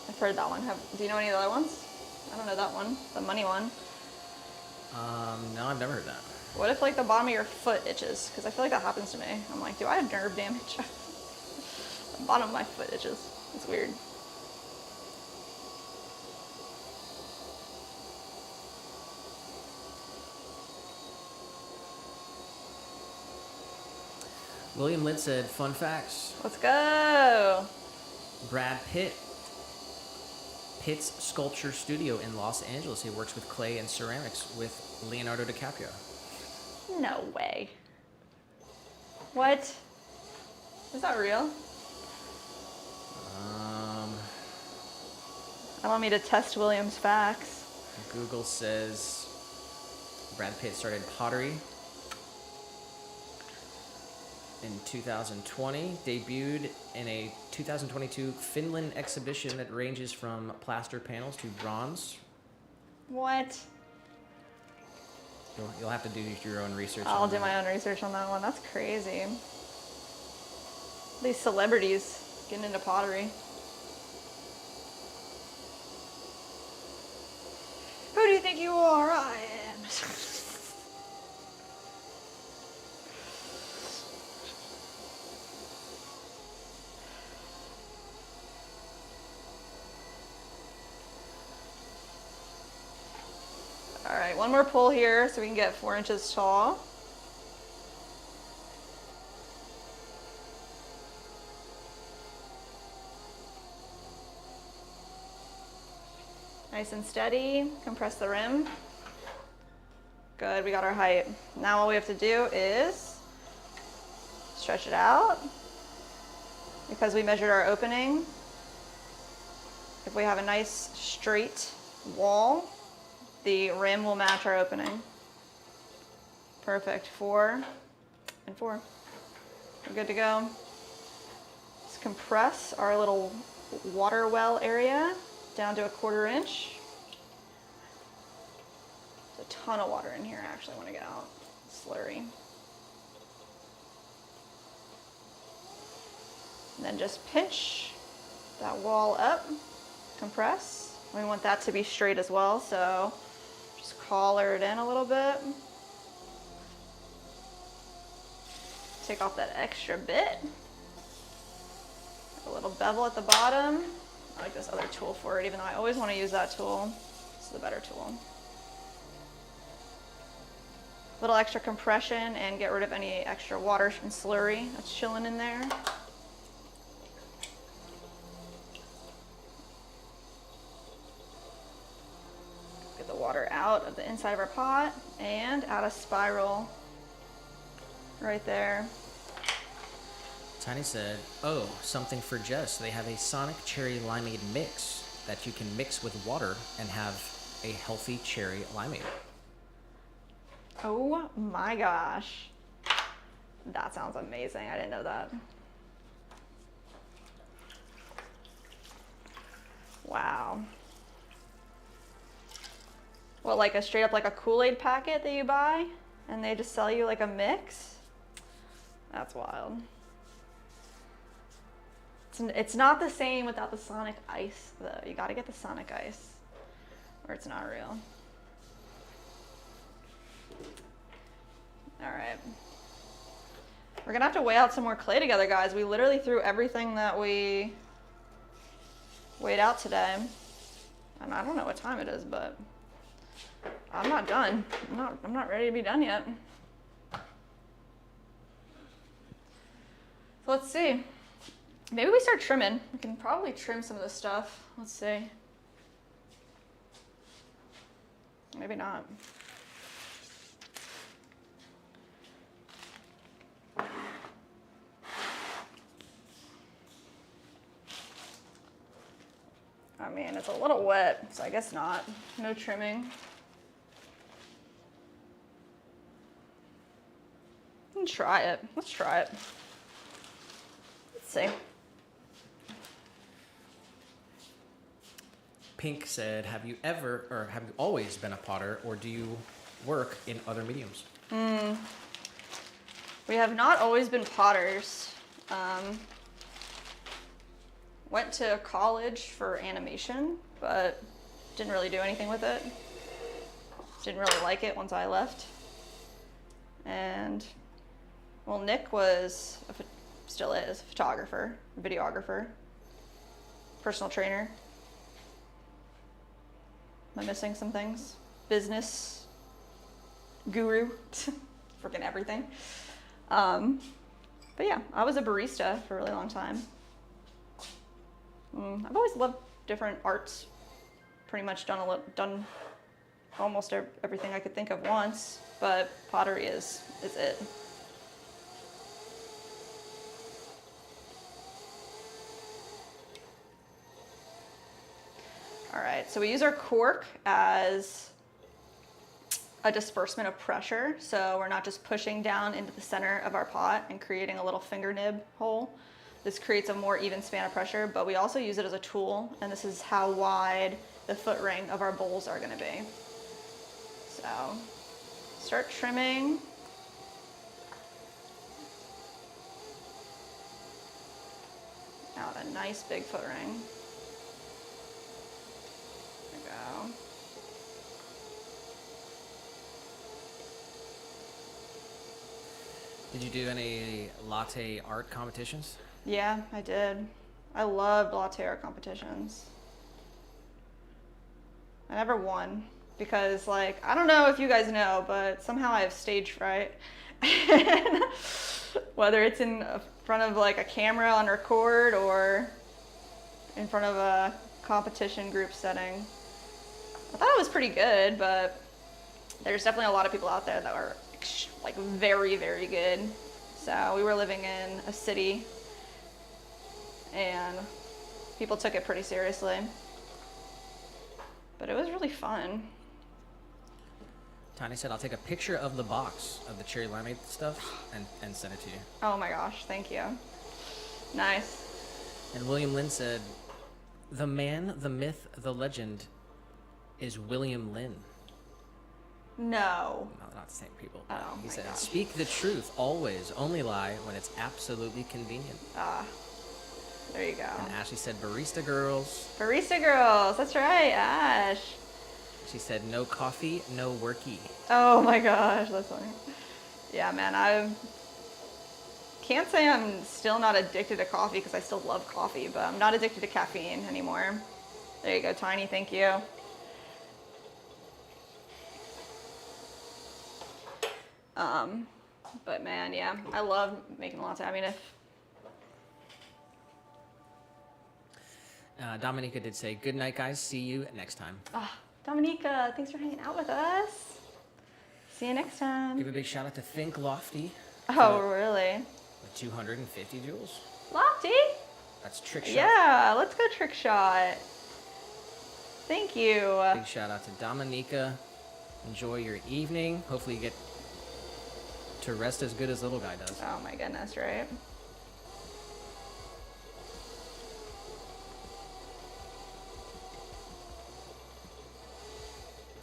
I've heard that one. Do you know any of the other ones? I don't know that one, the money one. No, I've never heard that. What if like the bottom of your foot itches? Because I feel like that happens to me. I'm like, do I have nerve damage? The bottom of my foot itches. It's weird. William Litt said, fun facts. Let's go. Brad Pitt. Pitt's Sculpture Studio in Los Angeles. He works with clay and ceramics with Leonardo DiCaprio. No way. What? Is that real? I want me to test William's facts. Google says Brad Pitt started Pottery in 2020, debuted in a 2022 Finland exhibition that ranges from plaster panels to bronze. What? You'll have to do your own research. I'll on do that. my own research on that one. That's crazy. These celebrities getting into pottery. Who do you think you are? I am. All right, one more pull here so we can get 4 inches tall. Nice and steady, compress the rim. Good, we got our height. Now all we have to do is stretch it out. Because we measured our opening, if we have a nice straight wall, the rim will match our opening. Perfect, 4 and 4. We're good to go. Let's compress our little water well area down to a 1/4 inch. There's a ton of water in here, I actually want to get out. Slurry. And then just pinch that wall up, compress. We want that to be straight as well, so just collar it in a little bit. Take off that extra bit. A little bevel at the bottom. I like this other tool for it, even though I always want to use that tool. This is the better tool. Little extra compression and get rid of any extra water and slurry that's chilling in there. Get the water out of the inside of our pot and add a spiral right there. Tiny said, oh, something for Jess. They have a Sonic Cherry Limeade mix that you can mix with water and have a healthy cherry limeade. Oh my gosh. That sounds amazing. I didn't know that. Wow. What, like a straight up like a Kool-Aid packet that you buy and they just sell you like a mix? That's wild. It's not the same without the Sonic Ice though. You gotta get the Sonic Ice or it's not real. All right. We're gonna have to weigh out some more clay together, guys. We literally threw everything that we weighed out today. And I don't know what time it is, but I'm not done. I'm not ready to be done yet. So let's see. Maybe we start trimming. We can probably trim some of this stuff. Let's see. Maybe not. mean, it's a little wet, so I guess not. No trimming. Let's try it. Let's try it. Let's see. Pink said, have you always been a potter, or do you work in other mediums? We have not always been potters. Went to college for animation, but didn't really do anything with it. Didn't really like it once I left. And, well, Nick was, still is, a photographer, a videographer, personal trainer. Am I missing some things? Business guru, freaking everything. But yeah, I was a barista for a really long time. I've always loved different arts. Pretty much done almost everything I could think of once, but pottery is it. All right, so we use our cork as a disbursement of pressure. So we're not just pushing down into the center of our pot and creating a little finger nib hole. This creates a more even span of pressure, but we also use it as a tool, and this is how wide the foot ring of our bowls are gonna be. So start trimming. Out a nice big foot ring. There we go. Did you do any latte art competitions? Yeah, I did. I loved latte art competitions. I never won because, like, I don't know if you guys know, but somehow I have stage fright. Whether it's in front of like a camera on record or in front of a competition group setting. I thought it was pretty good, but there's definitely a lot of people out there that are like very, very good. So we were living in a city and people took it pretty seriously. But it was really fun. Tiny said, I'll take a picture of the box of the cherry limeade stuff and send it to you. Oh my gosh, thank you. Nice. And William Lynn said, the man, the myth, the legend is William Lynn. No. No, not the same people. Oh He my said, gosh. speak the truth, always, only lie when it's absolutely convenient. There you go. And Ashley said, barista girls. Barista girls, that's right, Ash. She said, no coffee, no worky. Oh my gosh, that's funny. Yeah, man, I can't say I'm still not addicted to coffee because I still love coffee, but I'm not addicted to caffeine anymore. There you go, Tiny, thank you. But man, yeah, I love making latte. I mean, Dominica did say, good night, guys. See you next time. Dominica, thanks for hanging out with us. See you next time. Give a big shout out to Think Lofty. Oh, really? With 250 joules. Lofty? That's trick shot. Yeah, let's go trick shot. Thank you. Big shout out to Dominica. Enjoy your evening. Hopefully you get to rest as good as little guy does. Oh my goodness, right?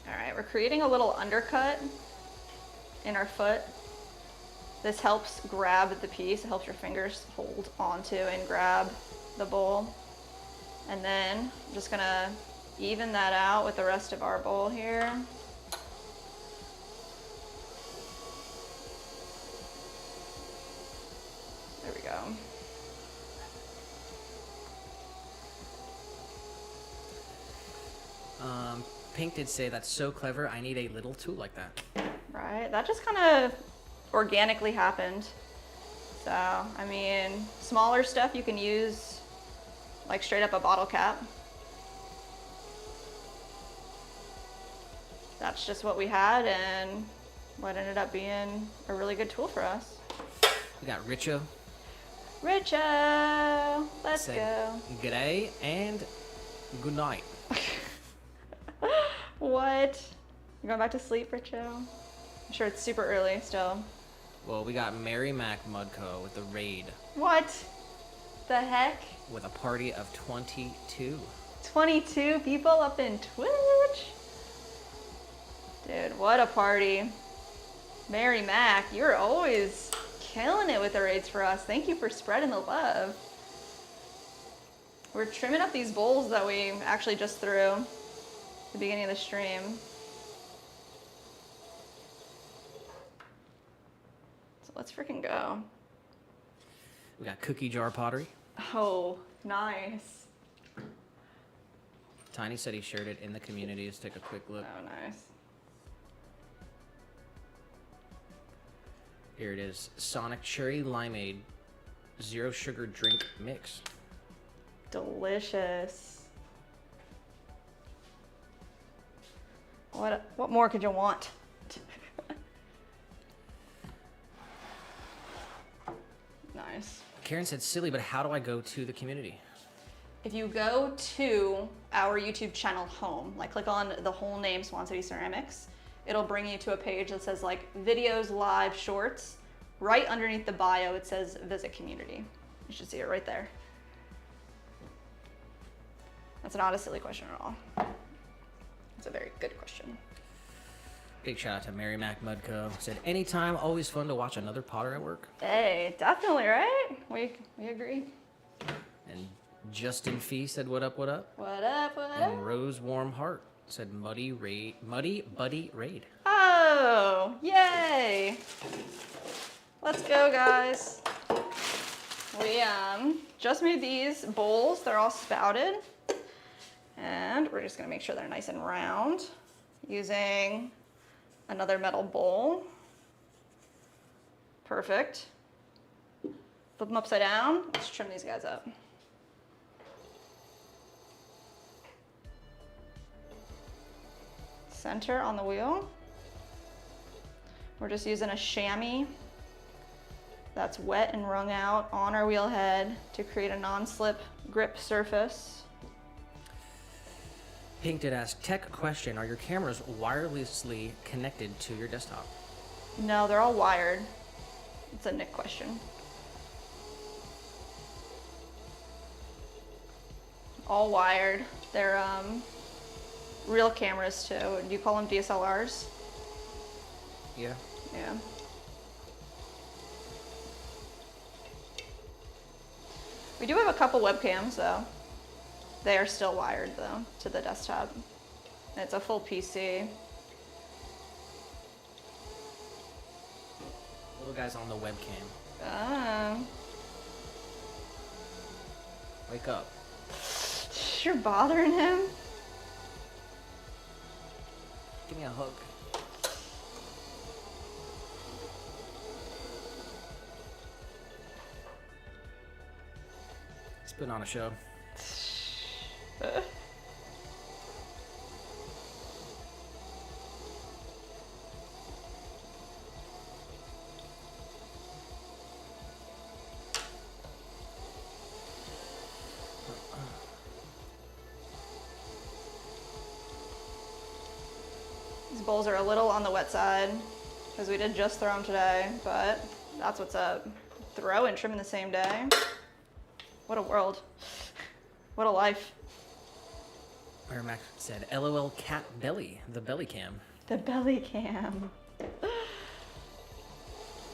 All right, we're creating a little undercut in our foot. This helps grab the piece. It helps your fingers hold onto and grab the bowl. And then I'm just gonna even that out with the rest of our bowl here. There we go. Pink did say, that's so clever. I need a little tool like that. Right, that just kind of organically happened. So, I mean, smaller stuff you can use like straight up a bottle cap. That's just what we had and what ended up being a really good tool for us. We got Richo. Richo, let's Say, go. G'day, and Good night. What? You going back to sleep, Richo? I'm sure it's super early still. Well, we got Mary Mac Mudco with the raid What the heck? with a party of 22. 22 people up in Twitch? Dude, what a party. Mary Mac, you're always killing it with the raids for us. Thank you for spreading the love. We're trimming up these bowls that we actually just threw at the beginning of the stream. So let's freaking go. We got cookie jar pottery. Oh, nice. Tiny said he shared it in the community. Let's take a quick look. Oh, nice. Here it is. Sonic Cherry Limeade Zero Sugar Drink Mix. Delicious. What more could you want? Nice. Karen said, silly, but how do I go to the community? If you go to our YouTube channel home, like click on the whole name Swan City Ceramics, it'll bring you to a page that says like videos, live, shorts. Right underneath the bio, it says visit community. You should see it right there. That's not a silly question at all. It's a very good question. Big shout out to Mary Mac Mudco. Said, anytime, always fun to watch another Potter at work. Hey, definitely, right? We agree. And Justin Fee said, what up, what up? What up, what up? And Rose Warm Heart said, Muddy Buddy Raid. Oh, yay. Let's go, guys. We just made these bowls. They're all spouted. And we're just gonna make sure they're nice and round using another metal bowl. Perfect. Flip them upside down. Let's trim these guys up. Center on the wheel. We're just using a chamois that's wet and wrung out on our wheel head to create a non-slip grip surface. Pink did ask, tech question, are your cameras wirelessly connected to your desktop? No, they're all wired. It's a Nick question. All wired. They're real cameras too. Do you call them DSLRs? Yeah. Yeah. We do have a couple webcams though. They are still wired though to the desktop. And it's a full PC. Little guy's on the webcam. Wake up. You're bothering him? Give me a hug. He's putting on a show. These bowls are a little on the wet side because we did just throw them today, but that's what's up. Throw and trim in the same day. What a world. What a life. Mary Mac said, LOL cat belly, the belly cam. The belly cam.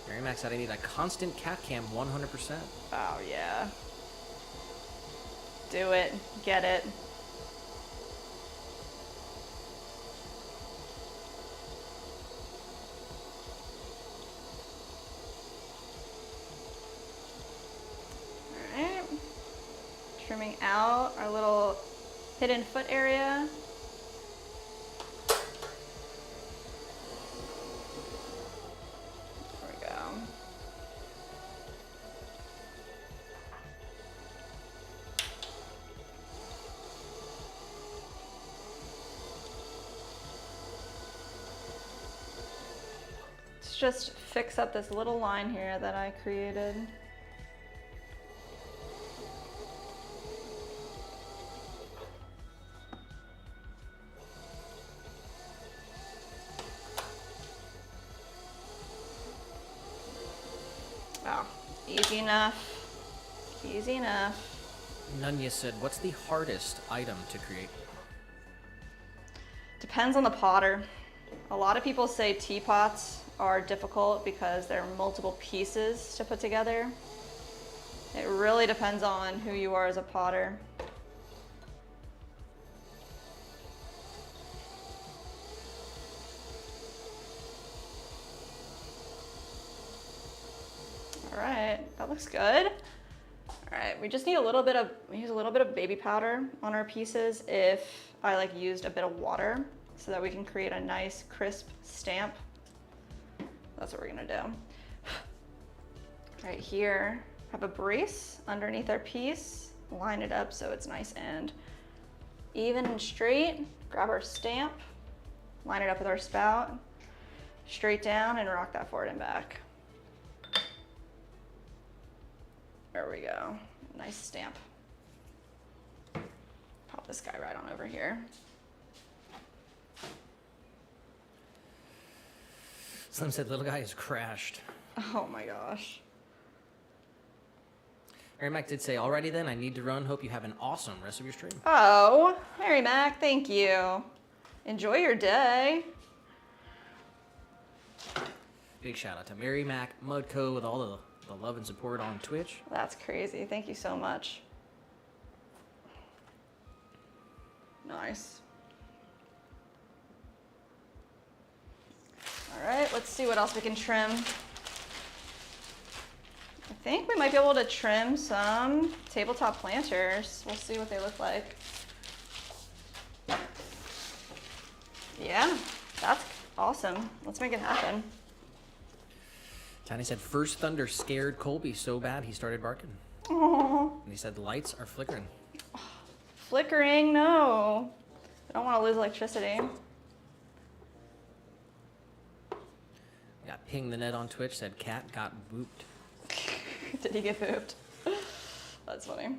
Mary Mac said, I need a constant cat cam 100%. Oh yeah. Do it. Get it. Alright. Trimming out our little hidden foot area. There we go. Let's just fix up this little line here that I created. Oh, easy enough. Easy enough. Nunya said, what's the hardest item to create? Depends on the potter. A lot of people say teapots are difficult because there are multiple pieces to put together. It really depends on who you are as a potter. All right, that looks good. All right, we just need we use a little bit of baby powder on our pieces if I like used a bit of water so that we can create a nice crisp stamp. That's what we're gonna do. Right here, have a brace underneath our piece, line it up so it's nice and even and straight. Grab our stamp, line it up with our spout, straight down and rock that forward and back. There we go, nice stamp. Pop this guy right on over here. Slim said, little guy has crashed. Oh my gosh. Mary Mac did say, alrighty then, I need to run. Hope you have an awesome rest of your stream. Oh, Mary Mac, thank you. Enjoy your day. Big shout out to Mary Mac, Mudco, with all the love and support on Twitch. That's crazy. Thank you so much. Nice. All right, let's see what else we can trim. I think we might be able to trim some tabletop planters. We'll see what they look like. Yeah, that's awesome. Let's make it happen. Tiny said, first thunder scared Colby so bad he started barking. Oh, And he said, the lights are flickering. flickering, no. I don't want to lose electricity. We got Ping the Net on Twitch, said, cat got booped. Did he get pooped? That's funny.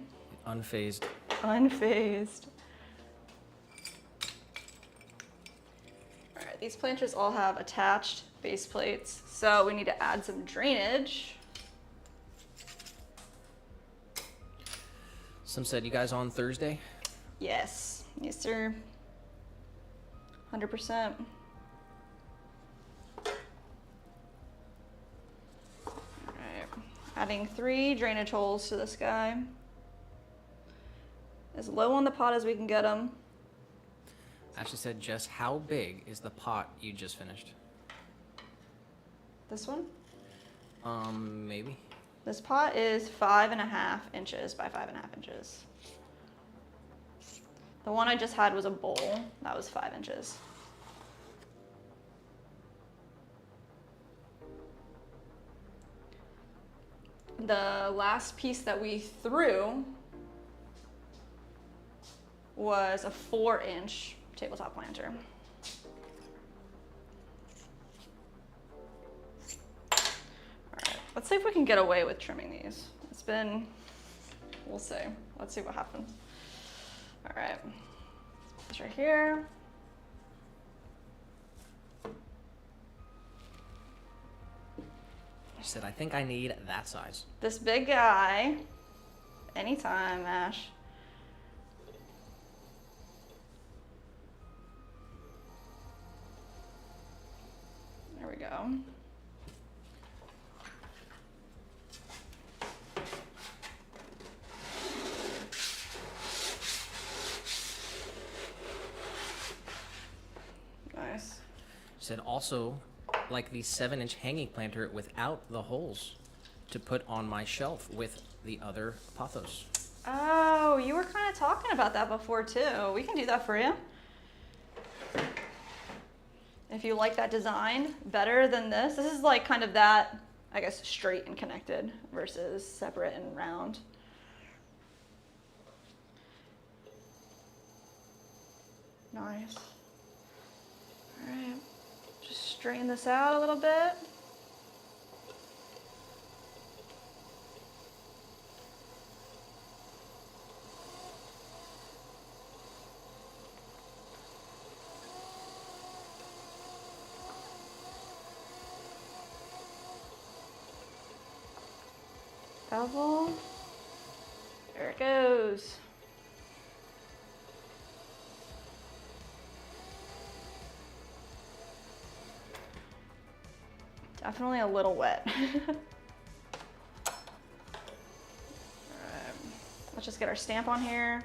Unfazed. Unfazed. All right, these planters all have attached base plates, so we need to add some drainage. Some said, you guys on Thursday? Yes, yes sir. 100%. All right, adding 3 drainage holes to this guy. As low on the pot as we can get them. Ashley said, Jess, how big is the pot you just finished? This one? Maybe. This pot is 5.5 inches by 5.5 inches. The one I just had was a bowl. That was 5 inches. The last piece that we threw was a 4-inch tabletop planter. Let's see if we can get away with trimming these. We'll see. Let's see what happens. All right, this right here. She said, I think I need that size. This big guy, anytime, Ash. There we go. Nice. She said, also, like the 7-inch hanging planter without the holes to put on my shelf with the other pothos. Oh, you were kind of talking about that before too. We can do that for you. If you like that design better than this is like kind of that, I guess, straight and connected versus separate and round. Nice. All right, just straighten this out a little bit. Bevel. There it goes. Definitely a little wet. Let's just get our stamp on here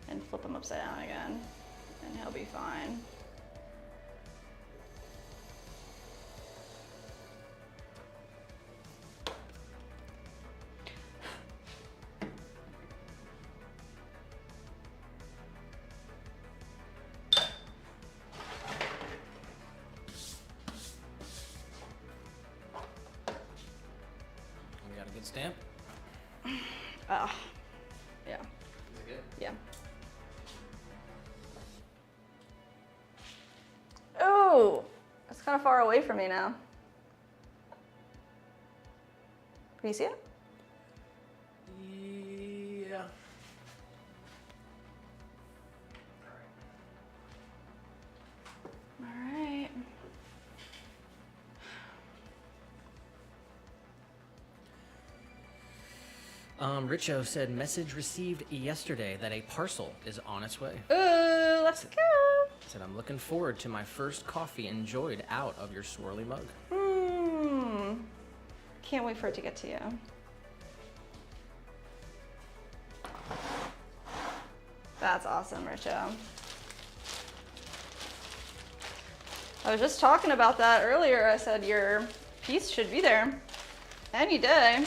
and flip them upside down again, and he'll be fine. We got a good stamp? Yeah. Is it good? Yeah. Oh, that's kind of far away from me now. Can you see it? Yeah. All right. Richo said, message received yesterday that a parcel is on its way. Ooh, let's go. Said, I'm looking forward to my first coffee enjoyed out of your swirly mug. Can't wait for it to get to you. That's awesome, Richo. I was just talking about that earlier. I said your piece should be there any day.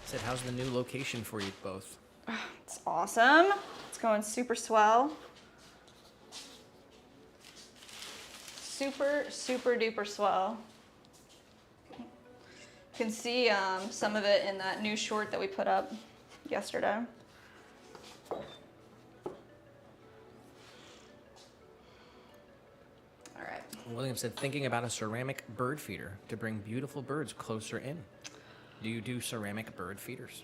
Said, how's the new location for you both? It's awesome. It's going super swell. Super, super duper swell. You can see some of it in that new short that we put up yesterday. All right. William said, thinking about a ceramic bird feeder to bring beautiful birds closer in. Do you do ceramic bird feeders?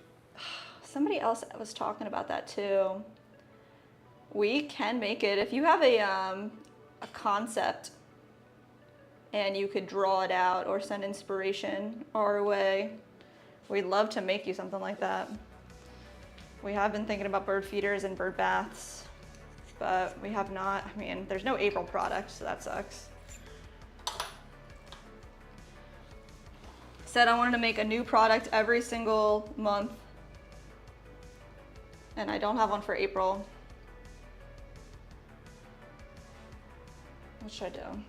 Somebody else was talking about that too. We can make it if you have a concept and you could draw it out or send inspiration our way. We'd love to make you something like that. We have been thinking about bird feeders and bird baths, but we have not. I mean, there's no April product, so that sucks. Said I wanted to make a new product every single month, and I don't have one for April. What should I do?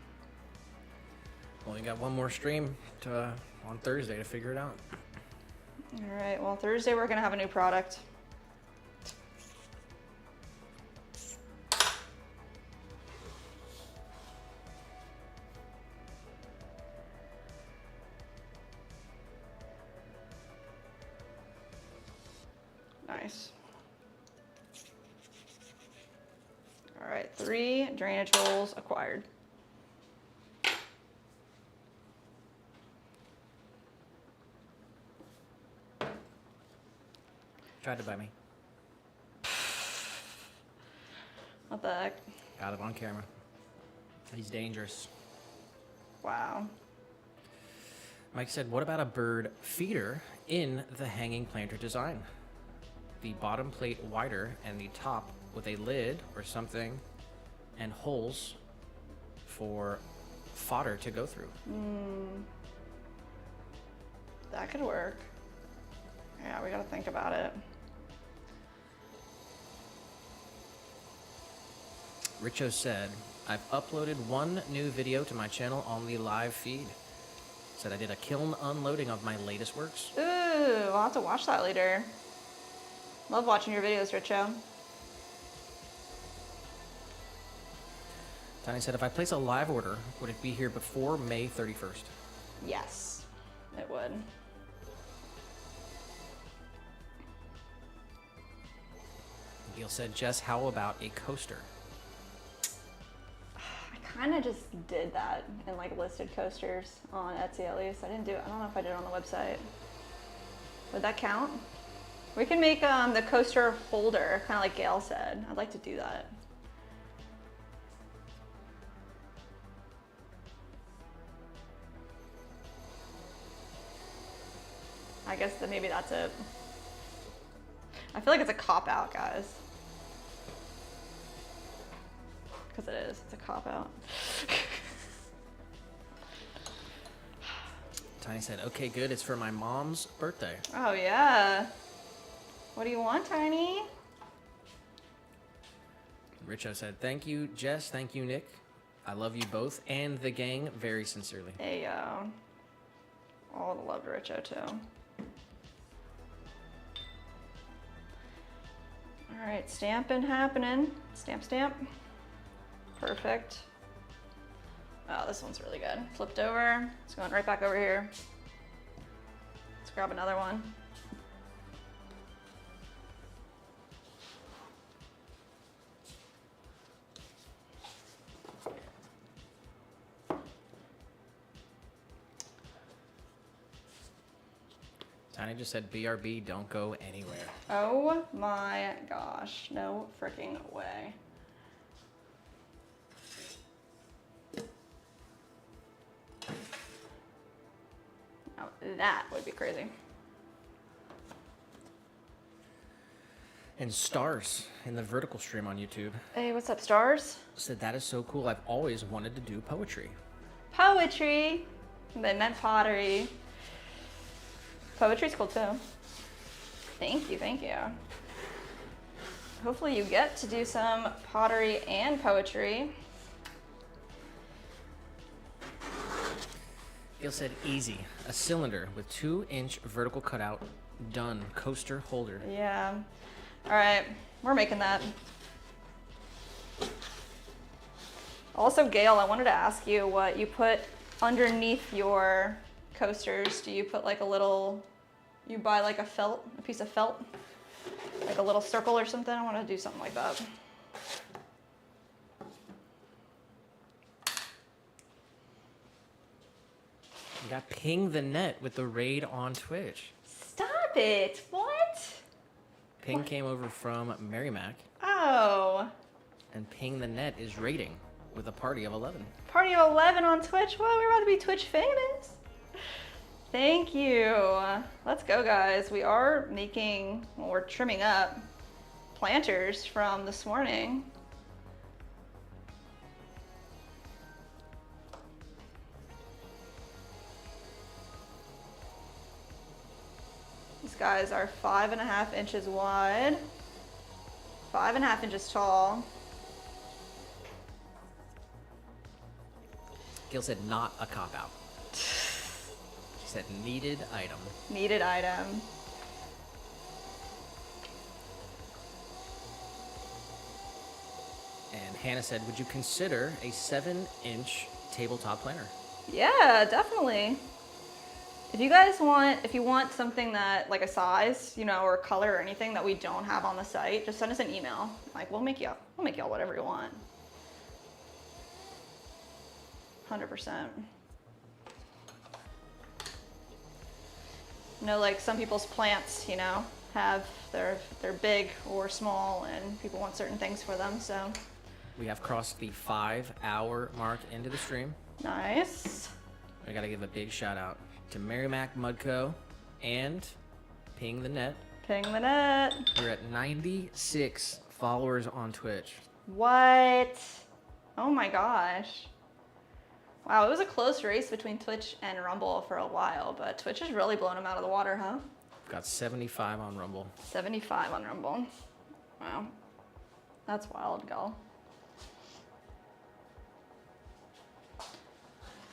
Well, you got one more stream on Thursday to figure it out. All right, well, Thursday we're gonna have a new product. Nice. All right, 3 drainage holes acquired. Tried to buy me. What the heck? Got it on camera. He's dangerous. Wow. Mike said, what about a bird feeder in the hanging planter design? The bottom plate wider and the top with a lid or something and holes for fodder to go through. That could work. Yeah, we gotta think about it. Richo said, I've uploaded one new video to my channel on the live feed. Said I did a kiln unloading of my latest works. Ooh, I'll have to watch that later. Love watching your videos, Richo. Tiny said, if I place a live order, would it be here before May 31st? Yes, it would. Gil said, Jess, how about a coaster? I kind of just did that and like listed coasters on Etsy at least. I didn't do it. I don't know if I did it on the website. Would that count? We can make the coaster holder, kind of like Gail said. I'd like to do that. I guess that maybe that's it. I feel like it's a cop-out, guys. Because it is. It's a cop-out. Tiny said, okay, good. It's for my mom's birthday. Oh, yeah. What do you want, Tiny? Richo said, thank you, Jess. Thank you, Nick. I love you both and the gang very sincerely. Hey, all the love to Richo, too. All right, stamping happening. Stamp, stamp. Perfect. Oh, this one's really good. Flipped over. It's going right back over here. Let's grab another one. Tiny just said, BRB, don't go anywhere. Oh my gosh, no freaking way. Now that would be crazy. And Stars in the vertical stream on YouTube Hey, what's up, Stars? said, that is so cool. I've always wanted to do poetry. Poetry. They meant pottery. Poetry's cool too. Thank you, thank you. Hopefully you get to do some pottery and poetry. Gil said, easy. A cylinder with 2-inch vertical cutout. Done. Coaster holder. Yeah. All right, we're making that. Also, Gail, I wanted to ask you what you put underneath your coasters. Do you put like a little, you buy like a piece of felt, like a little circle or something? I want to do something like that. You got Ping the Net with the raid on Twitch. Stop it! What? Ping came over from Merrimack, Oh, and Ping the Net is raiding with a party of 11. party of 11 on Twitch. What? We're about to be Twitch famous. Thank you. Let's go, guys. We are making, well, we're trimming up planters from this morning. These guys are 5.5 inches wide, 5.5 inches tall. Gil said, not a cop-out. She said, needed item. Needed item. And Hannah said, would you consider a 7-inch tabletop planter? Yeah, definitely. If you guys want, if you want something that, like a size, you know, or a color or anything that we don't have on the site, just send us an email. Like, we'll make y'all whatever you want. 100%. You know, like some people's plants, you know, they're big or small, and people want certain things for them. So We have crossed the 5-hour mark into the stream. nice. I gotta give a big shout out to Merrimack Mudco and Ping the Net. Ping the net. We're at 96 followers on Twitch. What? Oh my gosh. Wow, it was a close race between Twitch and Rumble for a while, but Twitch has really blown them out of the water, huh? We've got 75 on Rumble. 75 on Rumble. Wow. That's wild, gal.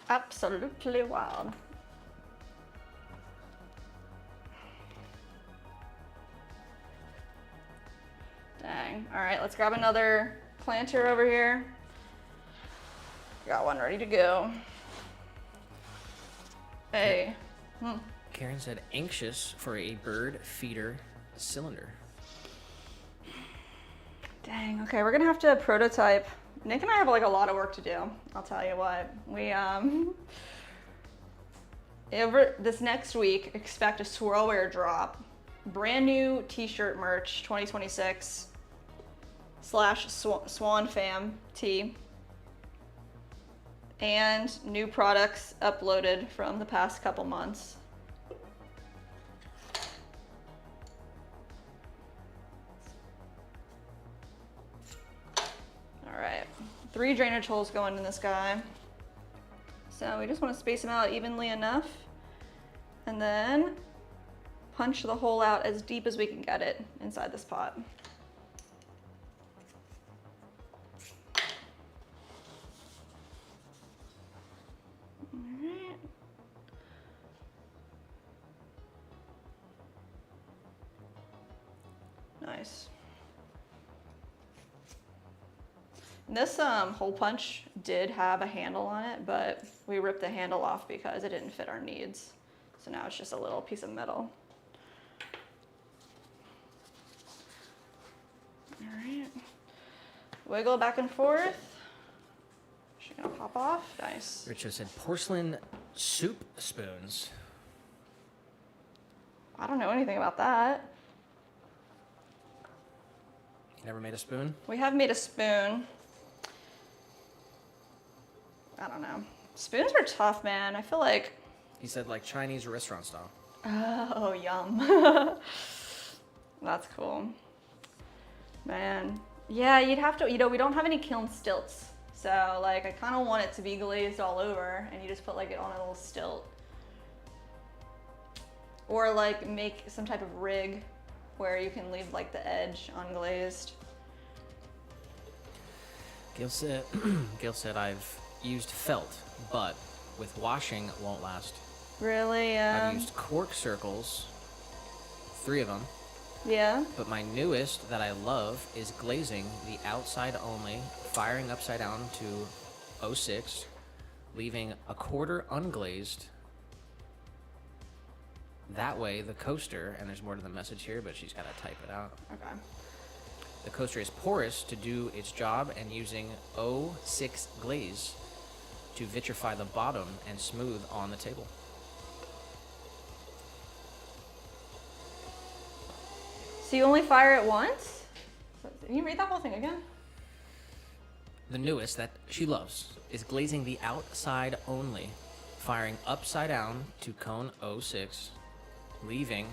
Absolutely wild. Dang. All right, let's grab another planter over here. Got one ready to go. Hey. Karen said, anxious for a bird feeder cylinder. Dang, okay, we're gonna have to prototype. Nick and I have like a lot of work to do. I'll tell you what. We over this next week, expect a swirlware drop. Brand new t-shirt merch 2026 / Swan Fam tee. And new products uploaded from the past couple months. 3 drainage holes going in this guy. So we just want to space them out evenly enough and then punch the hole out as deep as we can get it inside this pot. Alright. Nice. This hole punch did have a handle on it, but we ripped the handle off because it didn't fit our needs. So now it's just a little piece of metal. All right. Wiggle back and forth. She's gonna pop off. Nice. Richo said porcelain soup spoons. I don't know anything about that. You never made a spoon? We have made a spoon. I don't know. Spoons are tough, man. I feel like. He said like Chinese restaurant style. Oh, yum. That's cool. Man. Yeah, you'd have to, we don't have any kiln stilts. So like I kind of want it to be glazed all over and you just put like it on a little stilt. Or like make some type of rig where you can leave like the edge unglazed. Gail said I've used felt, but with washing it won't last. Really? I've used cork circles, 3 of them. Yeah. But my newest that I love is glazing the outside only, firing upside down to 06, leaving a quarter unglazed. That way the coaster, and there's more to the message here, but she's got to type it out. Okay. The coaster is porous to do its job and using 06 glaze to vitrify the bottom and smooth on the table. So you only fire it once? Can you read that whole thing again? The newest that she loves is glazing the outside only, firing upside down to cone 06, leaving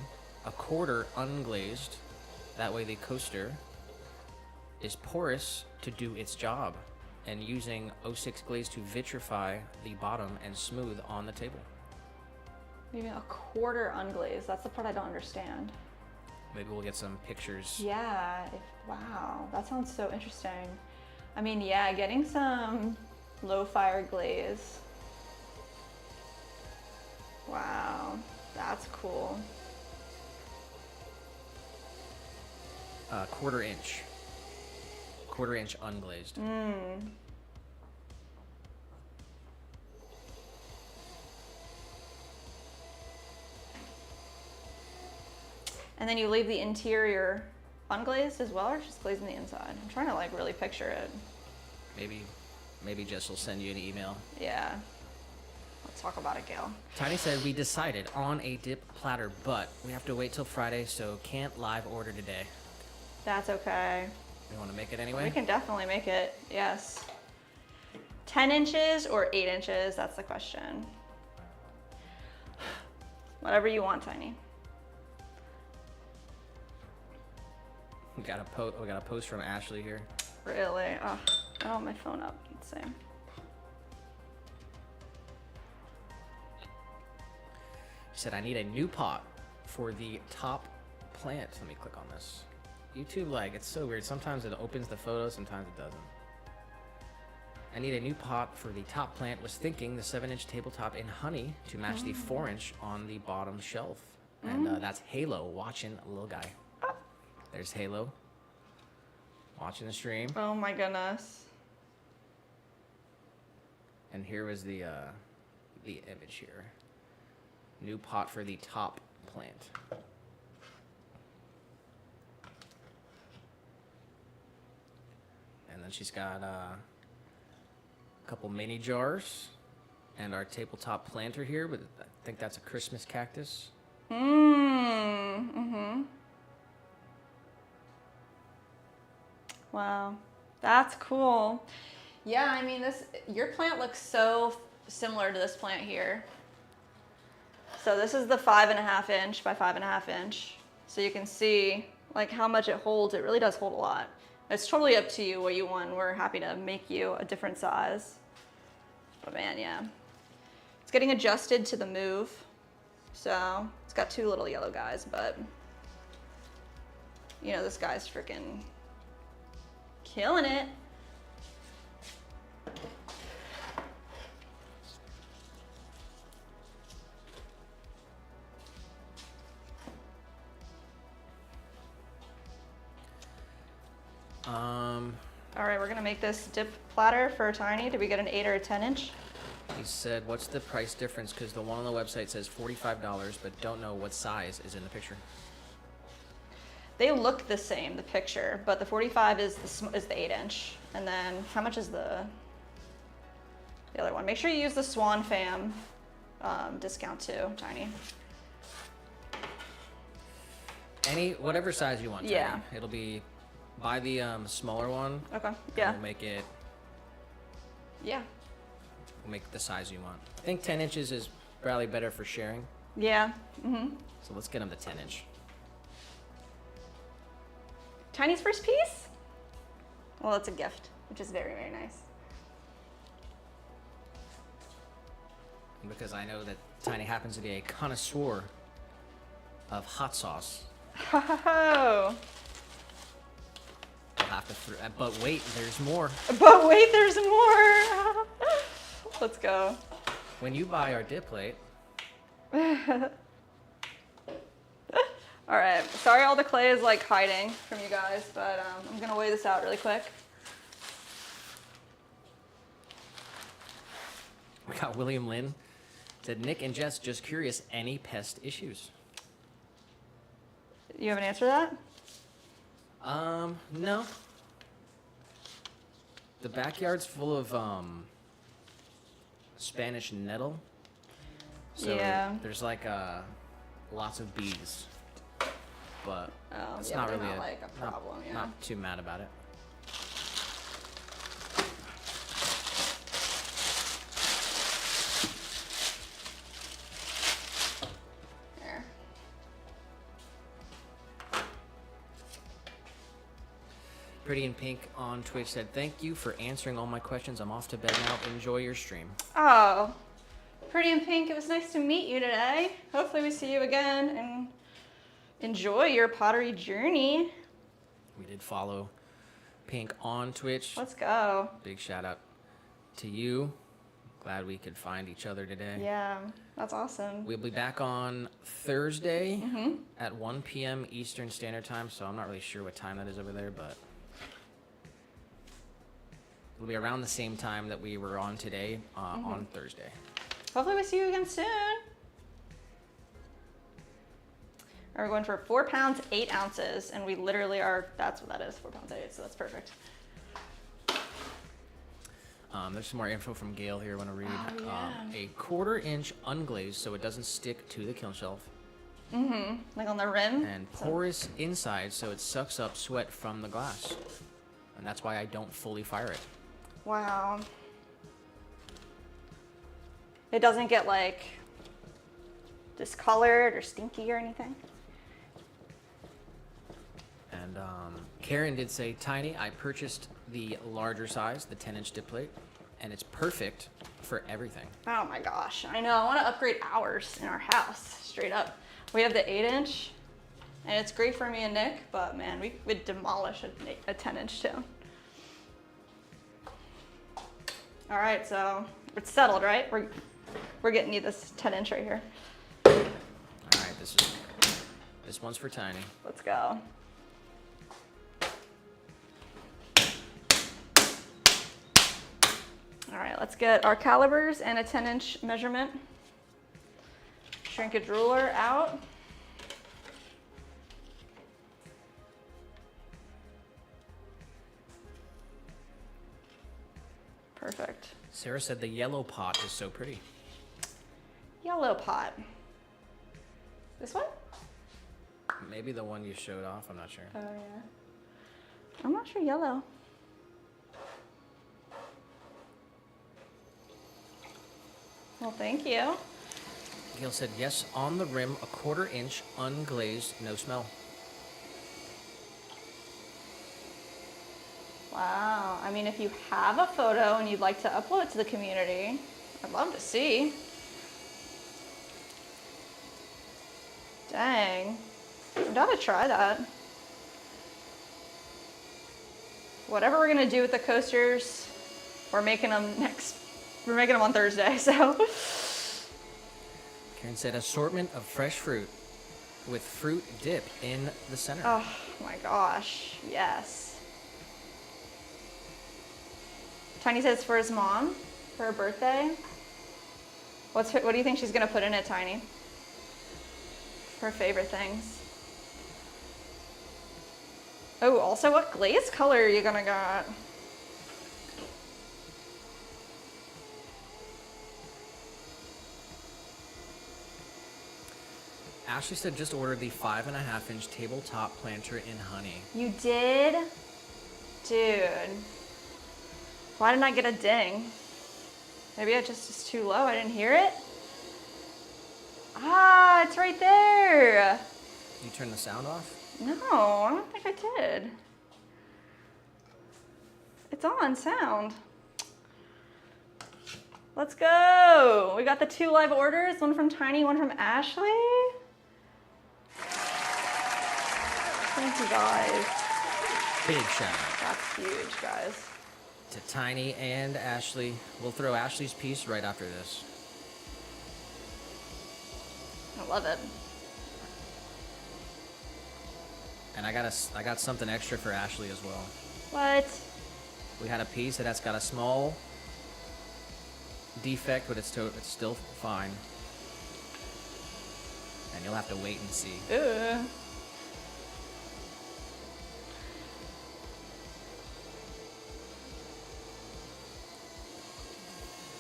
a quarter unglazed. That way the coaster is porous to do its job and using 06 glaze to vitrify the bottom and smooth on the table. Maybe a quarter unglazed. That's the part I don't understand. Maybe we'll get some pictures. Yeah, wow, that sounds so interesting. I mean, yeah, getting some low fire glaze. Wow, that's cool. Quarter inch unglazed. And then you leave the interior unglazed as well, or just glazing the inside? I'm trying to like really picture it. Maybe Jess will send you an email. Yeah. Let's talk about it, Gail. Tiny said we decided on a dip platter, but we have to wait till Friday, so can't live order today. That's okay. We want to make it anyway? We can definitely make it, yes. 10 inches or 8 inches, that's the question. Whatever you want, Tiny. We got a post from Ashley here. Really? Oh, I don't have my phone up. Let's see. She said, I need a new pot for the top plant. Let me click on this. YouTube, like, it's so weird. Sometimes it opens the photo, sometimes it doesn't. I need a new pot for the top plant. Was thinking the 7-inch tabletop in honey to match the 4-inch on the bottom shelf. And that's Halo watching a little guy. There's Halo watching the stream. Oh my goodness. And here was the image here. New pot for the top plant. And then she's got a couple mini jars and our tabletop planter here, but I think that's a Christmas cactus. Wow, that's cool. Yeah, I mean, your plant looks so similar to this plant here. So this is the 5.5 inch by 5.5 inch. So you can see like how much it holds. It really does hold a lot. It's totally up to you what you want. We're happy to make you a different size. But man, yeah. It's getting adjusted to the move. So it's got 2 little yellow guys, but you know, this guy's freaking killing it. All right, we're gonna make this dip platter for Tiny. Did we get an 8 or a 10 inch? He said, what's the price difference? Because the one on the website says $45, but don't know what size is in the picture. They look the same, the picture, but the 45 is the 8 inch. And then how much is the other one? Make sure you use the Swan fam discount too, Tiny. Whatever size you want, Tiny. Yeah. It'll be, buy the smaller one. Okay, yeah. We'll make it, Yeah. we'll make the size you want. I think 10 inches is probably better for sharing. Yeah, mm-hmm. So let's get him the 10 inch. Tiny's first piece? Well, it's a gift, which is very, very nice. Because I know that Tiny happens to be a connoisseur of hot sauce. Oh. We'll have to, but wait, there's more. But wait, there's more. Let's go. When you buy our dip plate, All right, sorry all the clay is like hiding from you guys, but I'm gonna weigh this out really quick. we got William Lynn. Said, Nick and Jess, just curious, any pest issues? You have an answer to that? No. The backyard's full of, Spanish nettle. So Yeah. there's like, lots of bees. But Oh, it's yeah, not they're really not like a problem, yeah. Not too mad about it. There. Pretty in Pink on Twitch said, thank you for answering all my questions. I'm off to bed now. Enjoy your stream. Oh, Pretty in Pink, it was nice to meet you today. Hopefully we see you again and enjoy your pottery journey. We did follow Pink on Twitch. Let's go. Big shout out to you. Glad we could find each other today. Yeah, that's awesome. We'll be back on Thursday at 1 p.m. Eastern Standard Time, so I'm not really sure what time that is over there, but it'll be around the same time that we were on today on Thursday. Hopefully we see you again soon. We're going for 4 pounds, 8 ounces, and we literally are, that's what that is, 4 pounds, 8, so that's perfect. There's some more info from Gail here I want to read. Oh, yeah. A 1/4 inch unglazed so it doesn't stick to the kiln shelf. Like on the rim. And porous inside so it sucks up sweat from the glass. And that's why I don't fully fire it. Wow. It doesn't get like discolored or stinky or anything. And Karen did say, Tiny, I purchased the larger size, the 10-inch dip plate, and it's perfect for everything. Oh my gosh, I know. I want to upgrade ours in our house, straight up. We have the 8-inch, and it's great for me and Nick, but man, we would demolish a 10-inch too. All right, so it's settled, right? We're getting you this 10-inch right here. All right, this one's for Tiny. Let's go. All right, let's get our calibers and a 10-inch measurement. Shrinkage ruler out. Perfect. Sarah said the yellow pot is so pretty. Yellow pot. This one? Maybe the one you showed off, I'm not sure. Oh yeah. I'm not sure yellow. Well, thank you. Gail said, yes, on the rim, a 1/4 inch unglazed, no smell. Wow. I mean, if you have a photo and you'd like to upload it to the community, I'd love to see. Dang. I'm down to try that. Whatever we're gonna do with the coasters, we're making them on Thursday, so. Karen said assortment of fresh fruit with fruit dip in the center. Oh my gosh, yes. Tiny says for his mom, for her birthday. What do you think she's gonna put in it, Tiny? Her favorite things. Oh, also what glaze color are you gonna get? Ashley said just ordered the 5.5-inch tabletop planter in honey. You did? Dude. Why didn't I get a ding? Maybe it just is too low, I didn't hear it? Ah, it's right there. You turn the sound off? No, I don't think I did. It's on sound. Let's go. We got the 2 live orders, one from Tiny, one from Ashley. Thank you guys. Big shout out. That's huge, guys. To Tiny and Ashley. We'll throw Ashley's piece right after this. I love it. And I got something extra for Ashley as well. What? We had a piece that's got a small defect, but it's still fine. And you'll have to wait and see. Ooh.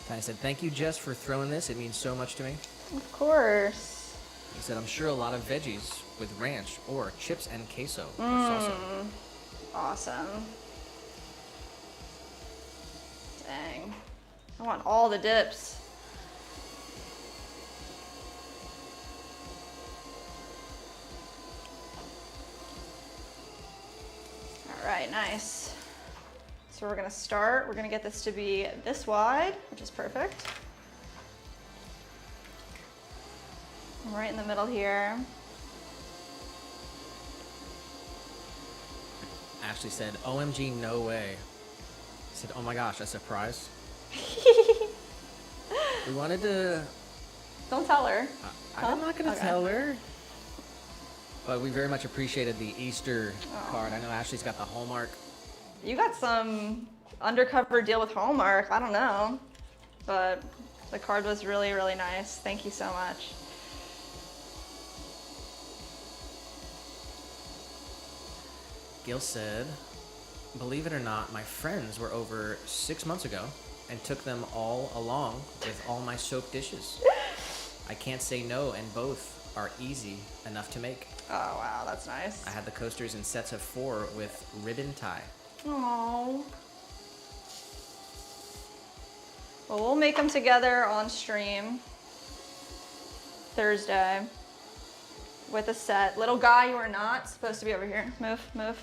Tiny said, thank you, Jess, for throwing this. It means so much to me. Of course. He said, I'm sure a lot of veggies with ranch or chips and queso or salsa. Awesome. Dang. I want all the dips. All right, nice. So we're gonna get this to be this wide, which is perfect. Right in the middle here. Ashley said, OMG, no way. I said, oh my gosh, a surprise. We wanted to... Don't tell her. I'm not going to Okay. tell her. But we very much appreciated the Easter card. I know Ashley's got the Hallmark. You got some undercover deal with Hallmark. I don't know. But the card was really, really nice. Thank you so much. Gil said, believe it or not, my friends were over 6 months ago and took them all along with all my soap dishes. I can't say no, and both are easy enough to make. Oh, wow, that's nice. I had the coasters in sets of 4 with ribbon tie. Aww. Well, we'll make them together on stream Thursday with a set. Little guy, you are not supposed to be over here. Move, move.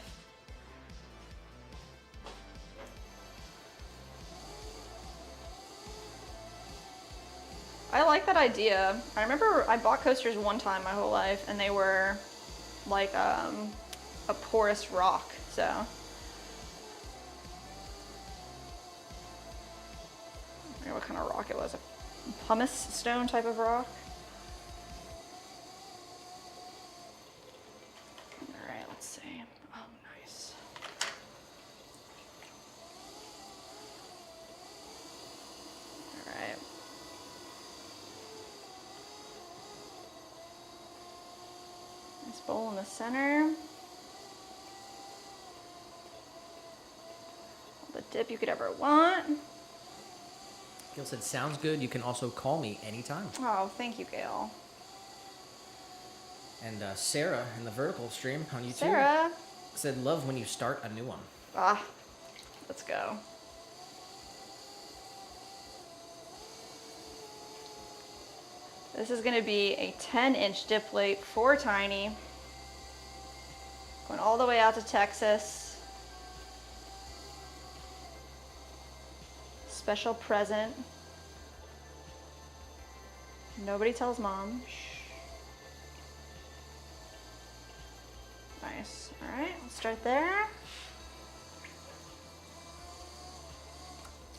I like that idea. I remember I bought coasters one time my whole life, and they were like a porous rock, so. I forget what kind of rock it was, a pumice stone type of rock. All right, let's see. Oh, nice. All right. Nice bowl in the center. All the dip you could ever want. Gil said, sounds good. You can also call me anytime. Oh, thank you, Gail. And Sarah in the vertical stream on YouTube Sarah. said, love when you start a new one. Ah, let's go. This is gonna be a 10-inch dip plate for Tiny. Going all the way out to Texas. special present. Nobody tells mom. Shh. Nice. All right, let's start there.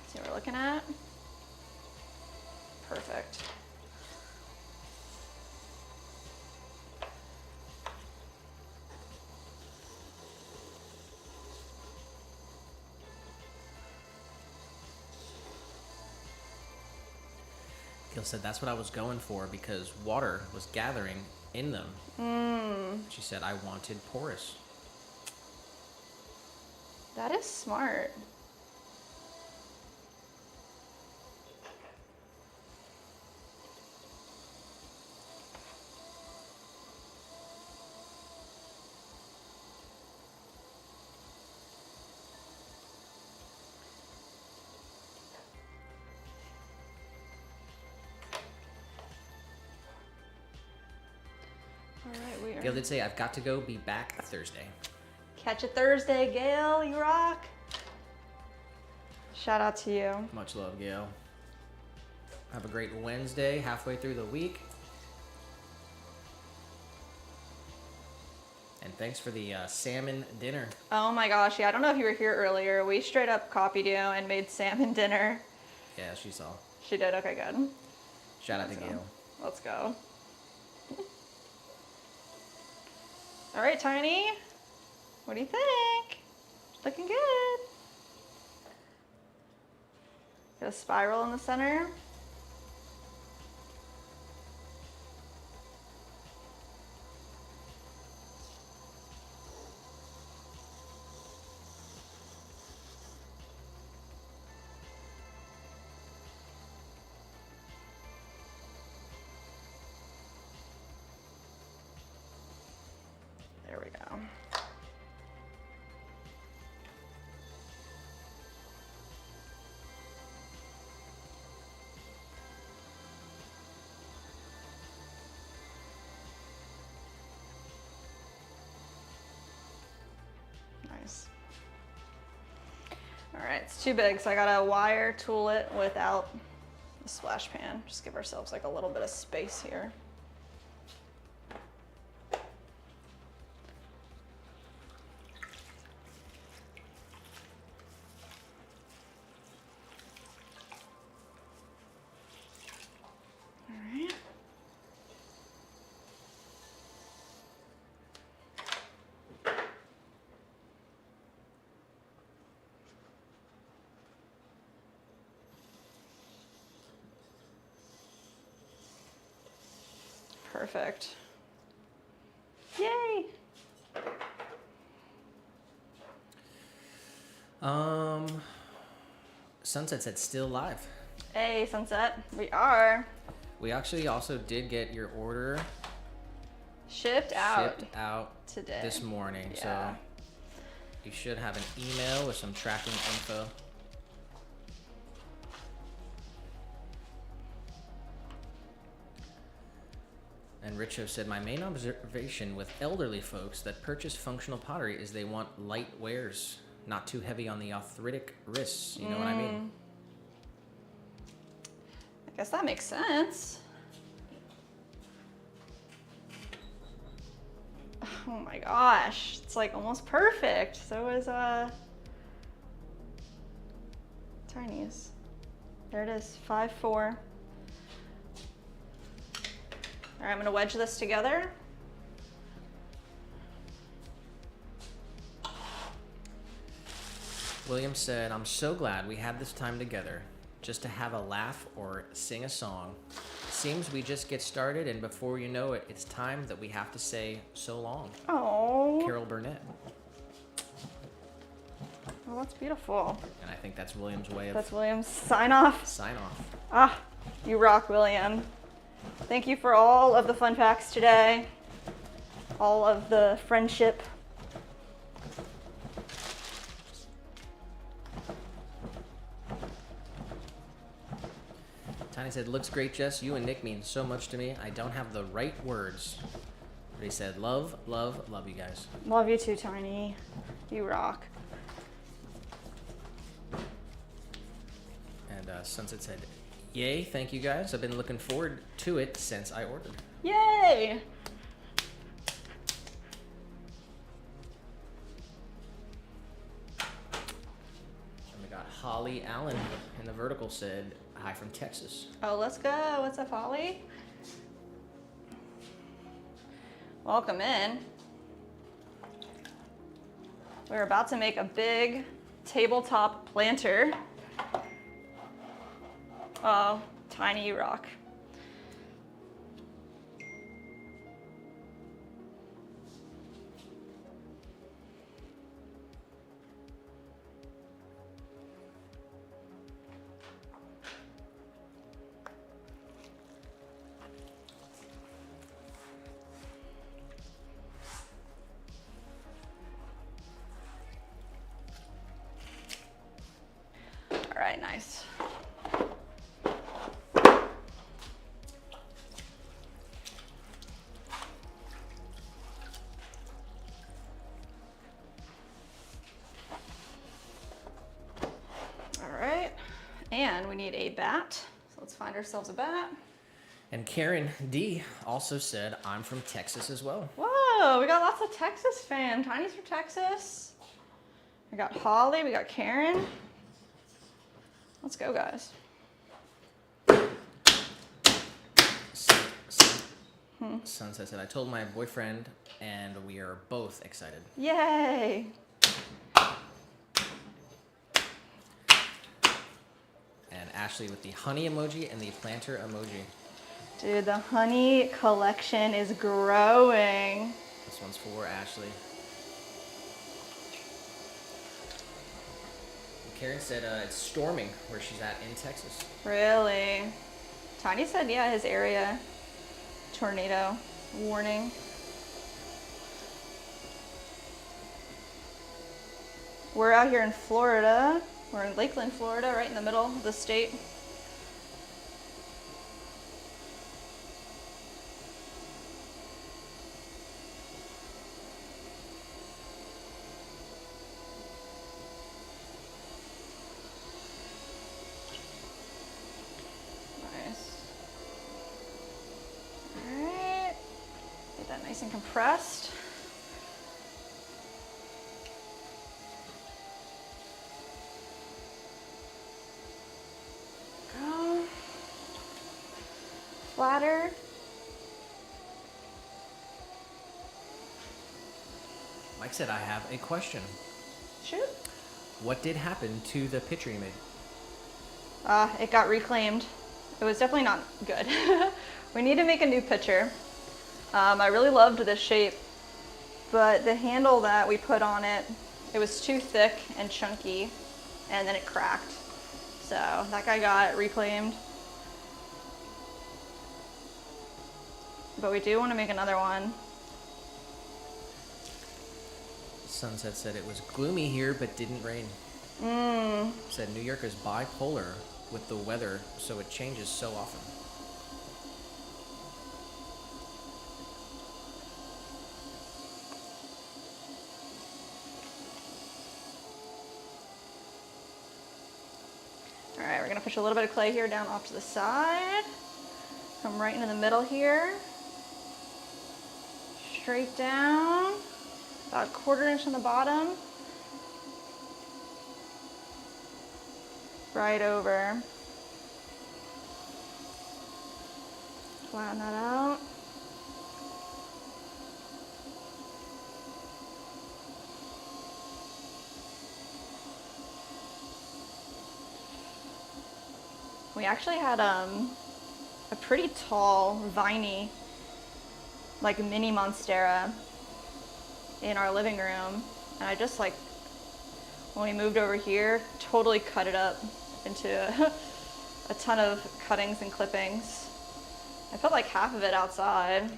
See what we're looking at. Perfect. Gil said that's what I was going for because water was gathering in them. She said I wanted porous. That is smart. All right, we are. Gail did say I've got to go. Be back Thursday. Catch you Thursday, Gail. You rock. Shout out to you. Much love, Gail. Have a great Wednesday, halfway through the week. And thanks for the salmon dinner. Oh my gosh, yeah, I don't know if you were here earlier. We straight up copied you and made salmon dinner. Yeah, she saw. She did, okay, good. Shout out to Gail. Let's go. All right, Tiny. What do you think? Looking good. Got a spiral in the center. There we go. Nice. All right, it's too big, so I gotta wire tool it without the splash pan. Just give ourselves like a little bit of space here. All right. Perfect. Yay! Sunset said still live. Hey, Sunset. We are We actually also did get your order shipped out today. this morning. Yeah. So you should have an email with some tracking info. And Richo said, my main observation with elderly folks that purchase functional pottery is they want light wares, not too heavy on the arthritic wrists. You know what I mean? I guess that makes sense. Oh my gosh, it's like almost perfect. So is Tiny's. There it is, 5'4". All right, I'm gonna wedge this together. William said, I'm so glad we had this time together just to have a laugh or sing a song. Seems we just get started, and before you know it, it's time that we have to say so long. Oh. Carol Burnett. Well, that's beautiful. And I think that's William's way of That's William's sign off. sign off. Ah, you rock, William. Thank you for all of the fun packs today. All of the friendship. Tiny said, looks great, Jess. You and Nick mean so much to me. I don't have the right words. But he said, love, love, love you guys. Love you too, Tiny. You rock. And Sunset said, yay, thank you guys. I've been looking forward to it since I ordered. Yay! And we got Holly Allen in the vertical said, hi from Texas. Oh, let's go. What's up, Holly? Welcome in. We're about to make a big tabletop planter. Oh, tiny rock. All right, nice. All right, and we need a bat. So let's find ourselves a bat. And Karen D also said, I'm from Texas as well. Whoa, we got lots of Texas fans. Tiny's from Texas. We got Holly, we got Karen. Let's go, guys. Sunset said, I told my boyfriend and we are both excited. Yay! And Ashley with the honey emoji and the planter emoji. Dude, the honey collection is growing. This one's for Ashley. And Karen said it's storming where she's at in Texas. Really? Tiny said, yeah, his area. Tornado warning. We're out here in Florida. We're in Lakeland, Florida, right in the middle of the state. Nice. All right. Get that nice and compressed. Go. Flatter. Mike said, I have a question. Shoot. What did happen to the picture you made? It got reclaimed. It was definitely not good. We need to make a new pitcher. I really loved this shape, but the handle that we put on it, it was too thick and chunky, and then it cracked. So that guy got reclaimed. But we do want to make another one. Sunset said it was gloomy here but didn't rain. Said New York is bipolar with the weather, so it changes so often. All right, we're gonna push a little bit of clay here down off to the side. Come right into the middle here. Straight down, about a 1/4 inch on the bottom. Right over. Flatten that out. We actually had a pretty tall, viney, like mini monstera in our living room, and I just like, when we moved over here, totally cut it up into a ton of cuttings and clippings. I put like half of it outside.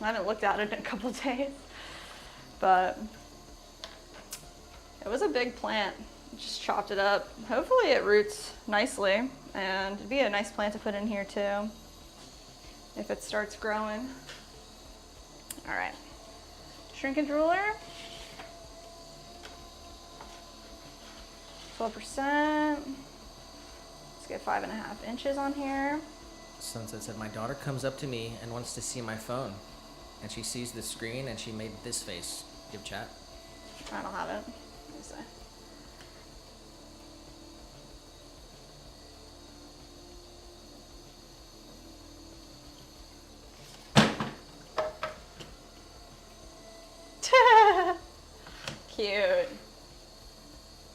I haven't looked at it in a couple of days, but it was a big plant. Just chopped it up. Hopefully it roots nicely, and it'd be a nice plant to put in here too if it starts growing. All right, shrinkage ruler, 12%. Let's get 5.5 inches on here. Sunset said, my daughter comes up to me and wants to see my phone. And she sees the screen and she made this face. Give chat. I don't have it. Let me see. Cute.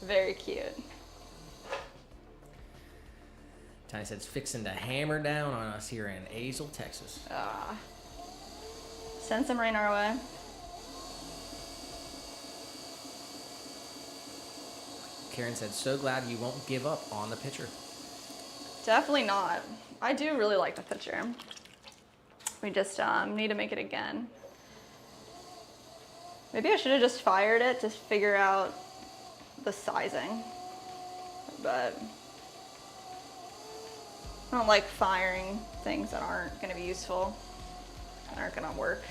Very cute. Tiny said, it's fixing to hammer down on us here in Azle, Texas. Send some rain our way. Karen said, so glad you won't give up on the picture. Definitely not. I do really like the picture. We just need to make it again. Maybe I should have just fired it to figure out the sizing. But I don't like firing things that aren't going to be useful and aren't going to work.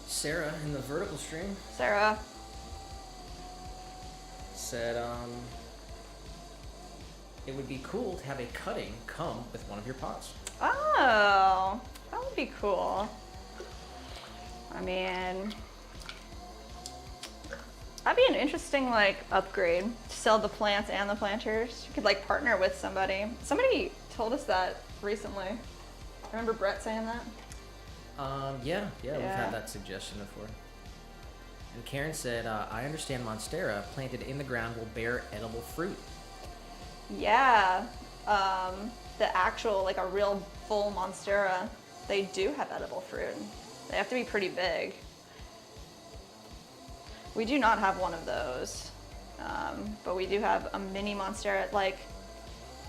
Sarah in the vertical stream Sarah. said, it would be cool to have a cutting come with one of your pots. Oh, that would be cool. I mean, that'd be an interesting like upgrade to sell the plants and the planters. You could like partner with somebody. Somebody told us that recently. Remember Brett saying that? Yeah, we've had that suggestion before. And Karen said, I understand Monstera planted in the ground will bear edible fruit. Yeah, the actual, like a real full Monstera, they do have edible fruit. They have to be pretty big. We do not have one of those, but we do have a mini Monstera, it like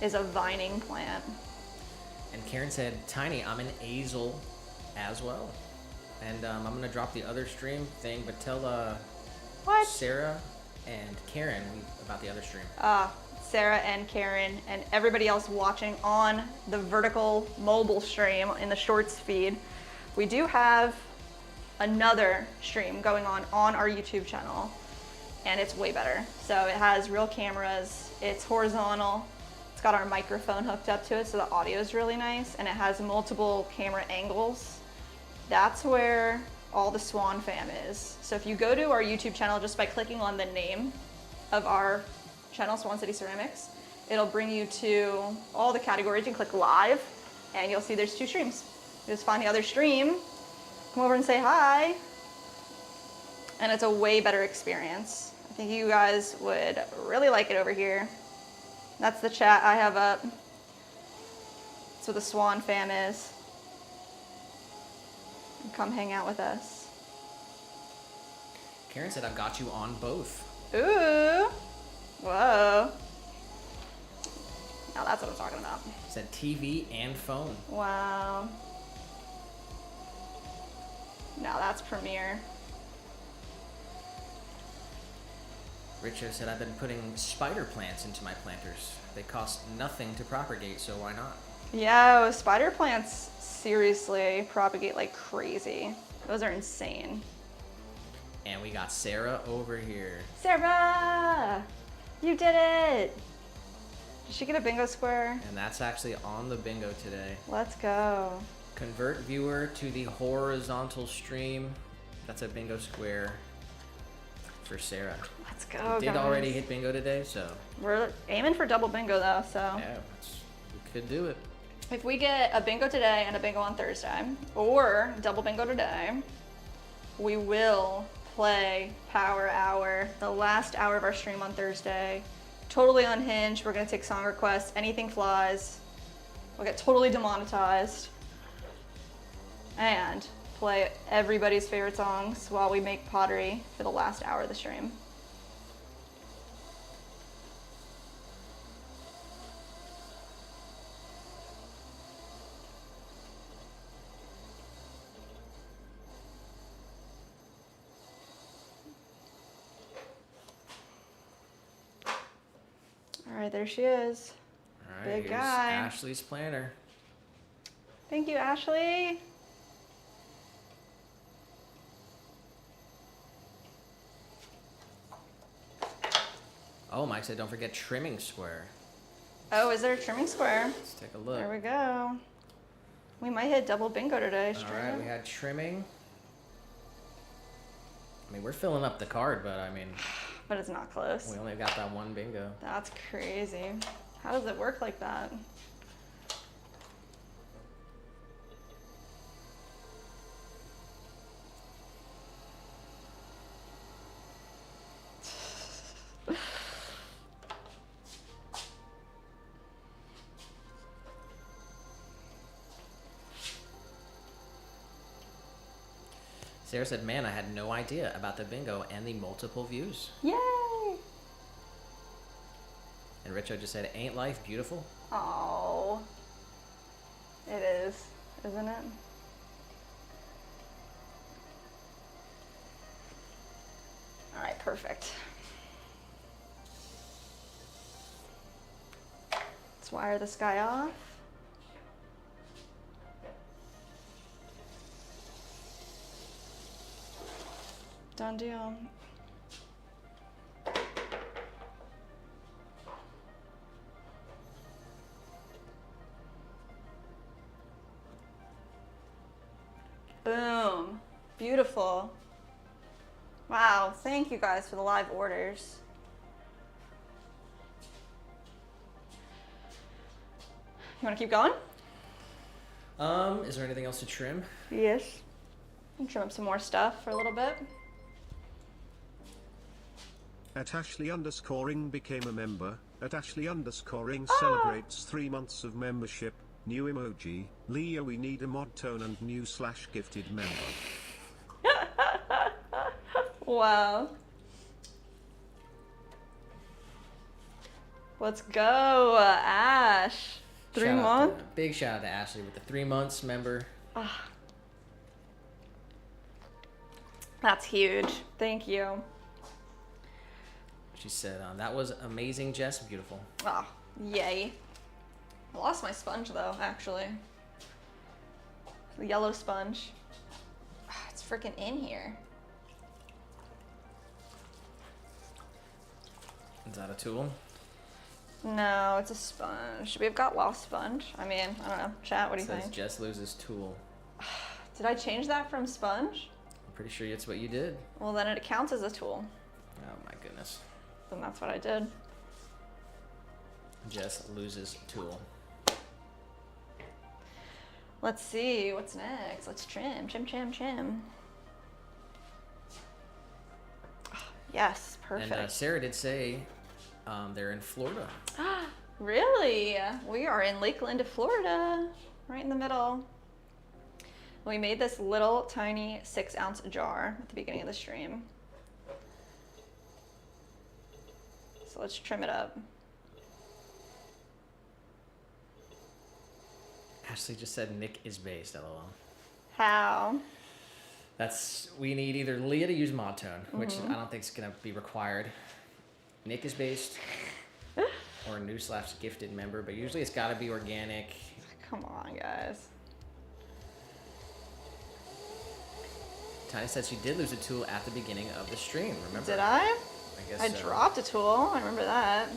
is a vining plant. And Karen said, Tiny, I'm an Azle as well. And I'm going to drop the other stream thing, but tell What? Sarah and Karen about the other stream. Sarah and Karen and everybody else watching on the vertical mobile stream in the shorts feed. We do have another stream going on our YouTube channel, and it's way better. So it has real cameras, it's horizontal, it's got our microphone hooked up to it so the audio is really nice, and it has multiple camera angles. That's where all the Swan fam is. So if you go to our YouTube channel just by clicking on the name of our channel, Swan City Ceramics, it'll bring you to all the categories. You can click live and you'll see there's 2 streams. You just find the other stream, come over and say hi, and it's a way better experience. I think you guys would really like it over here. That's the chat I have up. That's where the Swan fam is. Come hang out with us. Karen said, I've got you on both. Ooh. Whoa. Now that's what I'm talking about. Said TV and phone. Wow. Now that's Premiere. Richo said, I've been putting spider plants into my planters. They cost nothing to propagate, so why not? Yeah, spider plants seriously propagate like crazy. Those are insane. And we got Sarah over here. Sarah! You did it! Did she get a bingo square? And that's actually on the bingo today. Let's go. Convert viewer to the horizontal stream. That's a bingo square for Sarah. Let's go, We did guys. already hit bingo today, so We're aiming for double bingo though, so. yeah, we could do it. If we get a bingo today and a bingo on Thursday, or double bingo today, we will play Power Hour, the last hour of our stream on Thursday. Totally unhinged. We're gonna take song requests. Anything flies. We'll get totally demonetized. And play everybody's favorite songs while we make pottery for the last hour of the stream. All right, there she is. All right, Big here's guy. Ashley's planner. Thank you, Ashley. Oh, Mike said, don't forget trimming square. Oh, is there a trimming square? Let's take a look. There we go. We might hit double bingo today, All right, we had trimming. I mean, we're filling up the card, but I mean... But it's not close. We only got that one bingo. That's crazy. How does it work like that? Sarah said, man, I had no idea about the bingo and the multiple views. Yay! And Richo just said, ain't life beautiful? Oh, it is, isn't it? All right, perfect. Let's wire this guy off. Done deal. Boom. Beautiful. Wow, thank you guys for the live orders. You want to keep going? Is there anything else to trim? Yes. Trim up some more stuff for a little bit. At Ashley_ing became a member. At Ashley_ing celebrates 3 months of membership. New emoji. Leo, we need a mod tone and new /gifted member. Wow. Let's go, Ash. 3 months. Big shout out to Ashley with the 3 months member. That's huge. Thank you. She said, that was amazing, Jess. Beautiful. Oh, yay. I lost my sponge though, actually. The yellow sponge. It's freaking in here. Is that a tool? No, it's a sponge. Should we have got lost sponge? I mean, I don't know. Chat, what do you Says think? Jess loses tool. Did I change that from sponge? I'm pretty sure that's what you did. Well, then it counts as a tool. Oh my goodness. Then that's what I did. Jess loses tool. Let's see, what's next? Let's trim, trim. Oh, yes, perfect. And Sarah did say they're in Florida. Really? We are in Lakeland, Florida, right in the middle. We made this little tiny 6-ounce jar at the beginning of the stream. So let's trim it up. Ashley just said Nick is based, lol. How? We need either Leah to use mod tone, which I don't think is gonna be required. Nick is based, or a new /gifted member, but usually it's gotta be organic. Come on, guys. Tiny said she did lose a tool at the beginning of the stream, remember? Did I? I guess I so. dropped a tool, I remember that.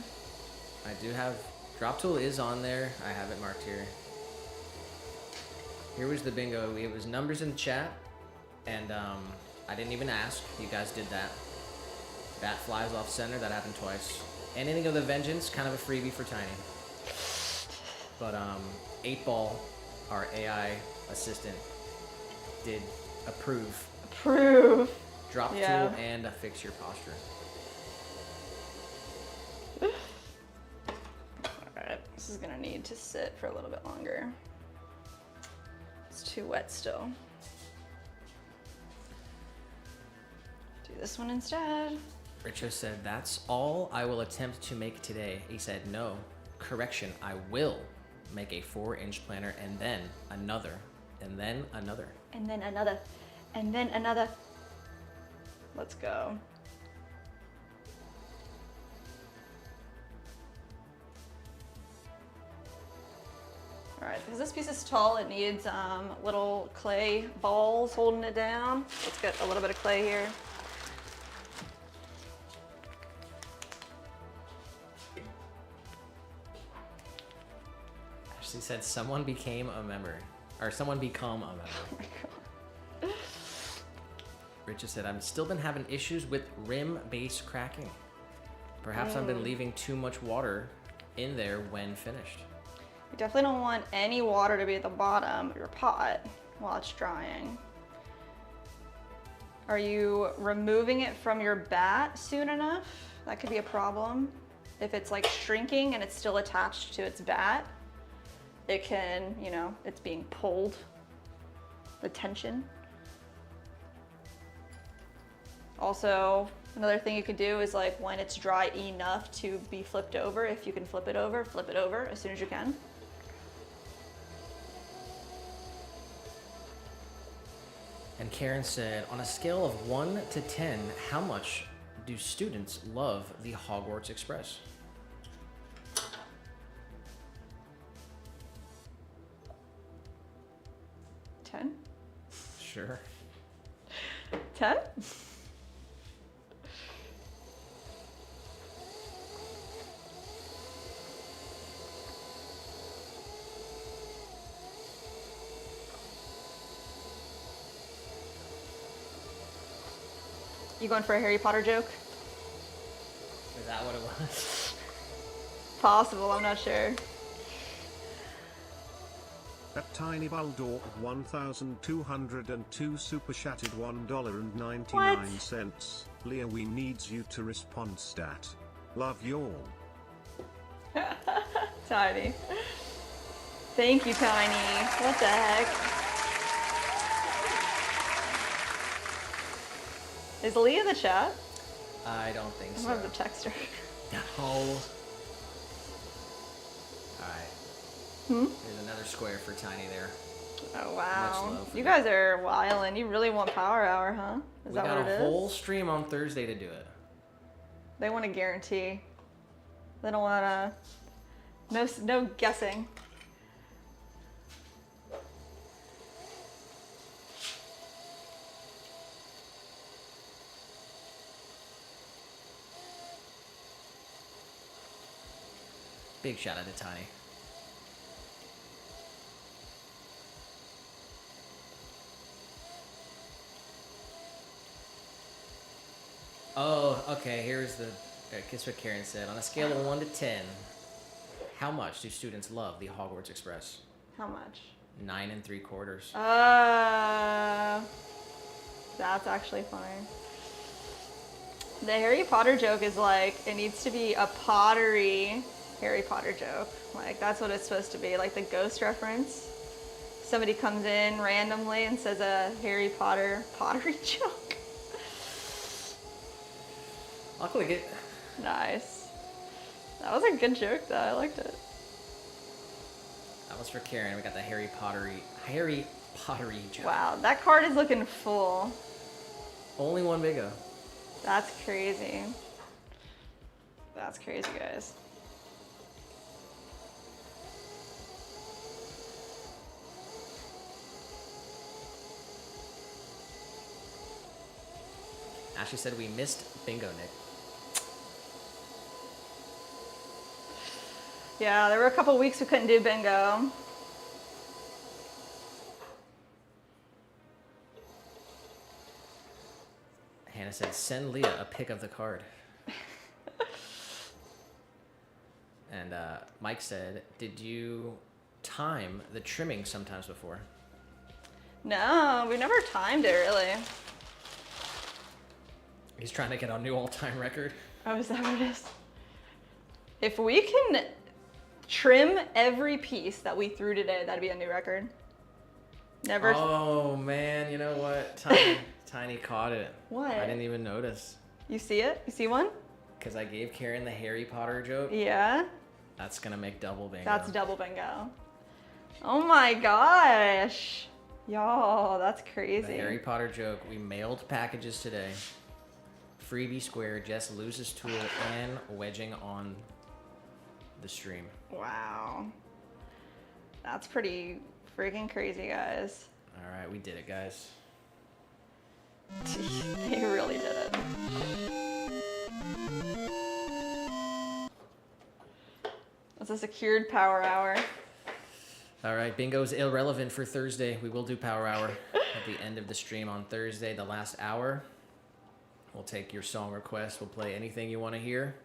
I do have, drop tool is on there. I have it marked here. Here was the bingo. It was numbers in the chat, and I didn't even ask. You guys did that. Bat flies off center. That happened twice. Anything of the vengeance, kind of a freebie for Tiny. But 8-Ball, our AI assistant, did approve. Approve. Drop Yeah. tool and fix your posture. Alright, this is gonna need to sit for a little bit longer. It's too wet still. Do this one instead. Richo said, that's all I will attempt to make today. He said, no, correction, I will make a 4-inch planner and then another, and then another. And then another, and then another. Let's go. All right, because this piece is tall, it needs little clay balls holding it down. Let's get a little bit of clay here. She said someone became a member. Or someone become a member. Oh my god. Richard said, I've still been having issues with rim base cracking. Perhaps I've been leaving too much water in there when finished. You definitely don't want any water to be at the bottom of your pot while it's drying. Are you removing it from your bat soon enough? That could be a problem. If it's like shrinking and it's still attached to its bat, it can, you know, it's being pulled, the tension. Also, another thing you could do is like when it's dry enough to be flipped over, if you can flip it over as soon as you can. And Karen said, on a scale of 1 to 10, how much do students love the Hogwarts Express? Ten? Sure. 10? You going for a Harry Potter joke? Is that what it was? Possible, I'm not sure. At Tiny Bulldog 1202 super chatted $1.99. Leah, we needs you to respond stat. Love y'all. Tiny. Thank you, Tiny. What the heck? Is Leah in the chat? I don't think I'm so. gonna have to text her. No. Alright. There's another square for Tiny there. Oh Much wow. love for You you. guys are wildin'. You really want Power Hour, huh? Is We that got what it a is? whole stream on Thursday to do it. They want a guarantee. They don't want no guessing. Big shout out to Tiny. Oh, okay, here's the... Guess what Karen said. On a scale of 1 to 10, how much do students love the Hogwarts Express? How much? 9 3/4. That's actually funny. The Harry Potter joke is like, it needs to be a Pottery Harry Potter joke. Like, that's what it's supposed to be, like the ghost reference. Somebody comes in randomly and says a Harry Potter pottery joke. I'll click it. Nice. That was a good joke though, I liked it. That was for Karen. We got the Harry Pottery joke. Wow, that card is looking full. Only one bingo. That's crazy. That's crazy, guys. Ashley said we missed bingo, Nick. Yeah, there were a couple weeks we couldn't do bingo. Hannah said, send Leah a pic of the card. And Mike said, did you time the trimming sometimes before? No, we never timed it really. He's trying to get a new all-time record. Oh, is that what it is? If we can trim every piece that we threw today, that'd be a new record. Never. Oh, man, you know what? Tiny caught it. What? I didn't even notice. You see it? You see one? Because I gave Karen the Harry Potter joke. Yeah. That's going to make double bingo. That's double bingo. Oh my gosh. Y'all, that's crazy. The Harry Potter joke. We mailed packages today. Freebie square, Jess loses tool and wedging on the stream. Wow. That's pretty freaking crazy, guys. All right, we did it, guys. They really did it. That's a secured power hour. All right, bingo's irrelevant for Thursday. We will do Power Hour at the end of the stream on Thursday, the last hour. We'll take your song requests. We'll play anything you want to hear.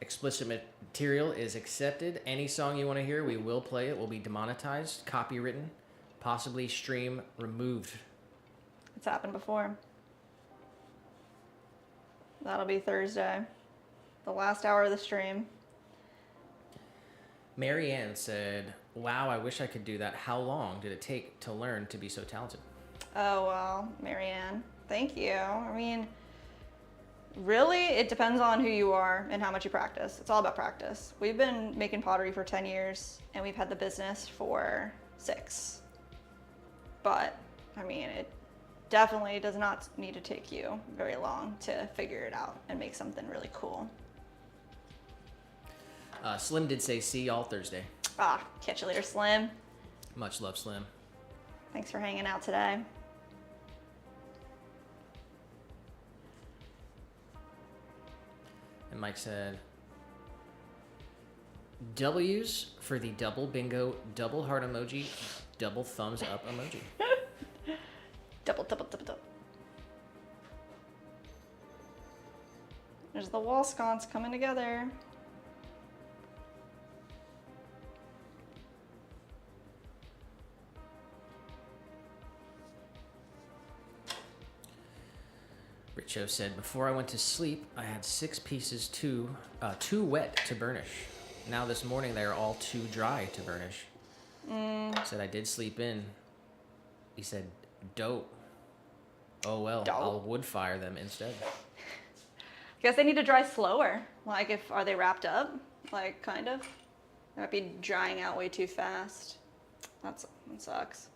Explicit material is accepted. Any song you want to hear, we will play it. Will be demonetized, copywritten, possibly stream removed. It's happened before. That'll be Thursday, the last hour of the stream. Marianne said, wow, I wish I could do that. How long did it take to learn to be so talented? Oh, well, Marianne, thank you. I mean, really, it depends on who you are and how much you practice. It's all about practice. We've been making pottery for 10 years, and we've had the business for 6. But, I mean, it definitely does not need to take you very long to figure it out and make something really cool. Slim did say, see y'all Thursday. Ah, catch you later, Slim. Much love, Slim. Thanks for hanging out today. And Mike said, W's for the double bingo, double heart emoji, double thumbs up emoji. Double, double, double, double. There's the wall sconce coming together. Richo said, before I went to sleep, I had 6 pieces too wet to burnish. Now this morning, they are all too dry to burnish. Said, I did sleep in. He said, dope. Oh, well, Dope. I'll wood fire them instead. Guess they need to dry slower. Like, are they wrapped up? Like, kind of? They might be drying out way too fast. That sucks.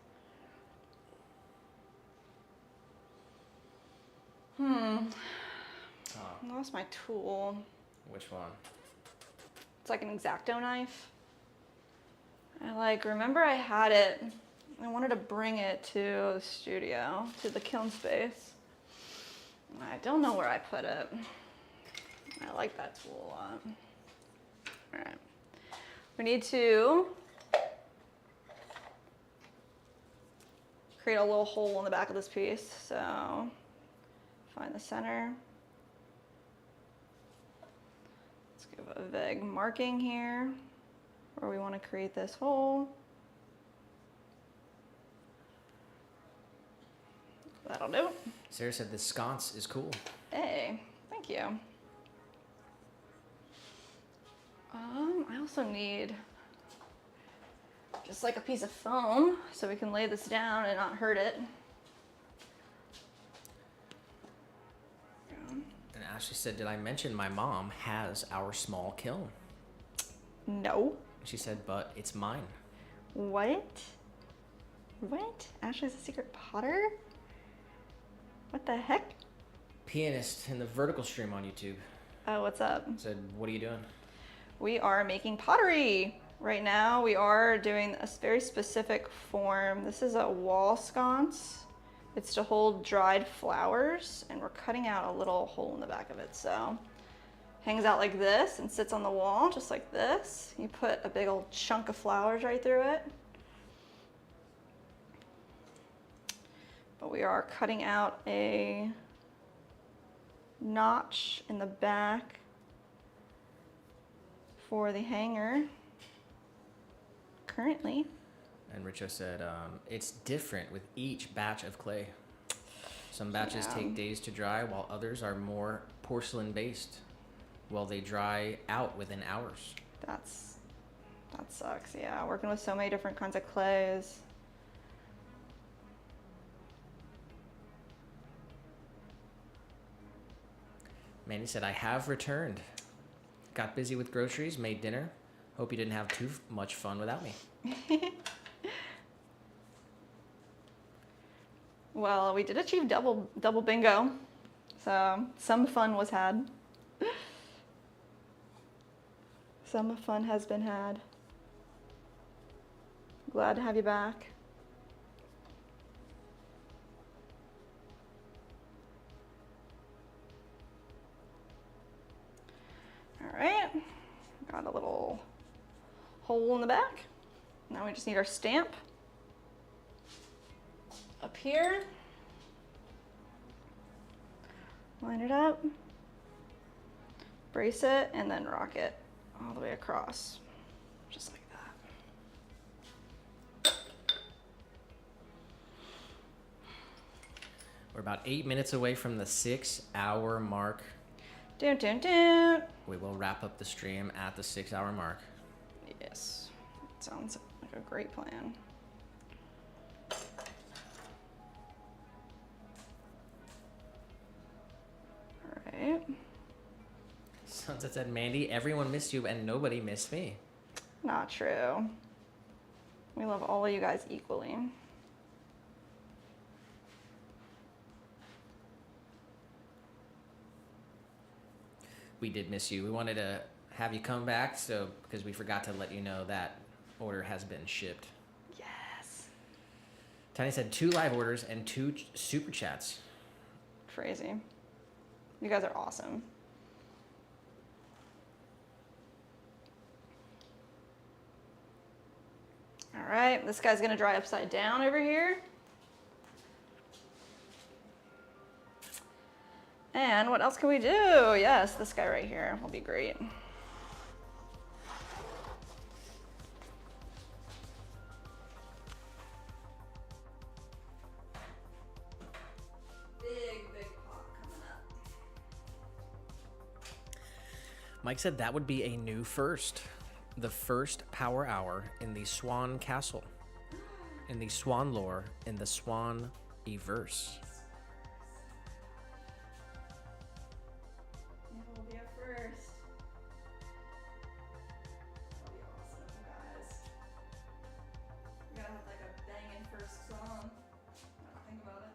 I lost my tool. Which one? It's like an X-Acto knife. I remember I had it. I wanted to bring it to the studio, to the kiln space. I don't know where I put it. I like that tool a lot. All right. We need to create a little hole in the back of this piece. So find the center. Let's give a vague marking here where we want to create this hole. That'll do. Sarah said, the sconce is cool. Hey, thank you. I also need just like a piece of foam so we can lay this down and not hurt it. And Ashley said, did I mention my mom has our small kiln? No. She said, but it's mine. What? What? Ashley's a secret potter? What the heck? Pianist in the vertical stream on YouTube Oh, what's up? said, what are you doing? We are making pottery. Right now we are doing a very specific form. This is a wall sconce. It's to hold dried flowers, and we're cutting out a little hole in the back of it. So hangs out like this and sits on the wall just like this. You put a big old chunk of flowers right through it. But we are cutting out a notch in the back for the hanger currently. And Richo said, it's different with each batch of clay. Some batches take days to dry, while others are more porcelain based. Well, they dry out within hours. That sucks. Yeah, working with so many different kinds of clays. Manny said, I have returned. Got busy with groceries, made dinner. Hope you didn't have too much fun without me. Well, we did achieve double bingo, so some fun was had. Some fun has been had. Glad to have you back. All right, got a little hole in the back. Now we just need our stamp up here. Line it up, brace it, and then rock it all the way across, just like that. We're about 8 minutes away from the 6-hour mark. Dun, dun, dun. We will wrap up the stream at the 6-hour mark. Yes, sounds like a great plan. All right. Sunset said, Mandy, everyone missed you and nobody missed me. Not true. We love all of you guys equally. We did miss you. We wanted to have you come back, so because we forgot to let you know that order has been shipped. Yes. Tiny said 2 live orders and 2 super chats. Crazy. You guys are awesome. All right, this guy's gonna dry upside down over here. And what else can we do? Yes, this guy right here will be great. Big pot coming up. Mike said that would be a new first. The first power hour in the Swan Castle. In the Swan lore, in the Swan Everse. It will be a first. That'll be awesome, guys. We gotta have like a banging first song. Now think about it.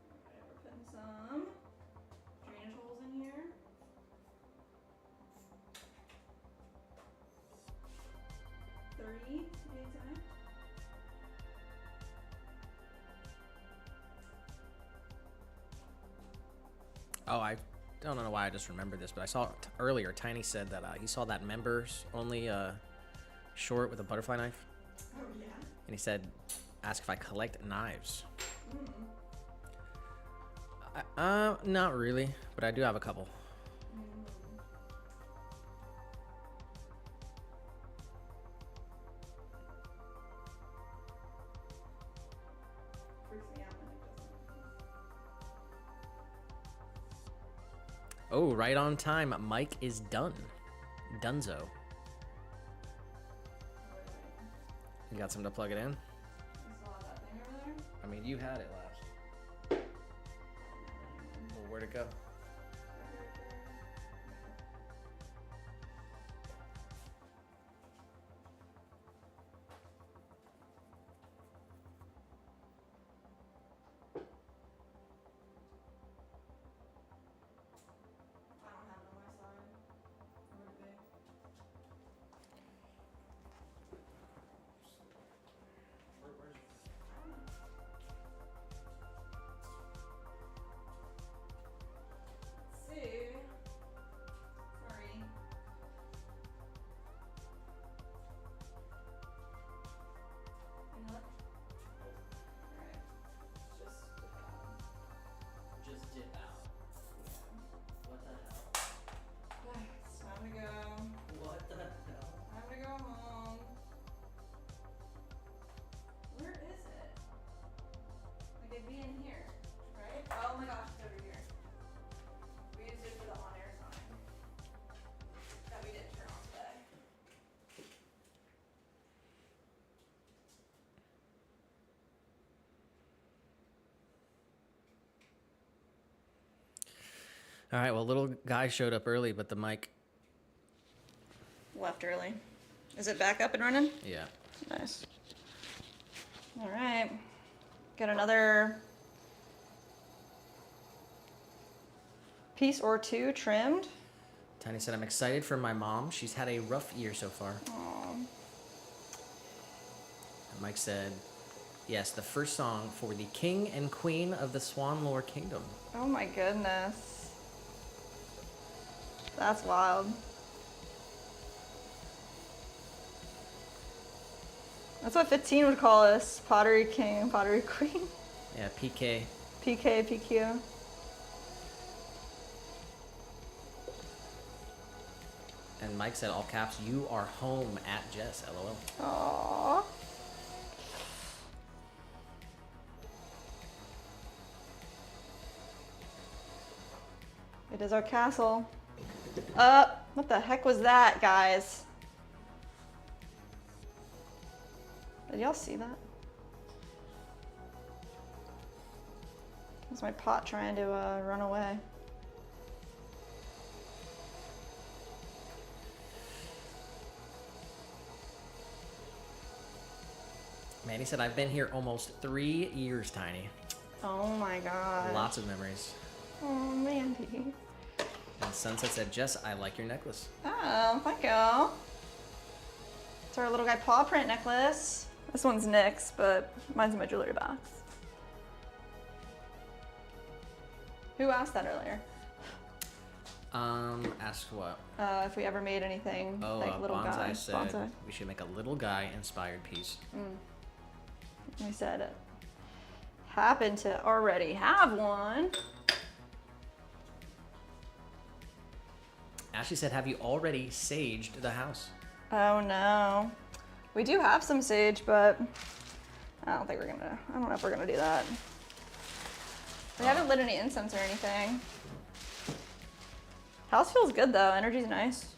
Alright, we're putting some drainage holes in here. Three to be exact. Oh, I don't know why I just remembered this, but I saw earlier Tiny said that he saw that members only short with a butterfly knife. Oh yeah. And he said, ask if I collect knives. Not really, but I do have a couple. Freaks me out when it doesn't. Oh, right on time. Mike is done. Dunzo. You got something to plug it in? You saw that thing over there? I mean, you had it last. Well, where'd it go? I don't have it on my side. Where would it be? Let's see. Sorry. You know what? Alright. Just dip out. What the hell? It's time to go. What the hell? Time to go home. Where is it? Like it'd be in here, right? Oh my gosh, it's over here. We used it for the on-air sign that we didn't turn on today. All right, well, little guy showed up early, but the mic, Left early. Is it back up and running? yeah. Nice. All right. Got another piece or two trimmed. Tiny said, I'm excited for my mom. She's had a rough year so far. Aw. And Mike said, Yes, the first song for the king and queen of the Swan lore kingdom. Oh my goodness. That's wild. That's what 15 would call us. Pottery king, pottery queen. Yeah, PK. PK, PQ. And Mike said, all caps, you are home at Jess, LOL. Aww. It is our castle. What the heck was that, guys? Did y'all see that? That's my pot trying to run away. Manny said, I've been here almost 3 years, Tiny. Oh my god. Lots of memories. Oh, Mandy. And Sunset said, Jess, I like your necklace. Oh, thank you. It's our little guy paw print necklace. This one's Nick's, but mine's in my jewelry box. Who asked that earlier? Asked what? If we ever made anything Oh, like little Bonsai guy. said Bonsai. we should make a little guy inspired piece. We said it. Happen to already have one. Ashley said, have you already saged the house? Oh no. We do have some sage, but I don't know if we're gonna do that. We haven't lit any incense or anything. House feels good though, energy's nice.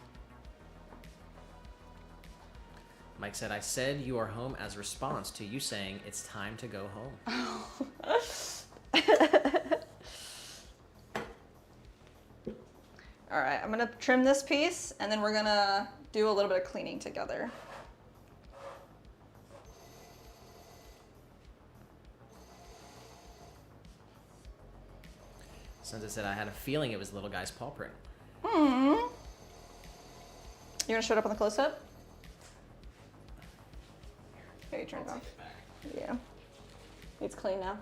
Mike said, I said you are home as a response to you saying it's time to go home. All right, I'm gonna trim this piece and then we're gonna do a little bit of cleaning together. Sunset said, I had a feeling it was little guy's paw print. You gonna show it up on the close-up? Here, you turn it off. Yeah. It's clean now.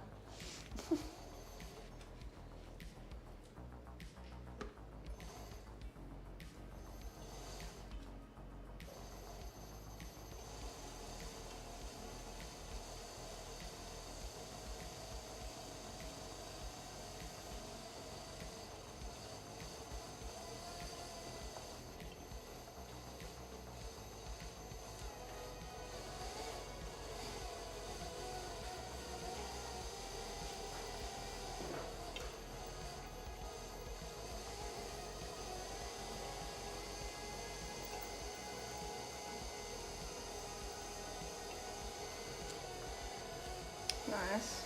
Nice.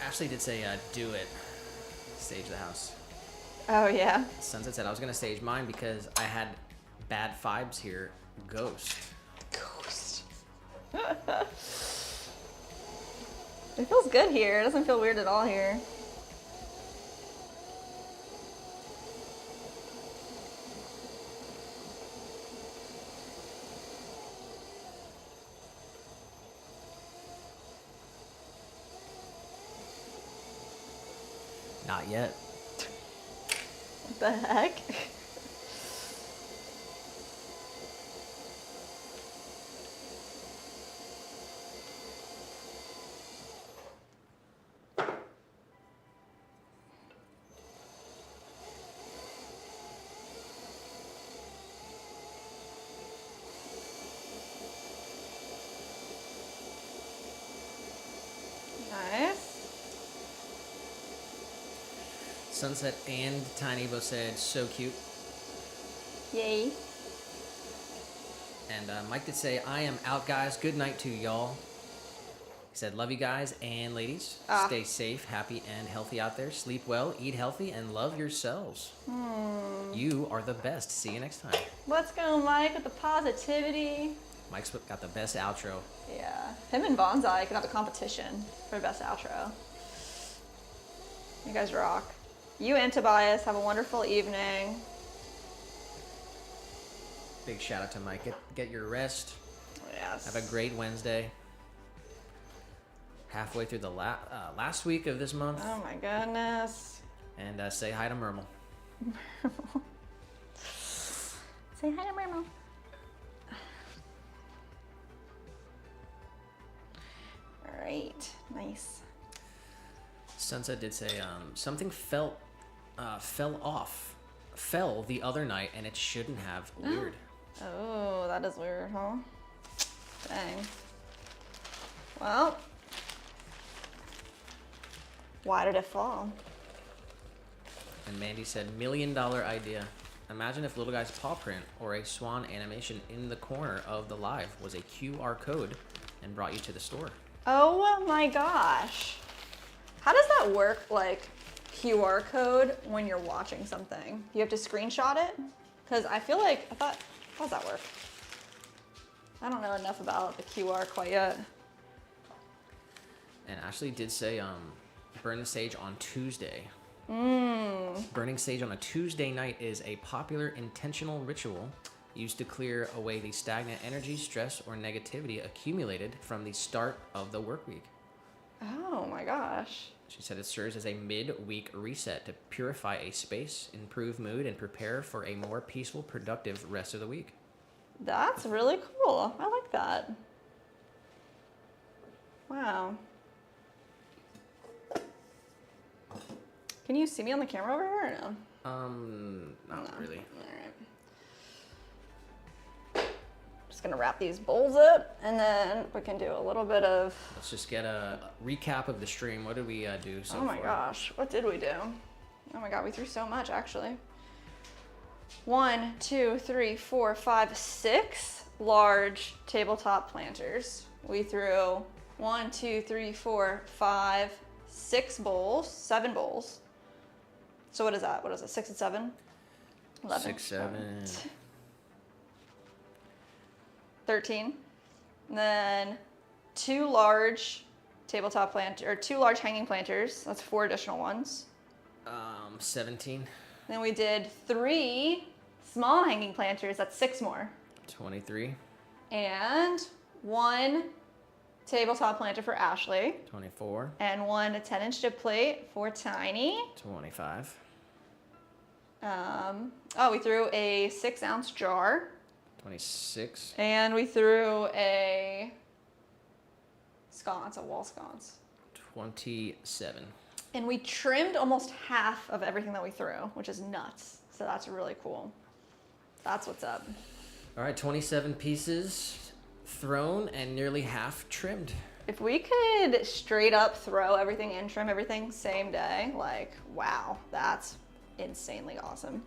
Ashley did say, do it. Stage the house. Oh yeah. Sunset said, I was going to stage mine because I had bad vibes here. Ghost. Ghost. It feels good here. It doesn't feel weird at all here. Not yet. What the heck? Nice. Sunset and Tiny both said, so cute. Yay. And Mike did say, I am out, guys. Good night to y'all. He said, love you guys and ladies. Stay safe, happy, and healthy out there. Sleep well, eat healthy, and love yourselves. You are the best. See you next time. Let's go, Mike, with the positivity. Mike's got the best outro. Yeah. Him and Bonsai could have a competition for best outro. You guys rock. You and Tobias have a wonderful evening. Big shout out to Mike. Get your rest. Yes. Have a great Wednesday. halfway through the last week of this month. Oh my goodness. And say hi to Myrtle. Say hi to Myrtle. All right, nice. Sunset did say something fell the other night, and it shouldn't have. Weird. Oh, that is weird, huh? Dang. Well, why did it fall? And Mandy said, $1 million idea. Imagine if Little Guy's paw print or a Swan animation in the corner of the live was a QR code and brought you to the store. Oh my gosh. How does that work, like QR code, when you're watching something? You have to screenshot it? Because I feel like, how does that work? I don't know enough about the QR quite yet. And Ashley did say, burn the sage on Tuesday. Burning sage on a Tuesday night is a popular intentional ritual used to clear away the stagnant energy, stress, or negativity accumulated from the start of the work week. Oh my gosh. She said it serves as a mid-week reset to purify a space, improve mood, and prepare for a more peaceful, productive rest of the week. That's really cool. I like that. Wow. Can you see me on the camera over here or no? Not really. All right. Just gonna wrap these bowls up, and then we can do a little bit of. Let's just get a recap of the stream. What did we do so far? Oh my gosh, what did we do? Oh my god, we threw so much actually. 1, 2, 3, 4, 5, 6 large tabletop planters. We threw 1, 2, 3, 4, 5, 6 bowls, 7 bowls. So what is that? What is it? 6 and 7? 11. 6, 7. 13. And then 2 large tabletop or 2 large hanging planters. That's 4 additional ones. 17. Then we did 3 small hanging planters. That's 6 more. 23. And 1 tabletop planter for Ashley. 24. And 1 10-inch dip plate for Tiny. 25. We threw a 6-ounce jar. 26. And we threw a sconce, a wall sconce. 27. And we trimmed almost half of everything that we threw, which is nuts. So that's really cool. That's what's up. All right, 27 pieces thrown and nearly half trimmed. If we could straight up throw everything in, trim everything same day, like, wow, that's insanely awesome.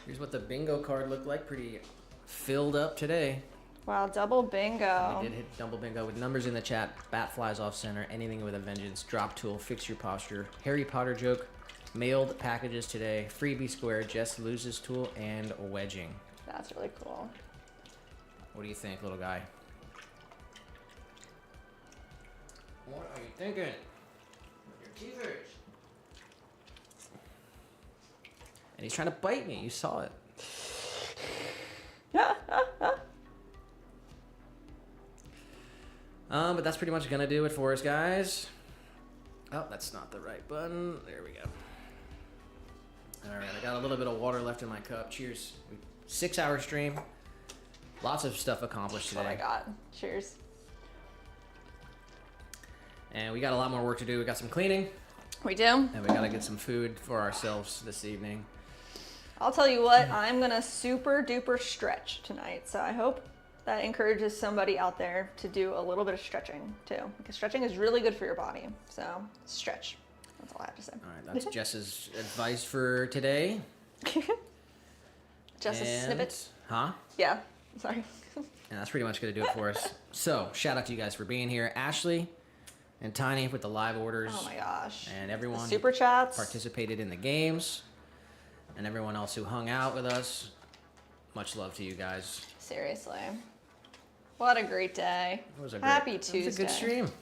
Here's what the bingo card looked like. Pretty filled up today. Wow, double bingo. We did hit double bingo with numbers in the chat. Bat flies off center. Anything with a vengeance. Drop tool. Fix your posture. Harry Potter joke. Mailed packages today. Freebie square. Jess loses tool and wedging. That's really cool. What do you think, little guy? What are you thinking? Your teethers. And he's trying to bite me. You saw it. But that's pretty much gonna do it for us, guys. Oh, that's not the right button. There we go. All right, I got a little bit of water left in my cup. Cheers. 6-hour stream. Lots of stuff accomplished today. Oh my god. Cheers. And we got a lot more work to do. We got some cleaning. We do? And we gotta get some food for ourselves this evening. I'll tell you what, I'm gonna super duper stretch tonight. So I hope that encourages somebody out there to do a little bit of stretching too. Because stretching is really good for your body. So stretch. That's all I have to say. All right, that's Jess's advice for today. Just a snippet. Huh? Yeah. Sorry. And that's pretty much gonna do it for us. So shout out to you guys for being here. Ashley and Tiny with the live orders. Oh my gosh. And everyone The super chats. participated in the games. And everyone else who hung out with us. Much love to you guys. Seriously. What a great day. It was a Happy Tuesday. It was a good stream. It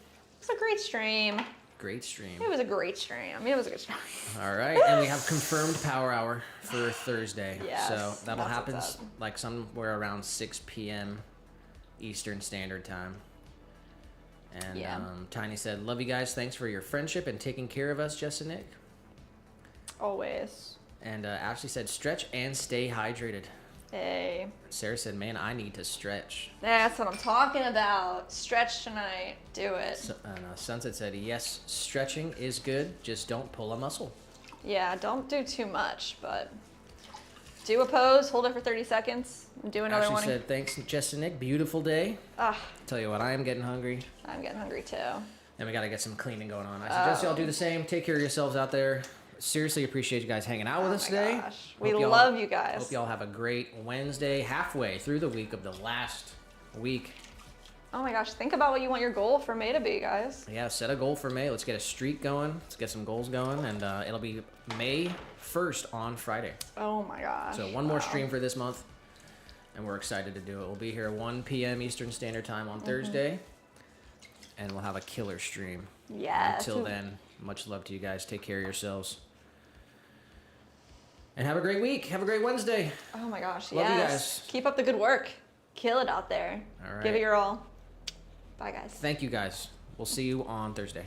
was a great stream. Great stream. It was a great stream. I mean, it was a good stream. All right, and we have confirmed power hour for Thursday. Yes, so that'll that's happen what's up. like somewhere around 6 p.m. Eastern Standard Time. And Yeah. Tiny said, love you guys. Thanks for your friendship and taking care of us, Jess and Nick. Always. And Ashley said, stretch and stay hydrated. Hey. Sarah said, man, I need to stretch. That's what I'm talking about. Stretch tonight. Do it. Sunset said, yes, stretching is good. Just don't pull a muscle. Yeah, don't do too much, but do a pose, hold it for 30 seconds, and do another Ashley one. said, thanks, Jess and Nick. Beautiful day. Ah, Tell you what, I am getting hungry. I'm getting hungry too. And we got to get some cleaning going on. I suggest y'all do the same. Take care of yourselves out there. Seriously appreciate you guys hanging out with us today. Gosh. We Hope y'all- love you guys. Hope y'all have a great Wednesday, halfway through the week of the last week. Oh my gosh, think about what you want your goal for May to be, guys. Yeah, set a goal for May. Let's get a streak going. Let's get some goals going. And it'll be May 1st on Friday. Oh my gosh. So one more Wow. stream for this month. And we're excited to do it. We'll be here 1 p.m. Eastern Standard Time on Thursday. And we'll have a killer stream. Yes. Until then, much love to you guys. Take care of yourselves. And have a great week. Have a great Wednesday. Oh my gosh, Love you yes. guys. Keep up the good work. Kill it out there. All right. Give it your all. Bye, guys. Thank you guys. We'll see you on Thursday.